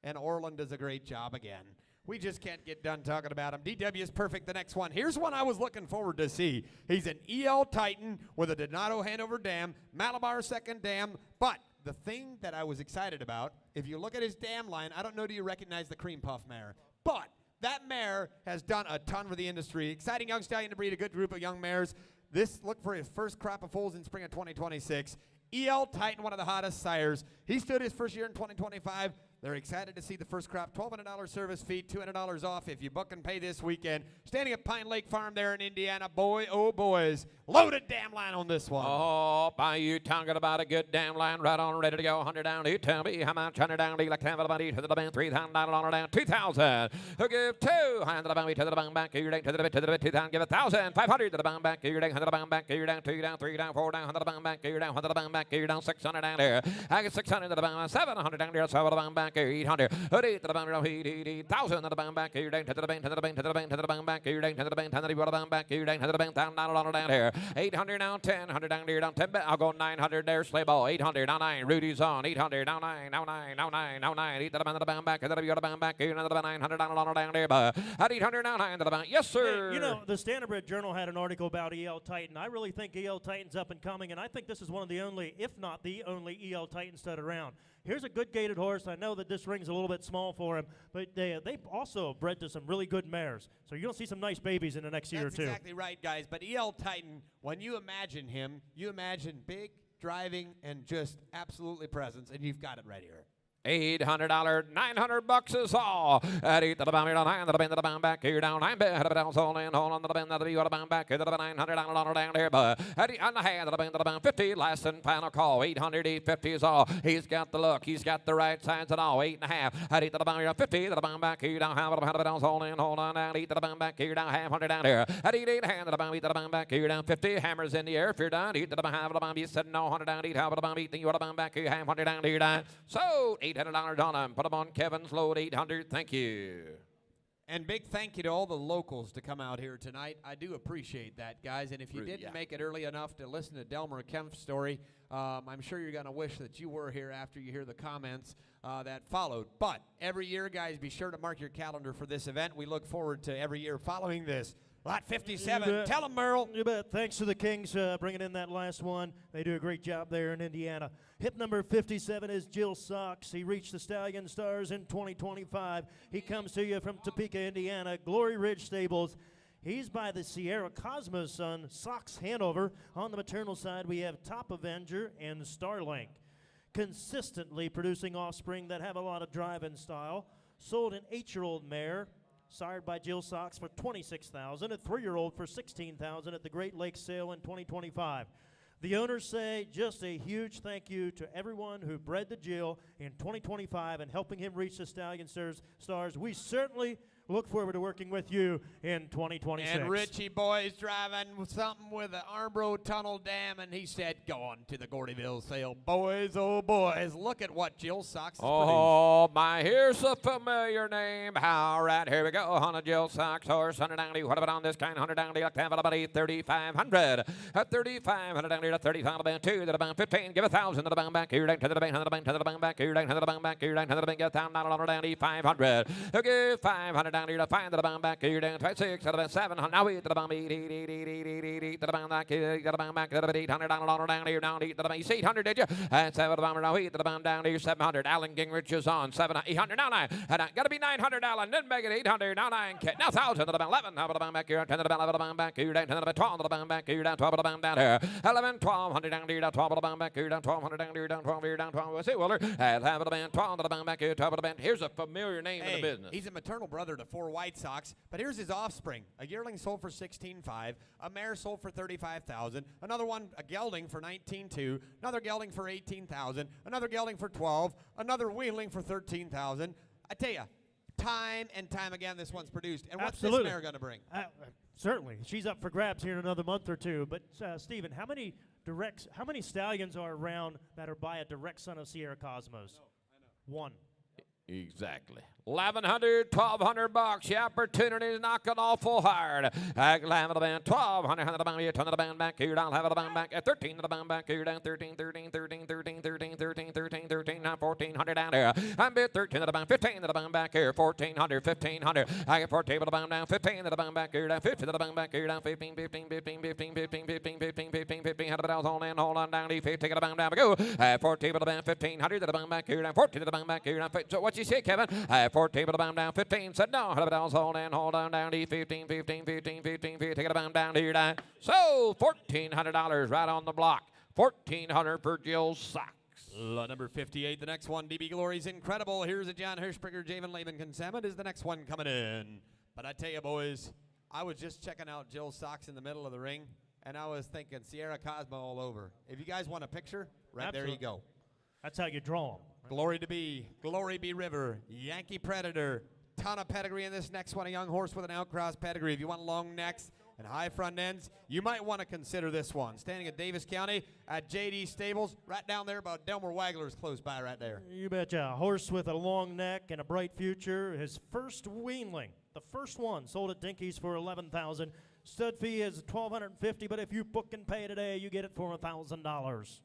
And Orland does a great job again. We just can't get done talking about him. DW is perfect, the next one. Here's one I was looking forward to see. He's an EL Titan with a Donato Hanover dam, Malabar second dam, but the thing that I was excited about, if you look at his dam line, I don't know, do you recognize the cream puff mare? But that mare has done a ton for the industry. Exciting young stallion to breed, a good group of young mares. Look for his first crop of foals in spring of 2026. EL Titan, one of the hottest sires. He stood his first year in 2025. They're excited to see the first crop. $1,200 service fee, $200 off if you book and pay this weekend. Standing at Pine Lake Farm there in Indiana. Boy, oh boys, loaded dam line on this one. Oh, by you talking about a good damn line, right on, ready to go. 100 down. You tell me how much 100 down. Do you like to have about to the band? $3,000 on down. 2,000. Who give 200 to the band? To the band back. You're down to the bit. 2,000. Give 1,000. 500 to the band back. You're down to the band back. You're down 2 down 3 down 4 down. 100 to the band back. You're down 100 to the band back. You're down 600 down there. I get 600 to the band. 700 down there. 7 to the band back. 800. 8 to the band. 1,000 to the band back. You're down to the band. To the band. To the band. To the band back. You're down to the band. To the band back. You're down to the band. $1,000 down here. 800 down. 1000 down there, down 10. I'll go 900 there, sleigh ball. 800 now 9. Rudy's on. 800 now 9. Now 9. Now 9. Now 9. 8 to the band, back. To the band back. You know the 900 down there. But at 800 now 9 to the band. Yes, sir. Hey, you know, the Standardbred Journal had an article about EL Titan. I really think EL Titan's up and coming, and I think this is one of the only, if not the only, EL Titan stud around. Here's a good gaited horse. I know that this ring's a little bit small for him, but they also bred to some really good mares. So you're going to see some nice babies in the next year or two. That's exactly right, guys. But EL Titan, when you imagine him, you imagine big, driving, and just absolutely presence, and you've got it right here. $800, $900 is all. At 8 to the band, 9 to the band, to the band back. You're down 9 bed, to the band, hold on to the band, to the band back. To the $900 down there, but at the hand to the band, 50. Last and final call. 800, 850 is all. He's got the look, he's got the right sides and all. 8.5. At 8 to the band, 50 to the band back. You down half to the band, hold on down. 8 to the band back. You're down half 100 down there. At 8 hand to the band, 8 to the band back. You're down 50. Hammers in the air. If you're down, 8 to the band, half of the band. You said no 100 down. 8 half of the band. 8 then you want the band back. You half 100 down. You're down. So $800 on him. Put them on Kevin's load, 800. Thank you. And big thank you to all the locals to come out here tonight. I do appreciate that, guys. And if you didn't make it early enough to listen to Delmer Kempf's story, I'm sure you're going to wish that you were here after you hear the comments that followed. But every year, guys, be sure to mark your calendar for this event. We look forward to every year following this. Lot 57. Tell them, Merle. You bet. Thanks to the Kings bringing in that last one. They do a great job there in Indiana. Hip number 57 is Jill Socks. He reached the Stallion Stars in 2025. He comes to you from Topeka, Indiana, Glory Ridge Stables. He's by the Sierra Cosmo's son, Socks Hanover. On the maternal side, we have Top Avenger and Starlink. Consistently producing offspring that have a lot of drive and style. Sold an 8-year-old mare, sired by Jill Socks for $26,000, a 3-year-old for $16,000 at the Great Lakes sale in 2025. The owners say just a huge thank you to everyone who bred the Jill in 2025 and helping him reach the Stallion Stars. We certainly look forward to working with you in 2026. And Richie Boy's driving something with an Armbro Tunnel Dam, and he said, go on to the Gordyville sale. Boys, oh boys, look at what Jill Socks has Oh, my, here's a familiar name. All right, here we go. On a Jill Socks horse, 100 down. What about on this kind? 100 down. Like to have about 3,500. At 3,500 down to 35 about 2 to the band 15. Give 1,000 to the band back. You're down to the band, to the band, to the band back. You're down to the band back. You're down to the band. Get $1,000 down. 500. Okay, 500 down to 5 to the band back. You're down 26 to the band 700. Now 8 to the band. 8 to the band back. To the band back. To the band $800 down. You're down 8 to the band. You see 800, did you? And 7 to the band. Now 8 to the band down. You're 700. Alan Gingrich is on 800. Now 9. Got to be 900. Alan. Didn't make it 800. Now 9. Now 1,000 to the band. 11. Now to the band back. You're 10 to the band. 11 to the band back. You're down 10 to the band. 12 to the band back. You're down 12 to the band down here. 11, 1,200 down. You're down 12 to the band back. You're down 1,200 down. You're down 12. You're down 12. What's it, Willer? 11 to the band. 12 to the band back. You're 12 to the band. Here's a familiar name in the business. He's a maternal brother to 4 white socks, but here's his offspring. A yearling sold for $16,500, a mare sold for $35,000, another one, a gelding for $19,200, another gelding for $18,000, another gelding for $12,000, another wheeling for $13,000. I tell you, time and time again, this one's produced. And what's this mare going to bring? Certainly, she's up for grabs here in another month or two. But Stephen, how many stallions are around that are by a direct son of Sierra Cosmos? One. Exactly. $1,100, $1,200. The opportunity is knocking awful hard. I can have it about $1,200. You turn the band back here. I'll have it about back at 13 to the band back here. Down 13, 13, 13, 13, 13, 13, 13, 13. Now 1,400 down there. I'm bid 13 to the band, 15 to the band back here. 1,400, 1,500. I get 14 to the band down, 15 to the band back here. Down 50 to the band back here. Down 15, 15, 15, 15, 15, 15, 15, 15, 15. Had the bells on in, hold on down. 50 to the band down. Go. 14 to the band, 1,500 to the band back here. Down 14 to the band back here. Down. So what you say, Kevin? 14 to the band down. 15 said no. Had the bells hold on down. 15, 15, 15, 15, 15. Take it down here. Down. So $1,400 right on the block. $1,400 for Jill's socks. Lot number 58, the next one, DB Glory's Incredible. Here's a John Hirschberger, Javen Laban Consignment is the next one coming in. But I tell you, boys, I was just checking out Jill's socks in the middle of the ring, and I was thinking Sierra Cosmo all over. If you guys want a picture, right there you go. That's how you draw them. Glory be River, Yankee Predator, ton of pedigree in this next one, a young horse with an outcross pedigree. If you want long necks and high front ends, you might want to consider this one. Standing at Davis County at JD Stables, right down there about Delmer Wagler's close by right there. You betcha. A horse with a long neck and a bright future. His first weanling, the first one, sold at Dinky's for $11,000. Stud fee is $1,250, but if you book and pay today, you get it for $1,000.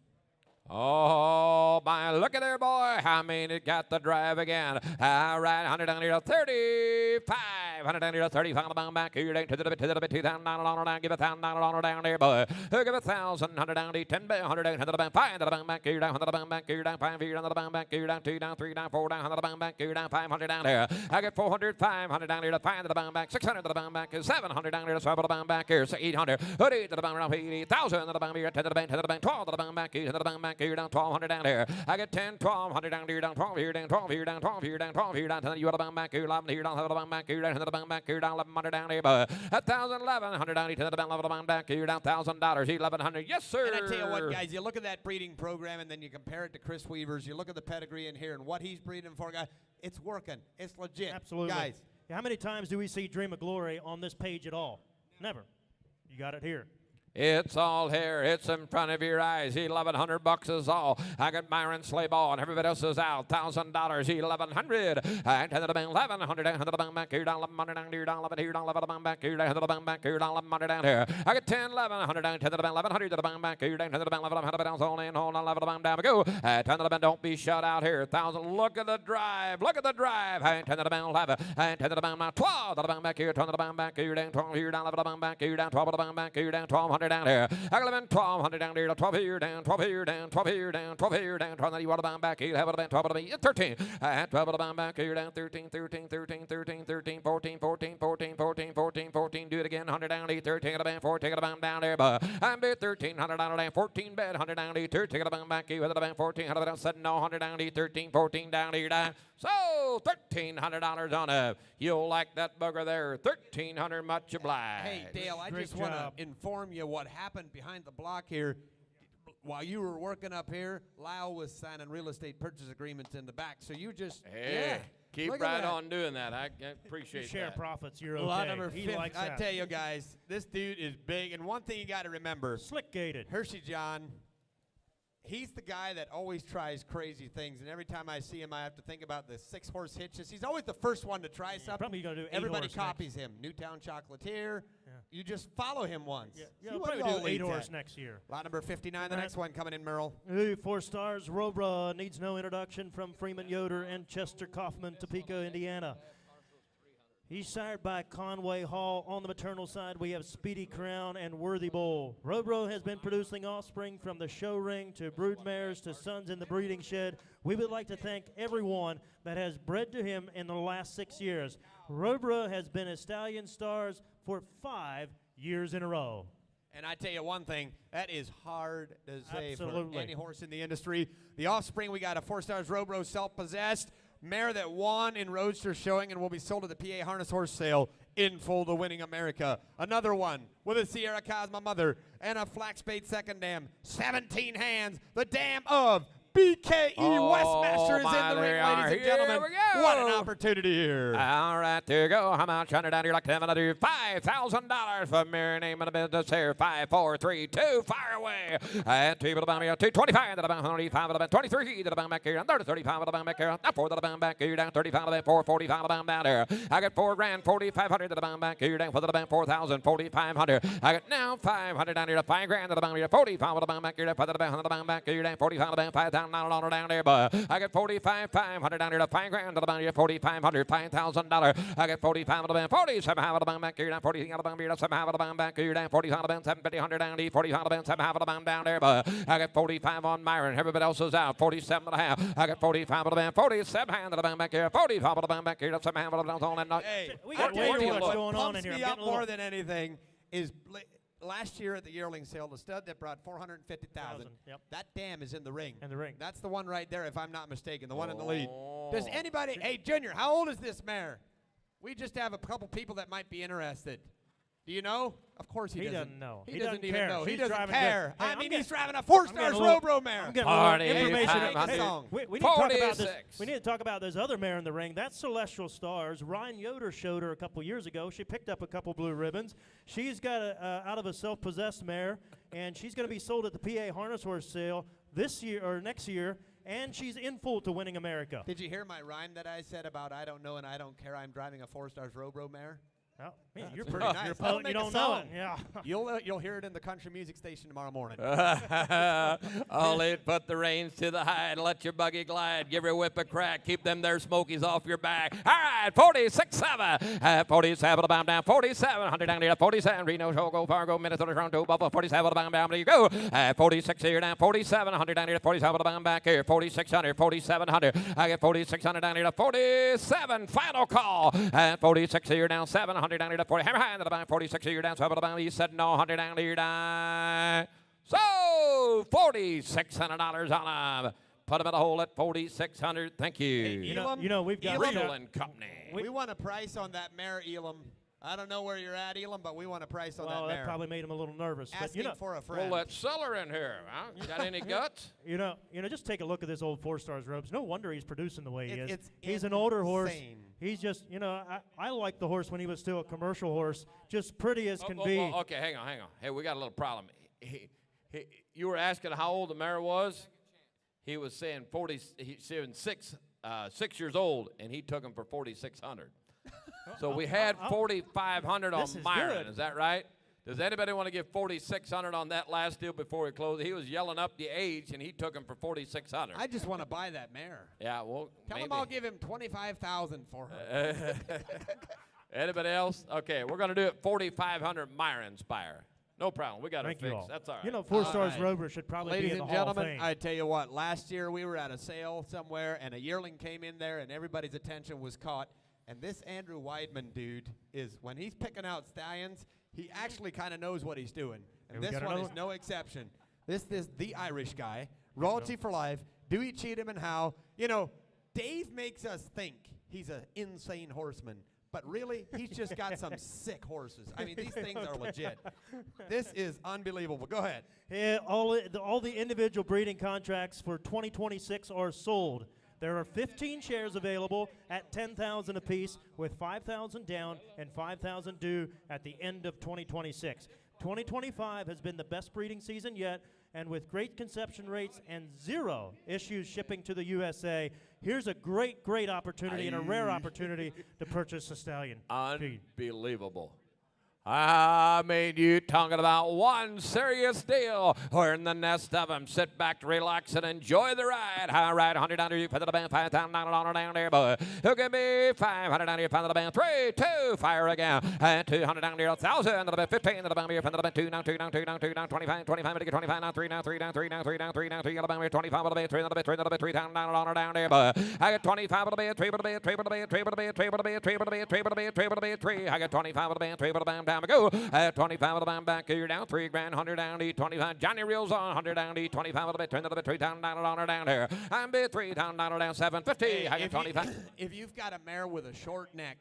Oh, my, look at there, boy. I mean, it got the drive again. All right, 100 down here to 35. 100 down here to 35 on the bound back here. To the bit, $2,000 down. Give $1,000 down there, boy. Give $1,000. 100 down to 10, 100 down to the bound. 5 to the bound back here. Down 100 the bound back here. Down 5 here on the bound back here. Down 2, down 3, down 4, down 100 the bound back here. Down 500 down there. I get 400, 500 down here to 5 to the bound back. 600 to the bound back. 700 down here to 12 to the bound back here. 800. 8 to the bound around 80,000 to the bound here. 10 to the bank. 12 to the bound back here. 10 to the bound back here. Down 1,200 down there. I get 10, 1,200 down here, down 12 here, down 12 here, down 12 here, down 12 here, down 10. You want to bound back here, 11 here, down to the bound back here, down to the bound back here, down 1,100 down here, but 1,000, 1,100 down here to the bound level bound back here, down $1,000, 1,100. Yes, sir. And I tell you what, guys, you look at that breeding program and then you compare it to Chris Weaver's. You look at the pedigree in here and what he's breeding for, guys. It's working. It's legit. Absolutely, guys. How many times do we see Dream of Glory on this page at all? Never. You got it here. It's all here. It's in front of your eyes. $1,100 is all. I got Myron Slayball and everybody else is out. $1,000. $1,100. And to the bank. 1,100 down to the bank back here. Down 1,100 down here. Down 11 here. Down 11 to the bank back here. Down to the bank back here. Down 1,100 down here. I got 10, 1,100 down to the bank. 1,100 to the bank back here. Down to the bank. 1,100 down. Hold in. Hold on. 11 to the bank down. Go. 10 to the bank. Don't be shut out here. 1,000. Look at the drive. Look at the drive. 10 to the bank. 11. 10 to the bank. Now 12 to the bank back here. 10 to the bank back here. Down 12 here. Down 11 to the bank back here. Down 12 to the bank back here. Down 1,200 down here. 1,200 down there, 12 here, down, 12 here, down, 12 here, down, 12 here, down, 12. You want to bound back here, have it about 12 to be 13. 12 to bound back here, down 13, 13, 13, 13, 13, 14, 14, 14, 14, 14, 14. Do it again, 100 down there, 13 to the band, 4, take it bound down there, but I'm bid 1,300 down there, 14 bed, 100 down there, 13, take it bound back here, with the band, 1,400 down, 7, no, 100 down there, 13, 14 down here, down. So $1,300 on it. You'll like that bugger there, 1,300, much obliged. Hey, Dale, I Great just want job. to inform you what happened behind the block here. While you were working up here, Lyle was signing real estate purchase agreements in the back. So you just, Keep look right at that. on doing that. I appreciate Share that. profits, you're Lot okay. number He 50. likes I that. tell you guys, this dude is big. And one thing you got to remember, Slick-gated. Hershey John, he's the guy that always tries crazy things. And every time I see him, I have to think about the 6-horse hitches. He's always the first one to try something. Probably going to do 8 Everybody horse copies him. Newtown Chocolatier. Yeah. You just follow him once. Yeah, See he'll what he probably all do 8 leads horse at. next year. Lot number 59, the Right. next one coming in, Merrill. 4 stars. Robra needs no introduction from Freeman Yoder and Chester Kaufman, Topeka, Indiana. He's sired by Conway Hall. On the maternal side, we have Speedy Crown and Worthy Bull. Robro has been producing offspring from the show ring to brood mares to sons in the breeding shed. We would like to thank everyone that has bred to him in the last 6 years. Robro has been a Stallion Stars for 5 years in a row. And I tell you one thing, that is hard to say Absolutely. for any horse in the industry. The offspring, we got a 4 stars Robro self-possessed. mare that won in Roadster showing and will be sold at the PA Harness Horse Sale in full to Winning America. Another one with a Sierra Cosma mother and a flax bait second dam. 17 hands, the dam of BKE Westmaster is in the ring, ladies and gentlemen. Here we go. What an opportunity here. All right, there you go. How much? $100 down here, like to do $5,000 for mere name of the business here. 5, 4, 3, 2, fire away. And 2 to the bound here, 225 to the bound, 25 to the bound, 23 to the bound back here, 30, 35 to the bound back here, now 4 to the bound back here, down 35 to the 4, 45 to the bound down there. I got 4 grand, 4,500 to the bound back here, down 4 to the bound, 4,000, 4,500. I got now 500 down here to 5 grand to the bound here, 45 to the bound back here, down 4 to the bound back here, down 45 to the bound, 5,000 down there. But I got 45,500 down here to 5 grand to the bound here, 4,500, $5,000. I got 45 to the bound, 47 half of the bound back here, down 40 to the bound here, 7 half of the bound back here, down 45 to the bound, 750 down here, 45 to the bound, 7 half of the bound down there. But I got 45 on Myron. Everybody else is out. 47 and a half. I got 45 to the bound, 47 hand to the bound back here, 45 to the bound back here, 7 half of the bound on that night. Hey, We got way too much going on in pumps here. me I'm up getting a more little- than anything is last year at the yearling sale, the stud that brought 450,000. Yep. That dam is in the ring. In the ring. That's the one right there, if I'm not mistaken, the one in the lead. Does anybody? Hey, Junior, how old is this mare? We just have a couple people that might be interested. Do you know? Of course he doesn't. know. He doesn't even care. know. He She's doesn't driving care. good. Hey, I I'm mean, getting- he's driving a I'm 4-star getting a little- Robro mare. I'm getting a little 48, information. 500. Song. We need to talk about this. 46. We need to talk about this other mare in the ring. That's Celestial Stars. Ryan Yoder showed her a couple years ago. She picked up a couple blue ribbons. She's got out of a self-possessed mare, and she's going to be sold at the PA Harness Horse Sale this year or next year. And she's in full to Winning America. Did you hear my rhyme that I said about I don't know and I don't care? I'm driving a 4-stars Robro mare. Oh, man, you're pretty pretty nice. You're I'll you make a don't know song. it. Yeah. You'll hear it in the country music station tomorrow morning. Only put the reins to the hide, let your buggy glide, give your whip a crack, keep them there smokies off your back. All right, 46-7, 47 to bound down, 4700 down here, 47, Reno, Togo, Fargo, Minnesota, Toronto, Buffalo, 47 to bound down, there you go. 46 here down, 4700 down here, 47 to bound back here, 4600, 4700, I get 4600 down here to 47, final call, 46 here down, 700 down here to 40, hammer high into the bound, 46 here down, 7 to the bound, he said no, 100 down here down. So, $4,600 on him. Put him in the hole at 4,600. Thank you. You know we've got Riddle and Company. We want a price on that mare, Elam. I don't know where you're at, Elam, but we want a price on well, that that mare. probably made him a little nervous. But Asking for a friend. Well, let's sell her in here. Huh? You got any guts? you know, just take a look at this old 4-stars ropes. No wonder he's producing the way he is. It's He's an older horse. insane. He's just, I like the horse when he was still a commercial horse, just pretty as can be. Okay, hang on. Hey, we got a little problem. You were asking how old the mare was? He was saying 40. He's saying 6 years old, and he took him for 4,600. So we had 4,500 on This is Myron. good. Is that right? Does anybody want to give 4,600 on that last deal before we close? He was yelling up the age, and he took him for 4,600. I just want to buy that mare. Yeah, well, Tell maybe. him I'll give him $25,000 for her. Anybody else? Okay, we're going to do it 4,500 Myron Spire. No problem. We got it Thank you fixed. all. That's all right. 4-stars right. Rover should probably Ladies be in the and Hall of gentlemen, Fame. I tell you what, last year we were at a sale somewhere, and a yearling came in there, and everybody's attention was caught. And this Andrew Weidman dude is, when he's picking out stallions, he actually kind of knows what he's doing. And we this got one another is no exception. This is the Irish guy, royalty for life. Dewey Cheatham and Howe. You know, Dave makes us think he's an insane horseman. But really, he's just got some sick horses. I mean, these things are legit. This is unbelievable. Go ahead. Yeah, all the individual breeding contracts for 2026 are sold. There are 15 shares available at $10,000 apiece, with $5,000 down and $5,000 due at the end of 2026. 2025 has been the best breeding season yet, and with great conception rates and 0 issues shipping to the USA, here's a great opportunity and a rare opportunity to purchase a stallion. Unbelievable. I mean, you talking about one serious deal. We're in the nest of them. Sit back, relax, and enjoy the ride. High ride, 100 down there. You put the band, $5,000 down there, boy. Who give me 500 down here? Find the band. 3, 2, fire again. And 200 down there. 1,000 to the band. 15 to the band. Find the band. 2 down, 2 down, 2 down, 2 down. 25, 25. To get 25 now. 3 down, 3 down, 3 down, 3 down, 3 down, 3 down. 25 to the band. 3 to the band. 3 to the band. 3,000 down there, boy. I got 25 to the band. 3 to the band. 3 to the band. 3 to the band. 3 to the band. 3 to the band. 3 to the band. 3 to the band. 3 to the band. 3. I got 25 to the band. 3 to the band. down we go. 25 of the band back here down. 3 grand, 100 down, E25. Johnny reels on, 100 down, E25 of the bit, turn to the bit, $3,000 down here. I'm bid $3,000 down, 750. Hey, I get 25. If you've got a mare with a short neck,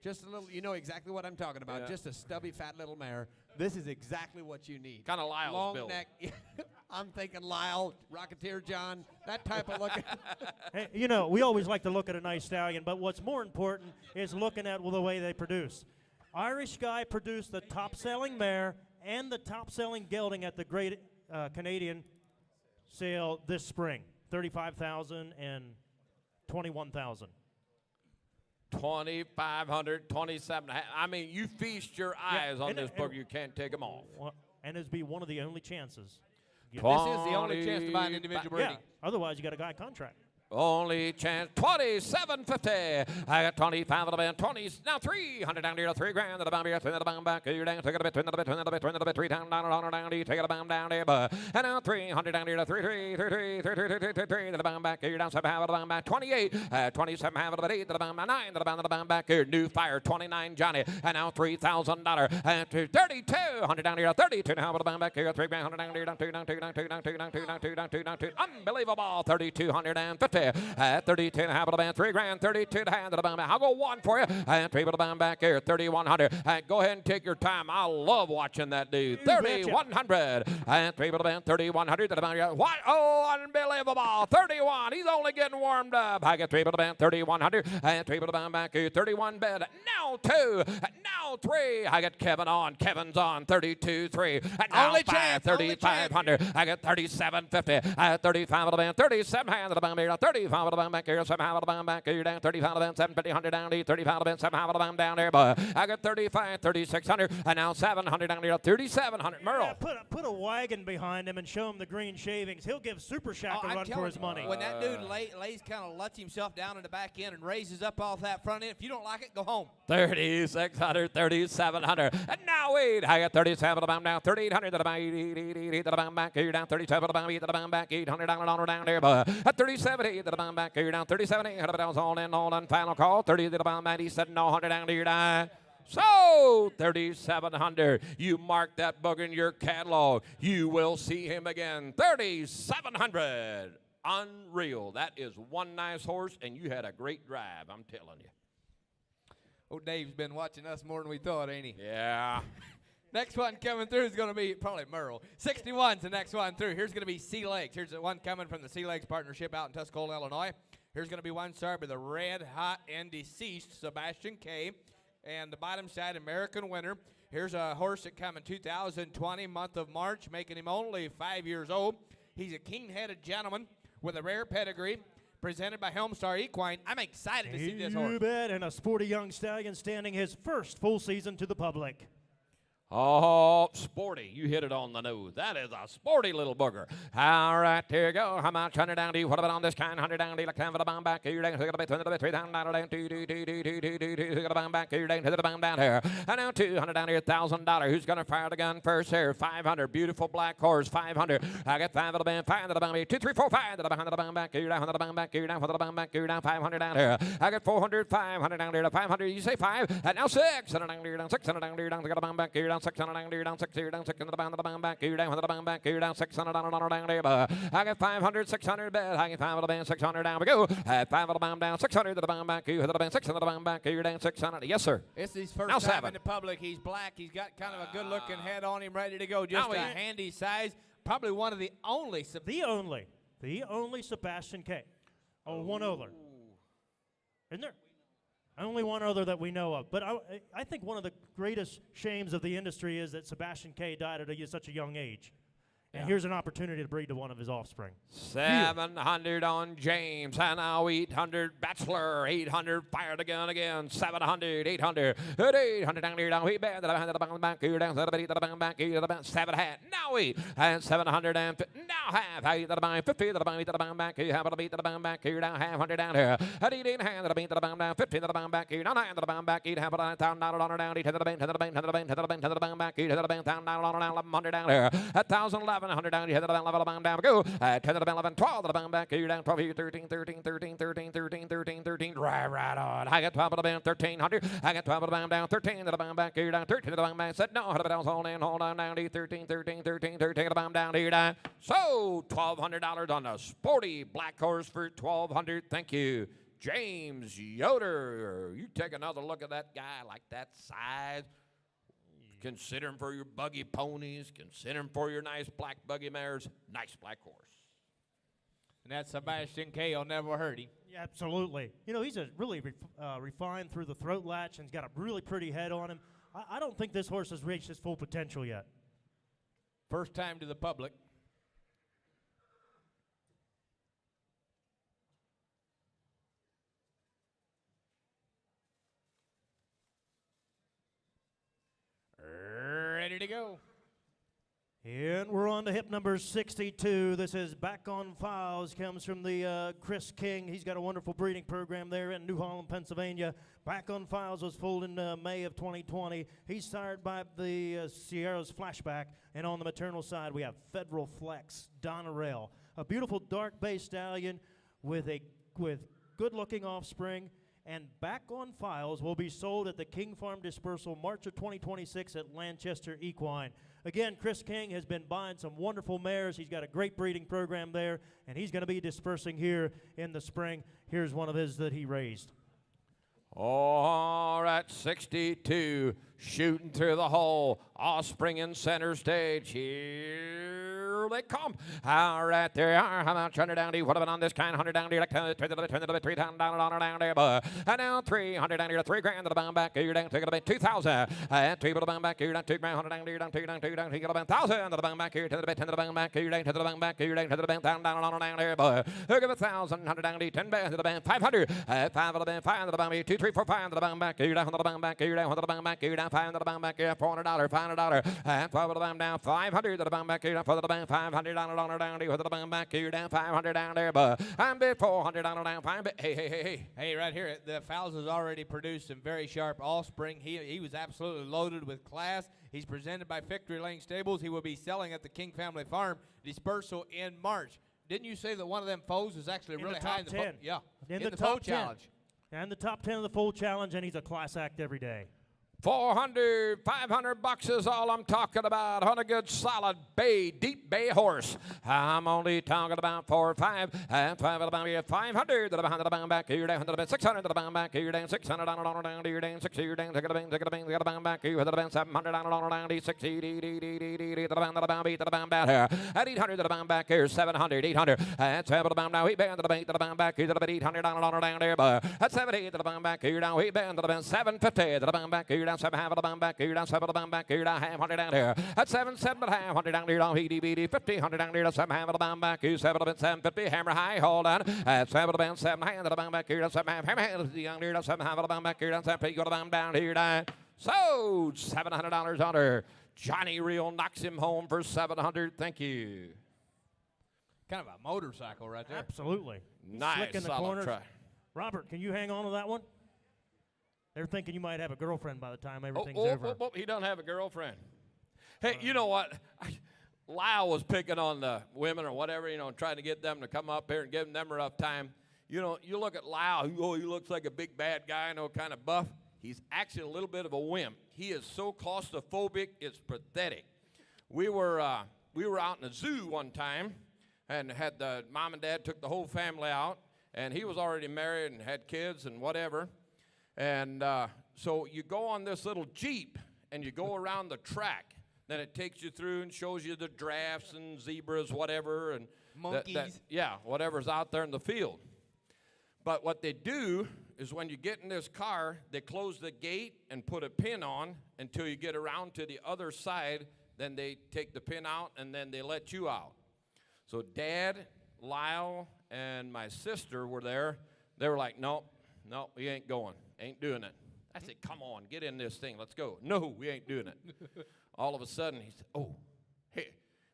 just a little, you know exactly what I'm talking about. Yeah. Just a stubby, fat little mare. This is exactly what you need. Kind of Lyle's Long build. neck. I'm thinking Lyle, Rocketeer John, that type of looking. Hey, you know, we always like to look at a nice stallion, but what's more important is looking at the way they produce. Irish guy produced the top-selling mare and the top-selling gelding at the Great Canadian sale this spring. 35,000 and 21,000. 2,500, 27. I mean, you feast your eyes on this book. You can't take them off. And it'd be one of the only chances. This is the only chance to buy an individual breeding. Yeah, otherwise you got a guy contract. Only chance, 2750. I got 25 of the band, 20, now 300 down here, 3 grand. The bomb here, turn the bomb back. You're down, take it a bit, turn the bit, turn the bit, turn the bit, $3,000 down, take it a bomb down there, but and now 300 down here, 3, the bomb back. You're down, 7 half of the bomb back, 28, 27 half of the bit, 8 to the bomb, 9 to the bomb back here, new fire, 29 Johnny, and now $3,000, and 32, 100 down here, 32 half of the bomb back here, 3 grand, 100 down here, down 2, down 2, down 2, down 2, down 2, down 2, down 2, down 2, unbelievable, 3,250. At 32 and a half of the band, 3 grand, 32 to hand to the band. I'll go 1 for you. And 3 of the band back here, 3,100. And go ahead and take your time. I love watching that dude. 3,100. And 3 of the band, 3,100 to the band. What? Oh, unbelievable. 31. He's only getting warmed up. I get 3 of the band, 3,100. And 3 of the band back here, 31 bed. Now 2. Now 3. I get Kevin on. Kevin's on. 32, 3. And now Only 5, chance, 3,500. I get 37.50. At 35 of the band, 37 hand to the band here, 35 of the band back here, 7 half of the band back here, down 35 of the band, 750, 100 down here, 35 of the band, 7 half of the band down there, but I got 35, 3,600, and now 700 down here, 3,700. Merle. Yeah, put a wagon behind him and show him the green shavings. He'll give Super Shack a run for his money. When that dude lays kind of lets himself down in the back end and raises up off that front end, if you don't like it, go home. 3,600, 3,700, and now wait, I got 37 of the band down, 3,800 to the band, to the band back here, down 37 of the band, to the band back, $800 down there, but at 37, to the band back here, down 37, 800 was all in, final call, 30 to the band, he said no, 100 down here, down. So, 3,700. You mark that bug in your catalog. You will see him again. 3,700. Unreal. That is one nice horse, and you had a great drive, I'm telling you. Oh, Dave's been watching us more than we thought, ain't he? Yeah. Next one coming through is going to be probably Merle. 61's the next one through. Here's going to be Sea Legs. Here's the one coming from the Sea Legs partnership out in Tuscola, Illinois. Here's going to be one starred by the red hot and deceased Sebastian K. And the bottom side, American Winter. Here's a horse that come in 2020, month of March, making him only 5 years old. He's a keen-headed gentleman with a rare pedigree, presented by Helmstar Equine. I'm excited to see this horse. You bet, and a sporty young stallion standing his first full season to the public. Oh, sporty. You hit it on the nose. That is a sporty little booger. All right, here you go. How much? 100 down to you. What about on this kind? 100 down to you. Like for the bomb back here. Down to the bit. 3,000 down. 2, the bomb back here. Down to the bomb down here. And now 200 down here. $1,000. Who's going to fire the gun first here? 500. Beautiful black horse. 500. I got 5 of the band. 5 of the bomb here. 2, 3, 4, 5 to the behind the bomb back here. Down to the bomb back here. Down for the bomb back here. Down 500 down here. I got 400. 500 down here. 500. You say 5. And now 600 down here. Down 600 down here. Down to the bomb back here. Down 600 down here. Down 6 here, down 6 in the band back here, down to the band back here, down 600 down there. I got 500, 600 bed. I get 5 of the band, 600 down. We go. 5 of the band down, 600 to the band back here, to the band, 600 the band back here, down 600. Yes, sir. It's his first now time 7. in the public. He's black. He's got kind of a good-looking head on him, ready to go. Just a handy size. Probably one of the only. The only Sebastian K. Oh, one other. Isn't there? Only one other that we know of. But I think one of the greatest shames of the industry is that Sebastian K. died at such a young age. And here's an opportunity to breed to one of his offspring. 700 on James, and now 800 Bachelor, 800 fire the gun again, 700, 800, 800 down here, down we bad, the back here, down to the back here, the 7 hat, now 8, and 700 and now half, I eat the bang 50, the bang, the bang back here, have a beat the bang back here, down half 100 down here, and 18 hand, the beat the bang down 50, the bang back here, down 9 the bang back, eat half a $1,000 down, 8 to the bang, to the bang, to the bang, to the bang, to the bang back here, to the bang, down $1,100 down here, 1,000 left. 11, 100 down, you hit the bell, level down, go. 10 to the bell, 11, 12 to the bell, back, you down, 12 here, 13, 13, 13, 13, 13, 13, 13, right on. I got 12 to the bell, 1300. I got 12 to the bell, down, 13 to the bell, back, you down, 13 to the bell, back, set, no, the bell's hold on, down, 13, 13, 13, 13 to the bell, down, here, down. So, $1,200 on a sporty black horse for $1,200. Thank you. James Yoder, you take another look at that guy like that size. Consider him for your buggy ponies. Consider him for your nice black buggy mares. Nice black horse. And that Sebastian K will never hurt him. Yeah, absolutely. You know, he's a really refined through the throat latch and he's got a really pretty head on him. I don't think this horse has reached his full potential yet. First time to the public. Ready to go. And we're on to hip number 62. This is Back on Files. Comes from the Chris King. He's got a wonderful breeding program there in New Holland, Pennsylvania. Back on Files was foaled in May of 2020. He's sired by the Sierra's Flashback. And on the maternal side, we have Federal Flex, Donnerell. A beautiful dark bay stallion with good-looking offspring. And Back on Files will be sold at the King Farm Dispersal March of 2026 at Lanchester Equine. Again, Chris King has been buying some wonderful mares. He's got a great breeding program there, and he's going to be dispersing here in the spring. Here's one of his that he raised. All right, 62, shooting through the hole. Offspring in center stage. Here they come. All right, there you are. How much 100 down to you? What about on this kind? 100 down to you. Like, turn to the bit, 3 down, down there. And now 300 down to you. 3 grand to the bound back. You're down, take it a bit. 2,000. And 3 to the bound back. You're down, 2 grand, 100 down to you. Down, 2 down, 2 down. You get about 1,000 to the bound back. You're to the bit, 10 to the bound back. You're down to the bound back. You're down to the band, down there. Look at 1,000, 100 down to you. 10 band to the band. 500. 5 to the band, 5 to the bound. 2, 3, 4, 5 to the bound back. You're down to the bound back. You're down to the bound back. You're down 5 to the bound back. You're $400, $500. And 12 to the bound down. 500 to the bound back. You're down for the band. $500 down to you. To the bound back. You're down 500 down there. But I'm bid 400 down 5. Hey. Right here, the Fowles has already produced some very sharp offspring. He was absolutely loaded with class. He's presented by Victory Lane Stables. He will be selling at the King Family Farm dispersal in March. Didn't you say that one of them foes was actually really high in the foal? Yeah, in the top foal 10. challenge. And the top 10 of the full challenge, and he's a class act every day. 400, 500 bucks is all I'm talking about on a good solid bay, deep bay horse. I'm only talking about 4 or 5. And 5 of the bound, 500 to the behind the bound back. You're down to the bend, 600 to the bound back. You're down 600 down to you're down 60. You're down, take it the bend, get the bound back. You hit the bend, 700 down to 60. To the bound, beat to the bound back here. At 800 to the bound back here, 700, 800. And 7 to the bound now. We bend to the bend to the bound back. You're to the bend, 800 down there. But at 70 to the bound back. You're down. We bend to the bend, 750 to the bound back. You're down 7 half of the bound back. You're down 7 of the bound back. You're down half 100 down here. At 7, 7 half 100 down here. Down 50, 100 down here. 7 half of the bound back. You 7 of the 750. Hammer high. Hold on. At 7 of the bound, 7 hand of the bound back. You're down 7 half. Hammer hand of the young here. 7 half of the bound back. You're down 7. You go to the bound down here. Down. So $700 on her. Johnny Reel knocks him home for 700. Thank you. Kind of a motorcycle right there. Absolutely. Nice, Slick in the solid corners. try. Robert, can you hang on to that one? They're thinking you might have a girlfriend by the time everything's over. He doesn't have a girlfriend. Hey, you know what? Lyle was picking on the women or whatever, trying to get them to come up here and giving them a rough time. You look at Lyle, he looks like a big bad guy, kind of buff. He's actually a little bit of a wimp. He is so claustrophobic, it's pathetic. We were out in the zoo one time and had the mom and dad took the whole family out, and he was already married and had kids and whatever. And so you go on this little Jeep and you go around the track. Then it takes you through and shows you the giraffes and zebras, whatever, and monkeys. Whatever's out there in the field. But what they do is when you get in this car, they close the gate and put a pin on until you get around to the other side. Then they take the pin out and then they let you out. So Dad, Lyle, and my sister were there. They were like, no, we ain't going. Ain't doing it. I said, come on, get in this thing. Let's go. No, we ain't doing it. All of a sudden, he said, oh, hey,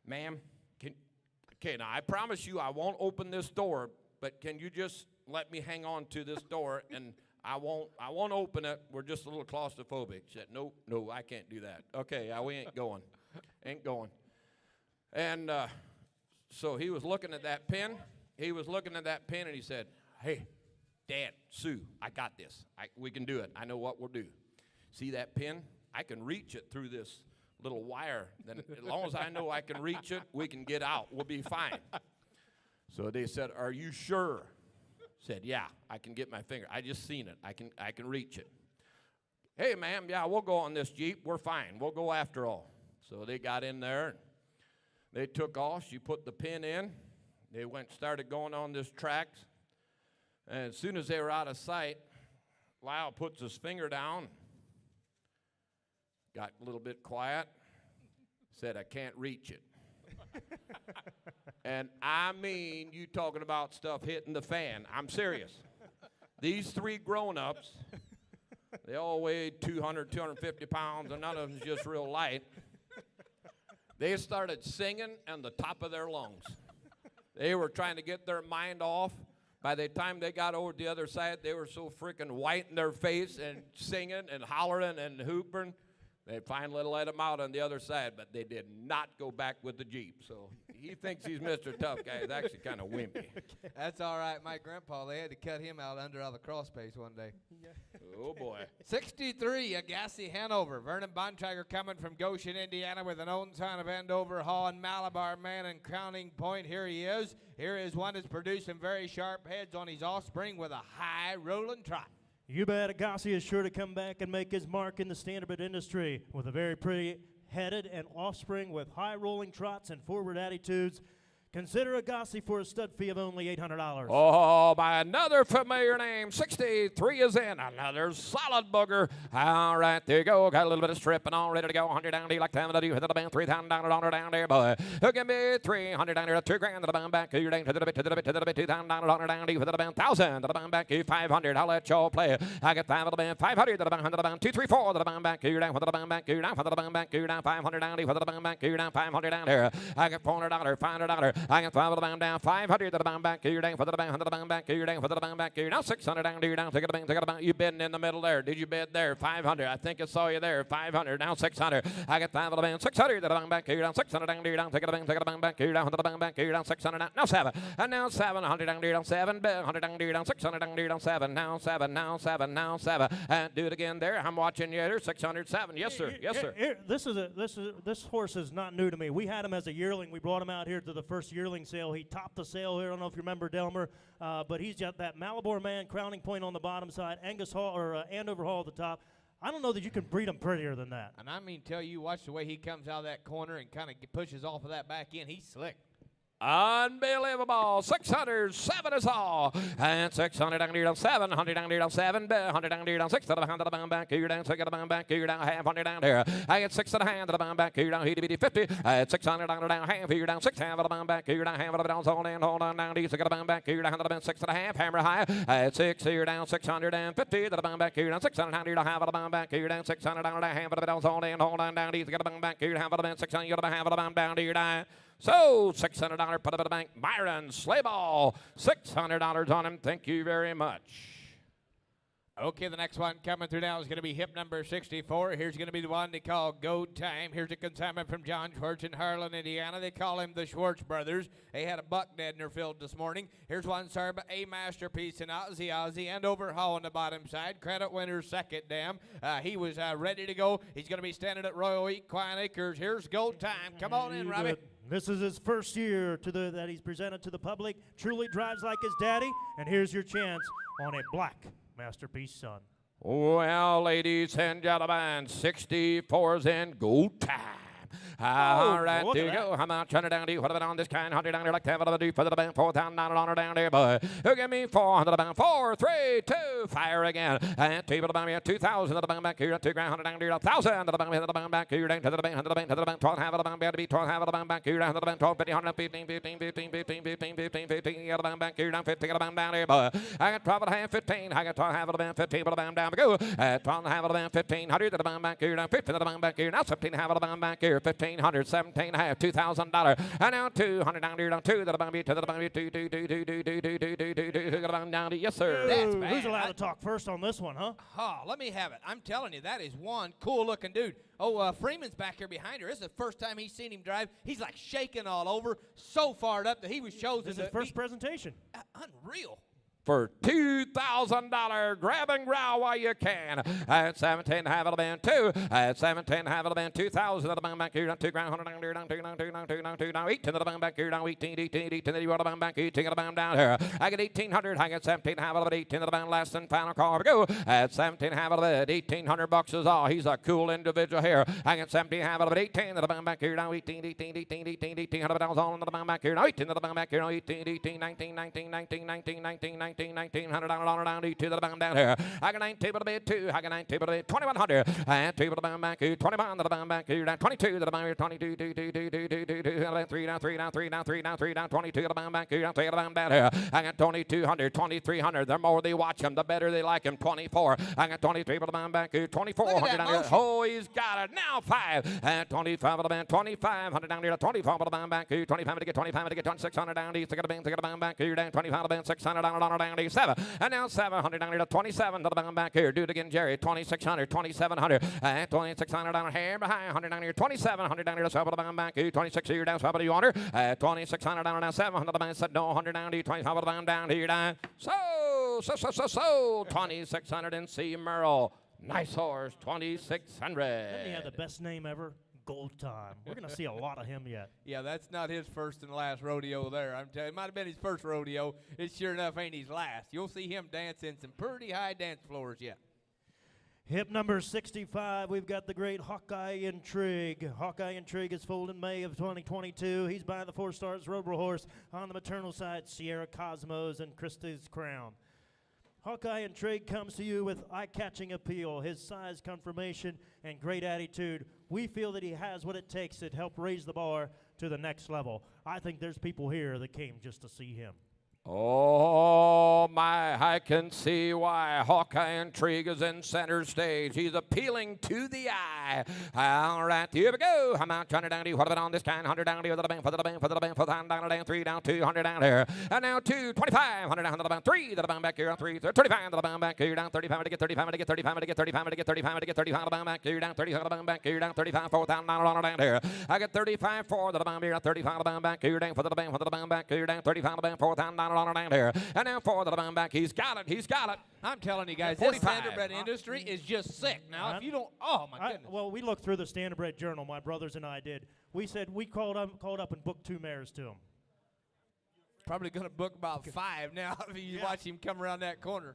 ma'am, now I promise you I won't open this door, but can you just let me hang on to this door, and I won't open it. We're just a little claustrophobic. She said, no, I can't do that. Okay, we ain't going. Ain't going. And so he was looking at that pin. He was looking at that pin, and he said, "Hey, Dad, Sue, I got this. We can do it. I know what we'll do. See that pin? I can reach it through this little wire. Then as long as I know I can reach it, we can get out. We'll be fine." So they said, "Are you sure?" Said, "Yeah, I can get my finger. I just seen it. I can reach it." "Hey, ma'am, yeah, we'll go on this Jeep. We're fine. We'll go after all." So they got in there. They took off. She put the pin in. They started going on this track. And as soon as they were out of sight, Lyle puts his finger down, got a little bit quiet, said, "I can't reach it." And I mean, you talking about stuff hitting the fan. I'm serious. These three grown-ups, they all weighed 200, 250 pounds, and none of them's just real light. They started singing on the top of their lungs. They were trying to get their mind off. By the time they got over to the other side, they were so freaking white in their face and singing and hollering and hooping. They finally let them out on the other side, but they did not go back with the Jeep. So he thinks he's Mr. Tough Guy. He's actually kind of wimpy. That's all right. My grandpa, they had to cut him out under all the cross space one day. Oh, boy. 63, Agassi, Hanover. Vernon Bontrager coming from Goshen, Indiana, with an own son of Andover Hall and Malabar Man and Crowning Point. Here he is. Here is one that's producing very sharp heads on his offspring with a high rolling trot. You bet Agassi is sure to come back and make his mark in the standardbred industry with a very pretty headed and offspring with high rolling trots and forward attitudes. Consider Agassi for a stud fee of only $800. Oh, by another familiar name, 63 is in. Another solid booger. All right, there you go. Got a little bit of stripping on, ready to go. 100 down, D like time to do. Hit the band, $3,000 on her down there, boy. Who can be 300 down there, $2,000 to the band back. You're down to the bit, $2,000 on her down, D with the band, 1,000 to the band back. You 500. I'll let y'all play. I get 5 to the band, 500 to the band, 100 to the band, 2, 3, 4 to the band back. You're down for the band back. You're down for the band back. You're down 500 down, D for the band back. You're down 500 down there. I get $400, $500. I get 5 to the band down, 500 to the bound back, you're down for the bound, 100 to the bound back, you're down for the bound back, you're now 600 down, you're down, take it about, you bidding in the middle there, did you bid there, 500, I think I saw you there, 500, now 600, I get 5 of the band, 600 to the bound back, you're down, 600 down, you're down, take it about back, you're down for the bound back, you're down, 600 down, now 7, and now 700 down, you're down, 7, 100 down, you're down, 600 down, you're down, 7, now 7, now 7, now 7, and do it again there, I'm watching you there, 607, yes sir, yes sir. This horse is not new to me. We had him as a yearling. We brought him out here to the first yearling sale. He topped the sale here. I don't know if you remember Delmer, but he's got that Malabar Man crowning point on the bottom side, Angus Hall or Andover Hall at the top. I don't know that you can breed him prettier than that. And I mean, tell you, watch the way he comes out of that corner and kind of pushes off of that back end. He's slick. Unbelievable. 607 is all. And 600 down, you're down 700 down, you're down 7, 100 down, you're down 6 to the hand of the bound back, you're down 6 to the bound back, you're down half 100 down there. I get 6 to the hand of the bound back, you're down 50. I had 600 down, half, you're down 6 half of the bound back, you're down half of the bounds, hold on down, you 6 to the bound back, you're down 6 to the half, hammer high. I had 6, you're down 650 to the bound back, you're down 600 down, you're down half of the bound back, you're down 600 down, half of the bounds, hold on down, you 6 to the bound back, you're down half of the bound, 600, you're down half of the bound down, you're down. So, $600 put up at the bank. Myron Slayball, $600 on him. Thank you very much. Okay, the next one coming through now is going to be hip number 64. Here's going to be the one they call Go Time. Here's a consignment from John Schwartz in Harlan, Indiana. They call him the Schwartz brothers. They had a buck dead in their field this morning. Here's one served by a Masterpiece and Aussie, and overhaul on the bottom side. Credit winner second dam. He was ready to go. He's going to be standing at Royal Equine Acres. Here's Go Time. Come on in, Robbie. This is his first year that he's presented to the public. Truly drives like his daddy, and here's your chance on a black Masterpiece son. Well, ladies and gentlemen, 64's in Go Time. All right, there you go. How much? 100 down to you. What about on this kind? 100 down there, like 10 of the do for the band. $4,000 on her down there, boy. Who give me 400 down? 4, 3, 2, fire again. And table the band, 2,000 to the band back here. 2 grand, 100 down there, 1,000 to the band back here. Down to the band, 100 to the band, to the band. 12 half of the band, to be 12 half of the band back here. Down to the band, 12, 50, 100, 15, 15, 15, 15, 15, 15, 15, of the band back here. Down 50 of the band down there, boy. I got 12 and a half, 15. I got 12 half of the band, 15 of the band down. Go. 12 and a half of the band, 1,500 to the band back here. Down 50 to the band back here. Now 17 half of the band back here. $1,500, $17.5, $2,000. And now $200 down here, down to the bottom, to the bottom, down to yes, sir. That's Ooh, bad. who's allowed to talk first on this one, huh? Oh, let me have it. I'm telling you, that is one cool-looking dude. Oh, Freeman's back here behind her. This is the first time he's seen him drive. He's like shaking all over, so fired up that he was chosen. This is his first presentation. Unreal. For $2,000, grab and growl while you can. At 17, have it been 2. At 17, have it been 2,000. The bang back here down 2 ground, 100 down here, down 2, down 2, down 2, down 2, down 18. The bang back here down 18, 18, 18. You want to bang back 18, the bang down here. I get 1,800. I get 17, have it 18. The bang last and final call. Here we go. At 17, have it 1,800 bucks is all. He's a cool individual here. I get 17, have it 18. The bang back here down 18, 18, 18, 18, 18. $100 all in the bang back here down 18. The bang back here down 18, 18, 19, 19, 19, 19, 19, 19, $1,900 down to the bottom down here. I got 9 table to bid 2. I got 9 table to bid 2,100. And table to bottom back here 21 to the bottom back here down 22 to the bottom here 22 2 2 2 2 2 2 2 3 down 3 down 3 down 3 down 3 down 22 to the bottom back here down 3 to the bottom down here. I got 2,200 2,300. The more they watch him, the better they like him. 24. I got 23 to the bottom back here 2,400 down here. Oh, he's got it now 5 and 25 to the bottom 2,500 down here 24 to the bottom back here 25 to get 25 to get 2,600 down here. To get the bottom back here down 25 to the bottom 600 down here 7 and now 700 down here to 27 to the bottom back here. Do it again, Jerry. 2,600, 2,700, and 2,600 down here behind 100 down here. 2,700 down here to 7 to the bottom back here. 26 here down 7 to you honor. 2,600 down now 700 to the bottom. Said no 100 down here. 25 to the bottom down here down. So 2,600 and C Merle. Nice horse. 2,600. Doesn't he have the best name ever? Gold Time. We're going to see a lot of him yet. Yeah, that's not his first and last rodeo there. I'm telling you, it might have been his first rodeo. It sure enough ain't his last. You'll see him dancing some pretty high dance floors yet. Hip number 65, we've got the great Hawkeye Intrigue. Hawkeye Intrigue is foaled in May of 2022. He's by the 4 Stars Rover horse. On the maternal side, Sierra Cosmos and Christie's Crown. Hawkeye Intrigue comes to you with eye-catching appeal, his size confirmation, and great attitude. We feel that he has what it takes to help raise the bar to the next level. I think there's people here that came just to see him. Oh, my, I can see why Hawkeye Intrigue is in center stage. He's appealing to the eye. All right, here we go. I'm out 200 down to you. What about on this kind? 100 down to you. For the bank, for the bank, for the bank, for the down, down, 3 down, 200 down here. And now 2, 25, 100 down to the bank, 3 to the bank back here, 3, 35 to the bank back here, down 35 to get 35 to get 35 to get 35 to get 35 to get 35 to the bank back here, down 35 to the bank back here, down 35, 4,000 down here. I get 35, 4 to the bank here, 35 to the bank back here, down for the bank back here, down 35 to the bank, 4,000 down here. And now 4 to the bank back. He's got it. He's got it. I'm telling you guys, this Standardbred industry is just sick. Now, if you don't, oh my goodness. Well, we looked through the Standardbred Journal, my brothers and I did. We said we called up and booked 2 mares to him. Probably going to book about 5 now if you watch him come around that corner.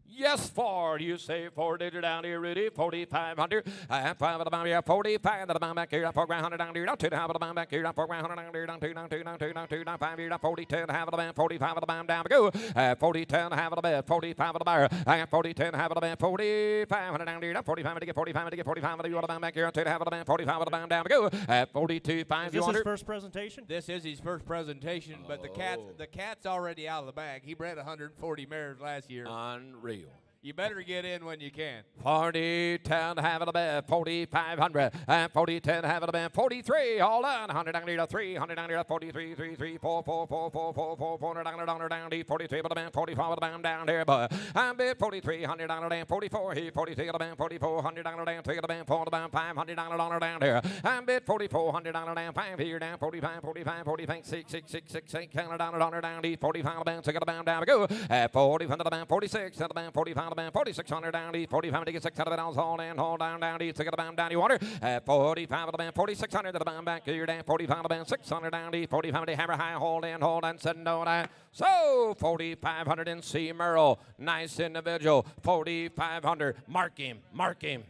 Yes, 4. You say 4 digit down here, Rudy. 4,500. 5 at the bottom here. 45 at the bottom back here. 4 grand 100 down here. 2 down at the bottom back here. 4 grand 100 down here. Down 2, down 2, down 2, down 2, down 5 here. 42 and a half at the band. 45 at the bottom down. Go. 42 and a half at the bed. 45 at the bar. I got 42 and a half at the band. 45 down here. 45 to get 45 to get 45 at the bottom back here. 2 and a half at the band. 45 at the bottom down. Go. 42, 5. Is this his first presentation? This is his first presentation, but the cat's already out of the bag. He bred 140 mares last year. Unreal. You better get in when you can. 40, 10, half of the bed, 4,500, and 40, 10, half of the bed, 43, all done, 100 down here, 300 down here, 43, 3, 3, 4, 4, 4, 4, 4, 4, 400 down here, 43 of the band, 44 of the band down here, but I'm bid 4300 down there, 44 here, 43 of the band, 4400 down there, 3 of the band, 4 of the band, 500 down here, I'm bid 4400 down there, 5 here, down 45, 45, 45, 6, 6, 6, 6, 6, down here, 45 of the band, 6 of the band down, go, 40 from the band, 46 of the band, 45 of the band, 4600 down to 45 to get 600 down, hold in, hold down, down to 6 of the band down, you water, 45 of the band, 4600 to the band back here, down 45 of the band, 600 down to 45 to hammer high, hold in, hold on, send no down. So 4,500 in C. Merle, nice individual, 4,500, mark him, mark him.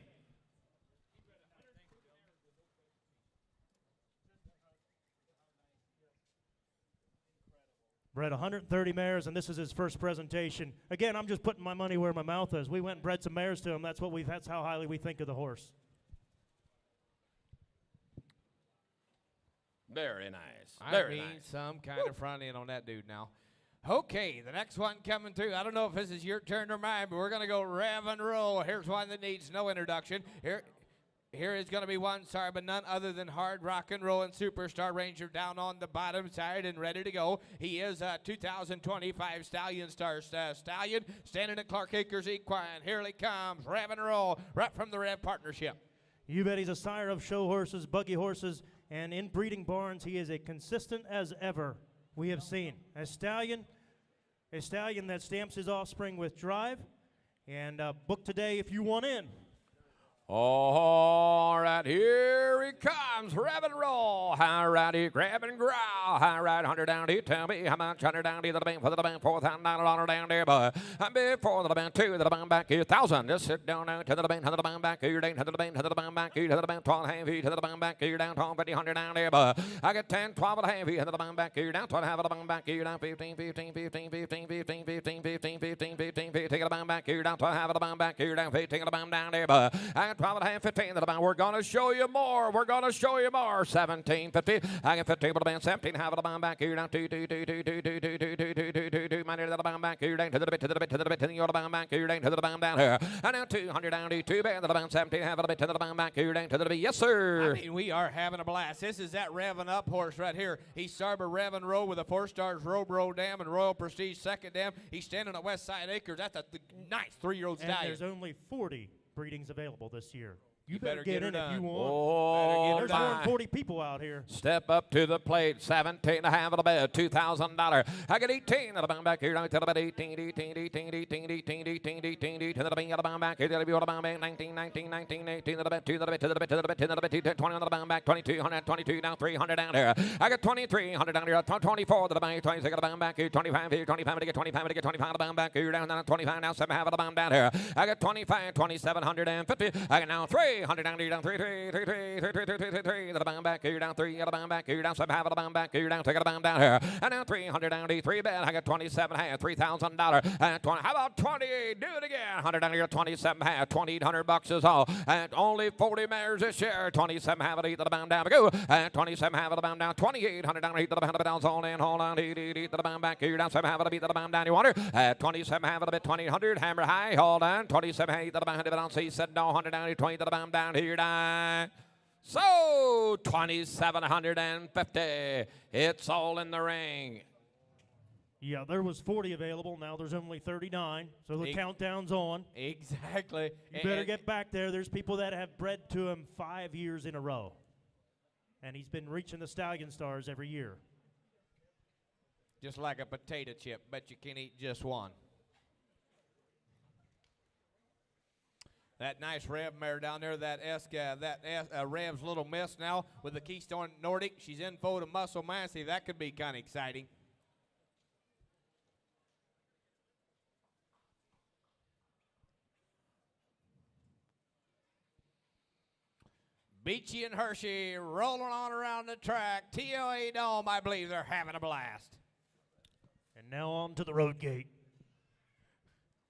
Bred 130 mares, and this is his first presentation. Again, I'm just putting my money where my mouth is. We went and bred some mares to him. That's how highly we think of the horse. Very nice. I mean, some kind of front end on that dude now. Okay, the next one coming through. I don't know if this is your turn or mine, but we're going to go Reverend. Here's one that needs no introduction. Here is going to be one, sorry, but none other than Hard Rock and Roll and Superstar Ranger down on the bottom side and ready to go. He is a 2025 Stallion Star Stallion, standing at Clark Acres Equine. Here he comes, Rev and Roll, right from the Rev Partnership. You bet he's a sire of show horses, buggy horses, and in breeding barns, he is as consistent as ever we have seen. A stallion that stamps his offspring with drive, and book today if you want in. All right, here he comes, Rev and Roll. High righty, grab and growl. High right, 100 down to tell me how much 100 down to the bank for the bank, $4,000 down there, boy. I'm before the bank, 2 to the bank back here, 1,000. Just sit down now to the bank, 100 the bank back here, 800 the bank, 100 the bank back here, to the bank, 12 half feet, to the bank back here, down 12, 50, 100 down there, boy. I get 10, 12 and a half feet, 100 the bank back here, down 12 half of the bank back here, down 15, 15, 15, 15, 15, 15, 15, 15, 15, 15, take the bank back here, down 12 half of the bank back here, down 15 of the bank down there, boy. I got 12 and a half, 15. We're going to show you more. We're going to show you more. 17, 50. I get 15 with the band. 17, half of the band back here. Down 2, 2, 2, 2, 2, 2, 2, 2, 2, 2, 2, 2. Money to the band back here. Down to the bit, to the bit, to the bit, to the other band back here. Down to the band down here. And now 200 down to 2 band to the band. 17, half of the bit to the band back here. Down to the bit. Yes, sir. I mean, we are having a blast. This is that Revving Up horse right here. He's Sarber Rev and Roll with a 4 stars Row Dam and Royal Prestige second dam. He's standing at West Side Acres. That's a nice 3-year-old And stallion. there's only 40 breedings available this year. You better get in her if you done. want. Oh, There's more than 40 people out here. Step up to the plate, 17 and a half of the bed, $2,000. I get 18 of the bang back here, down to the bed, 18, 18, 18, 18, 18, 18, 18, 18, to the bang of the bang back here, to the bang back, 19, 19, 19, 18, to the bed, to the bed, to the bed, to the bed, to the bed, 20 on the bang back, 2200, 22 down, 300 down there. I get 2300 down here, 24 to the bang, 26 of the bang back here, 25 here, 25 to get 25 to get 25 of the bang back here, down 25 now, 7 half of the bang down here. I get 25, 2750. I get now 300 down here, down 3, 3, 3, 3, 3, 3, 3, 3, 3, 3, the bang back here, down 3, the bang back here, down 7 half of the bang back here, down, take the bang down here. And now 300 down to 3 bed. I got 27 half, $3,000. And 20, how about 28? Do it again. 100 down here, 27 half, $2,800 is all. And only 40 mares this year. 27 half of the bang down. Go. And 27 half of the bang down. 2,800 down to the bang down. Hold in, hold on. The bang back here, down 7 half of the bang down. You want her? 27 half of the bit, 2,800. Hammer high. Hold on. 27 half of the bang down. See, said no. 100 down to 20 to the bang down here. Down. So 2,750. It's all in the ring. Yeah, there was 40 available. Now there's only 39. So the countdown's on. Exactly. You better get back there. There's people that have bred to him 5 years in a row. And he's been reaching the Stallion Stars every year. Just like a potato chip. Bet you can eat just one. That nice Rev mare down there, Rev's Little Miss now with the Keystone Nordic. She's in full to Muscle Massey. That could be kind of exciting. Beachy and Hershey rolling on around the track. TOA Dome, I believe they're having a blast. And now on to the road gate.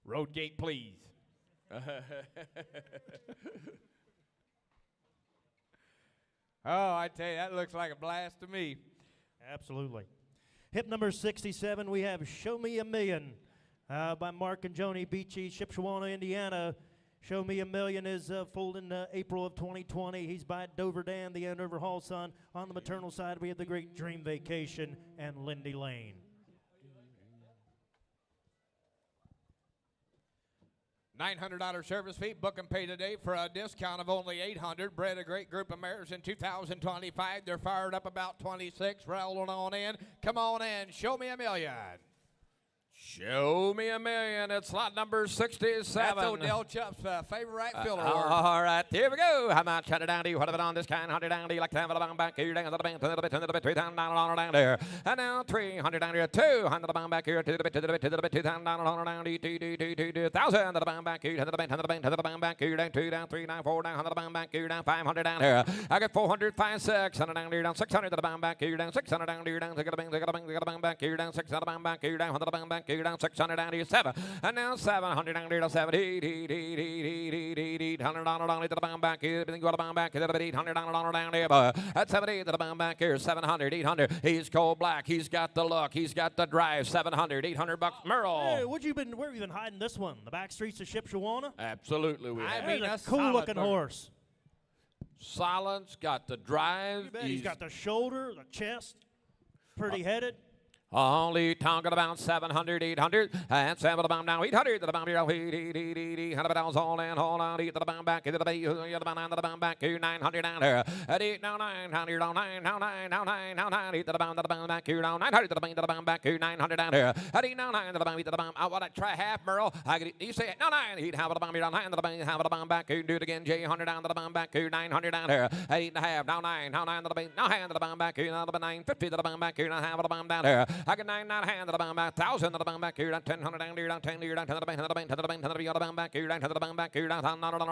Road gate, please. Oh, I tell you, that looks like a blast to me. Absolutely. Hip number 67, we have Show Me a Million by Mark and Joni Beachy, Shipshewana, Indiana. Show Me a Million is foaled in April of 2020. He's by Dover Dan, the Andover Hall son. On the maternal side, we have the great Dream Vacation and Lindy Lane. $900 service fee. Book and pay today for a discount of only $800. Bred a great group of mares in 2025. They're fired up about 26. Rolling on in. Come on in. Show me a million. Show me a million. It's slot number 67. That's Odell Chupp's favorite right fielder. All right, here we go. How much? 100 down to you. What have it on this kind? 100 down to you. Like to have it on back here. Down to the bank, to the bit, to the bit. $3,000 down there. And now 300 down here. 200 down back here. To the bit, to the bit, to the bit. $2,000 down to 2,000 to the bank back here. To the bank, to the bank, to the bank back here. Down 2 down 3 down 4 down. 100 the bank back here. Down 500 down here. I got 400, 5, 600 down here. Down 600 to the bank back here. Down 600 down here. Down to the bank, to the bank, to the bank back here. Down 600 the bank back here. Down 100 the bank back here. Down 600 down here. 7 and now 700 down here to 70 $800 down to the bang back here. Then go to the bang back here. $800 down there. At 70 to the bang back here. 700 800. He's cold black. He's got the look. He's got the drive. 700 $800 Merle. Hey, where have you been hiding this one? The back streets of Shipshewana? Absolutely, we have. That's a cool looking horse. Silence, got the drive. You bet. He's got the shoulder, the chest, pretty headed. Only talking about 700, 800, and 7 about now 800 to the bound here. 100 pounds all in, hold on, eat to the bound back, to the bay, the bound back, 900 down here. At 8 now 900, now 9, now 9, now 9, now 9, eat to the bound back, now 900 to the bound back, 900 down here. At 8 now 9 to the bound, eat to the bound. I want to try half, Merle. You say it, now 9, he'd have the bound, down 9 to the bound, have the bound back, do it again, J 100 down to the bound back, 900 down here. At 8 and a half, now 9 to the bound, now hand to the bound back, now the 950 to the bound back, now have the bound down here. I got 9 hand to the bound back, 1,000 to the bound back, 1000 down here, 10 here, down to the bank, to the bank, to the bank, to the bound back, down to the bound back, down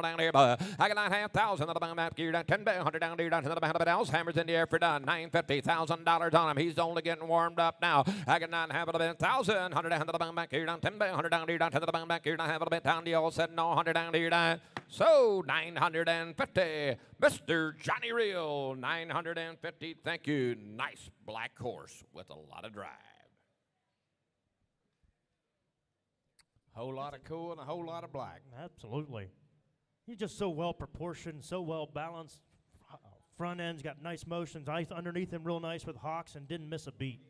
down here. I got 9,500 to the bound back, down 10,100 down here, down to the bound of else. Hammers in the air for done. $950,000 on him. He's only getting warmed up now. I got 9,500, 100 down to the bound back, down 10,100 down here, down to the bound back, down have a bit down the all said no 100 down here, down. So 950, Mr. Johnny Real, 950. Thank you. Nice black horse with a lot of drive. Whole lot of cool and a whole lot of black. Absolutely. He's just so well proportioned, so well balanced. Front end's got nice motions. Underneath him real nice with hocks and didn't miss a beat.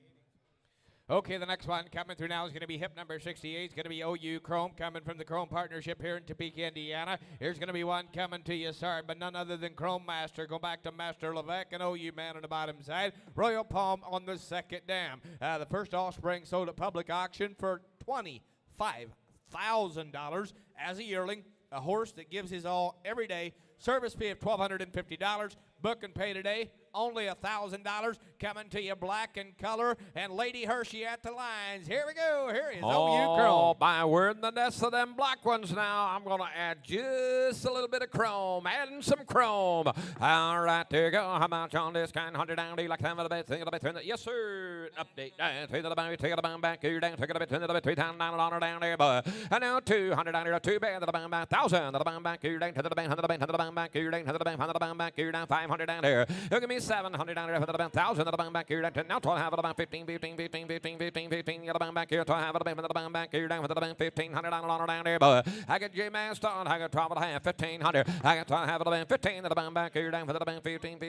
Okay, the next one coming through now is going to be hip number 68. It's going to be OU Chrome coming from the Chrome Partnership here in Topeka, Indiana. Here's going to be one coming to you, sorry, but none other than Chrome Master. Go back to Master Levesque and OU Man on the bottom side. Royal Palm on the second dam. The first offspring sold at public auction for $25,000 as a yearling. A horse that gives his all every day. Service fee of $1,250. Book and pay today. Only $1,000. Coming to you black in color. And Lady Hershey at the lines. Here we go. Here is OU Chrome. By word in the nest of them black ones now. I'm going to add just a little bit of chrome. Adding some chrome. All right, there you go. How about on this kind? 100 down. Do you like to have a bit? Think of it. Yes, sir. Update. Take the bound. Take the bound back. You're down. Take it a bit. Take it a bit. 3,900 down there. But and now 200 down here. 2 bad to the bound back. 1,000 to the bound back. You're down to the bank. To the bank. To the bound back. You're down to the bank. To the bound back. You're down 500 down there. Look at me. 700 down here for the bound. 1,000 to the bound back. You're down. Now to have it about 15. You're the bound back here. To have it about the bound back. You're down for the bound. 1,500 down there. But I got J Master on. I got 12 and a half. 1,500. I got to have it about 15 to the bound back. You're down for the bound. 15. Take the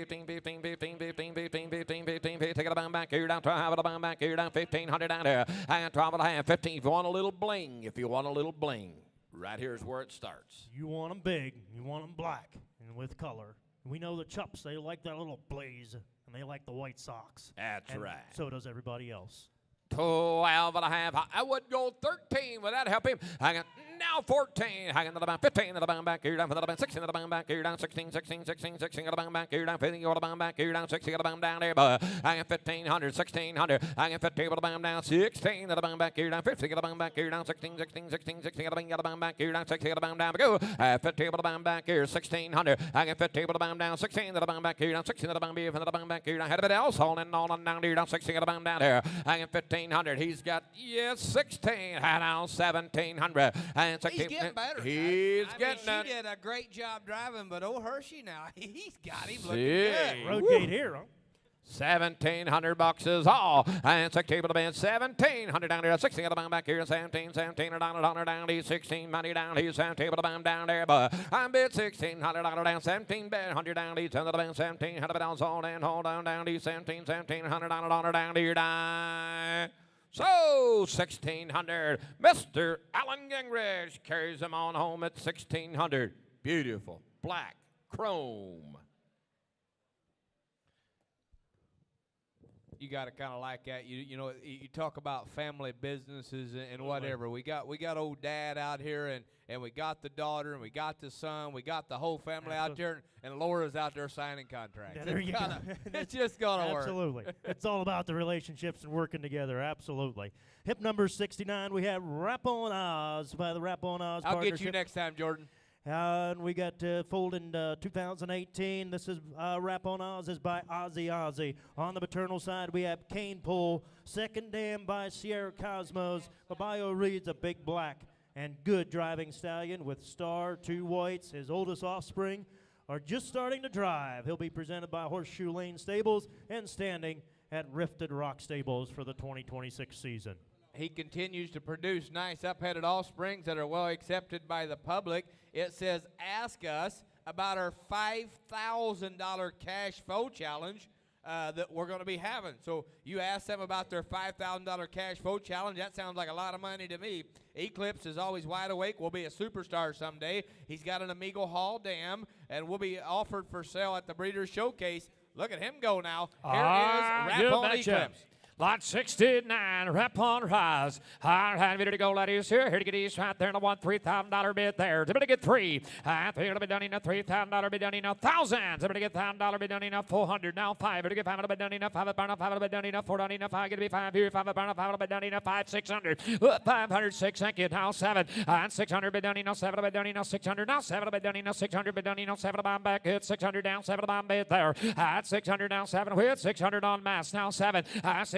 bound back. You're down to have it about back. You're down 1,500 down there. I got 12 and a half. 15. If you want a little bling. If you want a little bling. Right here's where it starts. You want them big. You want them black and with color. We know the Chups, they like that little blaze, and they like the white socks. That's and right. So does everybody else. 12 and a half. I would go 13. Would that help him? I got now 14. I got to the bound. 15 to the bound back. You're down for the bound. 16 to the bound back. You're down 16 to the bound back. You're down 15 to the bound back. You're down 60 to the bound down there. But I got 1,500, 1,600. I got 15 to the bound down. 16 to the bound back. You're down 50 to the bound back. You're down 16 to the bound back. You're down 60 to the bound down. Go. 15 to the bound back. You're 1,600. I got 15 to the bound down. 16 to the bound back. You're down 16 to the bound back. To the bound back. You're down. Had a bit else on and on and down. You're down 16 to the bound down there. I got 1,500. He's got 16. Had now 1,700. And He's getting better. He's I getting mean, it. she did a great job driving, but old Hershey now, he's got him looking good. Road gate here, huh? 1,700 bucks is all. And 16 to the band, 1,700 down there. 16 to the bound back here. 17 down, down. He's 16 money down. He's 17 to the bound down there. But I'm bid 1,600 down. 17 bid 100 down. He's 10 to the band. 1,700 down. Hold and hold down down. He's 1,700 down here. Down. So, 1,600. Mr. Alan Gingrich carries him on home at 1,600. Beautiful. Black. Chrome. You got to kind of like that. You know, you talk about family businesses and whatever. We got old dad out here, and we got the daughter, and we got the son, we got the whole family out there, and Laura's out there signing contracts. Yeah, there you go. It's just gonna work. Absolutely. It's all about the relationships and working together. Absolutely. Hip number 69, we have Rapon Oz by the Rapon Oz I'll Partnership. get you next time, Jordan. And we got foaled in 2018. This is Rapon Oz is by Azie. On the maternal side, we have Cane Pull. Second dam by Sierra Cosmos. The bio reads a big black and good driving stallion with star, 2 whites. His oldest offspring are just starting to drive. He'll be presented by Horseshoe Lane Stables and standing at Rifted Rock Stables for the 2026 season. He continues to produce nice up-headed offsprings that are well accepted by the public. It says, ask us about our $5,000 cash foe challenge that we're going to be having. So you asked them about their $5,000 cash foe challenge. That sounds like a lot of money to me. Eclipse is always wide awake. Will be a superstar someday. He's got an Amigo Hall dam, and will be offered for sale at the Breeders' Showcase. Look at him go now. Here is Rapon Eclipse. Lot 69, Rapon Oz. All right, ready to go, ladies. Here to get east right there in the $3,000 bid there. Somebody get three. Three will be done in a $3,000 bid done in a $1,000. Somebody get $1,000 bid done in a $400. Now five. Ready to get $5 bid done in a $5. $5 will be done in a $4 done in a $5. Get to be $5 here. $5 will be done in a $5. $600. $506. Thank you. Now $7. $600 bid done in a $7 bid done in a $600. Now $7 bid done in a $600 bid done in a $7 bomb back. Hit $600 down. $7 bomb bid there. $600 down. $7 with $600 on mass. Now $7.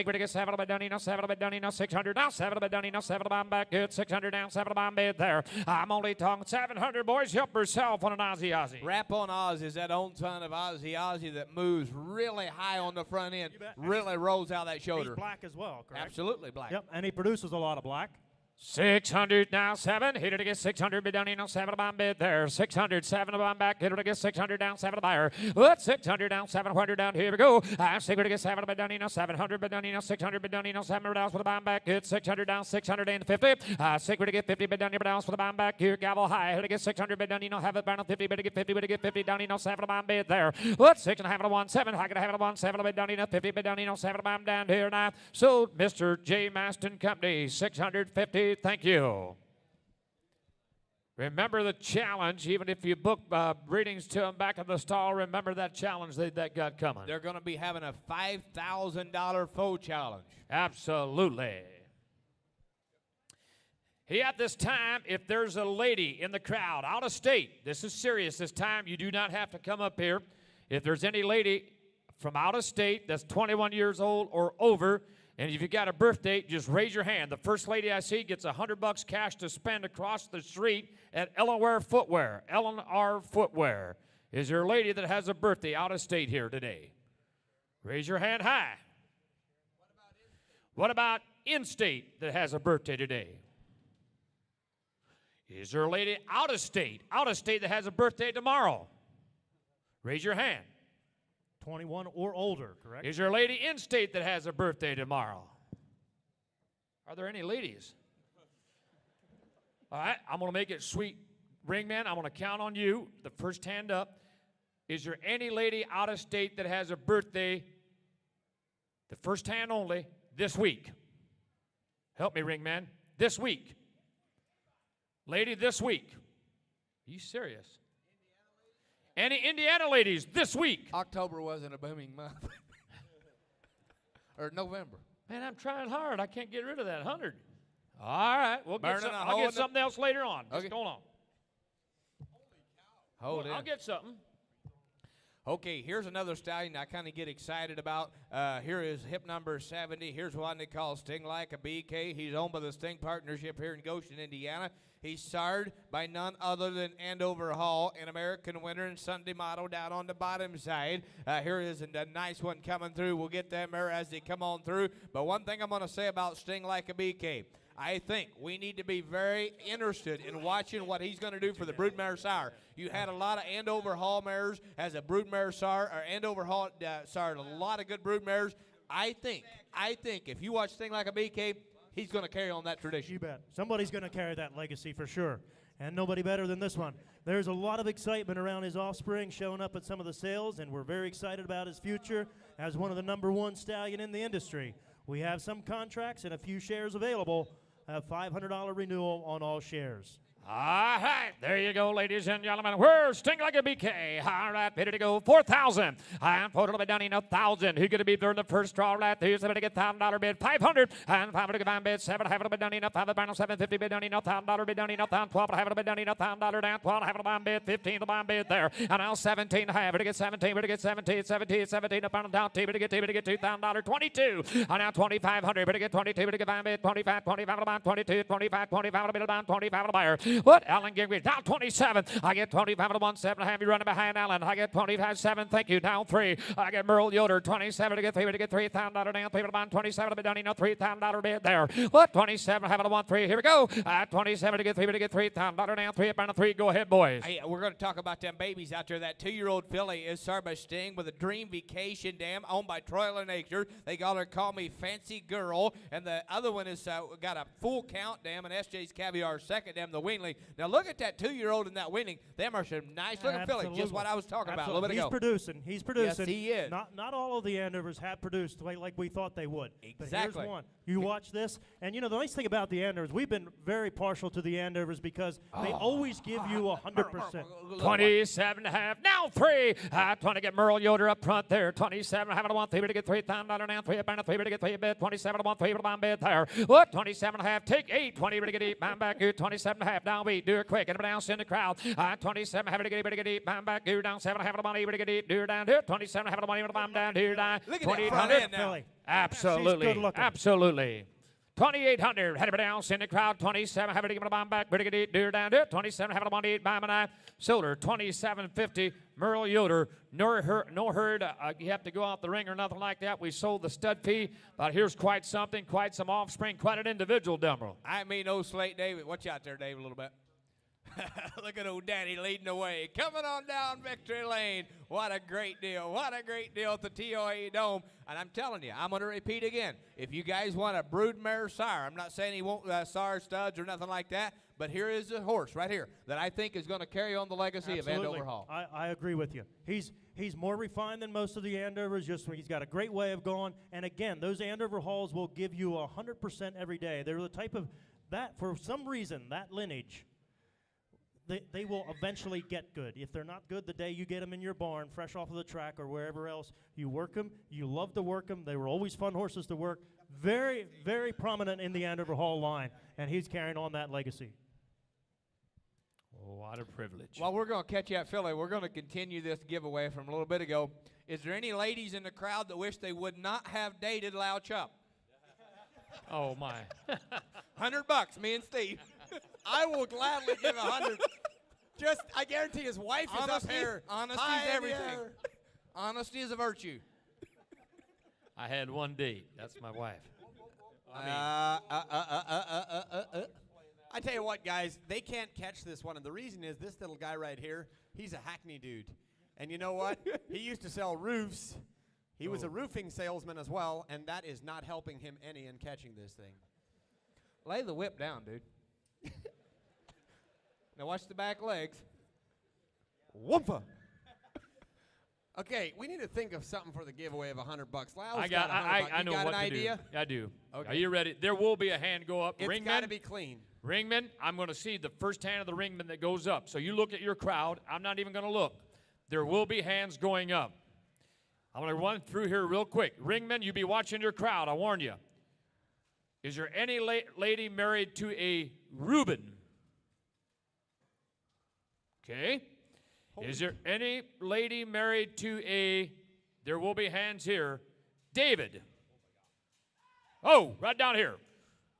We're to get $7 bid done in a $7 bid done in a $600. Now $7 bid done in a $7 bomb back. Hit $600 down. $7 bomb bid there. I'm only talking $700. Boys, help yourself on an Aussie. Rapon Oz is that own son of Aussie that moves really high on the front end, really rolls out that shoulder. He's black as well, correct? Absolutely black. Yep, and he produces a lot of black. 600 now, 7. Hit it to get 600 bid down in on 7 bomb bid there. 600, 7 bomb back. Hit it to get 600 down, 7 buyer. What? 600 down, 700 down. Here we go. 600 to get 7 bid down in on 700 bid down in on 600 bid down in on 7 down for the bomb back. Hit 600 down, 650. 600 to get 50 bid down down for the bomb back. Here, gavel high. Hit to get 600 bid down in on have it down on 50 bid to get 50 bid to get 50 down in on 7 bomb bid there. What? 6 and a half to 1 7. I could have it 1 7 bid down in on 50 bid down in on 7 bomb down here now. So Mr. J. Maston Company 650. Thank you. Remember the challenge, even if you book breedings to them back in the stall, remember that challenge that got coming. They're going to be having a $5,000 foe challenge. Absolutely. Hey, at this time, if there's a lady in the crowd, out of state, this is serious this time, you do not have to come up here. If there's any lady from out of state that's 21 years old or over, and if you got a birth date, just raise your hand. The first lady I see gets $100 cash to spend across the street at L&R Footwear. L&R Footwear. Is there a lady that has a birthday out of state here today? Raise your hand high. What about in-state that has a birthday today? Is there a lady out of state that has a birthday tomorrow? Raise your hand. 21 or older, correct? Is there a lady in state that has a birthday tomorrow? Are there any ladies? All right, I'm going to make it sweet. Ringman, I'm going to count on you. The first hand up. Is there any lady out of state that has a birthday, the first hand only, this week? Help me, Ringman. This week. Lady, this week. Are you serious? Any Indiana ladies this week? October wasn't a booming month. Or November. Man, I'm trying hard. I can't get rid of that 100. All right, I'll get something else later on. Okay. Just hold on. Hold it. I'll get something. Okay, here's another stallion I kind of get excited about. Here is hip number 70. Here's one they call Sting Like a BK. He's owned by the Sting Partnership here in Goshen, Indiana. He's sired by none other than Andover Hall, an American winner and Sunday model down on the bottom side. Here is a nice one coming through. We'll get them there as they come on through. But one thing I'm going to say about Sting Like a BK, I think we need to be very interested in watching what he's going to do for the broodmare sire. You had a lot of Andover Hall mares as a broodmare sire, or Andover Hall sired a lot of good broodmares. I think if you watch Sting Like a BK, he's going to carry on that tradition. You bet. Somebody's going to carry that legacy for sure. And nobody better than this one. There's a lot of excitement around his offspring showing up at some of the sales, and we're very excited about his future as one of the #1 stallion in the industry. We have some contracts and a few shares available. A $500 renewal on all shares. All right, there you go, ladies and gentlemen. Where's Sting Like a BK? All right, ready to go. 4,000. I'm total bid down in 1,000. Who's going to be there in the first draw? Right there's going to get $1,000 bid. 500 and 500 to bid. 7 have it bid down in 1,000. 750 bid down in $1,000 bid down in 1,000. 12 have it bid down in $1,000 down. 12 have it bid bid. 15 the bomb bid there. And now 17 have it to get 17. We're to get 17. 17 up on down. T to get $2,000. 22. And now 2,500. We're to get 22. We're to get bid. 25. 25 to bid. 22. 25. 25 to bid. 25 to buyer. What? Alan Gingrich. Now 27. I get 25 to 1, 7.5. You're running behind Alan. I get 25, 7. Thank you. Now 3. I get Merle Yoder. 27 to get 3. To get $3,000 down. 3 to bond. 27 to be done. You know, $3,000 bid there. What? 27. Having a 1, 3. Here we go. 27 to get 3. To get $3,000 down. 3 up and a 3. Go ahead, boys. Hey, we're going to talk about them babies out there. That 2-year-old filly is started by Sting with a Dream Vacation Dam owned by Troy Nature. They got her Call Me Fancy Girl. And the other one is got a Full Count Dam and SJ's Caviar second dam, the Wingling. Now look at that 2-year-old in that Wingling. Them are some nice looking fillies. Just what I was talking about a little bit ago. He's producing. Yes, he is. Not all of the Andover's have produced like we thought they would. But Exactly. here's one. You watch this, and you know the nice thing about the Andovers, we've been very partial to the Andovers because they always give you 100%. 27.5. Now 3. Trying to get Merle Yoder up front there. 27. Having a 1, 3 to get $3,000 down. 3 up and a 3 to get 3 bid. 27 to 1, 3 to bond bid there. What? 27.5. Take 8. 20 to get 8. Bond back. 27.5. Down 8. Do it quick. Get it down. Send the crowd. 27. Having to get 8. To get 8. Bond back. Do down 7. Having a money. To get 8. Do down. 27. Having a money. Bond down. Do down. Look at that front end now. Absolutely. She's good looking. Absolutely. 2,800. Had it down. Send the crowd. 27. Having to give it a bomb back. Better get it. Do down. 27. Having a money. 8. Bomb and 9. Solar. 27.50. Merle Yoder. No herd. You have to go out the ring or nothing like that. We sold the stud fee. But here's quite something. Quite some offspring. Quite an individual, Dumbrell. I mean, old Slate David. Watch out there, Dave, a little bit. Look at old Daddy leading the way. Coming on down victory lane. What a great deal. What a great deal at the TOA Dome. And I'm telling you, I'm going to repeat again. If you guys want a broodmare sire, I'm not saying he won't sire studs or nothing like that, but here is a horse right here that I think is going to carry on the legacy of Andover Hall. I agree with you. He's more refined than most of the Andovers. Just he's got a great way of going. And again, those Andover Halls will give you 100% every day. They're the type of that for some reason that lineage. They will eventually get good. If they're not good the day you get them in your barn, fresh off of the track or wherever else, you work them. You love to work them. They were always fun horses to work. Very, very prominent in the Andover Hall line, and he's carrying on that legacy. Oh, what a privilege. While we're going to catch that filly, we're going to continue this giveaway from a little bit ago. Is there any ladies in the crowd that wish they would not have dated Lau Chup? Oh, my. $100, me and Steve. I will gladly give 100. Just, I guarantee his wife is up here. Honesty high is in the everything. air. Honesty is a virtue. I had one date. That's my wife. I tell you what, guys, they can't catch this one, and the reason is this little guy right here, he's a Hackney dude. And you know what? He used to sell roofs. He was a roofing salesman as well, and that is not helping him any in catching this thing. Lay the whip down, dude. Now watch the back legs. Whoompa. Okay, we need to think of something for the giveaway of $100. Lau's I got I know got what an to idea? do. I do. Okay. Are you ready? There will be a hand go up. It's Ringman, got to be clean. Ringman, I'm going to see the first hand of the ringman that goes up. So you look at your crowd. I'm not even going to look. There will be hands going up. I'm going to run through here real quick. Ringman, you be watching your crowd. I warn you. Is there any lady married to a Reuben? Okay. Is there any lady married to a, there will be hands here, David? Oh, right down here.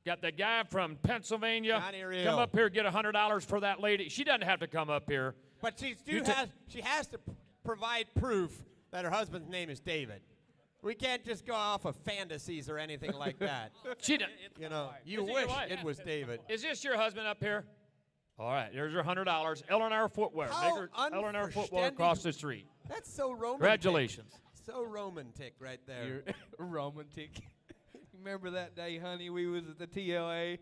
Got the guy from Pennsylvania. Come up here, get $100 for that lady. She doesn't have to come up here. But she has to provide proof that her husband's name is David. We can't just go off of fantasies or anything like that. She does. You know, you Is it wish your wife? it was David. Is this your husband up here? All right, there's your $100. L&R Footwear. How L&R Footwear across the street. That's so romantic. Congratulations. So romantic right there. You're romantic. Remember that day, honey, we was at the TLA?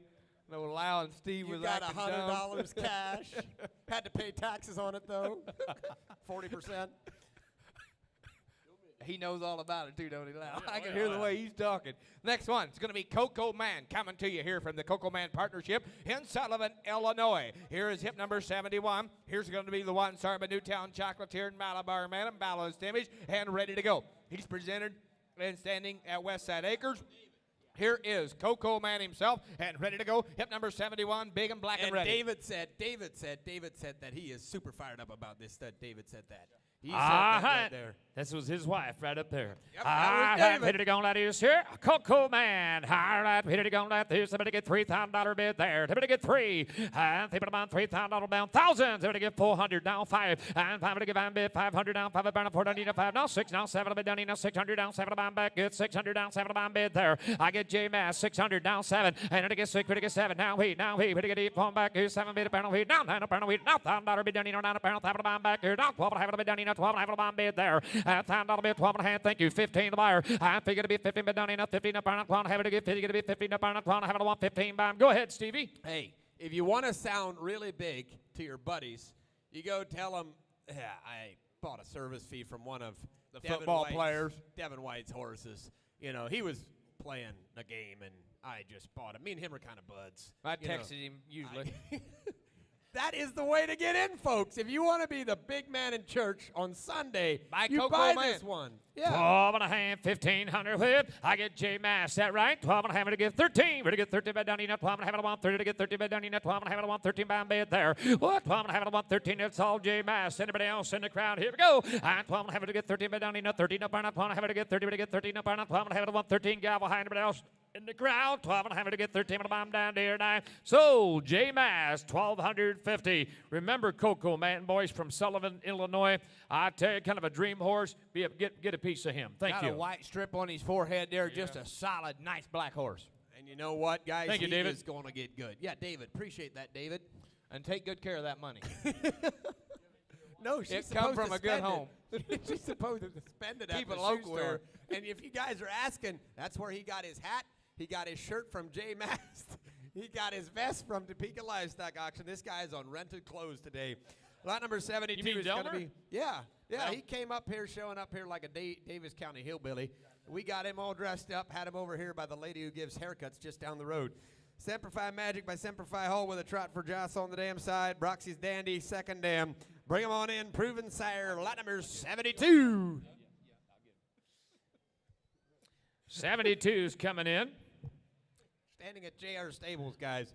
No, Lau and Steve You was got acting $100 dumb. cash. Had to pay taxes on it, though. 40%. He knows all about it, too, don't he, Lau? I can hear the way he's talking. Next one, it's going to be Coco Man coming to you here from the Coco Man Partnership in Sullivan, Illinois. Here is hip number 71. Here's going to be the one, sorry, by Newtown Chocolatier and Malabar Man and balanced image and ready to go. He's presented and standing at Westside Acres. Here is Coco Man himself and ready to go. Hip number 71, big and black and ready. David said that he is super fired up about this stud. David said that. He said that right. right there. This was his wife right up there. Yep, that was David. Ready to go like this here. Coco Man. All right, ready to go like this. Somebody get $3,000 bid there. Somebody get three. And people down $3,000 down. Thousands. Somebody get 400 down 5. And 5 to give on bid 500 down 5. Burn 4 down 5. Now 6 now 7 bid down 600 down 7 to back. Good 600 down 7 to bid there. I get J Mass 600 down 7. And I get 6. Ready to get 7. Now he. Ready to get 8. Phone back. Here's 7 bid down wheat. Now 9 down wheat. Now $1,000 bid down 9 down 5 to back. Here now 12 have to bid down 12 have to bid there. $1,000 bid 12 and a half, thank you. 15 the buyer. I figure to be 15, but down enough. 15 up on have it to get 50, to be 15 up on have it to want 15 by him. Go ahead, Stevie. Hey, if you want to sound really big to your buddies, you go tell them, yeah, I bought a service fee from one of The football players. Devin White's horses. You know, he was playing a game, and I just bought him. Me and him are kind of buds. I you know. texted him usually. That is the way to get in, folks. If you want to be the big man in church on Sunday, Buy you Coco buy Man. this one. Yeah. 12 and a half, 1,500 whip. I get J Mass, is that right? 12 and a half to get 13. We're to get 13 by Donnie, 12 and a half to want 30 to get 13 by Donnie, 12 and a half to want 13 by bed there. What? 12 and a half to want 13. That's all J Mass. Anybody else in the crowd? Here we go. And 12 and a half to get 13 by Donnie, 13 up on 12 and a half to get 30 to get 13 up on 12 and a half to want 13. Gavel high. Anybody else in the crowd? 12 and a half to get 13 with a bomb down there 9. So J Mass, 1,250. Remember Coco Man, boys from Sullivan, Illinois. I tell you, kind of a dream horse. Get a piece of him. Thank Got you. a white strip on his forehead there, just a solid, nice black horse. And you know what, guys? Thank you, He David. is going to get good. Yeah, David. Appreciate that, David. And take good care of that money. No, she's It come supposed from to a good spend home. it. She's supposed to spend it Keep at it the local shoe store. here. And if you guys are asking, that's where he got his hat. He got his shirt from J Mast. He got his vest from Topeka Livestock Auction. This guy's on rented clothes today. Lot number 72 You mean is going to Delmer? be. Yeah. Well- He came up here, showing up here like a Davis County hillbilly. We got him all dressed up, had him over here by the lady who gives haircuts just down the road. Semper Fi Magic by Semper Fi Hall with a trot for Joss on the dam side. Broxy's Dandy, second dam. Bring him on in, Proven Sire, lot number 72. 72's coming in. Standing at JR Stables, guys.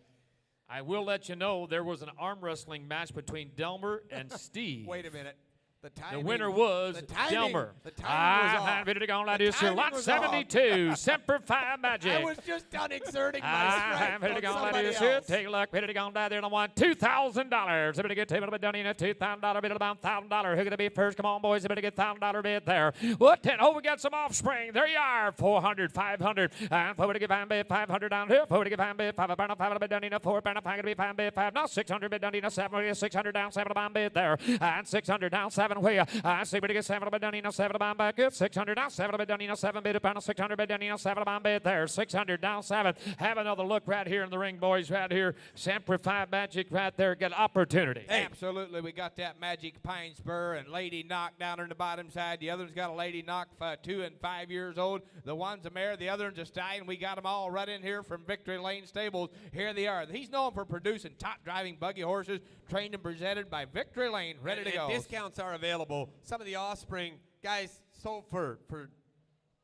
I will let you know there was an arm wrestling match between Delmer and Steve. Wait a minute. The The timing, winner was the timing, Delmer. The timing was off. Ready to go like The this here. timing Lot was 72, Semper Fi Magic. I was just done exerting my I'm strength ready to on go like somebody this here. else. Take a look. Ready to go down there. And I want $2,000. Somebody get table bid down in a $2,000 bid about $1,000. Who's gonna be first? Come on, boys. Somebody get $1,000 bid there. What? 10. Oh, we got some offspring. There you are. 400, 500. And 4 to give fine bid 500 down here. 4 to give fine bid 5. Burn up 5 bid down in a 4. Burn up 5 to be fine bid 5. Now 600 bid down in a 7. 600 down 7 to bid there. And 600 down 7 where? And 6 to get 7 bid down in a 7 to back. Good. 600 down 7 bid down in a 7 bid pound 600 bid down in a 7 to bid there. 600 down 7. Have another look right here in the ring, boys. Right here. Semper Fi Magic right there. Get opportunity. Absolutely, we got that magic pine spur and Lady Knock down on the bottom side. The other's got a Lady Knock 2 and 5 years old. The one's a mare, the other one's a stallion. We got them all right in here from Victory Lane Stables. Here they are. He's known for producing top driving buggy horses, trained and presented by Victory Lane, ready to And go. discounts are available. Some of the offspring guys sold for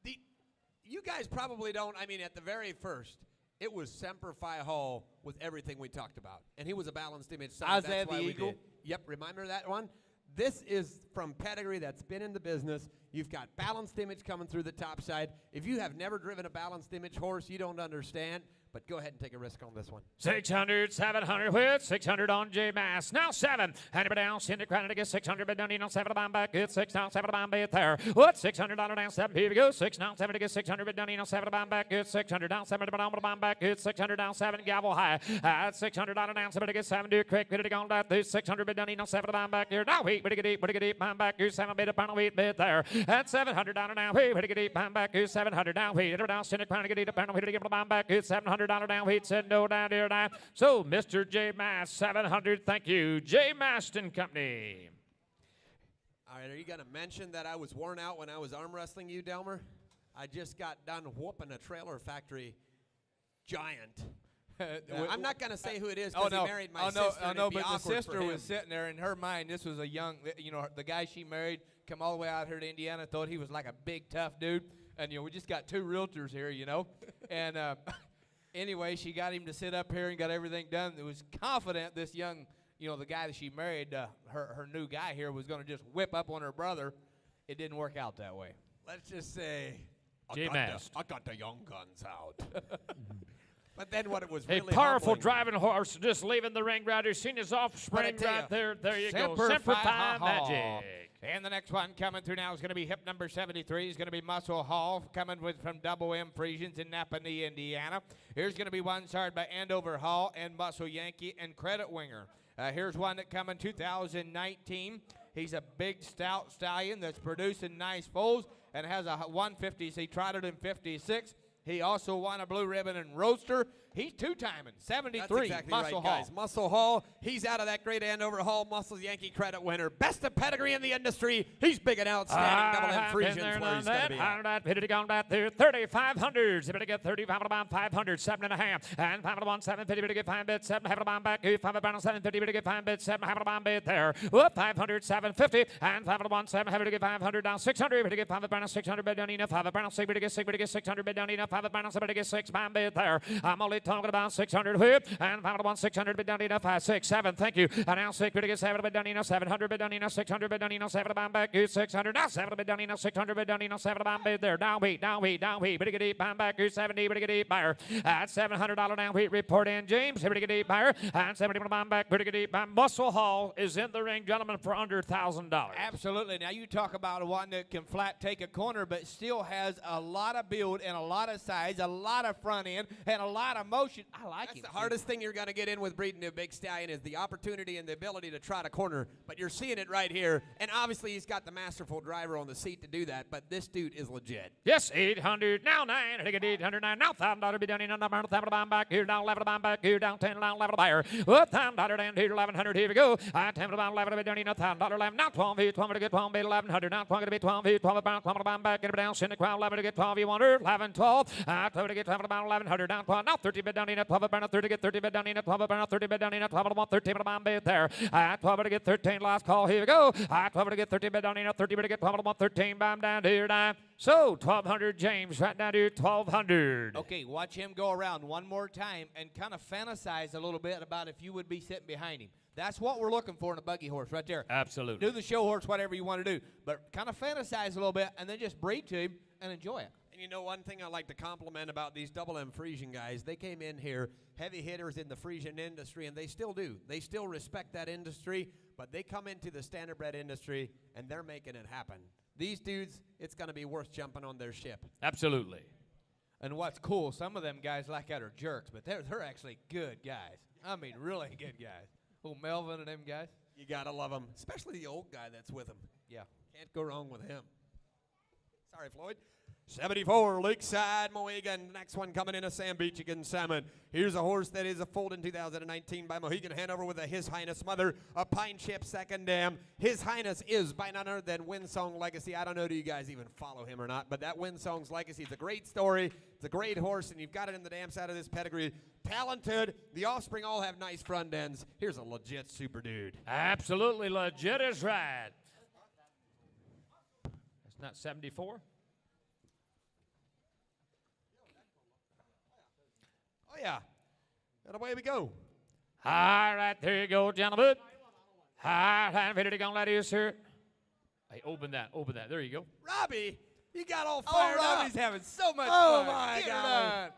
the. You guys probably don't. I mean, at the very first, it was Semper Fi Hall with everything we talked about, and he was a balanced image. Son. Azie That's the why we Eagle? did. Yep, remember that one? This is from pedigree that's been in the business. You've got balanced image coming through the top side. If you have never driven a balanced image horse, you don't understand. But go ahead and take a risk on this one. 600, 700 with 600 on J Mass. Now 7. Anybody else in the crowd to get 600 bid down in on 7 to bomb back. It's 6 now 7 to bomb bid there. What? $600 down 7. Here we go. 6 now 7 to get 600 bid down in on 7 to bomb back. It's 600 down 7 to bomb back. It's 600 down 7. Gavel high. At $600 down 7 to get 7. Do it quick. Ready to go on that. There's 600 bid down in on 7 to bomb back here. Now wait. Ready to get deep. Bomb back. Here's 7 bid upon a wheat bid there. At 700 down and now. Wait. Ready to get deep. Bomb back. Here's 700 down. Wait. Down in the crowd to get deep. Upon a wheat to get the bomb back. It's $700 down. Wait. Said no down here now. So Mr. J Mass 700. Thank you, J Maston Company. All right, are you going to mention that I was worn out when I was arm wrestling you, Delmer? I just got done whooping a trailer factory giant. I'm not going to say who it is because he married my sister. and it'd be but the awkward sister for him. was sitting there. In her mind, this was a young, the guy she married come all the way out here to Indiana, thought he was like a big, tough dude. And, we just got 2 realtors here, and anyway, she got him to sit up here and got everything done. It was confident this young you know, the guy that she married, her new guy here, was going to just whip up on her brother. It didn't work out that way. Let's just say, J-Mast. I got the young guns out. But then what it was A really powerful humbling- driving horse just leaving the ring right here. Seen his offspring But I tell right there. There you go. Semper Semper Fi Fi Hall. Magic. And the next one coming through now is going to be hip number 73. He's going to be Muscle Hall, coming from Double M Friesians in Napanee, Indiana. Here's going to be one starred by Andover Hall and Muscle Yankee and Credit Winger. Here's one that coming 2019. He's a big, stout stallion that's producing nice foals and has a 150. He trotted in 56. He also won a blue ribbon and roadster. He's two-timing, 73, That's exactly Muscle right, Hall. guys. Muscle Hall, he's out of that great Andover Hall Muscle Yankee Credit winner. Best of pedigree in the industry. He's big and outstanding. Double M Friesians where he's going to be at. Hit it gone right there. 3,500. Better get 35 on the bomb. 500. 7.5. And 5 on the 1. 750. Better get 5 bits. 7 half on the bomb back. 5 on 750. Better get 5 bits. 7 half on the bomb bit there. Whoop. 500. 750. And 5 on the 1. 7 better get 500 down. 600. Better get 5 on 600. Bid down enough. 5 on 6. Better get 6. Better get 600. Bid down enough. 5 on 7. Better get 6 bomb bit there. I'm only talking about 600 whip. And 5 on 1. 600. Bid down enough. 5, 6, 7. Thank you. And now 6. Better get 7. Bid down enough. 700. Bid down enough. 600. Bid down enough. 7 bomb back. 600. Now 7 bid down enough. 600. Bid down enough. 7 bomb bid there. Down wheat. Down wheat. Down wheat. Better get 8 bomb back. 70. Better get 8 buyer. At $700 down wheat report in James. Better get 8 buyer. And 70 bomb back. Better get 8 bomb. Muscle Hall is in the ring, gentlemen, for under $1,000. Absolutely. Now you talk about one that can flat take a corner, but still has a lot of build and a lot of size, a lot of front end, and a lot of motion. I like That's him. the hardest thing you're going to get in with breeding a big stallion is the opportunity and the ability to trot a corner. But you're seeing it right here. And obviously he's got the masterful driver on the seat to do that. But this dude is legit. Yes, 800, now 9, I get 809, now $1,000 be done in under $1,000 bomb back here, down 11 bomb back here, down 10, down 11 buyer. $1,000 down here, 1100, here we go. I 10 bomb 11 be done in $1,000 11, now 12 here, 12 to get 12 be 1100, now 12 to be 12 here, 12 bomb, 12 bomb back, get it down, send the crowd 11 to get 12, you wonder, 11, 12, 12 to get 12 bomb 1100, down 12, now 30 bid down in 12 burn 30 get 30 bid down in 12 burn 30 bid down in 12 1 13 bomb bid there. 12 to get 13, last call, here we go. 12 to get 30 bid down in 30 to get 12 1 13 bomb down here, down. So 1200 James right down to 1200. Okay, watch him go around one more time and kind of fantasize a little bit about if you would be sitting behind him. That's what we're looking for in a buggy horse right there. Absolutely. Do the show horse, whatever you want to do, but kind of fantasize a little bit and then just breathe to him and enjoy it. And you know one thing I like to compliment about these Double M Friesian guys, they came in here heavy hitters in the Friesian industry, and they still do. They still respect that industry, but they come into the standardbred industry, and they're making it happen. These dudes, it's going to be worth jumping on their ship. Absolutely. And what's cool, some of them guys like that are jerks, but they're actually good guys. I mean, really good guys. Oh, Melvin and them guys. You got to love them, especially the old guy that's with them. Yeah. Can't go wrong with him. Sorry, Floyd. 74, Lakeside Mohegan. Next one coming in a Sam Beach against Salmon. Here's a horse that is a foaled in 2019 by Mohegan Hanover with a His Highness mother, a Pine Chip second dam. His Highness is by none other than Windsong Legacy. I don't know, do you guys even follow him or not, but that Windsong's Legacy is a great story. It's a great horse, and you've got it in the dam side of this pedigree. Talented. The offspring all have nice front ends. Here's a legit super dude. Absolutely legit is right. That's not 74? Oh, yeah. And away we go. All right, there you go, gentlemen. All right, ready to go, ladies, sir. Hey, open that. There you go. Robbie, you got all Oh, fired Robbie's up. having so much Oh, fun. my Get it God. on.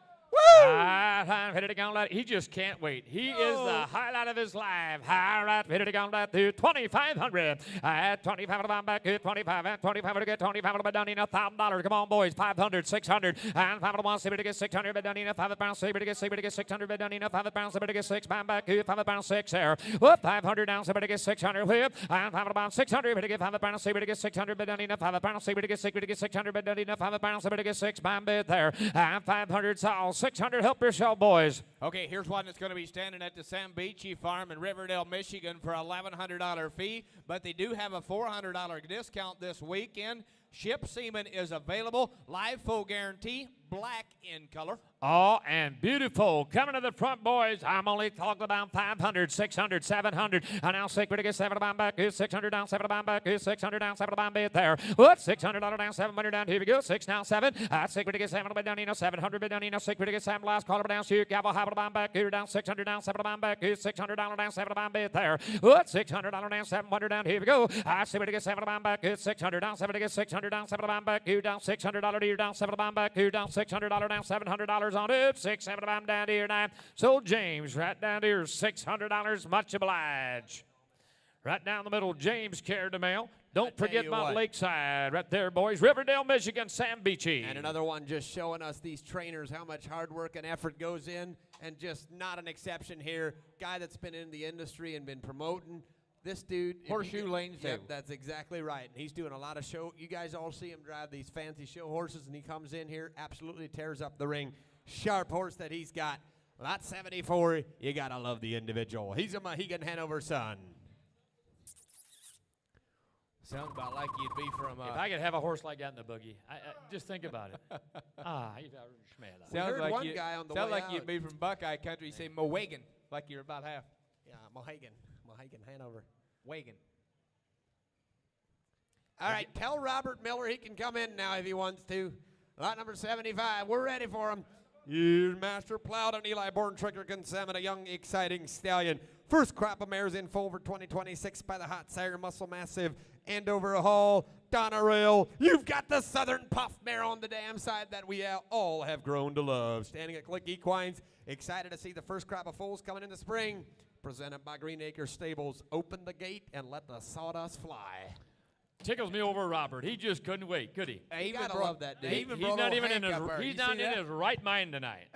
All right, ready to go, ladies. He just can't wait. He is the highlight of his life. All right, ready to go, ladies. 2,500. At 25 to back here, 25 and 25 to get 25 to down in $1,000. Come on, boys. 500, 600, and 5 to 1. See to get 600. But down in 5 pounds. See to get 600. But down in 5 pounds. See to get 6 pound back here. 5 pounds 6 there. Whoop, 500 down. See to get 600 whip and 5 pounds 600. But to get 5 pounds. See to get 600. But down in 5 pounds. See to get 600. But down in 5 pounds. See to get 6 pound bit there. And 500 all 600. Help yourself, boys. Okay, here's one that's going to be standing at the Sam Beachy Farm in Riverdale, Michigan for a $1,100 fee, but they do have a $400 discount this weekend. Ship semen is available. Live full guarantee. black in color. Oh, and beautiful. Coming to the front, boys. I'm only talking about 500, 600, 700. And now Sacred to get 7 down back. Here's 600 down, 7 down back. Here's 600 down, 7 down back there. What? $600 down, 700 down. Here we go. 6 down, 7. Sacred to get 7 down, 700 down. Sacred to get 7 last. Call it down. Here, Gavel, have it down back. Here down, 600 down, 7 down back. Here's $600 down, 7 down back there. What? $600 down, 700 down. Here we go. Sacred to get 7 down back. Here's 600 down, 7 to get 600 down, 7 down back. Here down, $600 here down, 7 down back. Here down, $600 down, $700 on it. 6, 7 down here now. So James, right down here, $600. Much obliged. Right down the middle, James carried the mail. Don't forget about Lakeside. Right there, boys. Riverdale, Michigan, Sam Beachy. And another one just showing us these trainers, how much hard work and effort goes in, and just not an exception here. Guy that's been in the industry and been promoting. This dude. Horseshoe Lanes. Yep, that's exactly right. And he's doing a lot of show. You guys all see him drive these fancy show horses, and he comes in here, absolutely tears up the ring. Sharp horse that he's got. Lot 74, you gotta love the individual. He's a Mohegan Hanover son. Sounds about like you'd be from. If I could have a horse like that in the boogie, just think about it. Sounds like one guy on the way sounds like out. you'd be from Buckeye Country. Say Mohegan, like you're about half. Yeah, Mohegan Hanover. Wagon. All right, tell Robert Miller he can come in now if he wants to. Lot number 75, we're ready for him. Here's Master Plowed on Eli Born Trigger Consummate, a young, exciting stallion. First crop of mares in full for 2026 by the Hot Sire Muscle Massive. Andover Hall, Donna Rail. You've got the Southern Puff mare on the damn side that we all have grown to love. Standing at Click Equines, excited to see the first crop of foals coming in the spring. Presented by Green Acres Stables. Open the gate and let the sawdust fly. Tickles me over Robert. He just couldn't wait, could he? You gotta love that dude. Even He's brought not old even in Hank his up there. he's You not see in that? his right mind tonight.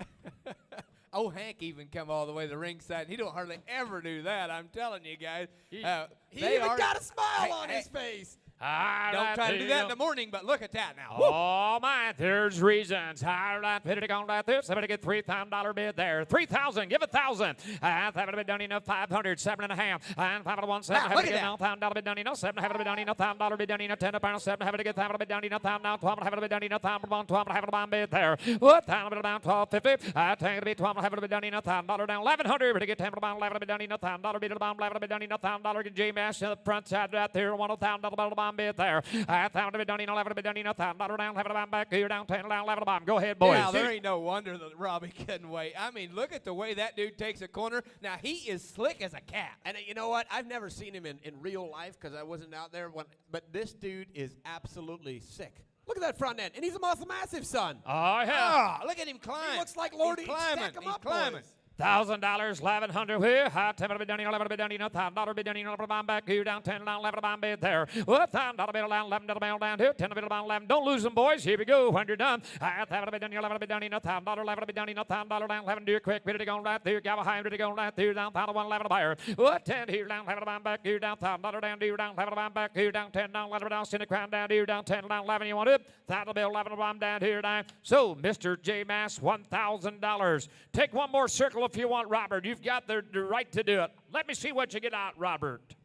Oh, Hank even come all the way to the ringside. He don't hardly ever do that. I'm telling you guys. He even got a smile on his face. Don't try to do that in the morning, but look at that now. Oh my, there's reasons. All right, put it on like this. I'm gonna get $3,000 bid there. 3,000, give 1,000. Have it been done enough. 500, 7.5, and 5 7. Have it get $1,000 bid done enough. 7 have it been done enough. $1,000 bid done enough. 10 pound 7 have it get 5 bid done enough. 12 have it been done enough. 12 have it been bid there. What time bid down 12.50? I think it'll be 12 have it been done enough. $1,000 down 1,100. But get 10 pound 11 bid done enough. $1,000 bid down 11 bid done enough. $1,000 get J Mass on the front side right there. $1,000 bid there. I found it done 11 bid done enough. $1,000 down 11 back here down 10 down 11 bomb. Go ahead, boys. Now, there ain't no wonder that Robbie couldn't wait. I mean, look at the way that dude takes a corner. Now, he is slick as a cat. And you know what? I've never seen him in real life because I wasn't out there. But this dude is absolutely sick. Look at that front end. And he's a Muscle Massive son. Oh, yeah. Look at him climb. He looks like Lordy. He's climbing. Stack him He's up, climbing. boys. $1,000, 1,100 here. High 10 bid done, 11 bid done, $1,000 bid done, 11 bomb back here down 10 down 11 bomb bid there. $1,000 bid down 11 down here. 10 bid down 11. Don't lose them, boys. Here we go. When you're done, high 10 bid done, 11 bid done, $1,000 11 bid done, $1,000 down 11. Do it quick. Bid it go right there. Gavel high. Bid it go right there. Down 1,11 buyer. What 10 here down 11 bomb back here down $1,000 down here down 11 bomb back here down 10 down 11 down. Send the crown down here down 10 down 11. You want it? $1,000 bill 11 bomb down here down. So Mr. J Mass, $1,000. Take one more circle if you want, Robert. You've got the right to do it. Let me see what you get out, Robert.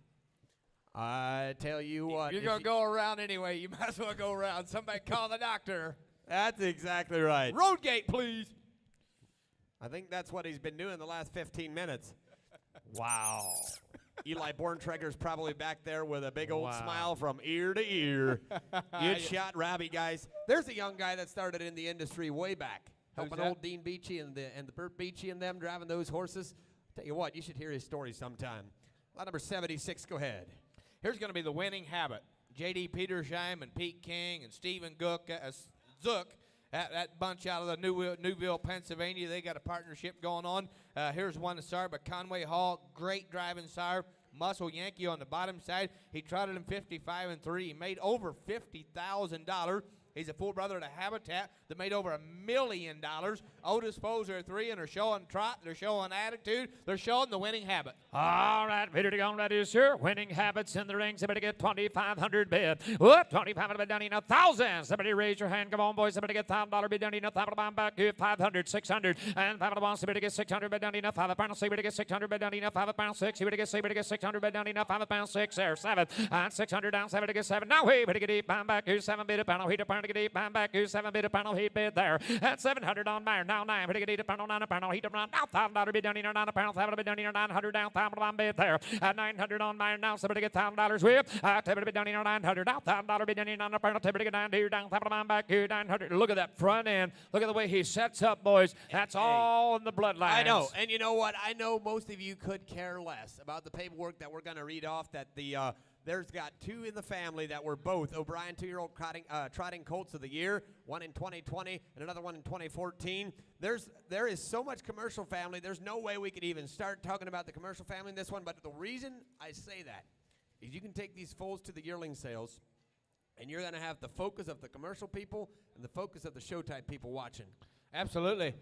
I tell you what. You're going to go around anyway. You might as well go around. Somebody call the doctor. That's exactly right. Road gate, please. I think that's what he's been doing the last 15 minutes. Wow. Eli Borntrager's probably back there with a big old smile from ear to ear. Good shot, Robbie, guys. There's a young guy that started in the industry way back. Helping old Dean Beachy and the Burt Beachy and them driving those horses. Tell you what, you should hear his story sometime. Lot number 76, go ahead. Here's going to be the winning habit. J.D. Petersheim and Pete King and Stephen Zook, that bunch out of the Newville, Pennsylvania, they got a partnership going on. Here's one that's started by Conway Hall, great driving sire. Muscle Yankee on the bottom side. He trotted him 55-3. He made over $50,000. He's a full brother to Habitat that made over $1 million Oldest foals are 3, and they're showing trot, they're showing attitude, they're showing the winning habit. All right, ready to go, ready, sir. Winning habits in the ring. Somebody get 2,500 bid. What? 2,500 bid down in 1,000. Somebody raise your hand. Come on, boys. Somebody get $1,000 bid down in 1,000. Back here, 500, 600, and 501. Somebody get 600 bid down in 5 pound. Somebody get 600 bid down in 5 pound 6. Somebody get 600 bid down in 5 pound 6. There, 7 and 600 down. 7 to get 7. Now we better get 8 pound back here. 7 bid a pound. Heat a pound to get 8 pound back here. 7 bid a pound. Heat bid there. At 700 on Meyer. Now 9. Better get 8 pound. 9 pound. Heat a pound. Now $1,000 bid down in 9 pound. 7 bid down in 900 down. 1,000 bid there. At 900 on Meyer. Now somebody get $1,000 whip. 10 bid down in 900. Now $1,000 bid down in 9 pound. 10 bid get down here. Down 1,000 back here. 900. Look at that front end. Look at the way he sets up, boys. That's all in the bloodlines. I know, and you know what? I know most of you could care less about the paperwork that we're going to read off. That there's got 2 in the family that were both O'Brien 2-year-old trotting colts of the year. One in 2020 and another one in 2014. There is so much commercial family. There's no way we could even start talking about the commercial family in this one. But the reason I say that is you can take these foals to the yearling sales, and you're going to have the focus of the commercial people and the focus of the show type people watching. Absolutely.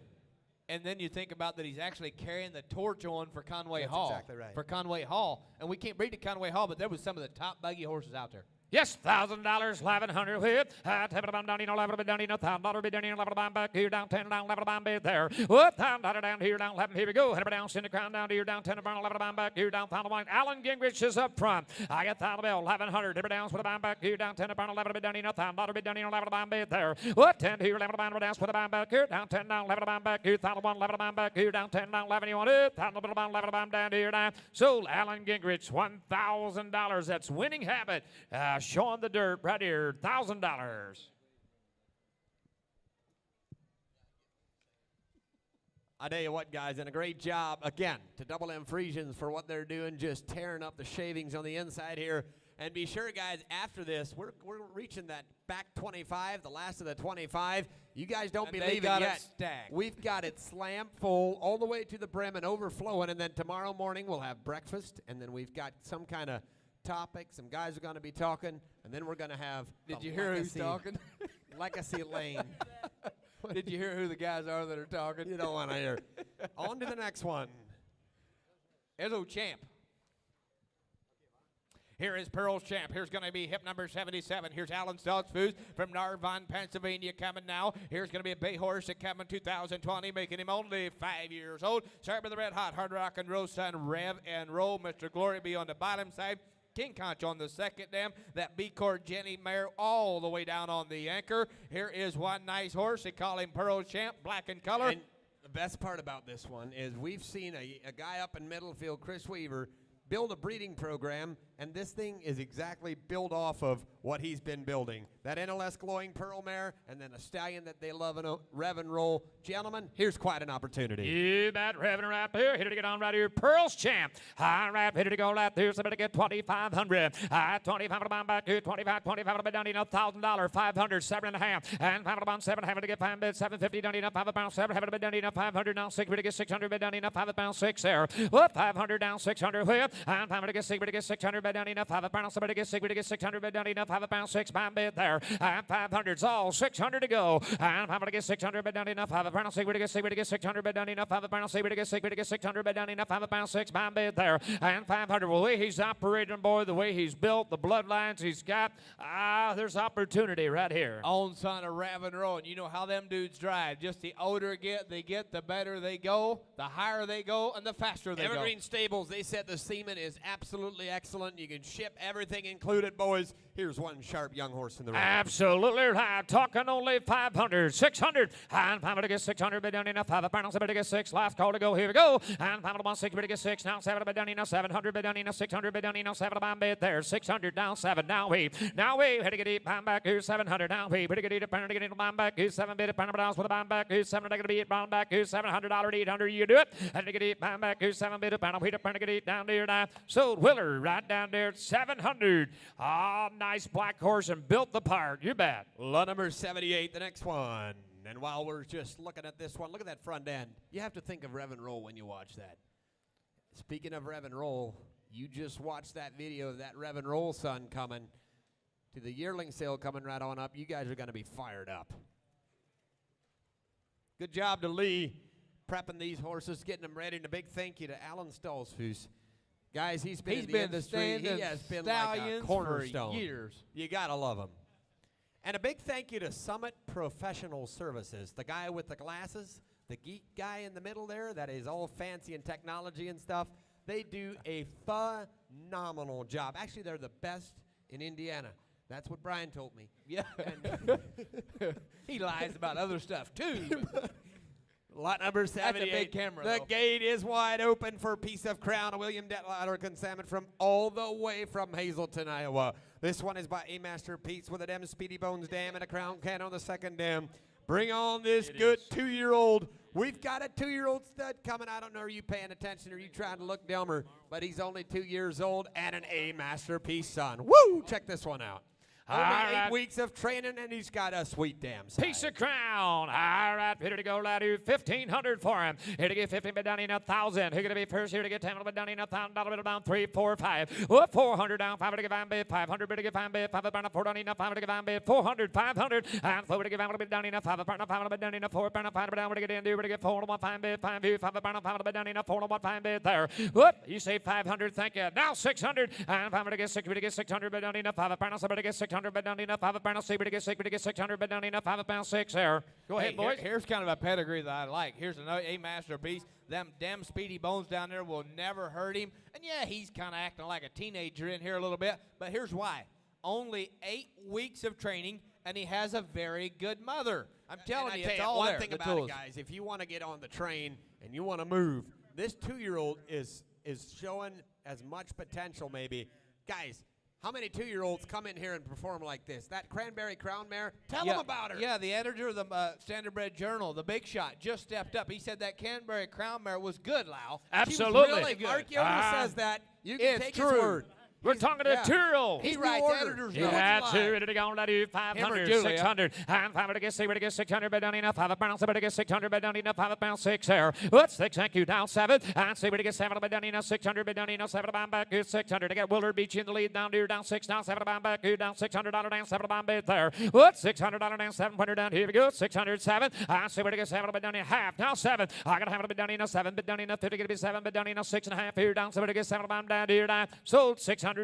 And then you think about that he's actually carrying the torch on for Conway Hall. That's exactly right. For Conway Hall. And we can't breed at Conway Hall, but there was some of the top buggy horses out there. Yes, $1,000, 1,100 whip. 10 down in 11 down in $1,000 bid down in 11 back here down 10 down 11 bid there. What $1,000 down here down 11. Here we go. Head down center crown down here down 10 down 11 back here down 1,000. Alan Gingrich is up front. I got 1,000 bell 1,100. Head down with a back here down 10 down 11 bid down in $1,000 bid down in 11 bid there. What 10 here 11 down with a back here down 10 down 11 back here 1,001 11 back here down 10 down 11. You want it? 1,000 down 11 down here down. Sold Alan Gingrich $1,000. That's winning habit. Showing the dirt. Right here, $1,000. I tell you what, guys, and a great job, again, to Double M Friesians for what they're doing, just tearing up the shavings on the inside here. And be sure, guys, after this, we're reaching that back 25, the last of the 25. You guys don't believe it yet. We've got it slam full all the way to the brim and overflowing, and then tomorrow morning we'll have breakfast, and then we've got some kind of topic. Some guys are going to be talking, and then we're going to have. Did you hear who's talking? Legacy Lane. Did you hear who the guys are that are talking? You don't want to hear. On to the next one. Here's old Champ. Here is Pearl's Champ. Here's going to be hip number 77. Here's Alan Stoltzfus from Narvon, Pennsylvania coming now. Here's going to be a bay horse that coming 2020, making him only 5 years old. Start with the red hot, hard rock and roll son, Rev and Roll. Mr. Glory be on the bottom side. King Conch on the second dam. That B-Court Jenny mare all the way down on the anchor. Here is one nice horse. They call him Pearl's Champ, black in color. And the best part about this one is we've seen a guy up in Middlefield, Chris Weaver, build a breeding program, and this thing is exactly built off of what he's been building. That NLS glowing pearl mare, and then a stallion that they love in a Rev and Roll. Gentlemen, here's quite an opportunity. You bet, Reverend right there. Here to get on right here. Pearl's Champ. All right, ready to go right there. Somebody get 2,500. 2,500 bond back here. 25 down in $1,000. 500, 7.5. And 5 7 having to get 5 bid. 750 down in 5 pound 7. Having to bid down in 500 down 6. Ready to get 600 bid down in 5 pound 6 there. What 500 down 600 whip. And 500 get 6. Ready to get 600 bid down in 5 pound. Somebody get 6. Ready to get 600 bid down in 5 pound 6 pound bid there. And 500's all 600 to go. And 500 get 600 bid down in 5 pound 6. Ready to get 600 bid down in 5 pound 6. Ready to get 600 bid down in 5 pound 6 pound bid there. And 500. Well, the way he's operating, boy, the way he's built, the bloodlines he's got, there's opportunity right here. On son of Reverend Road. You know how them dudes drive. Just the older they get, the better they go, the higher they go, and the faster they go. Evergreen Stables, they said the semen is absolutely excellent. You can ship everything included, boys. Here's one sharp young horse in the ring. Absolutely right. Talking only 500, 600, and 500 get 600 bid down in 5 pound. Somebody get 6. Last call to go. Here we go. And 5 6 bid get 6. Now 7 bid down in 700 bid down in 600 bid down in 7 pound bid there. 600 down 7. Now we had to get 8 pound back here. 700 now we had to get 8 pound to get 8 pound back here. 7 bid pound down with a pound back here. 7 to be 8 pound back here. $700 800. You do it. And to get 8 pound back here. 7 bid pound. We had to get 8 down there now. Sold Willer right down there at 700. Nice black horse and built the part. You bet. Lot number 78, the next one. And while we're just looking at this one, look at that front end. You have to think of Rev and Roll when you watch that. Speaking of Rev and Roll, you just watched that video of that Rev and Roll son coming to the yearling sale coming right on up. You guys are going to be fired up. Good job to Lee prepping these horses, getting them ready, and a big thank you to Alan Stolzfus. Guys, he's been in the industry. He has been like a cornerstone. for years. You gotta love him. And a big thank you to Summit Professional Services, the guy with the glasses, the geek guy in the middle there that is all fancy and technology and stuff. They do a phenomenal job. Actually, they're the best in Indiana. That's what Brian told me. Yeah. He lies about other stuff, too. Lot number 78. big camera, The though. gate is wide open for Piece of Crown, a William Detlader consignment from all the way from Hazleton, Iowa. This one is by a Masterpiece with a Dem Speedy Bones dam and a Crown Can on the second dam. Bring on this good 2-year-old. We've got a 2-year-old stud coming. I don't know, are you paying attention or are you trying to look dumber? But he's only 2 years old and an A Masterpiece son. Woo! Check this one out. Only All 8 right. weeks of training, and he's got a sweet damn side. Piece of Crown. All right, here to go, lad. 1,500 for him. Here to get 15, but down in 1,000. Here to be first. Here to get 10, but down in $1,000. Down 3, 4, 5. Whoop, 400 down. 5 to get 5 bid. 500 bid to get 5 bid. 5 down 4 down enough. 5 to get 5 bid. 400, 500. And 4 to get 5 bid down enough. 5 down 5 bid down enough. 4 down 5 bid down. To get in. Do to get 4 to 1 5 bid. 5 view. 5 down 5 bid down enough. 4 to 1 5 bid there. Whoop, you say 500. Thank you. Now 600. And 5 to get 6. To get 600 bid down enough. 5 down 7 to get 600 bid down enough. 5 pound 6, but to get 600 bid down enough. 5 pound 6 there. Go ahead, boys. Here's kind of a pedigree that I like. Here's another A Masterpiece. Them damn Speedy Bones down there will never hurt him. And yeah, he's kind of acting like a teenager in here a little bit. But here's why. Only 8 weeks of training, and he has a very good mother. I'm telling you, it's all one there. thing the about tools. it, guys, if you want to get on the train and you want to move, this 2-year-old is showing as much potential maybe. Guys, how many 2-year-olds come in here and perform like this? That Cranberry Crown Mare, tell them about her. Yeah, the editor of the Standardbred Journal, the Big Shot, just stepped up. He said that Canterbury Crown Mare was good, Lau. Absolutely. She was really good. Mark Yoder says that. You can It's take true. his word. We're talking to a 2-year-old. He writes editors' notes. Yeah, live. 2 ready to go. Let you 500, Julia. 600, and 5 to get 6, to get 600, but down enough. 5 pounds, but to get 600, but down enough. 5 pounds 6 there. What's 6? Thank you. Down 7, and 6 to get 7, but down enough. 600, but down enough. 7 to bomb back. 600 to get Willard Beach in the lead. Down here, down 6, down 7 to bomb back. Down $600 down 7 to bomb bid there. What? $600 down 700 down. Here we go. 607, and 6 to get 7, but down in half. Now 7. I got to have it, but down enough. 7, but down enough. 50 to get 7, but down enough. 6.5 here. Down 7 to get 7 to bomb down here. Down. Sold 650.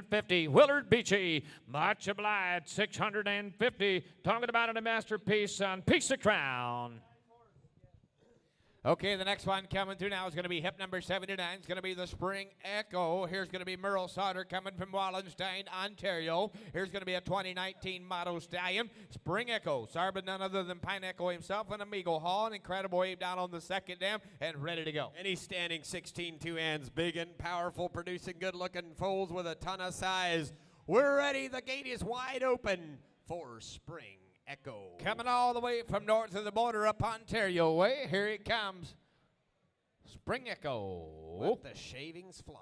Willard Beachy. Much obliged, 650. Talking about a Masterpiece on Piece of Crown. Okay, the next one coming through now is going to be hip number 79. It's going to be the Spring Echo. Here's going to be Merle Sauter coming from Wallenstein, Ontario. Here's going to be a 2019 Model Stallion. Spring Echo. Sorry, but none other than Pine Echo himself and Amigo Hall. An incredible wave down on the second dam and ready to go. And he's standing 16 two-hands, big and powerful, producing good-looking foals with a ton of size. We're ready. The gate is wide open for Spring Echo. Coming all the way from north of the border up Ontario way. Here it comes. Spring Echo. Let the shavings fly.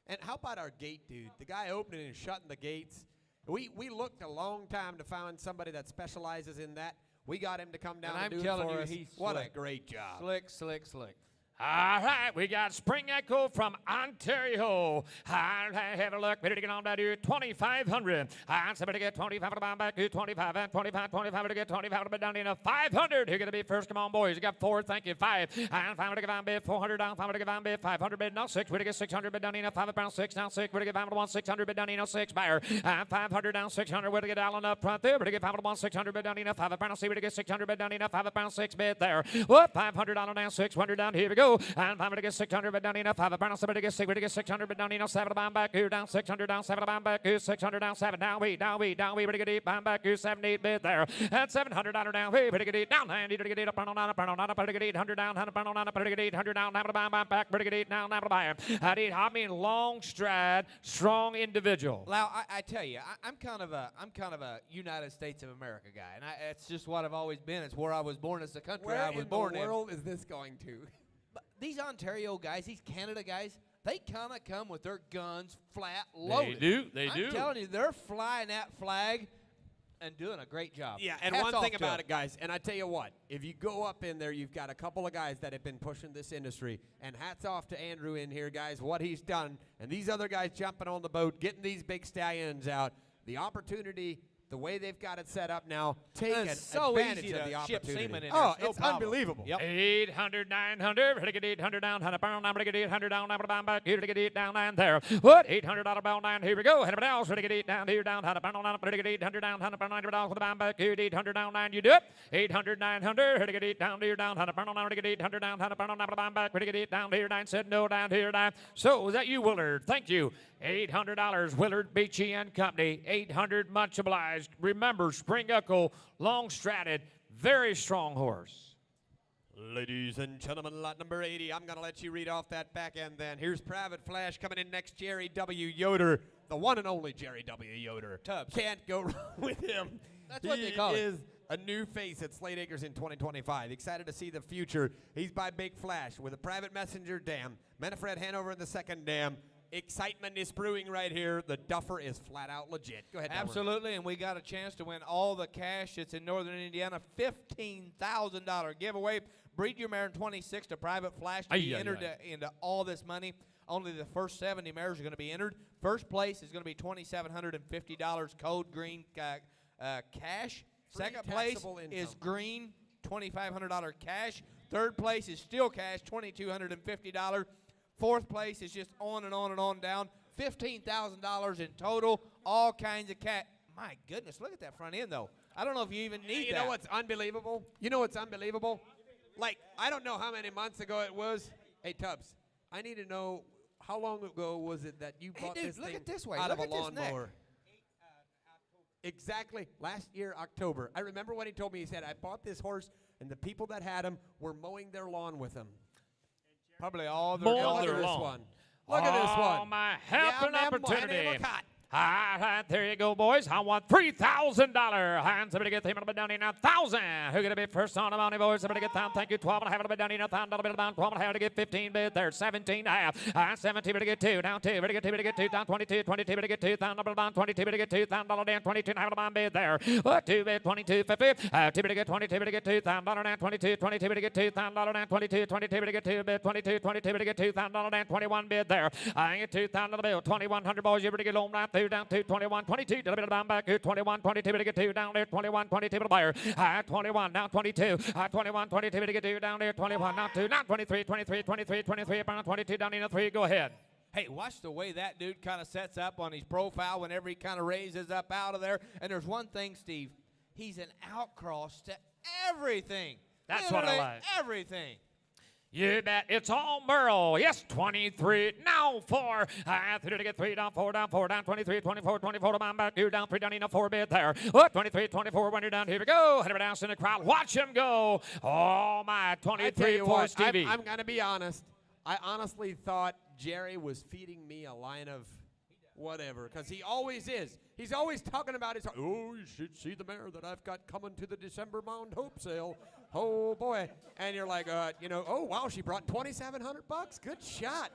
And how about our gate dude? The guy opening and shutting the gates. We looked a long time to find somebody that specializes in that. We got him to come down and I'm do it telling for you, us. he's What a slick. great job. Slick, slick, slick. All right, we got Spring Echo from Ontario. All right, have a look. Ready to get on down here, 2,500. And somebody get 25 to bomb back to 25 and 25, 25 to get 25 to be down in 500. You're going to be first. Come on, boys. You got 4. Thank you. 5 and 5 to get on bid. 400 down. 5 to get on bid. 500 bid. Now 6. We're to get 600 bid down in 5 pound 6. Now 6. We're to get 5 to 1 600 bid down in 6 buyer. And 500 down 600. We're to get Allen up front there. We're to get 5 to 1 600 bid down in 5 pound 6. We're to get 600 bid down in 5 pound 6 bid there. What? $500 down 600 down. Here we go. And 5 to get 600 but down enough. 5 pound 7 to get 6. We to get 600 but down enough. 7 to bomb back. Down 600 down 7 to bomb back. 600 down 7 down. We down. We to get 8 bomb back. 78 bid there. And 700 down. We to get 8 down. 90 to get 8 up on to get 800 down. 100 pound on to get 800 down. Now to bomb back. To get 8 down. Now to buy him. I mean long stride, strong individual. Lau, I tell you, I'm kind of a United States of America guy, and it's just what I've always been. It's where I was born. It's the country I was born in. Where in the world is this going to? But these Ontario guys, these Canada guys, they kind of come with their guns flat loaded. They do. I'm telling you, they're flying that flag and doing a great job. Yeah, and Hats one off thing to about them. it, guys, and I tell you what, if you go up in there, you've got a couple of guys that have been pushing this industry, and hats off to Andrew in here, guys, what he's done, and these other guys jumping on the boat, getting these big stallions out. The opportunity the way they've got it set up now, take It's so advantage easy of to the ship opportunity. semen in Oh, there. it's unbelievable. Yep. 800, 900, ready to get 800 down, 100 pound, I'm ready to get 800 down, I'm down back here to get 8 down, 9 there. What? $800 bound 9, here we go. 100 else, ready to get 8 down, here down, 100 pound, I'm ready to get 800 down, 100 pound, 90 down, with the bound back here, 800 down, 9, you do it. 800, 900, ready to get 8 down, here down, 100 pound, I'm ready to get 800 down, 100 pound, I'm bound back, ready to get 8 down, here, 9, said no, down, here, 9. So, is that you, Willard? Thank you. $800, Willard, Beachy and Company. 800, much obliged. Remember, Spring Echo, long stratted, very strong horse. Ladies and gentlemen, lot number 80. I'm going to let you read off that back end then. Here's Private Flash coming in next, Jerry W. Yoder, the one and only Jerry W. Yoder. Tubbs. Can't go wrong with him. That's what they call He it. is a new face at Slate Acres in 2025. Excited to see the future. He's by Big Flash with a Private Messenger dam. Manfred Hanover in the second dam. Excitement is brewing right here. The Duffer is flat out legit. Go ahead, Delmer. Absolutely, and we got a chance to win all the cash that's in Northern Indiana. $15,000 giveaway. Breed your mare in 26 to Private Flash to be entered into all this money. Only the first 70 mares are going to be entered. First place is going to be $2,750 code green cash. Free Second place taxable income. is green, $2,500 cash. Third place is still cash, $2,250. Fourth place is just on and on and on down. $15,000 in total, all kinds of cash. My goodness, look at that front end, though. I don't know if you even need You that. know what's unbelievable? You know what's unbelievable? Like, I don't know how many months ago it was. Hey, Tubbs, I need to know how long ago was it that you bought dude, this look thing at this way. out Look of at a this neck. lawnmower? Exactly. Last year, October. I remember when he told me, he said, I bought this horse, and the people that had him were mowing their lawn with him. Probably all their More Look their at this lawn. one. Look at this one. Oh, my helping Yeah, ma'am, opportunity. and look hot. All right, there you go, boys. I want $3,000. Hands somebody get him a bit down in 1,000. Who gonna be first on the money, boys? Somebody get down. Thank you. 12 and a half a bit down in 1,000. Bit down. 12 and a half to get 15 bid there. 17 and a half. 17 to get 2. Down 2. To get 2. To get 2. Down 22. 22 to get 2. Down double down. 22 to get 2. Down dollar down. 22 and a half a bid there. 2 bid 22 50. 2 to get 22 to get 2. Down dollar down. 22 22 to get 2. Down dollar down. 22 22 to get 2 bid 22 22 to get 2. Down dollar down. 21 bid there. I get 2,000 the bill. 2,100 boys. You ready to get home right through down to 21. 22 to the bit of down back here, 21, 22 to get 2 down there, 21, 22 to the buyer, 21, now 22, 21, 22 to get 2 down there, 21, now 2, now 23, 23, 23, 23, about 22 down in a 3, go ahead. Hey, watch the way that dude kind of sets up on his profile whenever he kind of raises up out of there. And there's one thing, Steve, he's an outcross to everything. That's what I Literally like. Everything. You bet. It's all Merle. Yes, 23. Now 4. 3 to get 3 down, 4 down, 4 down, 23, 24, 24 to bound back. 2 down, 3 down in a 4 bid there. 23, 24 when you're down. Here we go. Head down in the crowd. Watch him go. Oh, my. I tell 23 you for what, Stevie. I'm going to be honest. I honestly thought Jerry was feeding me a line of whatever, because he always is. He's always talking about his, oh, you should see the mare that I've got coming to the December Mount Hope sale. Oh, boy. And you're like, oh, wow, she brought $2,700. Good shot.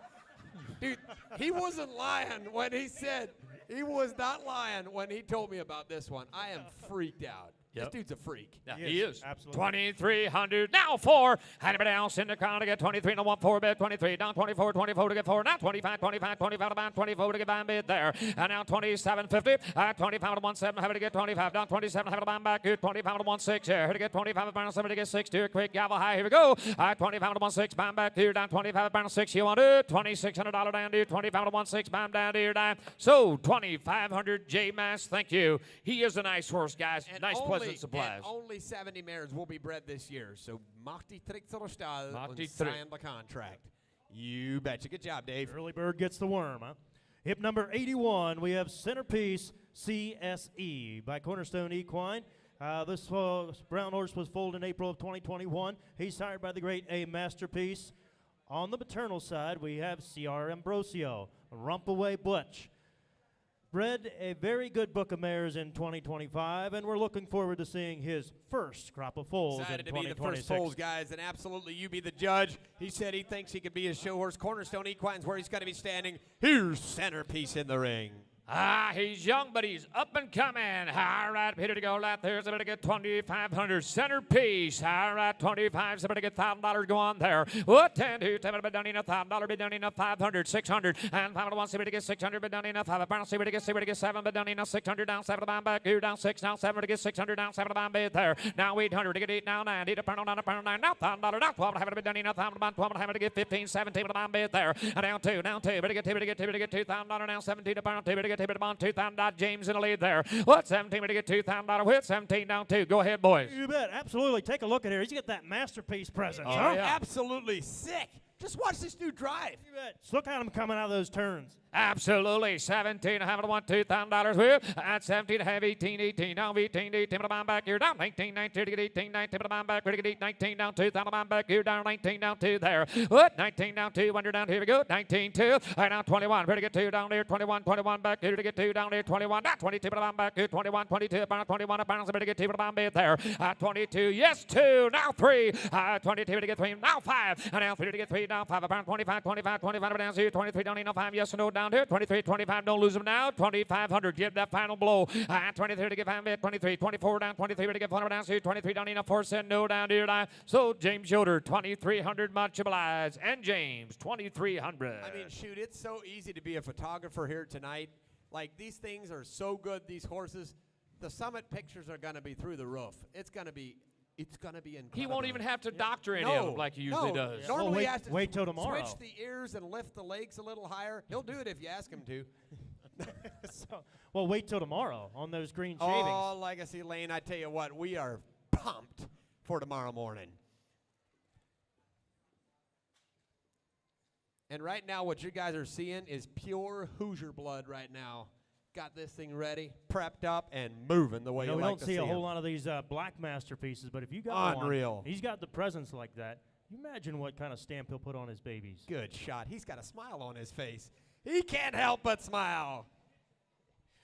Dude, he wasn't lying when he said, he was not lying when he told me about this one. I am freaked out. Yep. This dude's a freak. Yeah, he is. Absolutely. 2,300. Now 4. Anybody else in the crowd to get 23 and a 1 4 bid. 23 down 24, 24 to get 4. Now 25, 25, 25 to bound 24 to get bound bid there. And now 27.50. 25 to 1 7. Having to get 25 down 27. Having to bound back here. 25 to 1 6 here. To get 25 bound 7 to get 6 to a quick gavel high. Here we go. 25 to 1 6 bound back here down 25 bound 6. You want it? $2,600 down here. 25 to 1 6 bound down here down. So 2,500 J Mass. Thank you. He is a nice horse, guys. And nice only, pleasant supplies. And only 70 mares will be bred this year. So macht die Trick zur Stall Macht die und Trick. sign the contract. You betcha. Good job, Dave. Early bird gets the worm, huh? Hip number 81, we have Centerpiece CSE by Cornerstone Equine. This brown horse was foaled in April of 2021. He's hired by the great A Masterpiece. On the maternal side, we have C.R. Ambrosio, Rumpaway Butch. Bred a very good book of mares in 2025, and we're looking forward to seeing his first crop of foals Excited in to be the 2026. first foals, guys, and absolutely you be the judge. He said he thinks he could be a show horse. Cornerstone Equine's where he's going to be standing. Here's Centerpiece in the ring. He's young, but he's up and coming. All right, here to go. Left there's about to get 2,500. Centerpiece. All right, 25. Somebody get $1,000 go on there. What 10 2 10 bid down enough $1,000 bid down enough 500 600 and 5 to 1 see to get 600 bid down enough 5 pounds see to get 7 bid down enough 600 down 7 to bomb back here down 6 down 7 to get 600 down 7 to bomb bid there now 800 to get 8 now 9 8 to pound on a pound 9 now $1,000 now 12 to have it bid down enough 12 to have it to get 15 17 to bomb bid there and down 2 better get 2 better get 2 better get $2,000 now 17 to pound 2 better get 2 better bond $2,000 James in the lead there. What 17 to get $2,000 with 17 down 2. Go ahead, boys. You bet. Absolutely. Take a look at here. He's got that masterpiece presence. Oh, huh? yeah. Absolutely sick. Just watch this dude drive. You bet. Just look at him coming out of those turns. Absolutely. 17 to have it $1, $2,000 with. At 17 to have 18, 18 down 18, 18 to the bomb back here down 19, 19 to get 18, 19 to the bomb back here to get 19 down 2, down the bomb back here down 19 down 2 there. What 19 down 2, wonder down here we go. 19 2. All right now 21. Ready to get 2 down there. 21 21 back here to get 2 down there. 21 down 22 to the bomb back here. 21 22 about 21 about to get 2 to the bomb back there. 22 yes 2 now 3. 22 to get 3 now 5 and now 3 to get 3 down 5 about 25 25 25 down 0 23 down enough 5 yes or no down here. 23 25 don't lose them now. 2,500 give that final blow. 23 to get 5 23 24 down 23 to get 4 down 23 down enough 4 cent no down here down. So James Yoder 2,300 much obliged and James 2,300. I mean, shoot, it's so easy to be a photographer here tonight. Like, these things are so good, these horses. The summit pictures are going to be through the roof. It's going to be incredible. He won't even have to doctor any of them like he usually does. Normally he has to wait till tomorrow. switch the ears and lift the legs a little higher. He'll do it if you ask him to. Well, wait till tomorrow on those green Oh, shavings. Legacy Lane, I tell you what, we are pumped for tomorrow morning. And right now what you guys are seeing is pure Hoosier blood right now. Got this thing ready, prepped up, and moving the way You know, you we like don't to see a whole them. lot of these black masterpieces, but if you got Unreal. one, he's got the presence like that. You imagine what kind of stamp he'll put on his babies. Good shot. He's got a smile on his face. He can't help but smile.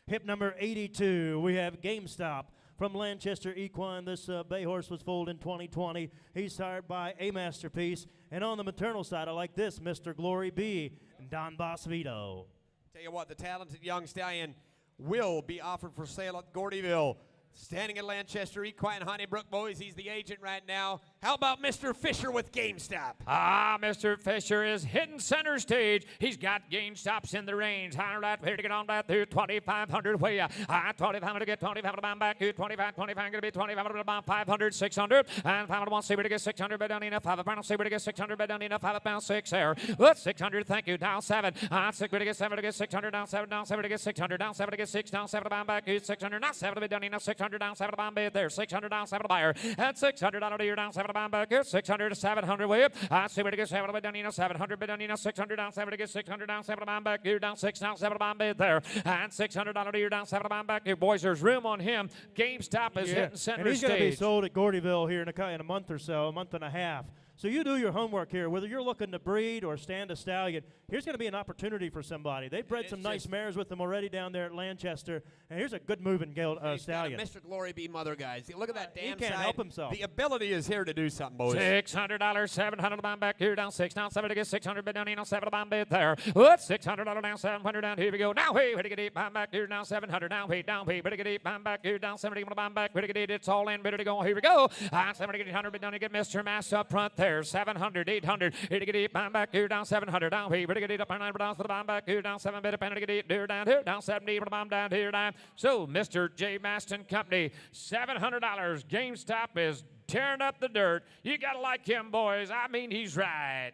Hip number 82, we have GameStop from Lanchester Equine. This bay horse was foaled in 2020. He's sired by a Masterpiece. And on the maternal side, I like this, Mr. Glory B, Don Bosvito. Tell you what, the talented young stallion will be offered for sale at Gordyville. Standing at Lanchester Equine Honeybrook, boys, he's the agent right now. How about Mr. Fisher with GameStop? Mr. Fisher is hitting center stage. He's got GameStops in the range. High right here to get on back through 2,500 way. 2,500 to get 25 to bomb back here. 25, 25 going to be 25 to bomb 500, 600. And 501 see where to get 600 bid down enough. 5 pound see where to get 600 bid down enough. 5 pound 6 there. What 600? Thank you. Down 7. 6 to get 7 to get 600. Down 7 to get 600. Down 7 to get 6. Down 7 to bomb back here. 600. Not 7 to bid down enough. 600 down 7 to bomb bid there. 600 down 7 to buyer. And 600 out of here down 7 to bomb back here. 600 to 700 whip. See where to get 7 to bid down enough. 700 bid down enough. 600 down 7 to get 600 down 7 to bomb back here. Down 6 down 7 to bomb bid there. And 600 out of here down 7 to bomb back here. Boys, there's room on him. GameStop is hitting center And he's stage. going to be sold at Gordyville here in a month or so, a month and a half. So you do your homework here. Whether you're looking to breed or stand a stallion, here's going to be an opportunity for somebody. They bred some nice mares with them already down there at Lanchester, and here's a good moving stallion. Mr. Glory B mother, guys. Look at that damn He can't side. help himself. The ability is here to do something, boys. $600, 700 to bomb back here, down 6, down 7 to get 600 bid down in on 7 to bomb bid there. What? $600 down 700 down. Here we go. Now, hey, ready to get 8 bomb back here, down 700. Now, hey, ready to get 8 bomb back here, down 70 to bomb back. Ready to get 8. It's all in. Ready to go. Here we go. 7 to get 800 bid down to get Mr. Mass up front there. 700, 800. Here to get 8 bomb back here, down 700. Down, hey, ready to get 8 up and 9 down for the bomb back here, down 7 bid up and to get 8 here, down here, down 70 for the bomb down here, down. So, Mr. J. Maston Company, $700. GameStop is tearing up the dirt. You got to like him, boys. I mean, he's right.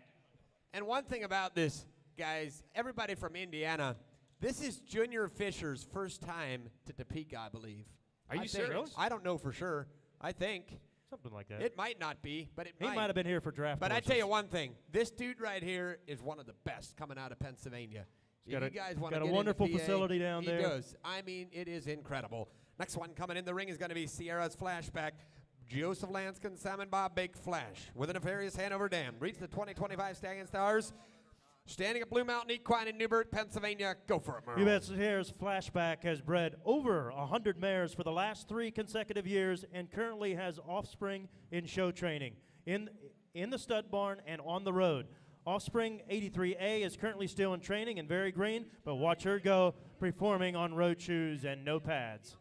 And one thing about this, guys, everybody from Indiana, this is Junior Fisher's first time to Topeka, I believe. Are you serious? I don't know for sure. I think. Something like that. It might not be, but it He might. might have been here for draft But I horses. tell you one thing. This dude right here is one of the best coming out of Pennsylvania. If got you a- guys want got to a get wonderful into PA, facility down there. He does. I mean, it is incredible. Next one coming in the ring is going to be Sierra's Flashback. Joseph Lanskin, Simon Bob, Big Flash. With a nefarious Hanover Dam. Reach the 2025 Stallion Stars. Standing at Blue Mountain Equine in Newburgh, Pennsylvania. Go for it, Merle. You bet. Sierra's Flashback has bred over 100 mares for the last 3 consecutive years and currently has offspring in show training in the stud barn and on the road. Offspring 83A is currently still in training and very green, but watch her go performing on road shoes and no pads.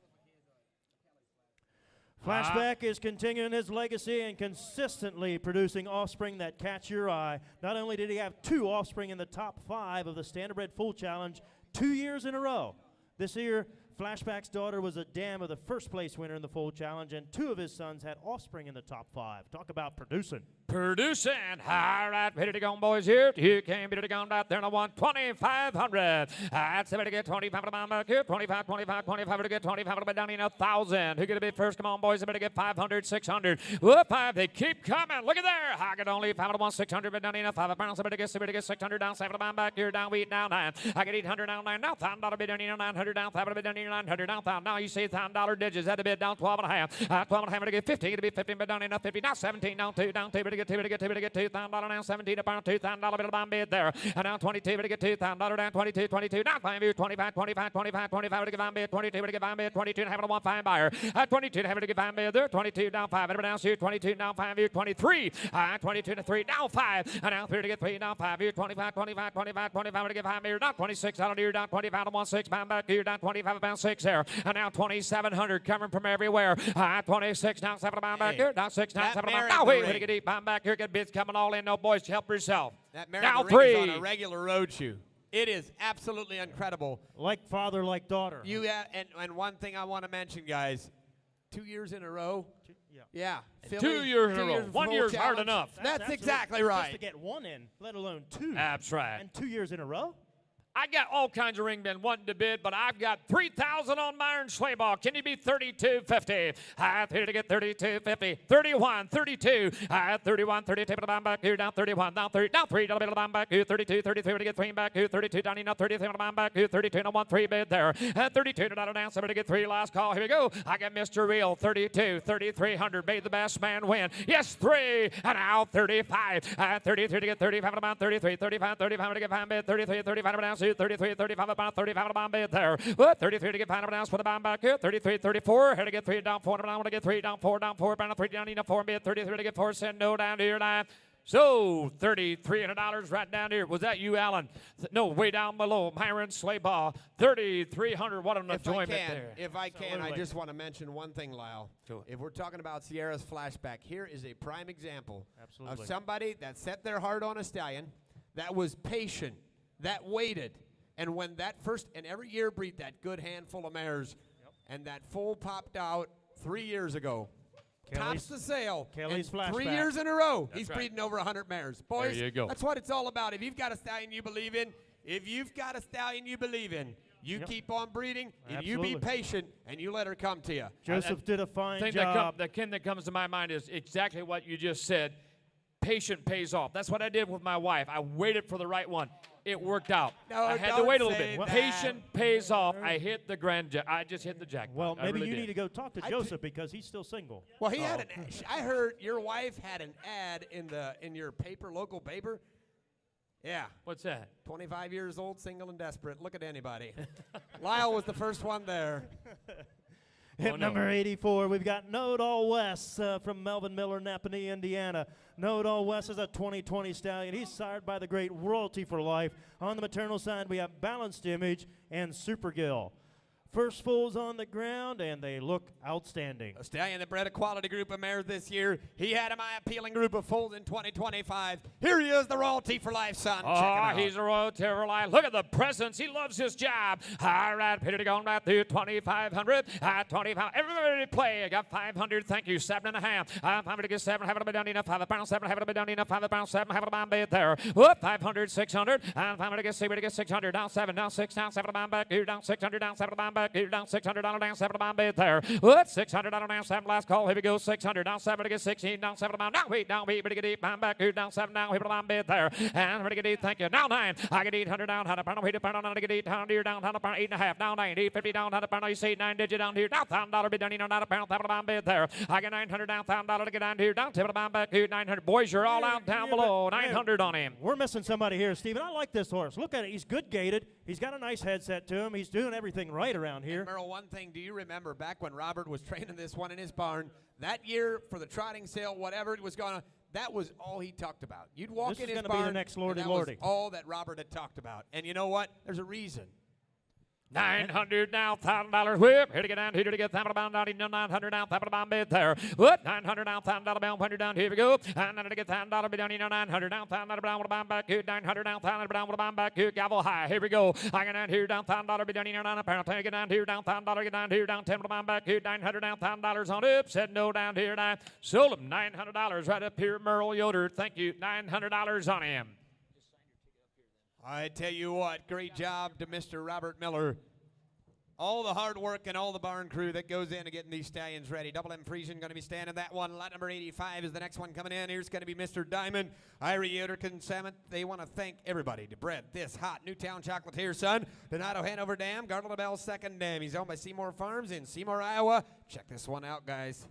Flashback is continuing his legacy and consistently producing offspring that catch your eye. Not only did he have 2 offspring in the top 5 of the Standardbred Full Challenge 2 years in a row. This year, Flashback's daughter was a dam of the first place winner in the Full Challenge, and 2 of his sons had offspring in the top 5. Talk about producing. Producing. All right, ready to go, boys, here. You came ready to go out there and I want 2,500. That's ready to get 25 to bomb back here. 25, 25, 25 to get 25 to down in 1,000. Who's going to be first? Come on, boys. Better get 500, 600. Whoop, 5. They keep coming. Look at there. I get only 5 to 1, 600, but down in 5 pounds. Better get 600 down, 7 to bomb back here. Down, wheat, now 9. I get 800 down, 9. Now $1,000 bid down in 900 down, 5 bid down in 900 down, 1,000. Now you see $1,000 digits. That bid down 12 and a half. 12 and a half to get 15. To be 15, but down in 50. Now 17, down 2, down 2. Better get 2, better get 2, better get $2,000 now, 17 upon $2,000 bit of bomb bid there. And now 22 to get $2,000 down, 22, 22. Now 5 view, 25, 25, 25, 25 to get bomb bid, 22 to get bomb bid, 22 to have a 1-5 buyer. 22 to have to get bomb bid there, 22 down 5. And down 22 down 5 view, 23. 22 to 3 down 5. And now 3 to get 3 down 5 view, 25, 25, 25, 25 to get 5 here. Down 26 out of here, down 25 to 1-6 bomb back here, down 25 about 6 there. And now 2,700 coming from everywhere. 26 down 7 bomb back here, down 6 down 7 bomb. Now wait, we get deep bomb back here, get bids coming all in. No boys, help yourself. That Mary now Marie 3 is on a regular road shoe. It is absolutely incredible. Like father, like daughter. And one thing I want to mention, guys, 2 years in a row. Yeah. Philly, 2 years in a row. 1 full year's hard challenge. enough. That's exactly right. Just to get 1 in, let alone 2. That's right. And 2 years in a row? I got all kinds of ring men wanting to bid, but I've got 3,000 on my iron sleigh ball. Can you be 32.50? I here to get 32.50. 31, 32. 31, 32 to the bomb back here. Down 31, down 3, down 3 to the bomb back here. 32, 33 to get 3 back here. 32 down enough. 33 to the bomb back here. 32 to 1 3 bid there. 32 to down 7 to get 3. Last call. Here we go. I got Mr. Real. 32, 3,300. Made the best man win. Yes, 3. And now 35. 33 to get 35 to bomb. 33, 35, 35 to get 5 bid. 33, 35 to down. 33, 35 about 35 to bomb bid there. 33 to get 5 down for the bomb back here. 33, 34. Here to get 3 down 4 down to get 3 down 4 down 4 down 3 down in 4 bid. 33 to get 4 send no down here 9. So $3,300 right down here. Was that you, Alan? No, way down below. Myron sleigh ball. 3,300. What an enjoyment there. If I can, I just want to mention one thing, Lyle. Sure. If we're talking about Sierra's flashback, here is a prime example Absolutely. of somebody that set their heart on a stallion, that was patient, that waited. And when that first, and every year breed that good handful of mares, and that foal popped out 3 years ago. Tops the sale. Kelly's and flashback. 3 years in a row, That's he's right. breeding over 100 mares. Boys, There you go. that's what it's all about. If you've got a stallion you believe in, you keep on breeding, and you be Absolutely. patient, and you let her come to you. Joseph did a fine thing job. that comes to my mind is exactly what you just said. Patient pays off. That's what I did with my wife. I waited for the right one. It worked out. No, I had to don't wait a little say bit. that. Patient pays off. I hit the I just hit the jackpot. Well, I maybe really you did. need to go talk to Joseph because he's still single. Well, he had I heard your wife had an ad in your paper, local paper. Yeah. What's that? 25 years old, single and desperate. Look at anybody. Lyle was the first one there. Hit number 84, we've got Node All West from Melvin Miller, Napanee, Indiana. Node All West is a 2020 stallion. He's sired by the great Royalty for Life. On the maternal side, we have Balanced Image and Super Gill. First foals on the ground, and they look outstanding. A stallion that bred a quality group of mares this year. He had a appealing group of foals in 2025. Here he is, the Royalty for Life son. Check him out. He's a Royalty for Life. Look at the presence. He loves his job. All right, Peter to go right through 2,500. 25. Everybody play. I got 500. Thank you. 7.5. 500 to get 7. Have it down enough. 5 pounds. 7. Have it down enough. 5 pounds. 7. Have it bomb bid there. Whoop. 500. 600. 500 to get 6. To get 600. Down 7. Down 6. Down 7. Bomb back. Here down 600. Down 7. Bomb back. Here down $600 down 7 bomb bid there. What? $600 down 7. Last call. Here we go. 600 down 7 to get 16. Down 7 bomb. Down wait. Down wait. But to get 8 bomb back. Here down 7 down. Here bomb bid there. And ready to get 8. Thank you. Now 9. I get 800 down. 100 pound. Wait to pound on to get 800 here down. 100 pound. 8.5 down 9. 850 down. 100 pound. You see 9 digit down here. Down $1,000 bid down here. Not a pound. 7 bomb bid there. I get 900 down. $1,000 to get down here. Down 7 bomb back here. 900. Boys, you're all out down below. 900 on him. We're missing somebody here, Stephen. I like this horse. Look at it. He's good gated. He's got a nice headset to him. He's doing everything right around here. And Merle, one thing, do you remember back when Robert was training this one in his barn, that year for the trotting sale, whatever it was going on, that was all he talked about. You'd walk This in is his gonna be the barn, next and Lordy that Lordy. was all that Robert had talked about. And you know what? There's a reason. $900 now, $1,000 whip. Here to get down, here to get $1,000 down, $900 now, $1,000 bid there. What? $900 now, $1,000 down, $100 down, here we go. $900 to get $1,000 bid down, $900 down, $1,000 down, with a bomb back here, $900 down, $1,000 down, with a bomb back here, gavel high, here we go. I get down here, down, $1,000 bid down, $900 pound, get down here, down, $1,000, get down here, down, $10 with a bomb back here, $900 down, $1,000 on up, said no down here, and I sold him $900 right up here, Merle Yoder, thank you, $900 on him. I tell you what, great job to Mr. Robert Miller. All the hard work and all the barn crew that goes into getting these stallions ready. Double M Friesian going to be standing that one. Lot number 85 is the next one coming in. Here's going to be Mr. Diamond. Ira Yoder Consignment. They want to thank everybody to bread this hot Newtown Chocolatier son. Donato Hanover Dam. Gardner LaBelle second dam. He's owned by Seymour Farms in Seymour, Iowa. Check this one out, guys.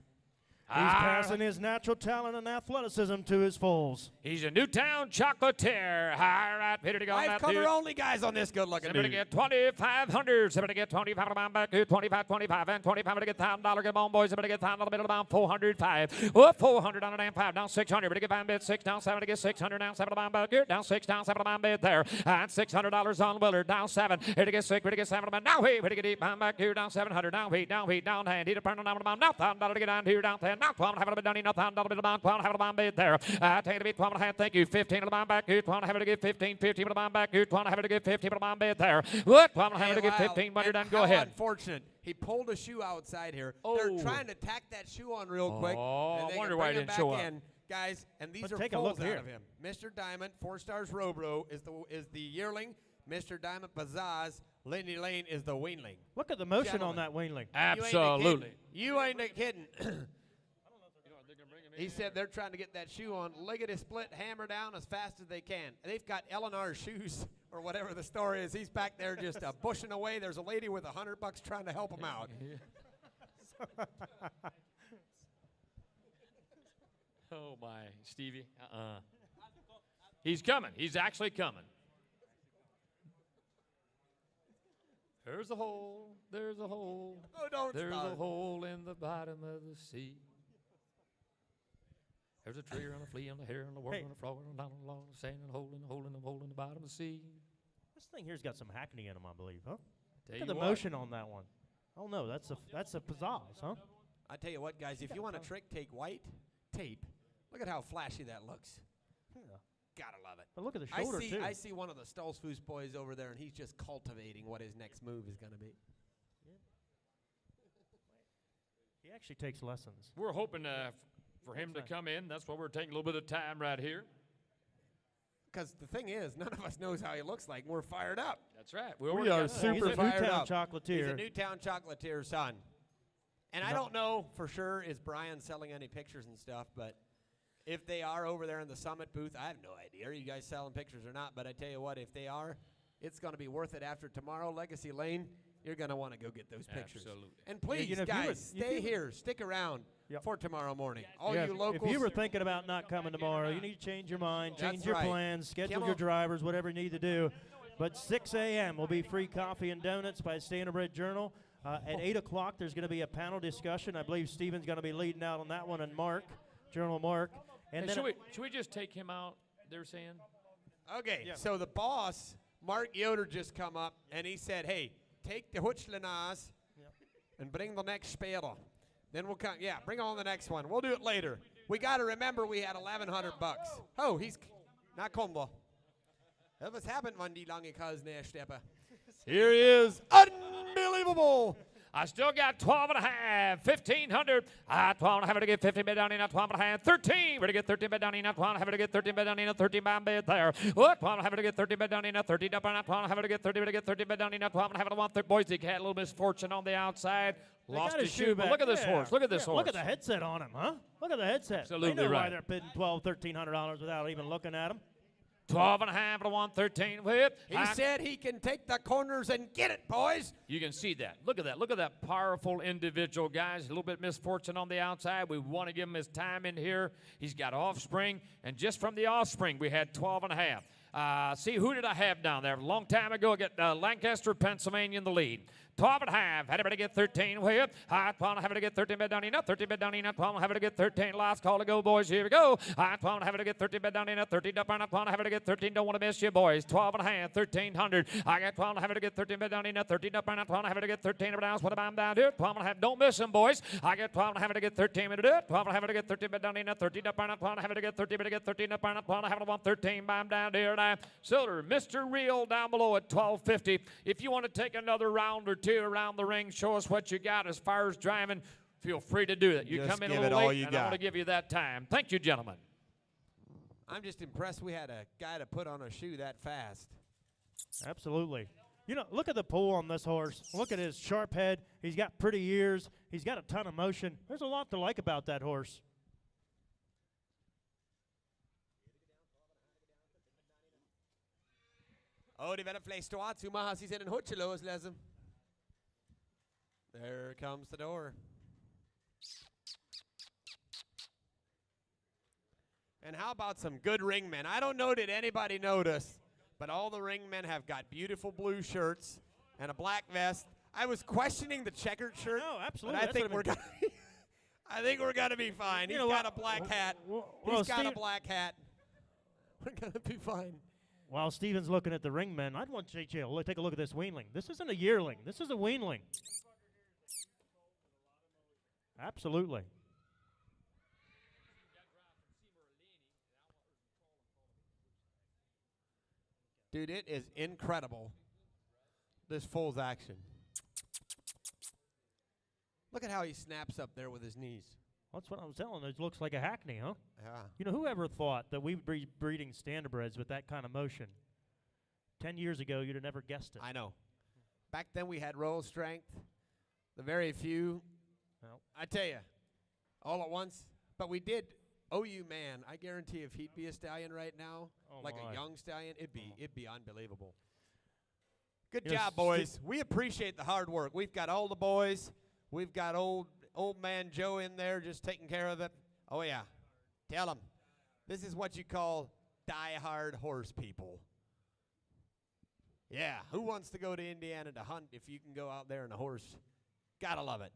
He's passing his natural talent and athleticism to his foals. He's a Newtown Chocolatier. All right, Peter to go on Life that cover dude. only guys on this good looking Somebody dude. get 2,500. Somebody get 25 on back here. 25, 25, and 25 to get $1,000. Get on, boys. Somebody get $1,000 middle down 405. Up 400 on a damn 5. Down 600. But get 5 bid 6 down 7 to get 600 down 7 on back here. Down 6 down 7 on bid there. And $600 on Willard. Down 7. Here to get 6. Here to get 7 now. Here to get 8 pound back here. Down 700. Down heat. Down heat. Down hand. He to burn on now $1,000 to get down here. Down 10. Now 12 have a bit down. $1,000 bid down 12 have a bomb bid there. Take it to be 12 and a half. Thank you. 15 on the bomb back here. 12 have to get 15. 15 on the bomb back here. 12 have to get 15 on the bomb bid there. What? 12 have to get 15. When you're done, go ahead. Unfortunate. He pulled a shoe outside here. They're trying to tack that shoe on real quick. Oh, and they I wonder can why bring he him didn't show back up. in, guys. And these Let's are take a foals look out here. of him. Mr. Diamond, 4 stars Robro is the yearling. Mr. Diamond Bazaz, Lindy Lane is the weanling. Look at the motion Gentlemen. on that weanling. Absolutely. You ain't a kidding. He said they're trying to get that shoe on, liggity split, hammer down as fast as they can. They've got Eleanor's shoes, or whatever the story is. He's back there just bushing away. There's a lady with $100 trying to help him out. Oh, my, Stevie. He's coming. He's actually coming. There's a hole. There's a hole. Oh, don't There's start. a hole in the bottom of the sea. There's a tree on a flea on a hair on a worm on a frog on a down along the sand and a hole in the hole in the hole in the bottom of the sea. This thing here's got some hackney in him, I believe, huh? Tell Look at you the what. motion on that one. Oh no, that's a pizzazz, huh? I tell you what, guys, if you want a trick, take white tape. Look at how flashy that looks. Yeah. Gotta love it. But look at the shoulder too. I see one of the Stolzfus boys over there, and he's just cultivating what his next move is going to be. He actually takes lessons. We're hoping for him to come in. That's why we're taking a little bit of time right here. Because the thing is, none of us knows how he looks like. We're fired up. That's right. We already are got- super He's a fired Newtown up. Chocolatier. He's a Newtown Chocolatier son. And I don't know for sure, is Brian selling any pictures and stuff, but if they are over there in the Summit booth, I have no idea. Are you guys selling pictures or not? But I tell you what, if they are, it's going to be worth it after tomorrow. Legacy Lane, you're going to want to go get those pictures. Absolutely. And please, you know, if you were- guys, if stay you were- here. Stick around Yep. for tomorrow morning. All Yeah, you if locals. you were thinking about not coming tomorrow, you need to change your mind, That's change your right. plans, schedule Come your on. drivers, whatever you need to do. But 6 a.m. will be free coffee and donuts by Standardbred Journal. At 8 o'clock, there's going to be a panel discussion. I believe Steven's going to be leading out on that one, and Mark, Journal Mark. And Hey, then should we just take him out, they're saying? Okay, so the boss, Mark Yoder, just come up, and he said, hey, take the Hutchlinaz and bring the next Später. Then we'll come, bring on the next one. We'll do it later. We got to remember we had $1,100. Oh, he's, na kommen. Was happened, wann die lange Kalsnäher Steppe. Here he is. Unbelievable. I still got 12 and a half, 1,500. 12 and a half to get 15 bid down in, 12 and a half, 13. We're to get 13 bid down in, 12 and a half to get 13 bid down in, 13 by bid there. What? 12 and a half to get 13 bid down in, 13 up on 12 and a half to get 30 to get 30 bid down in, 12 and a half to 1/3. Boise had a little misfortune on the outside. they Lost got his shoe, but back. look at this Yeah. horse. Look at this Yeah, horse. Look at the headset on him, huh? Look at the headset. Absolutely they know why right. they're bidding $1,200, $1,300 without even looking at him. 12 and a half to 113 whip. He said he can take the corners and get it, boys. You can see that. Look at that. Look at that powerful individual, guys. A little bit misfortune on the outside. We want to give him his time in here. He's got offspring, and just from the offspring, we had 12 and a half. See, who did I have down there? A long time ago, I got Lancaster, Pennsylvania in the lead. 12 and a half. Had to get 13 way up. High 12 having to get 13 bed down in 13 bed down in 12 having to get 13. Last call to go, boys. Here we go. High 12 having to get 13 bed down in 13 up and 12 having to get 13. Don't want to miss you, boys. 12 and a half, 1300. I got 12 having to get 13 bed down in 13 up and 12 having to get 13 up and down. What I'm down here. 12 and a half. Don't miss them, boys. I got 12 having to get 13 minute it. 12 having to get 13 bed down in 13 up and 12 having to get 13 bed to get 13 up and 12 having to want 13 by down here now. Silver, Mr. Real down below at 1250. If you want to take another round or two around the ring, show us what you got as far as driving. Feel free to do it. You Just come in a give little it all late, you and got. I want to give you that time. Thank you, gentlemen. I'm just impressed we had a guy to put on a shoe that fast. Absolutely. You know, look at the pull on this horse. Look at his sharp head. He's got pretty ears. He's got a ton of motion. There's a lot to like about that horse. Oh, die werden vielleicht dort zumachen, sie sind in Hutsche loslesen. There comes the door. And how about some good ringmen? I don't know, did anybody notice, but all the ringmen have got beautiful blue shirts and a black vest. I was questioning the checkered shirt. No, absolutely. But I think we're gonna I think we're gonna be fine. He's got a black hat. He's got a black hat. We're gonna be fine. While Steven's looking at the ringmen, I'd want JJ to take a look at this weanling. This isn't a yearling. This is a weanling. Absolutely. Dude, it is incredible, this foal's action. Look at how he snaps up there with his knees. That's what I was telling you. It looks like a hackney, huh? Yeah. You know, whoever thought that we'd be breeding standardbreds with that kind of motion? 10 years ago, you'd have never guessed it. I know. Back then we had roll strength, the very few. Well, I tell you, all at once. But we did. OU man, I guarantee if he'd be a stallion right now, like my. a young stallion, it'd be unbelievable. Good You know, job, boys. We appreciate the hard work. We've got all the boys. We've got old man Joe in there just taking care of it. Oh yeah, tell him. This is what you call die-hard horse people. Yeah, who wants to go to Indiana to hunt if you can go out there in a horse? Gotta love it.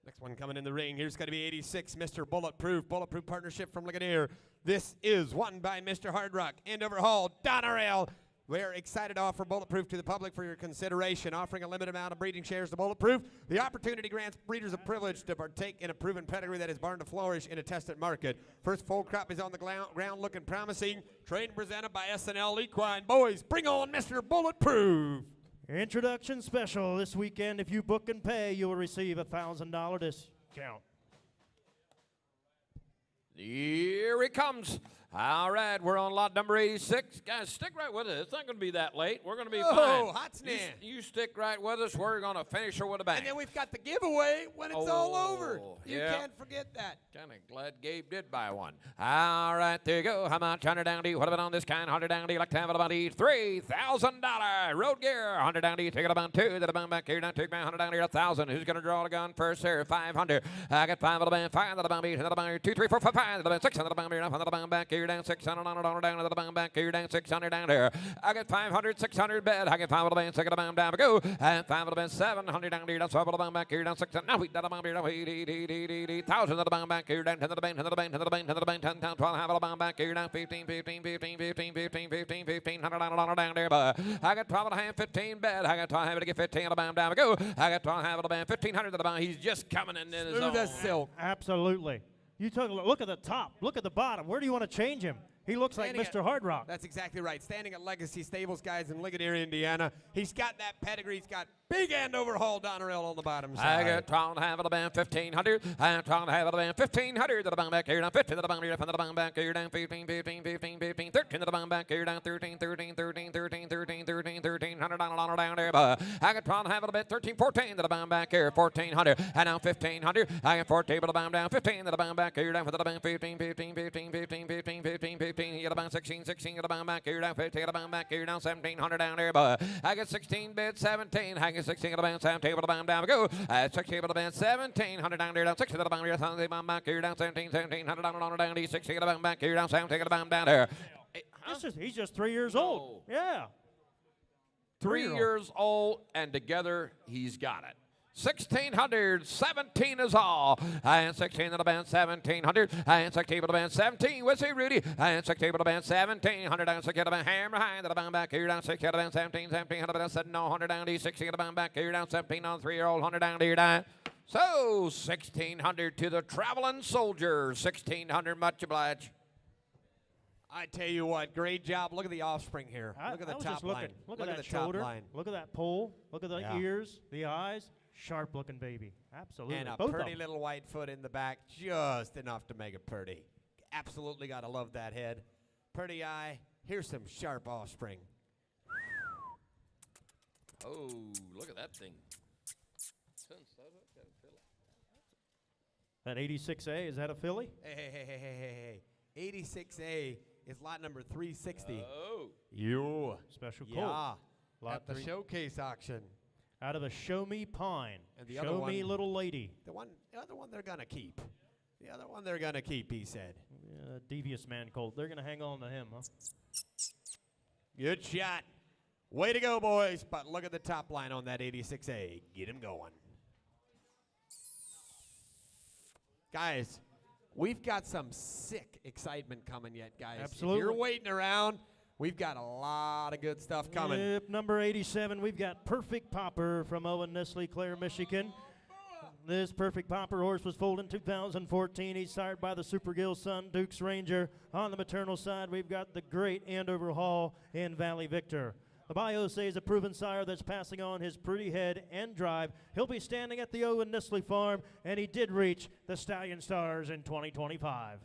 Next one coming in the ring. Here's going to be 86, Mr. Bulletproof. Bulletproof partnership from Ligonier. This is won by Mr. Hard Rock and overhauled Donnie. We're excited to offer Bulletproof to the public for your consideration, offering a limited amount of breeding shares to Bulletproof. The opportunity grants breeders a privilege to partake in a proven pedigree that is born to flourish in a tested market. First full crop is on the ground looking promising. Trade presented by SNL Equine. Boys, bring on Mr. Bulletproof. introduction special this weekend. If you book and pay, you will receive a $1,000 discount. Here he comes. All right, we're on lot number 86. Guys, stick right with us. It's not going to be that late. We're going to be fine. Oh, hot snap. You stick right with us. We're going to finish her with a bang. And then we've got the giveaway when it's all over. You yeah. can't forget that. Kind of glad Gabe did buy one. All right, there you go. How much? 100 down to you. What about on this kind? 100 down to you. Like to have it about $3,000. Road gear. 100 down to you. Take it about 2. That about back here. Now take back 100 down to you. 1,000. Who's going to draw the gun first here? 500. I got 5 of the band. 5 of the band. 8 of the band. 2, 3, 4, 5, 5 of the band. 600 of the band. 5 of the band back here. Down 600 on it. Down to the band back here. Down 600 down there. I got 500. 600 bed. I got 5 of the band. 6 of the band down to go. And 5 of the band. 700 down here. Down 12 of the band back here. Down 600. Now we got the band here. Down 8,000 of the band back here. Down 10 of the band. 10 of the band. 10 of the band. 10 of the band. 10 down 12. Half of the band back here. Down 15. 15. 15. 15. 15. 15. 15. 100 down there. But I got 12 and a half. 15 bed. I got 12 to get 15 of the band down to go. I got 12 half of the band. 1,500 of the band. He's just coming in his own. Smooth as silk. Absolutely. You took a look at the top. Look at the bottom. Where do you want to change him? He looks like Mr. Hard Rock. That's exactly right. Standing at Legacy Stables, guys, in Ligonier, Indiana. He's got that pedigree. He's got big end overhaul Donnerell on the bottom side. I got 12 and a half of the band, 1,500. I got 12 and a half of the band, 1,500 to the band back here. Down 15 to the band here. Down to the band back here. Down 15, 15, 15, 15, 13 to the band back here. Down 13, 13, 13, 13, 13, 13, 13, $100 down there. But I got 12 and a half of the band, 13, 14 to the band back here. 1,400. And now 1,500. I got 14 to the band down, 15 to the band back here. Down to the band 15, 15, 15, 15, 15, 15, 15. You got the band 16. 16 of the band back here, down 15 of the band back here, down 1,700 down there, but I got 16 bid 17, I got 16 of the band, 17 of the band down, go, 16 of the band, 1,700 down there, down 16 of the band here, 17 of the band back here, down 17, 1,700 down there, 16 of the band back here, down 17 of the band down there. He's just 3 years old. Yeah. 3 years old, and together he's got it. 1,617 is all. And 16 to the band, 1,700. And 16 to the band, 17. Whistle Rudy. And 16 to the band, 1,700. Down 16 to the band, hammer behind to the band back here. Down 16 to the band, 17, 1700 to the band, 7, 100 down to 16 to the band back here. Down 17 on 3-year-old, 100 down to your down. So 1,600 to the traveling soldier. 1,600, much obliged. I tell you what, great job. Look at the offspring here. Look at the top line. Look at that the shoulder. top line. Look at that pole. Look at the ears, the eyes. Sharp-looking baby. Absolutely. And a Both pretty of 'em. little white foot in the back, just enough to make it pretty. Absolutely got to love that head. Pretty eye. Here's some sharp offspring. Oh, look at that thing. That 86A, is that a filly? Hey. 86A is lot number 360. Oh. You. Special colt. Yeah. Lot At the 3. showcase auction. Out of a Show Me Pine. And the other Show Me one- Little Lady. The other one they're going to keep. The other one they're going to keep, he said. Devious Man colt. They're going to hang on to him, huh? Good shot. Way to go, boys. But look at the top line on that 86A. Get him going. Guys, we've got some sick excitement coming yet, guys. Absolutely. If you're waiting around, we've got a lot of good stuff coming. Yep, number 87, we've got Perfect Popper from Owen Nestle, Clare, Michigan. This Perfect Popper horse was foaled in 2014. He's sired by the Super Gill son, Duke's Ranger. On the maternal side, we've got the great Andover Hall in Valley Victor. The bio says a proven sire that's passing on his pretty head and drive. He'll be standing at the Owen Nestle farm, and he did reach the Stallion Stars in 2025.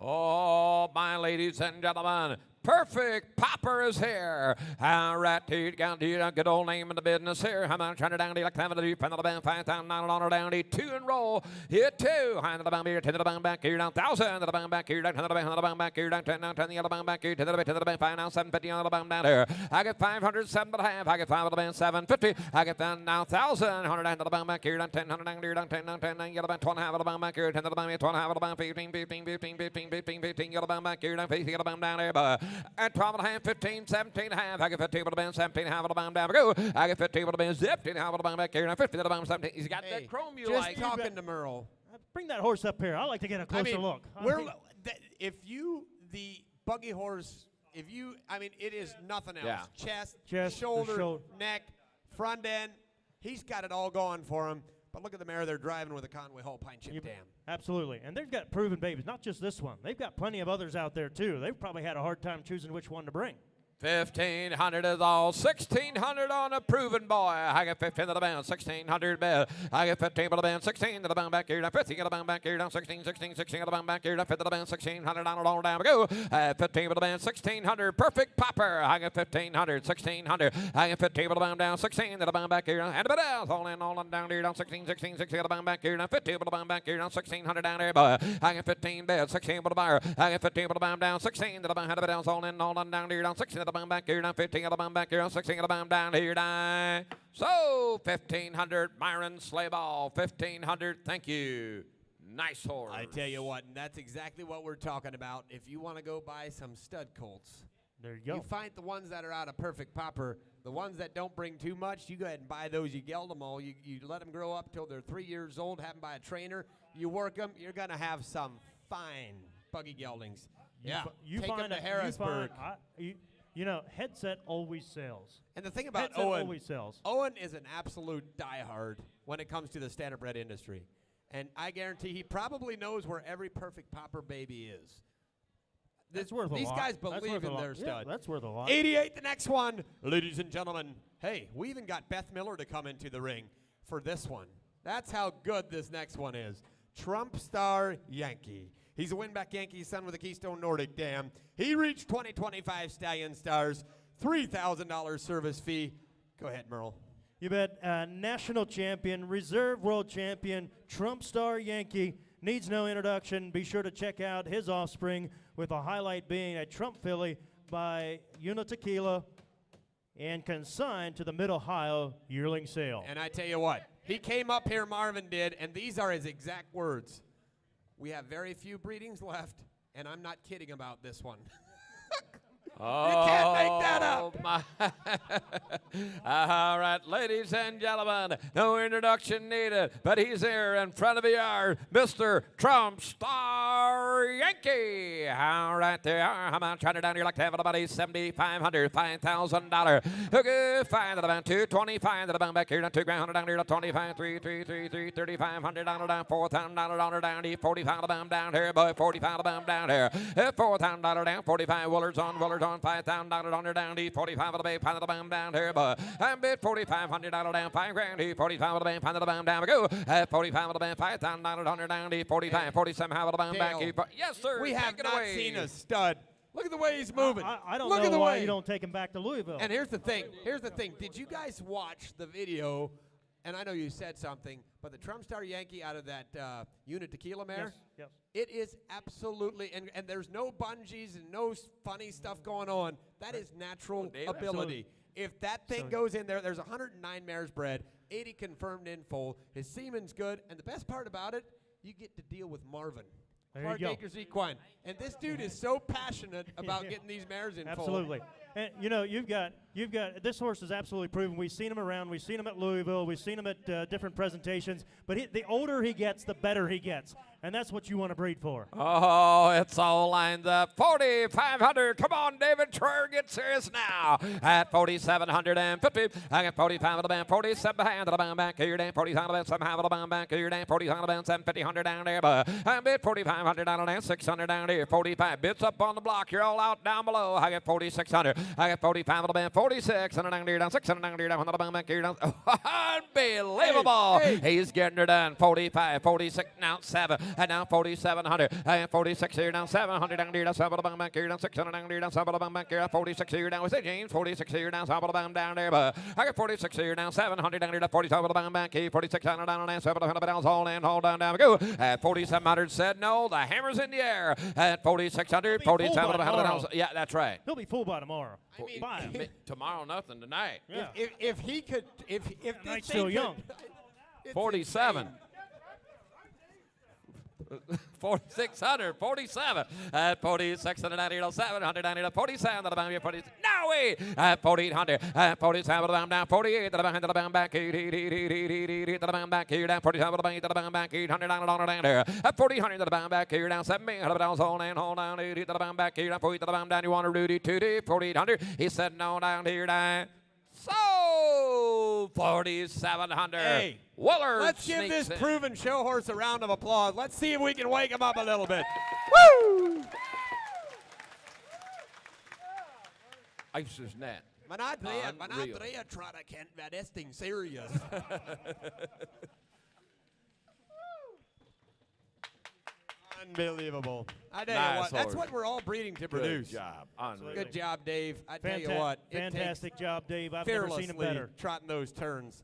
Oh, my ladies and gentlemen, Perfect Popper is here. All right, got a good old name in the business here. How much under down to like 7 to the final band, 5,000 $9 down to 2 and roll. Hit 2. High to the band here, 10 to the band back here, down 1,000 to the band back here, down 10 to the band back here, down 10 to the other band back here, 10 to the band, 5 now 750 on the band down here. I get 500, 7.5. I get 5 to the band, 750. I get down now 1,000, 100 down to the band back here, down 10, 100 down here, down 10, down 10, down the band, 12 half of the band back here, 10 to the band, 12 half of the band, 15, 15, 15, 15, 15, 15, get the band back here, down 50, get the band down there, but at 12 and a half. 15, 17 and a half. I get 15 with the band, 17 half of the band down. Go. I get 15 with the band, 17 half of the band back here. Now 50 to the band, 17. He's got that chrome you just like. talking to Merle. Bring that horse up here. I like to get a closer look. If you, the buggy horse, it is nothing else. Yeah. Chest, shoulder, neck, front end. He's got it all going for him. But look at the mare they're driving with a Conway Hall Pine Chip Dam. Absolutely. And they've got proven babies, not just this one. They've got plenty of others out there, too. They've probably had a hard time choosing which one to bring. 1,500 is all. 1,600 on a proven boy. I get 15 to the band. 1,600 bed. I get 15 to the band. 16 to the band back here. Down 50 to the band back here. Down 16, 16, 16 to the band back here. Down 50 to the band. 1,600 on it all down. Go. 15 to the band. 1,600. Perfect Popper. I get 1,500. 1,600. I get 15 to the band down. 16 to the band back here. And a bit else. All in down here. Down 16, 16, 16 to the band back here. Down 50 to the band back here. Down 1,600 down there. Boy. I get 15 bed. 16 to the buyer. I get 15 to the band down. 16 to the band. Had a bit else. All in down here. Down 16 to the band back here. Down 15 of the band back here, 16 of the band down here, die. So 1,500, Myron Slayball, 1,500, thank you. Nice horse. I tell you what, and that's exactly what we're talking about. If you want to go buy some stud colts, there you go. You find the ones that are out of Perfect Popper, the ones that don't bring too much, you go ahead and buy those. You geld them all. You let them grow up till they're 3 years old, have them by a trainer. You work them, you're going to have some fine buggy geldings. You take find them to Harrisburg. You know, headset always sells. And the thing about headset Owen, always sells. Owen is an absolute diehard when it comes to the standardbred industry. And I guarantee he probably knows where every Perfect Popper baby is. That's worth a lot. These guys believe in their stud. Yeah, that's worth a lot. 88, the next one. Ladies and gentlemen, hey, we even got Beth Miller to come into the ring for this one. That's how good this next one is. Trump Star Yankee. He's a Winback Yankee son with a Keystone Nordic dam. He reached 2025 Stallion Stars, $3,000 service fee. Go ahead, Merle. You bet. National champion, reserve world champion, Trump Star Yankee. Needs no introduction. Be sure to check out his offspring, with a highlight being a Trump filly by Una Tequila and consigned to the Mid-Ohio yearling sale. And I tell you what, he came up here, Marvin did, and these are his exact words. We have very few breedings left, and I'm not kidding about this one. You can't make that up. All right, ladies and gentlemen, no introduction needed, but he's here in front of the yard, Mr. Trump Star Yankee. All right, there are. How about trying it down here like to have about $7,500, $5,000. Okay, five to the band, 225 to the band back here, $2 grand down here to 25, 3, 3, 3, 3, $3,500 down, $4,000 down, $45 the band down here, boy, $45 the band down here, $4,000 down, 45 Willers on, $5,000 down, $45 of the bay, pound of the band down here, boy, I'm bid $4,500 down, $5 grand, 45 of the band, pound of the band down, we go, 45 of the band, $5,000 down, 45, 47 of the band back, yes sir, We have take it not away. seen a stud. Look at the way he's moving. I don't Look know at the why way. you don't take him back to Louisville. And here's the thing. Here's the thing. Did you guys watch the video? And I know you said something, but the Trump Star Yankee out of that unit tequila mare, Yes. it is absolutely, and there's no bungees and no funny stuff going on. That is natural ability. Absolutely. If that thing goes in there, there's 109 mares bred, 80 confirmed in full. His semen's good, and the best part about it, you get to deal with Marvin. There you Clark go. Acres Equine. And this dude is so passionate about getting these mares in full. Absolutely. And you know, you've got this horse is absolutely proven. We've seen him around. We've seen him at Louisville. We've seen him at different presentations. But the older he gets, the better he gets. And that's what you want to breed for. Oh, it's all lined up. 4,500. Come on, David Troyer, get serious now. At 4,750. I got 45 of the band, 47 of the band back here, down 45 of the band, somehow of the band back here, down 45 of the band, 750 down there. But I bid 4,500 down there, 600 down here, 45 bits up on the block. You're all out down below. I got 4,600. I got 45 of the band, 46 down there, down 600 down there, down on the band back here, down. Unbelievable. He's getting her done. 45, 46, now 7. And now 4,700. And 46 here, down 700 down here, down 7 of the band back here, down 600 down here, down 7 of the band back here, 46 here, down. We say James, 46 here, down 7 of the band down there. But I got 46 here, down 700 down here, down 47 of the band back here, 4600 down and 700 pounds, all in, hold down, down we go. At 4,700 said no. The hammer's in the air. At 4,600, 47 pounds. Yeah, that's right. He'll be full by tomorrow. Buy him. Tomorrow, nothing. Tonight. Yeah. If he could, if this Night's thing still could- young. it's 47. insane. 4,600, 47, at 4,600 down here, 700 down here, 47 to the bound, 40. No way! At 4,800, at 47 to the bound, down 48 to the bound, to the bound back, to the bound back here, down 47 to the bound, to the bound back, 800 down there. At 4,000 to the bound back here, down 700 down, hold down, 80 to the bound back here, down 40 to the bound down. You want to Rudy 2D, 4,800. He said no down here, down. So 4,700. Hey, Willard let's give sneaks this in. proven show horse a round of applause. Let's see if we can wake him up a little bit. Woo! Ice's net. Man, I Unreal. tror det kan vara nästan serious. Unbelievable. I tell you Nice what, that's horse. what we're all breeding to produce. Good job. Unreal. Good job, Dave. I tell you what, it takes Fantastic job, Dave. I've never seen him fearlessly better. trotting those turns.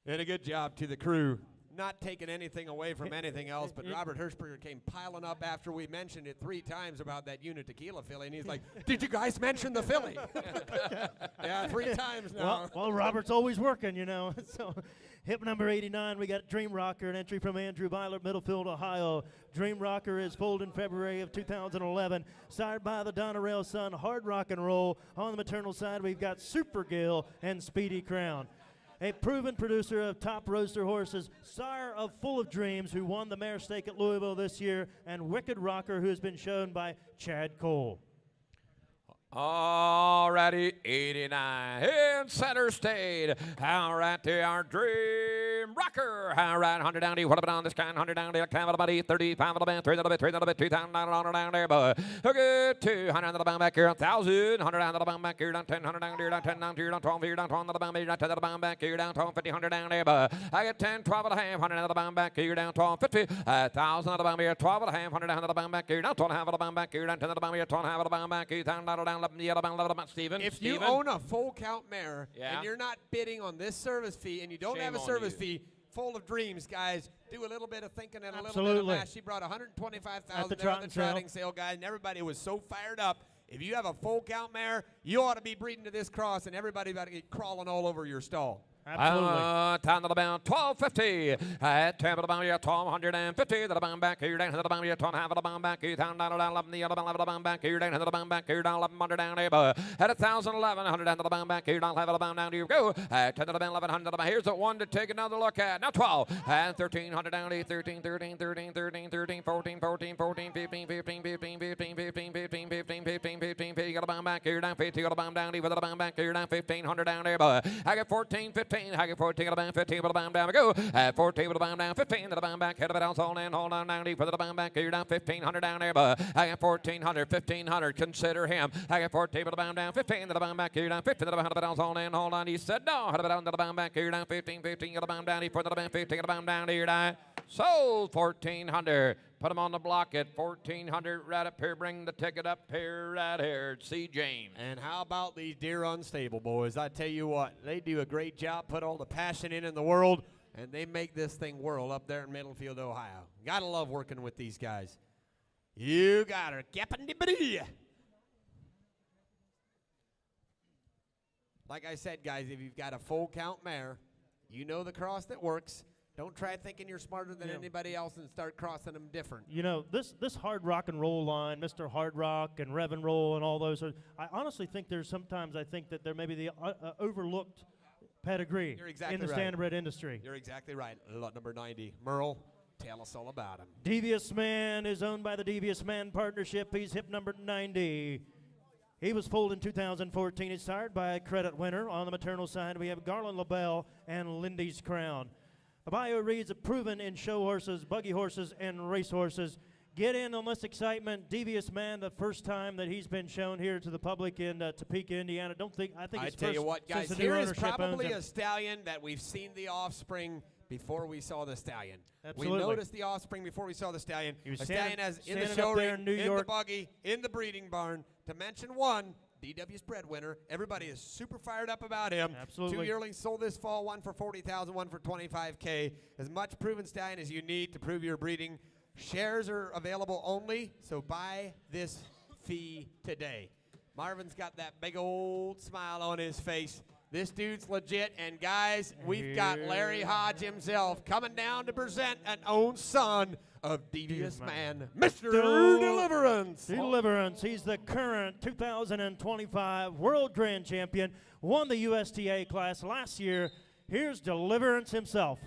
And a good job to the crew. Not taking anything away from anything else, but Robert Hirschberger came piling up after we mentioned it 3 times about that unit tequila filly, and he's like, "Did you guys mention the filly?" Yeah, 3 times now. Well, Robert's always working, you know. So, hip number 89, we got Dream Rocker, an entry from Andrew Byler, Middlefield, Ohio. Dream Rocker is foaled in February of 2011, sired by the Donna Rail son, Hard Rock and Roll. On the maternal side, we've got Super Gill and Speedy Crown. A proven producer of top roaster horses, sire of Full of Dreams, who won the mare stake at Louisville this year, and Wicked Rocker, who has been shown by Chad Cole. Alrighty, 89 in center state. All right, there are Dream Rocker. All right, 100 down there. What about on this kind? 100 down there. Count about 35 of the band. 3 of the bit. 3 of the bit. 2,000 down there, boy. Okay, 200 on the band back here. 1,000. 100 down to the band back here. Down 10. 100 down there. Down 10 down here. Down 12 here. Down 12 on the band back here. Down 10 to the band back here. Down 12. 50. 100 down there, boy. I get 10. 12 and a half. 100 on the band back here. Down 12. 50. 1,000 on the band here. 12 and a half. 100 down to the band back here. Down 12 and a half on the band back here. Down 10 to the band here. 12 and a half on the band back here. Down 11 the other band. Steven. If Steven. you own a full count mare Yeah. and you're not bidding on this service fee and you don't Shame have a on service you. fee, Full of Dreams, guys, do a little bit of thinking and a little bit Absolutely. of math. She brought At $125,000 the there at trotting the sale. trotting sale, guys, and everybody was so fired up. If you have a full count mare, you ought to be breeding to this cross, and everybody about to get crawling all over your stall. Absolutely. Time to the bound, 1250. At 10 to the bound, 1250. To the bound back here, down to the bound, 12 half of the bound back here, down, down, 11, the other bound, the bound back here, down to the bound back here, down 1100 down here, at 1,011, 100 down to the bound back here, down half of the bound down here, go. At 10 to the bound, 1100 to the bound. Here's the one to take another look at. Now 12, and 1300 down here, 13, 13, 13, 13, 13, 14, 14, 14, 15, 15, 15, 15, 15, 15, 15, 15, 15, 15, got the bound back here, down 50, got the bound down here, with the bound back here, down 1,500 down there, I got 14, 15, I got 14, got the bound 15, with the bound down, go. At 14 with the bound down, 15 to the bound back, head of it else, hold on down deep for the bound back here, down 1,500 down there, I got 1,400, 1,500, consider him. I got 14 with the bound down, 15 to the bound back here, down 15 to the bound, head of it else, hold on. He said no, head of it down to the bound back here, down 15, 15 to the bound down, he put the bound 15 to the bound down here, down. Sold 1,400. Put him on the block at 1,400 right up here. Bring the ticket up here, right here. See James. And how about these deer unstable boys? I tell you what, they do a great job, put all the passion in the world, and they make this thing whirl up there in Middlefield, Ohio. Gotta love working with these guys. You got her. Like I said, guys, if you've got a full count mare, you know the cross that works. Don't try thinking you're smarter than anybody else and start crossing them different. You know, this hard rock and roll line, Mr. Hard Rock and Reverend Roll and all those, I honestly think there's sometimes I think that there may be the overlooked pedigree in the standardbred industry. You're exactly right. Lot number 90, Merle, tell us all about him. Devious Man is owned by the Devious Man Partnership. He's hip number 90. He was foaled in 2014. He's sired by a credit winner. On the maternal side, we have Garland LaBelle and Lindy's Crown. The bio reads proven in show horses, buggy horses, and race horses. Get in on this excitement. Devious Man, the first time that he's been shown here to the public in Topeka, Indiana. I think it's tell you what, guys, here is probably a stallion that we've seen the offspring before we saw the stallion. Absolutely. We noticed the offspring before we saw the stallion. He was a stallion has in the standing show up there ring, in New York. the buggy, in the breeding barn. To mention one, DW's breadwinner. Everybody is super fired up about him. Absolutely. 2 yearlings sold this fall, one for $40,000, one for $25K. As much proven stallion as you need to prove your breeding. Shares are available only, so buy this fee today. Marvin's got that big old smile on his face. This dude's legit, and guys, we've got Larry Hodge himself coming down to present an own son of Devious Man, Mr. Deliverance. Deliverance. He's the current 2025 World Grand Champion. Won the USTA class last year. Here's Deliverance himself.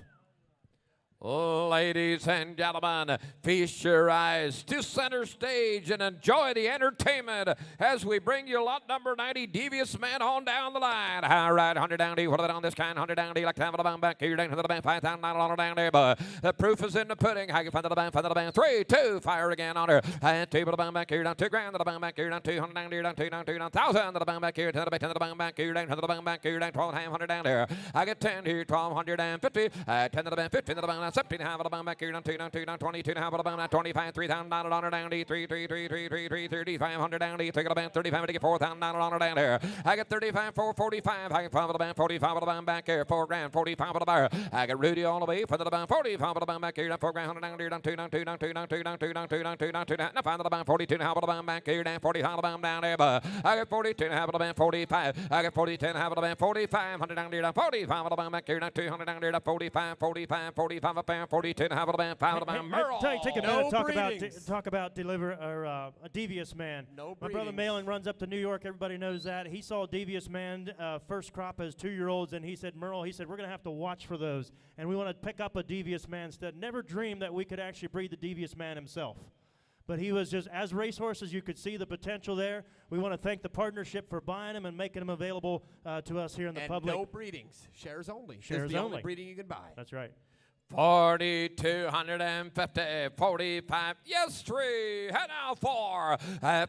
Ladies and gentlemen, feast your eyes to center stage and enjoy the entertainment as we bring you lot number 90, Devious Man, on down the line. All right, 100 down D, what about on this kind? 100 down D, like time for the bound back here, down to the band, 5,000 down there, but the proof is in the pudding. How you find the band, 3, 2, fire again on her. And table the bound back here, down 2 grand to the bound back here, down 200 down here, down 2, down 2, down 1,000 to the bound back here, to the bound back here, down to the bound back here, down 1,200 down there. I get 10 here, 1,250, 10 to the band, 15 to the bound, 17 half of the bound back here, down 2, down 2, down 22 half of the bound, 25, 3,000 down D, 3, 3,500 down D, take the band, 35, to get 4,000 down there. I get 35, 445, I get 5 of the band, 45 of the bound back here, 4 grand, 45 of the bar. I get Rudy all the way, for the bound, 45 of the bound back here, down 4 grand, 100 down here, down 2, down 2, down 2, down 2, down 2, down 2, down 2, down 2, down 2, now 5 of the bound, 42 half of the bound back here, down 45 of the bound down there, but I get 42 half of the band, 45, I get 42 half of the band, 45, 100 down here, down 45 of the bound back here, down 200 down here, down 45, 45, 45 of the band, 42 half of the band, 5 of the band, Merle. Take a minute, talk about a Devious Man. My brother Malin runs up to New York. Everybody knows that. He saw Devious Man first crop as 2-year-olds, and he said, Merle, we're going to have to watch for those, and we want to pick up a Devious Man stud. Never dreamed that we could actually breed the Devious Man himself. But he was just, as racehorses, you could see the potential there. We want to thank the partnership for buying him and making him available to us here in the public. No breedings. Shares only. Shares it's the only. only breeding you can buy. That's right. 4,250, 45, yes, 3, and now 4,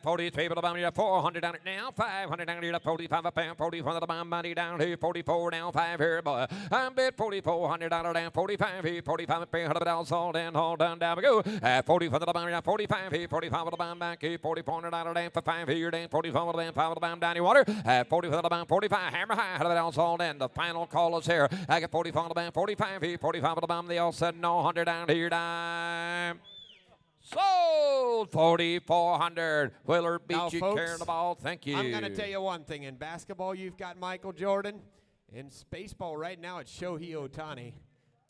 43, but the bomb, 400 down it now, 500 down here, 45 a pound, 44 the bomb, money down here, 44 down, 5 here, boy, I'm bid 4,400 down, 45 here, 45 a pound, $100 all in, all done, down we go, 44 the bomb, 45 here, 45 the bomb back here, 4,400 down, for 5 here, down, 44 the bomb, 5 the bomb down your water, 44 the bomb, 45, hammer high, $100 all in, the final call is here, I get 44 the bomb, 45 here, 45 the bomb, they all said no, 100 down here, dime. Sold 4,400. Willer beat now, you folks, carrying the ball. Thank you. I'm going to tell you one thing. In basketball, you've got Michael Jordan. In Spaceball right now, it's Shohei Ohtani.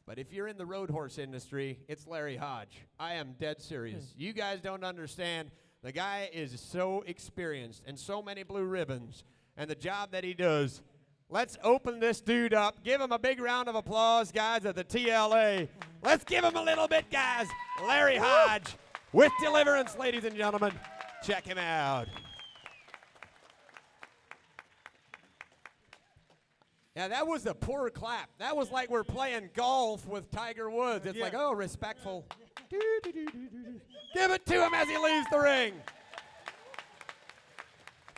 But if you're in the road horse industry, it's Larry Hodge. I am dead serious. You guys don't understand. The guy is so experienced and so many blue ribbons. And the job that he does. Let's open this dude up. Give him a big round of applause, guys, at the TLA. Let's give him a little bit, guys. Larry Hodge with Deliverance, ladies and gentlemen. Check him out. Yeah, that was a poor clap. That was like we're playing golf with Tiger Woods. It's like, oh, respectful. Give it to him as he leaves the ring.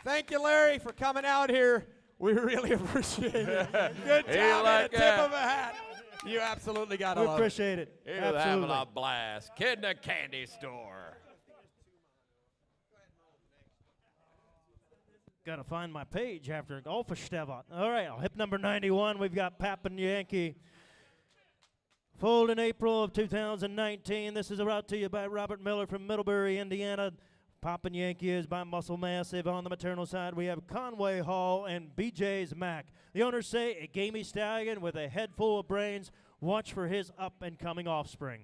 Thank you, Larry, for coming out here. We really appreciate it. Good job and a tip of a hat. You absolutely got to love it. We appreciate it. He was having a blast. Kid in a candy store. Got to find my page after Golfestevat. All right, hip number 91, we've got Papin Yankee. Foaled in April of 2019. This is brought to you by Robert Miller from Middlebury, Indiana. Papin Yankee is by Muscle Massive. On the maternal side, we have Conway Hall and BJ's Mac. The owners say a gamey stallion with a head full of brains. Watch for his up-and-coming offspring.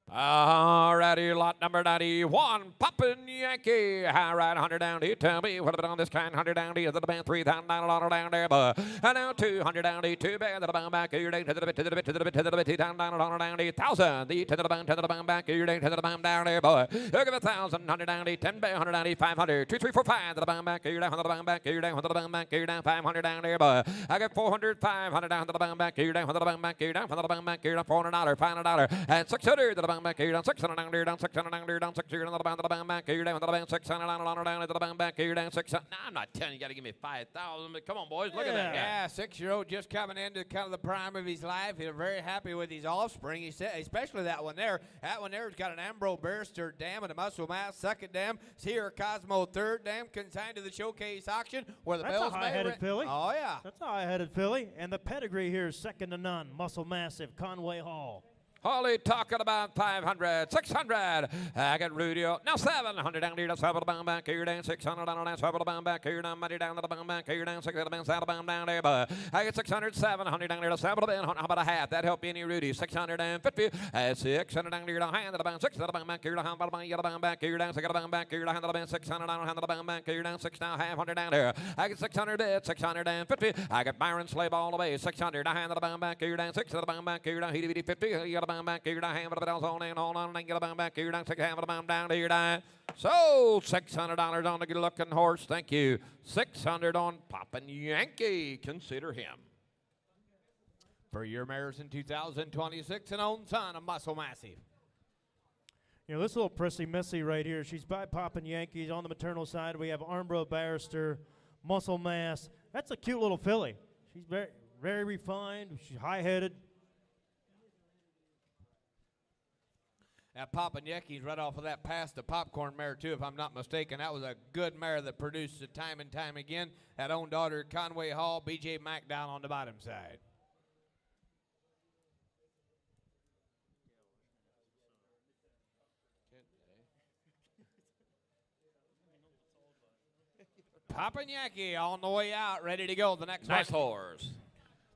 All righty, lot number 91, Poppin' Yankee. High ride, 100 down to tell me what about on this kind, 100 down to the band, $3,000 down there, but and now 200 down to two band, to the band back, your day, to the bit, to the bit, to the bit, to the bit, $2,000 down to 1,000, the to the band back, your day, to the band down there, boy. Look at 1,000, 100 down to 10 band, 100 down to 500, 2, 3, 4, 5, to the band back, your down, to the band back, your down, to the band back, your down, 500 down there, boy. I got 400, 500 down to the band back, your down, to the band back, your down, to the band back, your down, $400, $500, and 600 to the band back, your down, 600 down there, down 600 down there, down 600 to the band back, your down, to the band 600 down to the band back, your down 600. Nah, I'm not telling you, you got to give me 5,000, but come on, boys, look at that guy. Yeah, 6-year-old just coming into kind of the prime of his life. He's very happy with his offspring. He said, especially that one there. That one there's got an Ambro Barrister dam and a Muscle Mass second dam. Sierra Cosmo third dam consigned to the showcase auction where the That's bells a high-headed filly. Oh yeah, that's a high-headed filly, and the pedigree here is second to none. Muscle Massive, Conway Hall. Holly talking about 500, 600. I got Rudy. Now 700 down here. That's 5 to the bound back here down. 600 down there. 5 to the bound back here down. Money down to the bound back here down. 6 to the bound side of the bound down there. But I got 600, 700 down there. That's 7 to the bound. How about a half? That help any Rudy. 650. 600 down here. Hand to the bound. 6 to the bound back here down. How about the bound back here down. 6 to the bound back here down. Hand to the bound. 600 down. Hand to the bound back here down. 6 now. 500 down there. I got 600 bit. 650. I got Byron Slave all the way. 600. Hand to the bound back here down. 6 to the bound back here down. 50. You got the bound back here down. But else on in, hold on, and get a bound back here, down, take half of the bound down to your dime. So $600 on the good looking horse. Thank you. 600 on Poppin' Yankee. Consider him. for your mares in 2026 and own son of Muscle Massive. You know, this little prissy missy right here, she's by Poppin' Yankees. On the maternal side, we have Armbro Barrister, Muscle Mass. That's a cute little filly. She's very, very refined. She's high-headed. That Poppin' Yankees right off of that passed the popcorn mare, too, if I'm not mistaken. That was a good mare that produced it time and time again. That own daughter, Conway Hall, B.J. Mack down on the bottom side. Poppin' Yankee on the way out, ready to go. The next nice horse.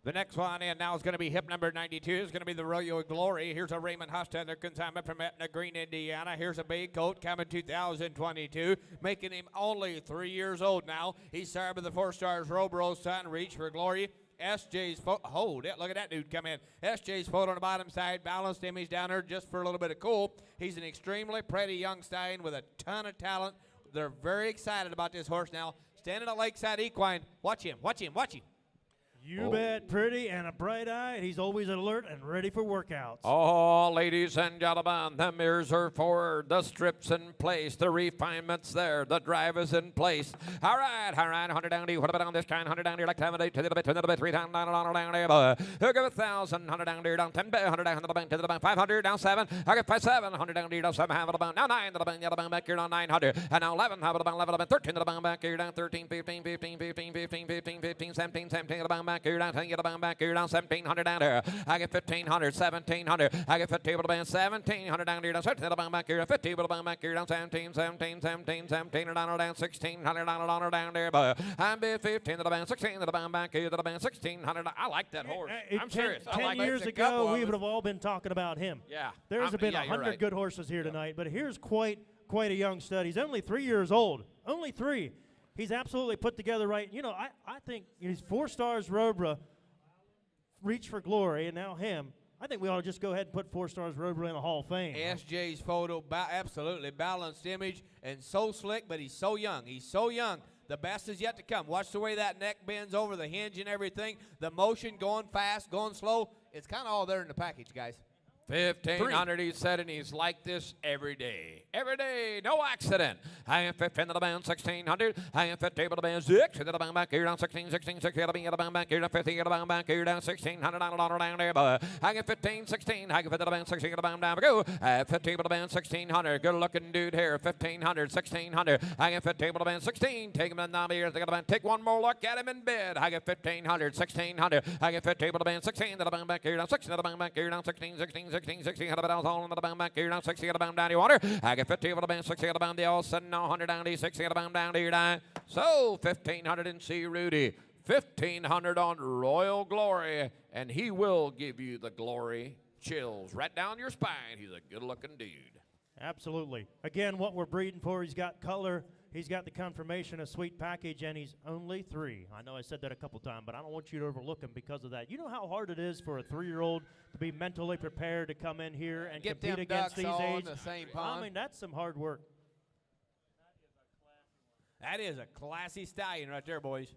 The next one in now is going to be hip number 92. It's going to be the Royal Glory. Here's a Raymond Hostender consignment from Etna Green, Indiana. Here's a big coat coming 2022, making him only 3 years old now. He's sired by the 4 Stars Robro son, Reach for Glory. SJ's hold it. Look at that dude come in. SJ's photo on the bottom side, balanced image down there just for a little bit of cool. He's an extremely pretty young stallion with a ton of talent. They're very excited about this horse now. Standing at Lakeside Equine. Watch him, watch him, watch him. You bet, pretty and a bright eye. He's always alert and ready for workouts. Oh, ladies and gentlemen, the mirrors are forward, the strips in place, the refinements there, the drive is in place. All right, 100 down to you. What about on this kind? 100 down here, like 10 to the bit, 3 times down there. Look at 1,000, 100 down here, down 10, 100 down to the bank, 500 down 7. I got 5, 700 down here, down 7, half of the bound. Now 9 to the bank, back here down 900. And now 11, half of the bound, 11, 13 to the bound, back here down 13, 15, 17, 17 to the bound. back here down, get the bang back here down, 1,700 down there. I get 1,500, 1,700. I get 50 with the band, 1,700 down here down, 17 the bang back here, 50 with the bang back here down, 17, 17, 17, 17 down, down, 1,600 down there. But I'm bid 15 to the band, 16 to the bang back here to the band, 1,600. I like that horse. I'm serious. I 10 like years it. ago, we would have all been talking about him. Yeah. There's been yeah, 100 right. good horses here tonight, but here's quite a young stud. He's only 3 years old. Only 3. He's absolutely put together right. You know, I think he's 4 stars Robra, Reach for Glory, and now him. I think we ought to just go ahead and put 4 stars Robra in the Hall of Fame. SJ's photo, absolutely balanced image, and so slick, but he's so young. He's so young. The best is yet to come. Watch the way that neck bends over the hinge and everything. The motion going fast, going slow. It's kind of all there in the package, guys. 1,500, he said, and he's like this every day. Every day, no accident. I am 15 to the band, 1,600. I am 50 to the band, 6 to the band back here down, 16, 16, 60 to the band back here down, 50 to the band back here down, 1,600 down there. But I get 15, 16. I get 50 to the band, 16 to the band down. Go. 50 to the band, 1,600. Good looking dude here. 1,500, 1,600. I get 50 to the band, 16. Take him to the knob here. Take one more look at him in bed. I get 1,500, 1,600. I get 50 to the band, 16 to the band back here down, 16 to the band back here down, 16, 16, 16, 16, 100 pounds all in the band back here down, 60 at the band down the water. I get 50 over the band, 60 at the band, the all sudden 100 down the 60 at the band down here down. So 1,500 in C. Rudy, 1,500 on Royal Glory, and he will give you the glory chills right down your spine. He's a good looking dude. Absolutely. Again, what we're breeding for, he's got color, he's got the confirmation, a sweet package, and he's only 3. I know I said that a couple times, but I don't want you to overlook him because of that. You know how hard it is for a 3-year-old to be mentally prepared to come in here and Get compete them against ducks these all in age. the same I pond. mean, that's some hard work. That is a classy stallion right there, boys.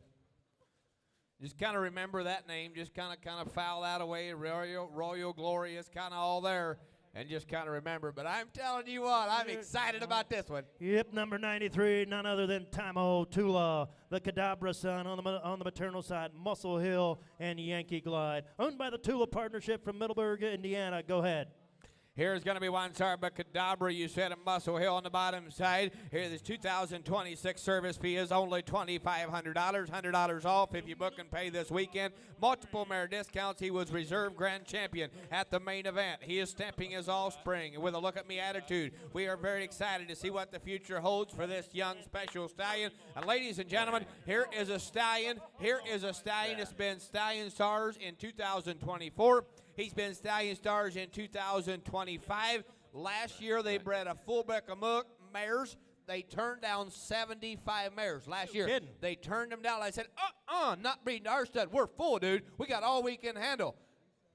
Just kind of remember that name. Just kind of foul that away. Royal Glory is kind of all there. And just kind of remember. But I'm telling you what, I'm excited about this one. Yep, number 93, none other than Timo Tula, the Cadabra son on the maternal side, Muscle Hill and Yankee Glide. Owned by the Tula Partnership from Middleburg, Indiana. Go ahead. Here's going to be one star, but Cadabra, you said, a Muscle Hill on the bottom side. Here, this 2026 service fee is only $2,500, $100 off if you book and pay this weekend. Multiple mare discounts. He was reserve grand champion at the main event. He is stamping his offspring with a look at me attitude. We are very excited to see what the future holds for this young special stallion. And ladies and gentlemen, here is a stallion. Here is a stallion that's been Stallion Stars in 2024. He's been Stallion Stars in 2025. Last year, they bred a full beck of mares. They turned down 75 mares last year. Kidding. They turned them down. I said, not breeding our stud. We're full, dude. We got all we can handle.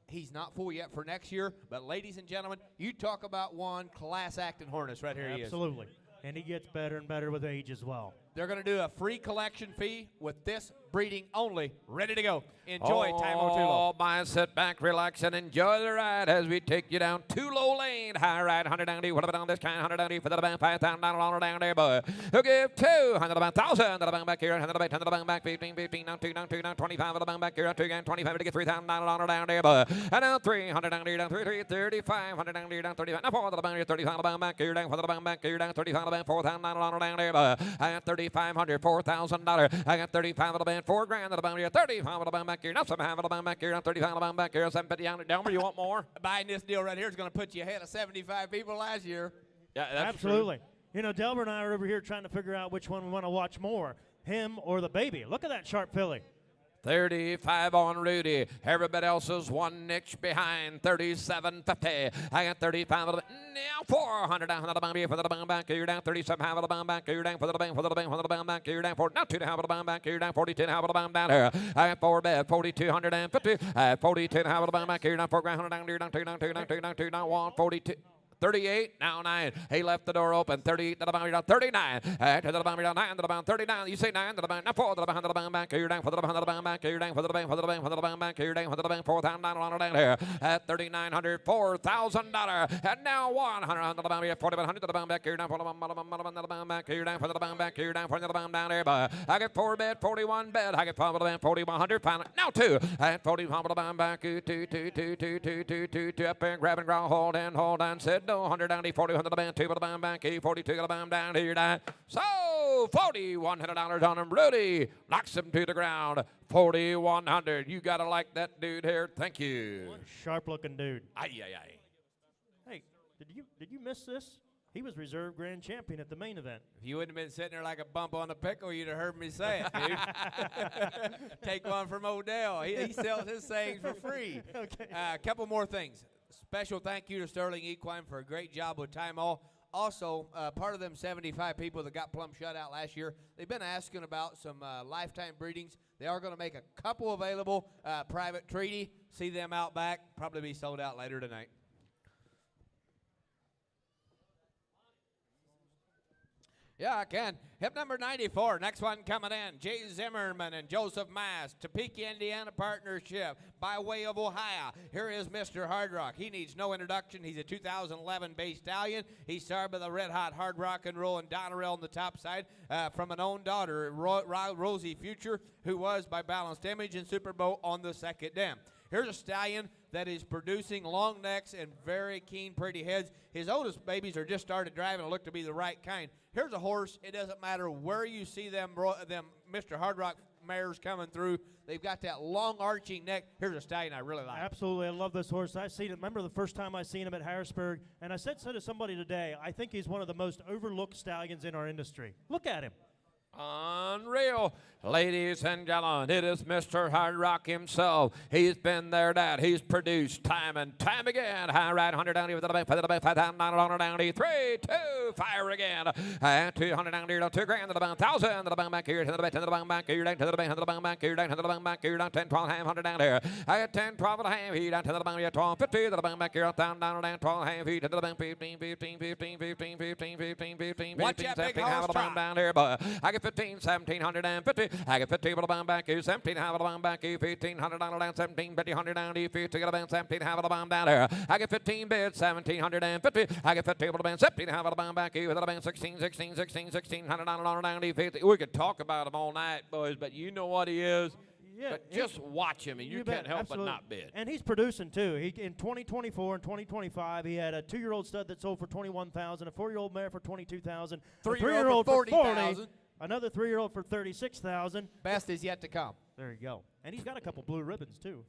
He's not full yet for next year. But ladies and gentlemen, you talk about one class acting harness right here. Absolutely. And he gets better and better with age as well. They're going to do a free collection fee with this breeding only. Ready to go. Enjoy, Timo Tulo. My, sit back, relax, and enjoy the ride as we take you down Tulo Lane. High ride, 100 down D. What about on this kind? 100 down D for the band, $5,000 down there, boy. Who give 200 the band, 1,000 to the band back here, 100 the band, 10 to the band back, 15, 15, down 2, down 2, down 25 to the band back here, 2 again, 25 to get $3,000 down there, boy. And now 300 down there, down 3, 35, 100 down there, down 35. Now 4 to the band here, 35 to the band back here, down 4 to the band back here, down 35 to the band, $4,000 down there, boy. I got $3,500, $4,000. I got 35 to the band, $4,000 to the band here, 35 to the band back here, now some half of the band back here, 35 to the band back here, 750 down there. Delmer, you want more? Buying this deal right here is going to put you ahead of 75 people last year. Yeah, that's Absolutely. True. You know, Delbert and I are over here trying to figure out which one we want to watch more, him or the baby. Look at that sharp filly. 35 on Rudy. Everybody else is one niche behind. 37.50. I got 35 of the now 400 down for the band for the band back. You're down 37 half of the band back. You're down for the band back. You're down for now 2 half of the band back. You're down 42 half of the band down here. I got 4 bed 4,250. 42 half of the band back. You're down 4 grand down. You're down 2 down 2 down 2 down 2 down 1 42. 38, now 9. He left the door open. 38 to the bound, down 39. To the bound, down 9 to the bound, 39. You say 9 to the bound, now 4 to the bound, to the bound back. You're down for the bound, to the bound back. You're down for the bound, for the bound, for the bound back. You're down for the bound, $4,000 down here. At $3,900, $4,000. And now 100 on the bound, 4,100 to the bound back. You're down for the bound, to the bound back. You're down for the bound back. You're down for the bound down there. But I get 4 bed, 41 bed. I get 5 to the bound, 4,100. Now 2. At 40 on the bound back. 2, up and grab and growl, hold on, sit no, 100 down, 40, 100 the band, 2 the band back, 42 the band down here, die. So, $4,100 on him. Rudy knocks him to the ground. 4,100. You gotta like that dude here. Thank you. Sharp-looking dude. Aye, aye, aye. Hey, did you miss this? He was reserve grand champion at the main event. If you wouldn't have been sitting there like a bump on a pickle, you'd have heard me say it, dude. Take one from Odell. He sells his sayings for free. Okay. A couple more things. Special thank you to Sterling Equine for a great job with Time All. Also, part of them 75 people that got plumb shut out last year, they've been asking about some lifetime breedings. They are going to make a couple available, private treaty. See them out back. Probably be sold out later tonight. Yeah, I can. Hip number 94. Next one coming in. Jay Zimmerman and Joseph Mass. Topeka, Indiana partnership by way of Ohio. Here is Mr. Hard Rock. He needs no introduction. He's a 2011 base stallion. He started by the red hot hard rock and roll and Donnerell on the top side from an own daughter, Rosie Future, who was by Balanced Image and Super Bowl on the second dam. Here's a stallion that is producing long necks and very keen, pretty heads. His oldest babies are just started driving and look to be the right kind. Here's a horse. It doesn't matter where you see them Mr. Hard Rock mares coming through. They've got that long arching neck. Here's a stallion I really like. Absolutely. I love this horse. I seen it. Remember the first time I seen him at Harrisburg, and I said so to somebody today, I think he's one of the most overlooked stallions in our industry. Look at him. Unreal. Ladies and gentlemen, it is Mr. Hard Rock himself. He's been there, that. He's produced time and time again. High right, 100 down here, 5,000 down here, 3, 2, fire again. 200 down here, 2 grand, 1,000, the bang back here, to the back, to the bang back here, down to the bang, to the bang back here, down to the bang back here, down 10, 12, 100 down here. I got 10, 12 and a half, he down to the bang, 12, 50, to the bang back here, down, 12 and a half, he to the bang, 15, 15, 15, 15, 15, 15, 15, Watch that big 17, horse trot. down here, but I get 15, 1,750. I get 50 the bang back here, 17, have the bang back here, 1,500 down, 17, 50, 100 down here, 50, get a bang, 17, have the bang down here. I get 15 bids, 1,750. I get 50 the bang, 17, have the bang back here, with the bang, 16, 16, 16, 1,600 down here, 50. We could talk about him all night, boys, but you know what he is. Yeah, but just watch him, and you can't help absolutely. but not bid. And he's producing too. In 2024 and 2025, he had a 2-year-old stud that sold for $21,000, a 4-year-old mare for $22,000, a 3-year-old for $40,000, another 3-year-old for $36,000. Best is yet to come. There you go. And he's got a couple blue ribbons too.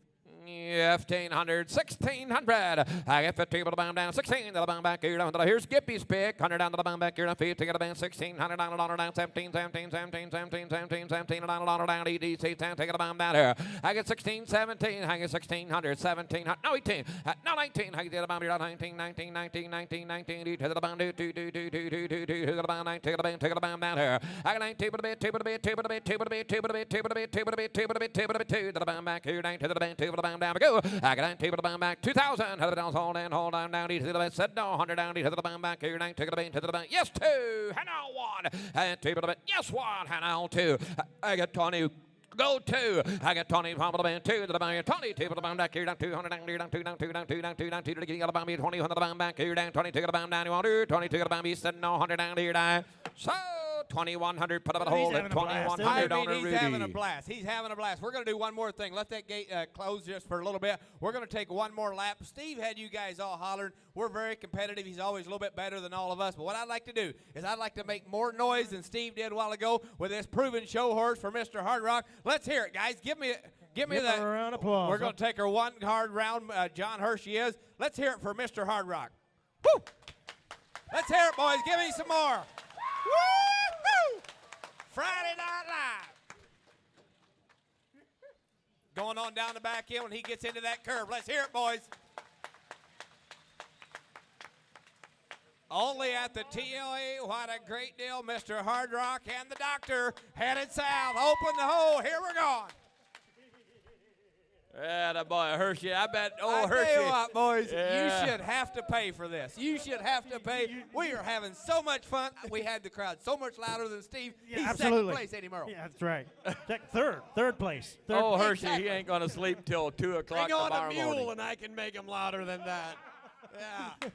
Yeah, 1,500, 1,600. I get 50 to the bang down, 16 to the bang back here. Here's Gippy's pick, 100 down to the bang back here. 50 to the bang, 1,600 down, 17, 17, 17, 17, 17, 17 down, EDC, 10, take it the bang down here. I get 16, 17, I get 1,600, 1700, no 18, no 19. I get the bang here, 19, 19, 19, 19, 19, to the bang, to the bang, 9, take the bang down here. I got 19 to the bit, 2 to the bit, 2 to the bit, 2 to the bit, 2 to the bit, 2 to the bit, 2 to the bit, 2 to the bit, 2 to the bit, 2 to the bang back here, 9 to the bang, 2 to the bang down we go. I got 9 to the bang back, 2,000, have the down, hold on, down, to the bang, said no, 100 down, to the bang back here, 9, take the bang, to the bang, yes, 2, and now 1, and 2 to the bang, yes, 1, and now 2. I got 20. Go 2. I got Tony from the band 2 to the band. Tony to the band back here down 200 down down 2 down 2 down 2 down 2 down 2 to the band 20 on the band back here down 20 to the band down you want to 20 to the band said no 100 down here down. So 2,100 put up a hold at 2,100 on he's having a blast. He's having a blast. We're going to do one more thing. Let that gate close just for a little bit. We're going to take one more lap. Steve had you guys all hollering. We're very competitive. He's always a little bit better than all of us. But what I'd like to do is I'd like to make more noise than Steve did a while ago with this proven show horse for Mr. Hard Rock. Let's hear it, guys. Give me that. A round of applause. We're going to take her one hard round. John Hershey is. Let's hear it for Mr. Hard Rock. Woo! Let's hear it, boys. Give me some more. Woo! Friday Night Live. Going on down the back end when he gets into that curve. Let's hear it, boys. Only at the TLA, what a great deal. Mr. Hard Rock and the Doctor headed south. Open the hole. Here we're going. Yeah, that boy Hershey. I bet I Hershey. tell you what, boys, Yeah. you should have to pay for this. You should have to pay. We are having so much fun. We had the crowd so much louder than Steve. Yeah, He's absolutely. second place, Eddie Merle. Yeah, that's right. Third place. Third Oh, place. Hershey, he ain't going to sleep till 2 o'clock Hang on tomorrow a mule morning. and I can make him louder than that. Yeah.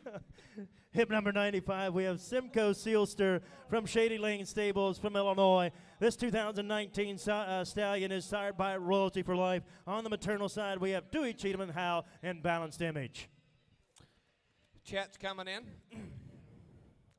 Hip number 95, we have Simcoe Sealster from Shady Lane Stables from Illinois. This 2019 stallion is sired by Royalty for Life. On the maternal side, we have Dewey Cheatham and Howe and Balanced Image. Chet's coming in.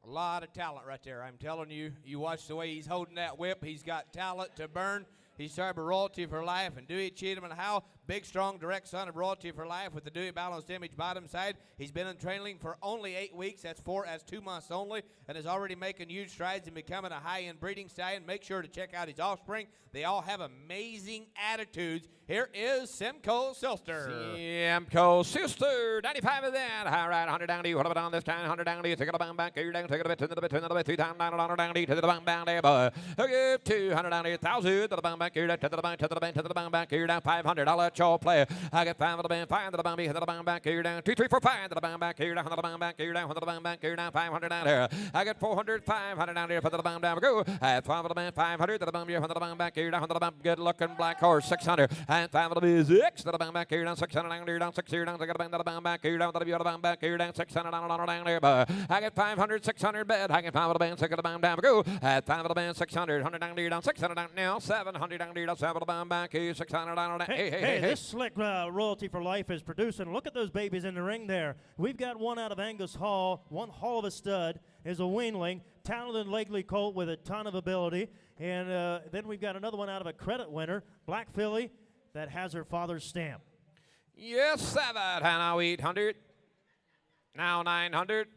A lot of talent right there. I'm telling you, you watch the way he's holding that whip. He's got talent to burn. He's started royalty for life, and Dewey Cheatham and Howe, big, strong, direct son of royalty for life with the Dewey balanced image bottom side. He's been in training for only 8 weeks. That's 2 months only, and is already making huge strides in becoming a high-end breeding stallion. Make sure to check out his offspring. They all have amazing attitudes. Here is Simcoe Silster. Simcoe Silster, 95 of that. High right, 100 down D. What about on this time? 100 down D. Take it a bang back. Here down. Take it a bit to the bit. 3 times 900 down D. To the bang bang there, boy. Okay, 200 down D. 1,000 to the bang back. Here down. To the bang. To the bang. To the bang back. Here down. 500. I'll let y'all play. I get 5 to the bang. 5 to the bang. To the bang back. Here down. 2, 3, 4, 5 to the bang back. Here down. To the bang back. Here down. To the bang back. Here down. 500 down there. I get 400. 500 down there. For the bang down. Go. At 5 to the bang. 500 to the bang. Here to the bang back. Here down. To the bang. Good looking black horse. 600. And 5 to the 6 to the bang back. Here down. 600 down there. Down 6 here down. I got a bang to the bang back. Here down. To the bang back. Here down. 600 down there. But I get 500. 600 bed. I get 5 to the bang. 6 to the bang down. Go. At 5 to the bang. 600. 100 down there. Down 600 down now. 700 down there. Down 7 to the bang back. Here 600 down there. Hey, this slick royalty for life is producing. Look at those babies in the ring there. We've got one out of Angus Hall, one hall of a stud, is a weanling, talented Legley colt with a ton of ability. And then we've got another one out of a credit winner, Black Filly, that has her father's stamp. Yes, 7. Now 800. Now 900.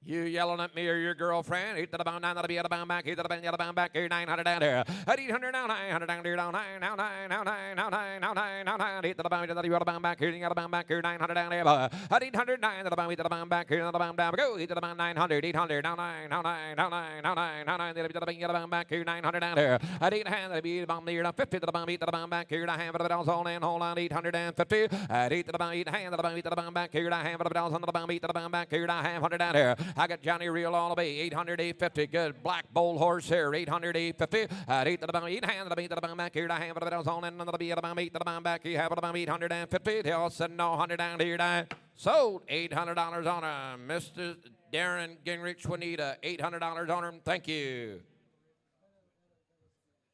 You yelling at me or your girlfriend? 8 to the bang, 9 to the bang back, 8 to the bang, back, here 900 down there. At 800 now 900 down there, down 9, now 9, now 9, now 9, now 9, now 9, 8 to the bang, to the bang back, here you got a bang back, here 900 down there. At 800, 9 to the bang, 8 to the bang back, here to the bang down, go 8 to the bang, 900, 800, now 9, now 9, now 9, now 9, now 9, to the bang, bang back, here 900 down there. At 8 hand, to the bang, here 50 to the bang, 8 to the bang back, here to hand, but the bells all in, hold on 850. At 8 to the bang, 8 hand, to the bang, 8 to the bang back, here to hand, but the bells on the bang, 8 to the bang back, here to hand, 100 down there. I got Johnny Real all the way, 800, 850. Good black bull horse here, 800, 850. At 8 to the bang, 8 hand, to the 8 to the bang back, here to hand, but the bells on in, and the B to the bang, 8 to the bang back, you have it about 850. They all said no, 100 down here, down. Sold $800 on him. Mr. Darren Gingrich Juanita, $800 on him. Thank you.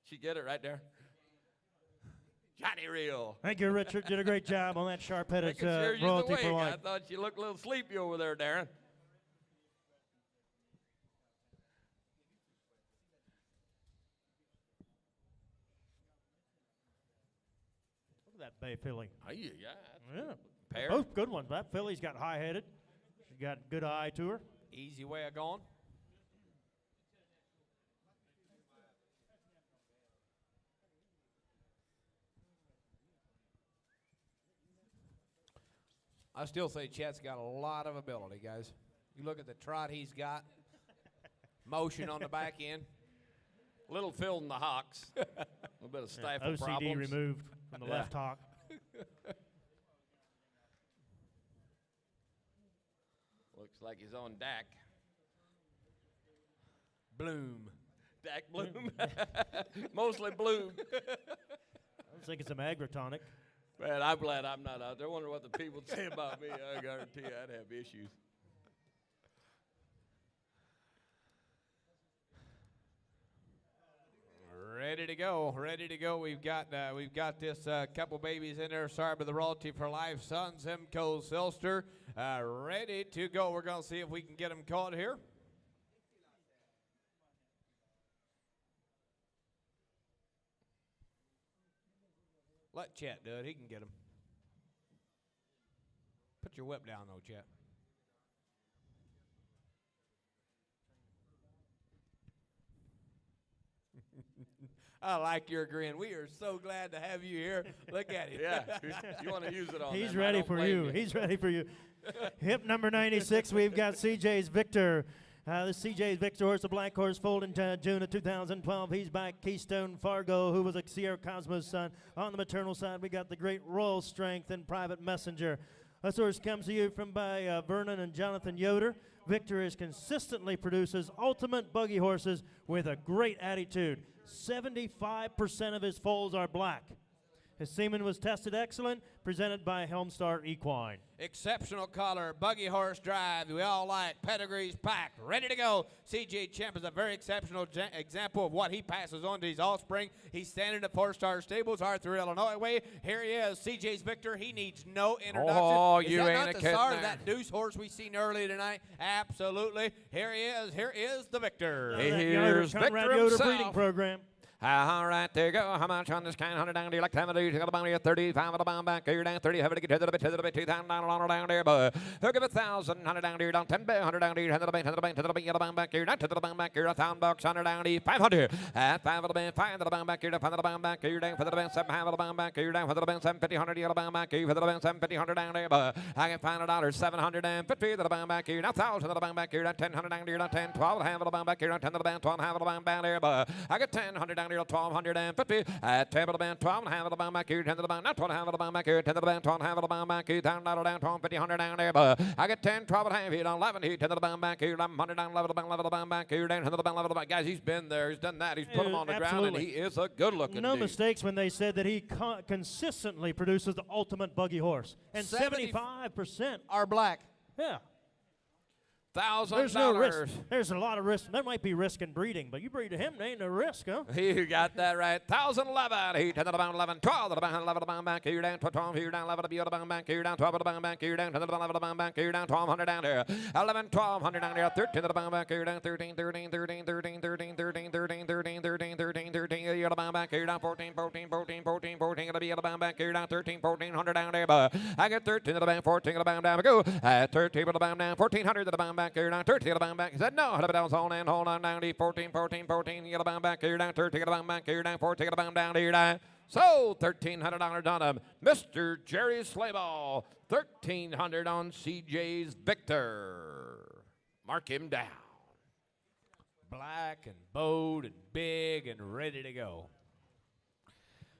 She get it right there. Johnny Real. Thank you, Richard. Did a great job on that sharp-headed Sure royalty for life. I thought you looked a little sleepy over there, Darren. Look at that bay filly. Oh, yeah. Yeah. Pair. Both good ones. That filly's got high-headed. She's got good eye to her. Easy way of going. I still say Chet's got a lot of ability, guys. You look at the trot he's got, motion on the back end. Little filled in the hocks. A little bit of stifle OCD problems. removed from the left hock. Looks like he's on Dak. Bloom. Dak Bloom. Mostly Bloom. I was thinking some agritonic. Man, I'm glad I'm not out there. I wonder what the people say about me. I guarantee you I'd have issues. Ready to go, ready to go. We've got this couple babies in there. Sorry about the royalty for life. Son Simcoe Silster, ready to go. We're gonna see if we can get them caught here. Let Chet do it. He can get them. Put your whip down, though, Chet. I like your grin. We are so glad to have you here. Look at it. Yeah, you want to use it on He's them. ready for you. He's ready for you. Hip number 96, we've got CJ's Victor. The CJ's Victor horse, the black horse, foaled in June of 2012. He's by Keystone Fargo, who was a Sierra Cosmo's son. On the maternal side, we got the great Royal Strength and Private Messenger. This horse comes to you from by Vernon and Jonathan Yoder. Victor is consistently produces ultimate buggy horses with a great attitude. 75% of his foals are black. His semen was tested excellent, presented by Helmstar Equine. Exceptional color, buggy horse drive. We all like pedigrees packed, ready to go. CJ Champ is a very exceptional example of what he passes on to his offspring. He's standing at 4-star stables, Arthur, Illinois way. Here he is, CJ's Victor. He needs no introduction. Oh, is you that ain't not a the kidding start of there. that deuce horse we seen earlier tonight? Absolutely. Here he is. Here is the Victor. Here's Conrad Victor Yoder himself. breeding program. All right, there you go. How much on this kind? 100 down there, like 10 you got a bounty at 35 at a bomb back here down 30. Have to get to the bit, $2,000 down there, but he'll give 1,000, 100 down there, down 10, 100 down there, 100 to the bank, 100 to the bank, to the bank, bomb back here, down to the bomb back here, 1,000 bucks, 100 down there, 500 at 5 at the bank, 5 to the bomb back here, 5 to the bomb back here, down for the bank, 7 half at the bomb back here, down for the bank, 750, 100 at the bomb back here, for the bank, 750, 100 down there, but I get $500, 750 at the bomb back here, now 1,000 at the bomb back here, down 10, 100 down there, down 10, 12 half at the bomb back here, down 10 to the bank, 12 half at the bomb down there, but I get 10, 100 down there, 1,200 50 at 10 of the band, 12 and a half of the bomb back here, 10 to the band, not 12 and a half of the bomb back here, 10 to the band, 12 and a half of the bomb back here, down, 12, 50, 100 down there, but I get 10, 12 and a half here, down 11 here, 10 to the bomb back here, 100 down, level the bomb back here, down to the band, level the bomb. Guys, he's been there, he's done that, he's put him on the ground, and he is a good looking No dude. mistakes when they said that he consistently produces the ultimate buggy horse. And 75% are black. Yeah. $1,000. No risk. There's a lot of risk. There might be risk in breeding, but you breed to him, there ain't no risk, huh? You got that right. 1,011. He 10 to the bound, 11, 12 to the bound, 11 to the bound back here, down 12 here, down 11 to the bound back here, down 12 to the bound back here, down 10 to the 11 to the bound back here, down 1,200 down there, 11, 1,200 down there, 13 to the bound back here, down 13, 13, 13, 13, 13, 13, 13, 13, 13, 13, 13, to the bound back here, down 14, 14, 14, 14, 14, to the bound back here, down 13, 1,400 down there, but I get 13 to the bound, 14 to the bound down, go, 13 to the bound down, 1,400 to the bound back here, down 13 to the bound back. He said no, but I was on and hold on down, 14, 14, 14, get the bound back here, down 13, get the bound back here, down 14, get the bound down here, down. So $1,300 on him, Mr. Jerry Slayball, 1,300 on CJ's Victor. Mark him down. Black and bold and big and ready to go.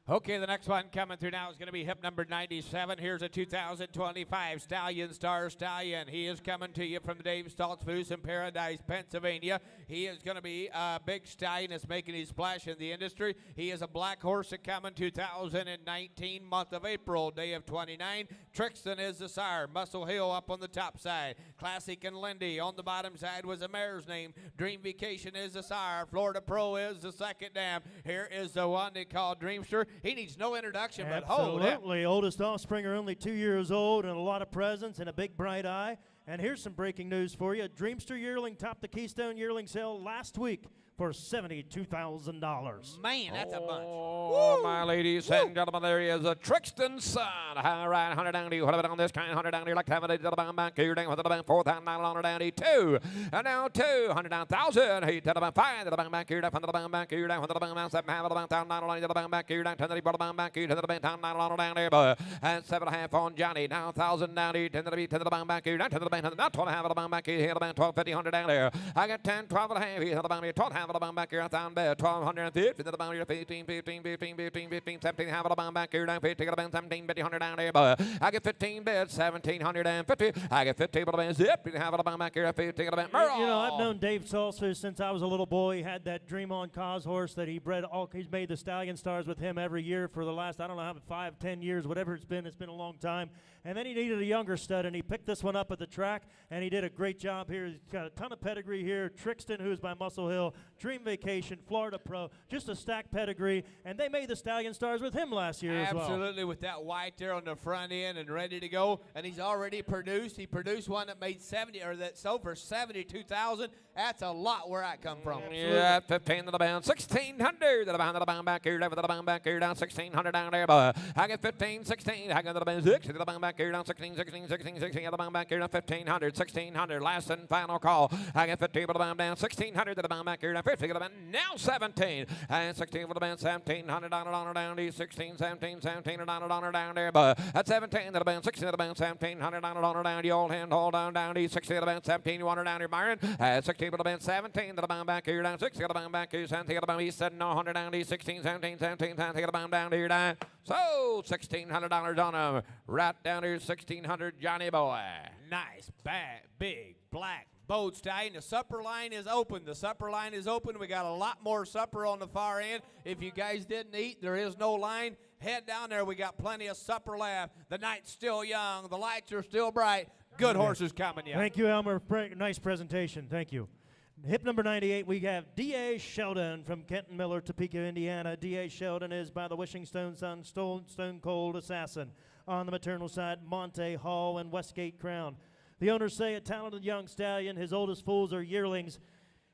Okay, the next one coming through now is going to be hip number 97. Here's a 2025 Stallion Star Stallion. He is coming to you from Dave Stoltz Foos in Paradise, Pennsylvania. He is going to be a big stallion that's making his splash in the industry. He is a black horse that coming 2019, month of April, day of 29. Trixton is the sire. Muscle Hill up on the top side. Classic and Lindy on the bottom side was a mare's name. Dream Vacation is the sire. Florida Pro is the second dam. Here is the one they call Dreamster. He needs no introduction, but hold it. Absolutely. Oldest offspring are only 2 years old and a lot of presence and a big bright eye. And here's some breaking news for you. Dreamster yearling topped the Keystone yearling sale last week for $72,000. Man, that's a bunch. Oh, my ladies and gentlemen, there he is, a Trixton son. All right, 100 down to you. What about on this kind? 100 down to you, like 7 to the bound back here, down with the bound, 4,900 down to 2. And now 200 down, 1,000. He to the bound, 5 to the bound back here, down to the bound back here, down with the bound, 7 half of the bound, 1,900 to the bound back here, down to the bound back here, to the bound, 1,900 down there, but and 7.5 on Johnny. Now 1,000 down to 10 to the beat, to the bound back here, down to the bound, now 12 half of the bound back here, here the bound, 1,250, 100 down there. I got 10, 12 and a half here, to the bound here, 12 half of the bound back here, 1,000. 1,250 to the bound here, 15, 15, 15, 15, 15, 17, half of the bound back here, down 50 to the bound, 17, 50, 100 down there, but I get 15 bids, 1,750. I get 50 to the bound, zip, half of the bound back here, 50 to the bound. You know, I've known Dave Salsford since I was a little boy. He had that Dream On Cause horse that he bred. He's made the Stallion Stars with him every year for the last, I don't know how, 5, 10 years, whatever it's been. It's been a long time. And then he needed a younger stud, and he picked this one up at the track, and he did a great job here. He's got a ton of pedigree here. Trixton, who's by Muscle Hill, Dream Vacation, Florida Pro, just a stacked pedigree, and they made the Stallion Stars with him last year as well. Absolutely, with that white there on the front end and ready to go, and he's already produced. He produced one that made 70, or that sold for 72,000. That's a lot where I come from. Yeah, 15 to the bound, 1,600 to the bound, back here, down to the bound back here, down 1,600 down there, but I get 15, 16, I get to the bound, 6 to the bound back here, down 16, 16, 16, 16, to the bound back here, down 1,500, 1,600, last and final call. I get 15 to the bound down, 1,600 to the bound back here, down 50 to the bound, now 17, and 16 to the bound, 1,700 down to 16, 17, 17 down there, but at 17 to the bound, 16 to the bound, 1,700 down the old hand, hold down to 60 to the bound, 17, you want her down here, Myron, at 16 to the bound, 17 to the bound back here, down 60 to the bound back here, 17 to the bound, he said no, 100 down to 16, 17, 17, 17 to the bound down here, down. So $1,600 on him, right down here, 1,600, Johnny boy. Nice, big, black, bowed stallion. The supper line is open. The supper line is open. We got a lot more supper on the far end. If you guys didn't eat, there is no line. Head down there. We got plenty of supper left. The night's still young. The lights are still bright. Good horses coming, yeah. Thank you, Elmer. Nice presentation. Thank you. Hip number 98, we have DAS Sheldon from Kenton Miller, Topeka, Indiana. DAS Sheldon is by the Wishing Stone son, Stone Cold Assassin. On the maternal side, Monte Hall and Westgate Crown. The owners say a talented young stallion. His oldest foals are yearlings.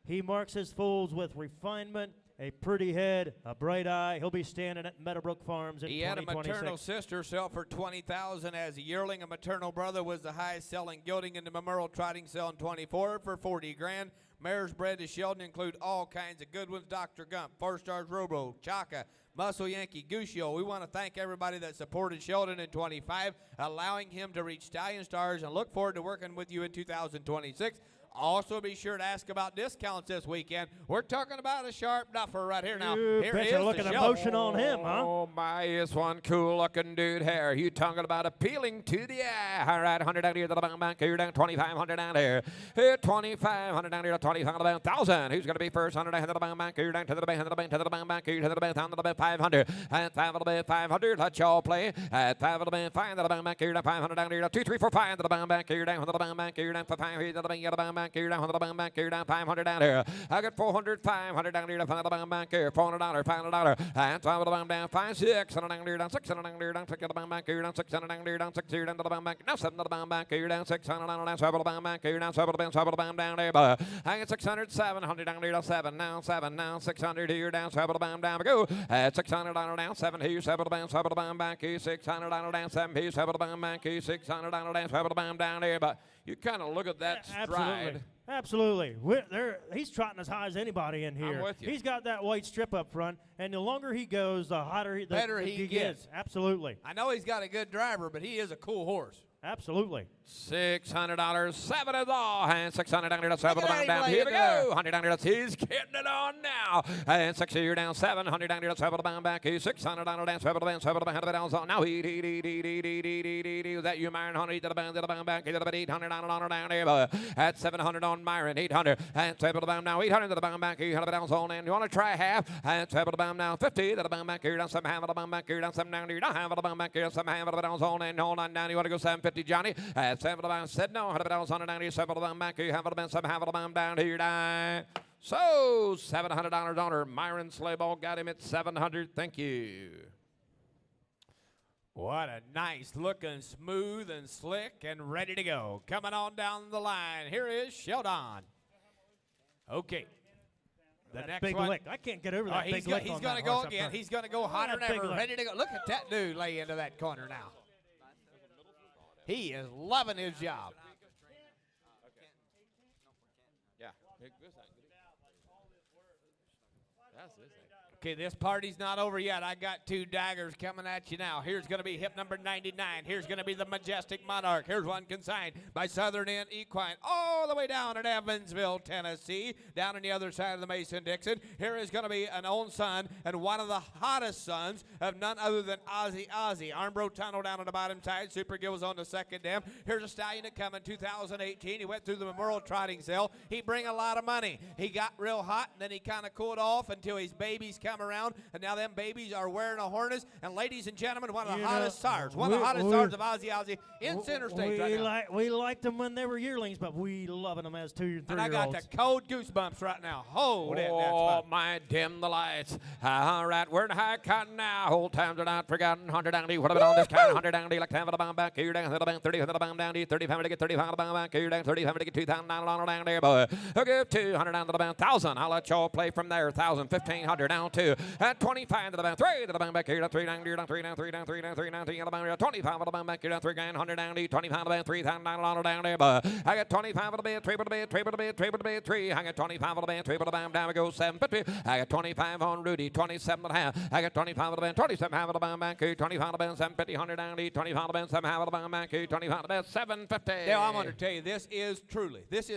He marks his foals with refinement, a pretty head, a bright eye. He'll be standing at Meadowbrook Farms in 2026. He had a maternal sister sell for $20,000 as a yearling. A maternal brother was the highest selling gelding in the Memorial Trotting Sale in 24 for $40,000. Mares bred to Sheldon include all kinds of good ones. Dr. Gump, 4-Stars Robo, Chaka, Muscle Yankee, Gushio. We want to thank everybody that supported Sheldon in 25, allowing him to reach Stallion Stars, and look forward to working with you in 2026. Also, be sure to ask about discounts this weekend. We're talking about a sharp duffer right here now. Here is look at the motion on him, huh? Oh, my, is one cool-looking dude here. You talking about appealing to the eye. All right, 100 down here to the bank. You're down 2,500 down there. Here, 2,500 down here to 25 down 1,000. Who's going to be first? 100 down to the bank. You're down to the bank, to the bank, to the bank, to the bank, down to the bank, 500. At 500, let y'all play. At 500, 5 to the bank. You're down 500 down here to 2, 3, 4, 5 to the bank. You're down to the bank. You're down for 5 here to the bank, to the bank. You're down to the bank. You're down 500 down here. I got 400, 500 down here to find the bank here. $400, $500. And 5 to the down 5, 600 down here down 600 down here down 6 to the bank. You're down 600 down here down 6 here down to the bank. Now 7 to the bank. You're down 600 down 7 to the bank. You're down 7 to the bank down there. But I got 600, 700 down here to 7 now 600 here down 7 to the bank down. Go at 600 down 7 here 7 to the bank here 600 down 7 here 7 to the bank here 600 down 7 to the bank down there. But you kind of look at that stride. Absolutely. He's trotting as high as anybody in here. I'm with you. He's got that white strip up front, and the longer he goes, the hotter, the better he gets. Absolutely. I know he's got a good driver, but he is a cool horse. Absolutely. $600, 7 is all, and 600 down here to 7 down. Here we go. 100 down here. He's getting it on now. And 6 here down 700 down here to 7 back. He's 600 down 7 down 7 down. So now he that you Myron 100 to the band back. 800 down here. At 700 on Myron 800 and 7 down now 800 to the band back. 800 down zone in. You want to try half and 7 down now 50 to the band back. Here down 7 half of the band back. Here down 7 down here. Don't have the band back. Here 7 half of the down zone in. Hold on down. You want to go 750 Johnny? At 7 down said no. 100 down here 7 down back. You have the band 7 half of the band down here. So $700 on her. Myron Slayball got him at 700. Thank you. What a nice looking, smooth and slick and ready to go. Coming on down the line. Here is Sheldon. Okay. The That next big one. lick. I can't get over that big He's lick going on to that go horse up again. front. He's going to go hotter than that big ever. lick. Ready to go. Look at that dude lay into that corner now. He is loving his job. Yeah. Okay, this party's not over yet. I got 2 daggers coming at you now. Here's going to be hip number 99. Here's going to be the Majestic Monarch. Here's one consigned by Southern Inn Equine all the way down in Evansville, Tennessee, down on the other side of the Mason-Dixon. Here is going to be an own son and one of the hottest sons of none other than Azie. Armbro tunnel down on the bottom side. Super Gills on the second dam. Here's a stallion that come in 2018. He went through the Memorial Trotting Sale. He bring a lot of money. He got real hot, and then he kind of cooled off until his babies come around, and now them babies are wearing a harness. And ladies and gentlemen, one of the hottest stars, one of the hottest stars of Azie in center stage right now. We liked them when they were yearlings, but we loving them as 2 and 3 And I got the cold goosebumps right now. Hold it. Oh, my, dim the lights. All right, we're in high cotton now. Old times are not forgotten. 100 down D. What about on this kind? 100 down D. Like 10 for the bomb back. Here down to the bank. 30 for the bomb down D. 35 to get 35 the bomb back. Here down 35 to get 2,000 down there, boy. Okay, 200 down to the bank. 1,000. I'll let y'all play from there. 1,000, 1,500 down 2. At 25 to the bank. 3 to the bank back. Here down 3 down. Here down 3 down 3 down 3 down 3 down 3 down 3 down 25 to the bank back. Here down 3 down 100 down D. 25 to the bank. 3,000 down there, boy. I got 25 to the bank. 3 to the bank. 3 to the bank. 3 to the bank. 3. I got 25 to the bank. 3 to the bank. Down we go 750. I got 25 on Rudy. 27 and a half. I got 25 to the bank. 27 half of the bank back. 25 to the bank. 750. 100 down D. 25 to the bank. 7 half of the bank back. 25 to the bank. 750. Dale, I'm going to tell you, this is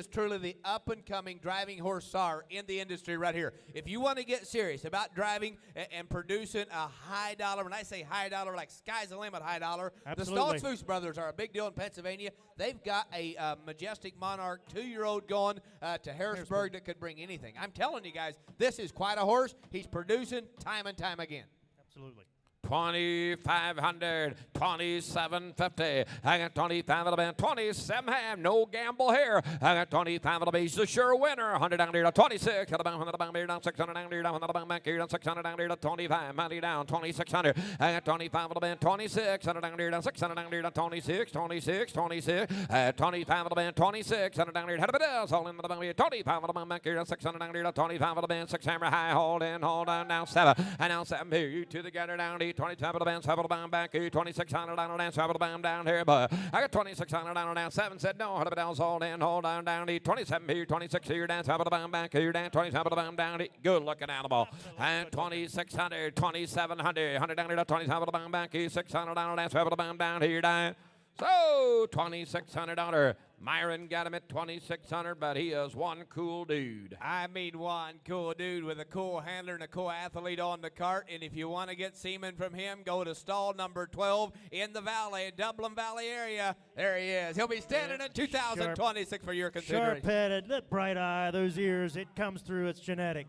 truly the up-and-coming driving horse star in the industry right here. If you want to get serious about driving and producing a high dollar. When I say high dollar, like sky's the limit high dollar. Absolutely. The Stoltzfus brothers are a big deal in Pennsylvania. They've got a majestic Monarch 2-year-old going to Harrisburg that could bring anything. I'm telling you guys, this is quite a horse. He's producing time and time again. Absolutely. 2,500, 2,750. I got 25 of them, 27 half, no gamble here. I got 25 of them, he's the sure winner. 100 down there to 26, at about 100 down there down 600 down there down 100 back here down 600 down there to 25, money down 2,600. I got 25 of them, 26, 100 down there down 600 down there down 26, 26, 26. 25 of them, 26, 100 down there had a bit else, all in the bottom here. 25 of them back here down 600 down there to 25 of them, 6 hammer high, hold on, down 7, and now 7 here, you two together down to 27 of the band, 7 of the band back here, 2,600 down down, 7 of the band down here, but I got 2,600 down down, 7 said no, 100 else, hold on, down to 27 here, 26 here, down, 7 of the band back here, down, 27 of the band down, good looking animal, and 2,600, 2,700, 100 down here to 27 of the band back here, 600 down down, 7 of the band down here, down. So, $2,600. Myron got him at 2,600, but he is one cool dude. I mean one cool dude with a cool handler and a cool athlete on the cart. And if you want to get semen from him, go to stall number 12 in the Valley, Dublin Valley area. There he is. He'll be standing in 2026 for your consideration. Sharp-headed, that bright eye, those ears, it comes through, it's genetic.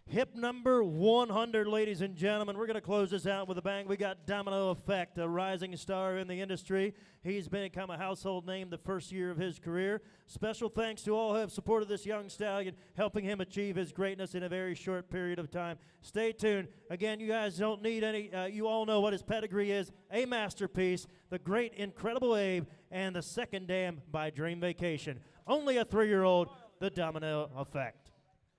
Hip number 100, ladies and gentlemen. We're going to close this out with a bang. We got Domino Effect, a rising star in the industry. He's become a household name the first year of his career. Special thanks to all who have supported this young stallion, helping him achieve his greatness in a very short period of time. Stay tuned. Again, you guys don't need any, you all know what his pedigree is. A Masterpiece, the great, incredible Abe, and the second dam by Dream Vacation. Only a 3-year-old, the Domino Effect.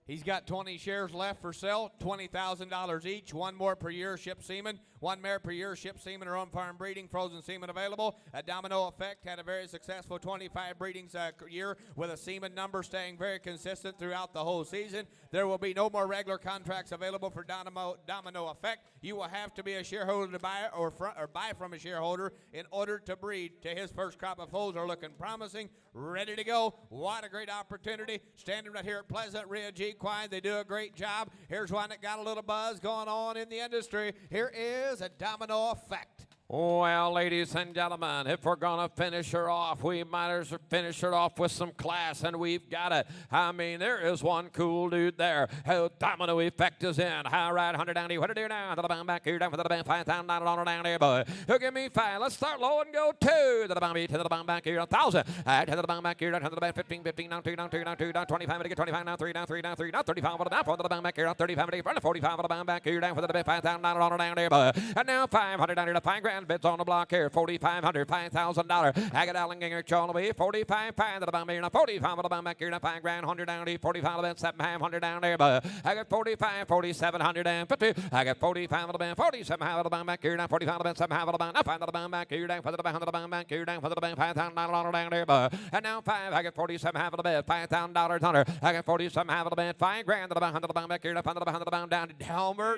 He's got 20 shares left for sale, $20,000 each, 1 more per year ship semen, 1 mare per year ship semen or on-farm breeding, frozen semen available. A Domino Effect had a very successful 25 breedings year with a semen number staying very consistent throughout the whole season. There will be no more regular contracts available for Domino Effect. You will have to be a shareholder to buy or buy from a shareholder in order to breed. To his first crop of foals are looking promising, ready to go. What a great opportunity. Standing right here at Pleasant Ridge Equine. They do a great job. Here's one that got a little buzz going on in the industry. Here is a Domino Effect. Well, ladies and gentlemen, if we're going to finish her off, we might as well finish her off with some class, and we've got it. I mean, there is one cool dude there. Oh, Domino Effect is in. High right, 100 down here. What do you do now? To the band back here, down for the band, $5,000 down there, boy. Who give me 5? Let's start low and go 2. To the band, to the band back here, 1,000. To the band back here, down to the band, 15, down 2, down 2, down 2, down 25, to get 25, down 3, down 3, down 3, down 35, down 4, to the band back here, down 35, to get 45, to the band back here, down for the band, $5,000 down there, boy. And now 500 down here to $5,000 bids on the block here, 4,500, $5,000. I got Allen Charlie away, 45, to the band here, 45, to the band back here, $5,000, 100 down there, 45, to the 700 down there, but I got 45, 4,750. I got 45 of the band, 47 of the band back here, now 45 of the band, 7 of the band, now 5 of the band back here, down for the band, the band back here, down for the band, $5,000 down there, but and now 5, I got 47 of the band, $5,000 under. I got 47 of the band, $5,000 to the band, the band back here, down for the band, the band down to Delmer.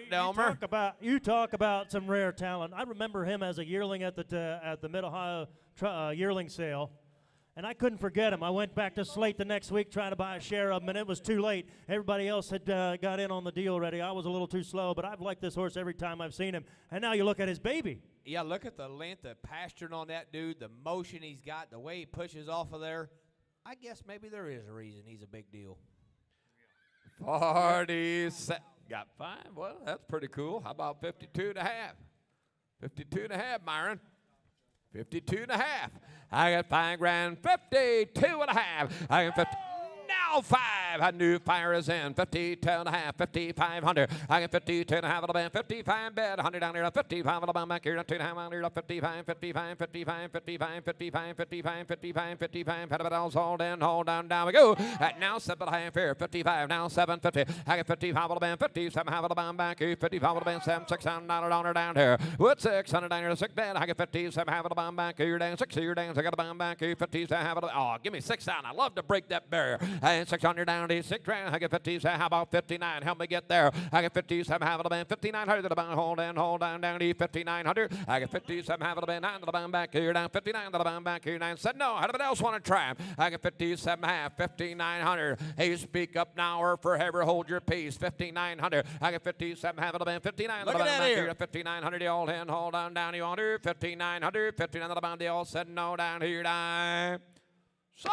You talk about some rare talent. I remember him as a yearling at the Mid-Ohio yearling sale. And I couldn't forget him. I went back to Slate the next week trying to buy a share of him, and it was too late. Everybody else had got in on the deal already. I was a little too slow, but I've liked this horse every time I've seen him. And now you look at his baby. Yeah, look at the length of pasturing on that dude, the motion he's got, the way he pushes off of there. I guess maybe there is a reason he's a big deal. 47. Got 5. Well, that's pretty cool. How about 52 and a half? 52 and a half, Myron. 52 and a half. I got $5,000, 52 and a half. I got 50. Now 5. A new fire is in. 52 and a half, 5,500. I got 52 and a half of the band, 55 bed, 100 down there, 55 of the band back here, 2 and a half down there, 55, 55, 55, 55, 55, 55, 55, 55, had it all in, hold down we go. Now 7 and a half here, 55, now 750. I got 55 of the band, 57 half of the band back here, 55 of the band, $600 down here. With 600 down here, 6 bed, I got 57 half of the band back here, down 6 here, down, I got the band back here, 57 half of the, oh, give me 6 down. I love to break that barrier. band, 696 round. I get 57. How about 59? Help me get there. I get 57. Half of the band, 5900 to the band. Hold down to 5900. I get 57. Half of the band, 9 to the band back here down. 59 to the band back here 9. Said no. Anybody else want to try? I get 57 half, 5900. Hey, speak up now or forever hold your peace. 5900. I get 57 half of the band, 59 to the band back here. 5900. The old hand, hold on down. You under 5900. 59 to the band. They all said no down here down. So,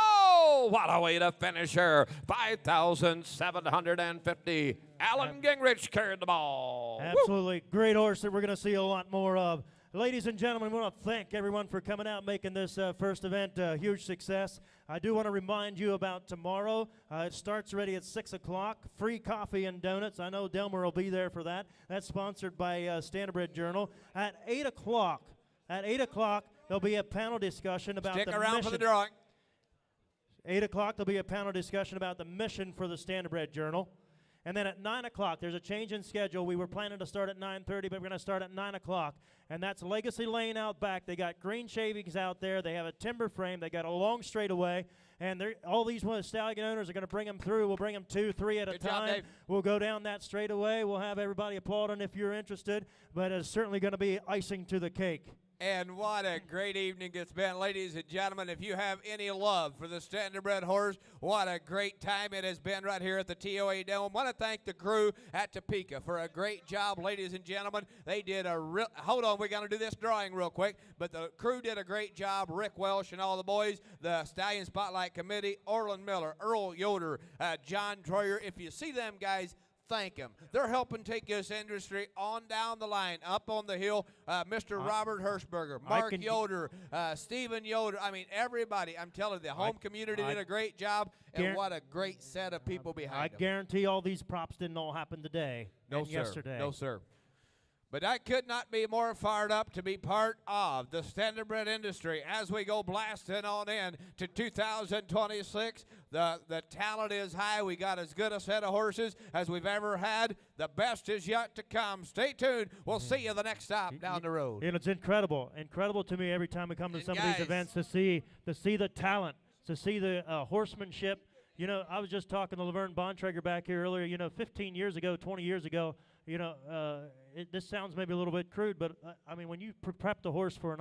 what a way to finish her. 5,750. Alan Gingrich carried the ball. Absolutely. Great horse that we're going to see a lot more of. Ladies and gentlemen, we want to thank everyone for coming out, making this first event a huge success. I do want to remind you about tomorrow. It starts already at 6 o'clock. Free coffee and donuts. I know Delmer will be there for that. That's sponsored by Standardbred Journal. At 8 o'clock, there'll be a panel discussion about Stick the around mission. for the drawing. 8 o'clock, there'll be a panel discussion about the mission for the Standardbred Journal. And then at 9 o'clock, there's a change in schedule. We were planning to start at 9:30, but we're going to start at 9 o'clock. And that's Legacy Lane out back. They got green shavings out there. They have a timber frame. They got a long straightaway. And all these stallion owners are going to bring them through. We'll bring them 2, 3 at a time. We'll go down that straightaway. We'll have everybody applauding if you're interested. But it's certainly going to be icing to the cake. And what a great evening it's been, ladies and gentlemen. If you have any love for the Standardbred horse, what a great time it has been right here at the TOA Dome. I want to thank the crew at Topeka for a great job, ladies and gentlemen. They did a real, hold on, we're going to do this drawing real quick, but the crew did a great job. Rick Welsh and all the boys, the Stallion Spotlight Committee, Orland Miller, Earl Yoder, John Troyer. If you see them guys, thank them. They're helping take this industry on down the line, up on the hill. Mr. Robert Hirschberger, Mark Yoder, Stephen Yoder. I mean, everybody. I'm telling you, the home community did a great job, and what a great set of people behind them. I guarantee all these props didn't all happen today and yesterday. No, sir. But I could not be more fired up to be part of the Standardbred industry as we go blasting on in to 2026. The talent is high. We got as good a set of horses as we've ever had. The best is yet to come. Stay tuned. We'll see you the next stop down the road. And it's incredible to me every time we come to some of these events to see the talent, to see the horsemanship. You know, I was just talking to Laverne Bontrager back here earlier. You know, 15 years ago, 20 years ago, you know, this sounds maybe a little bit crude, but I mean, when you prep the horse for an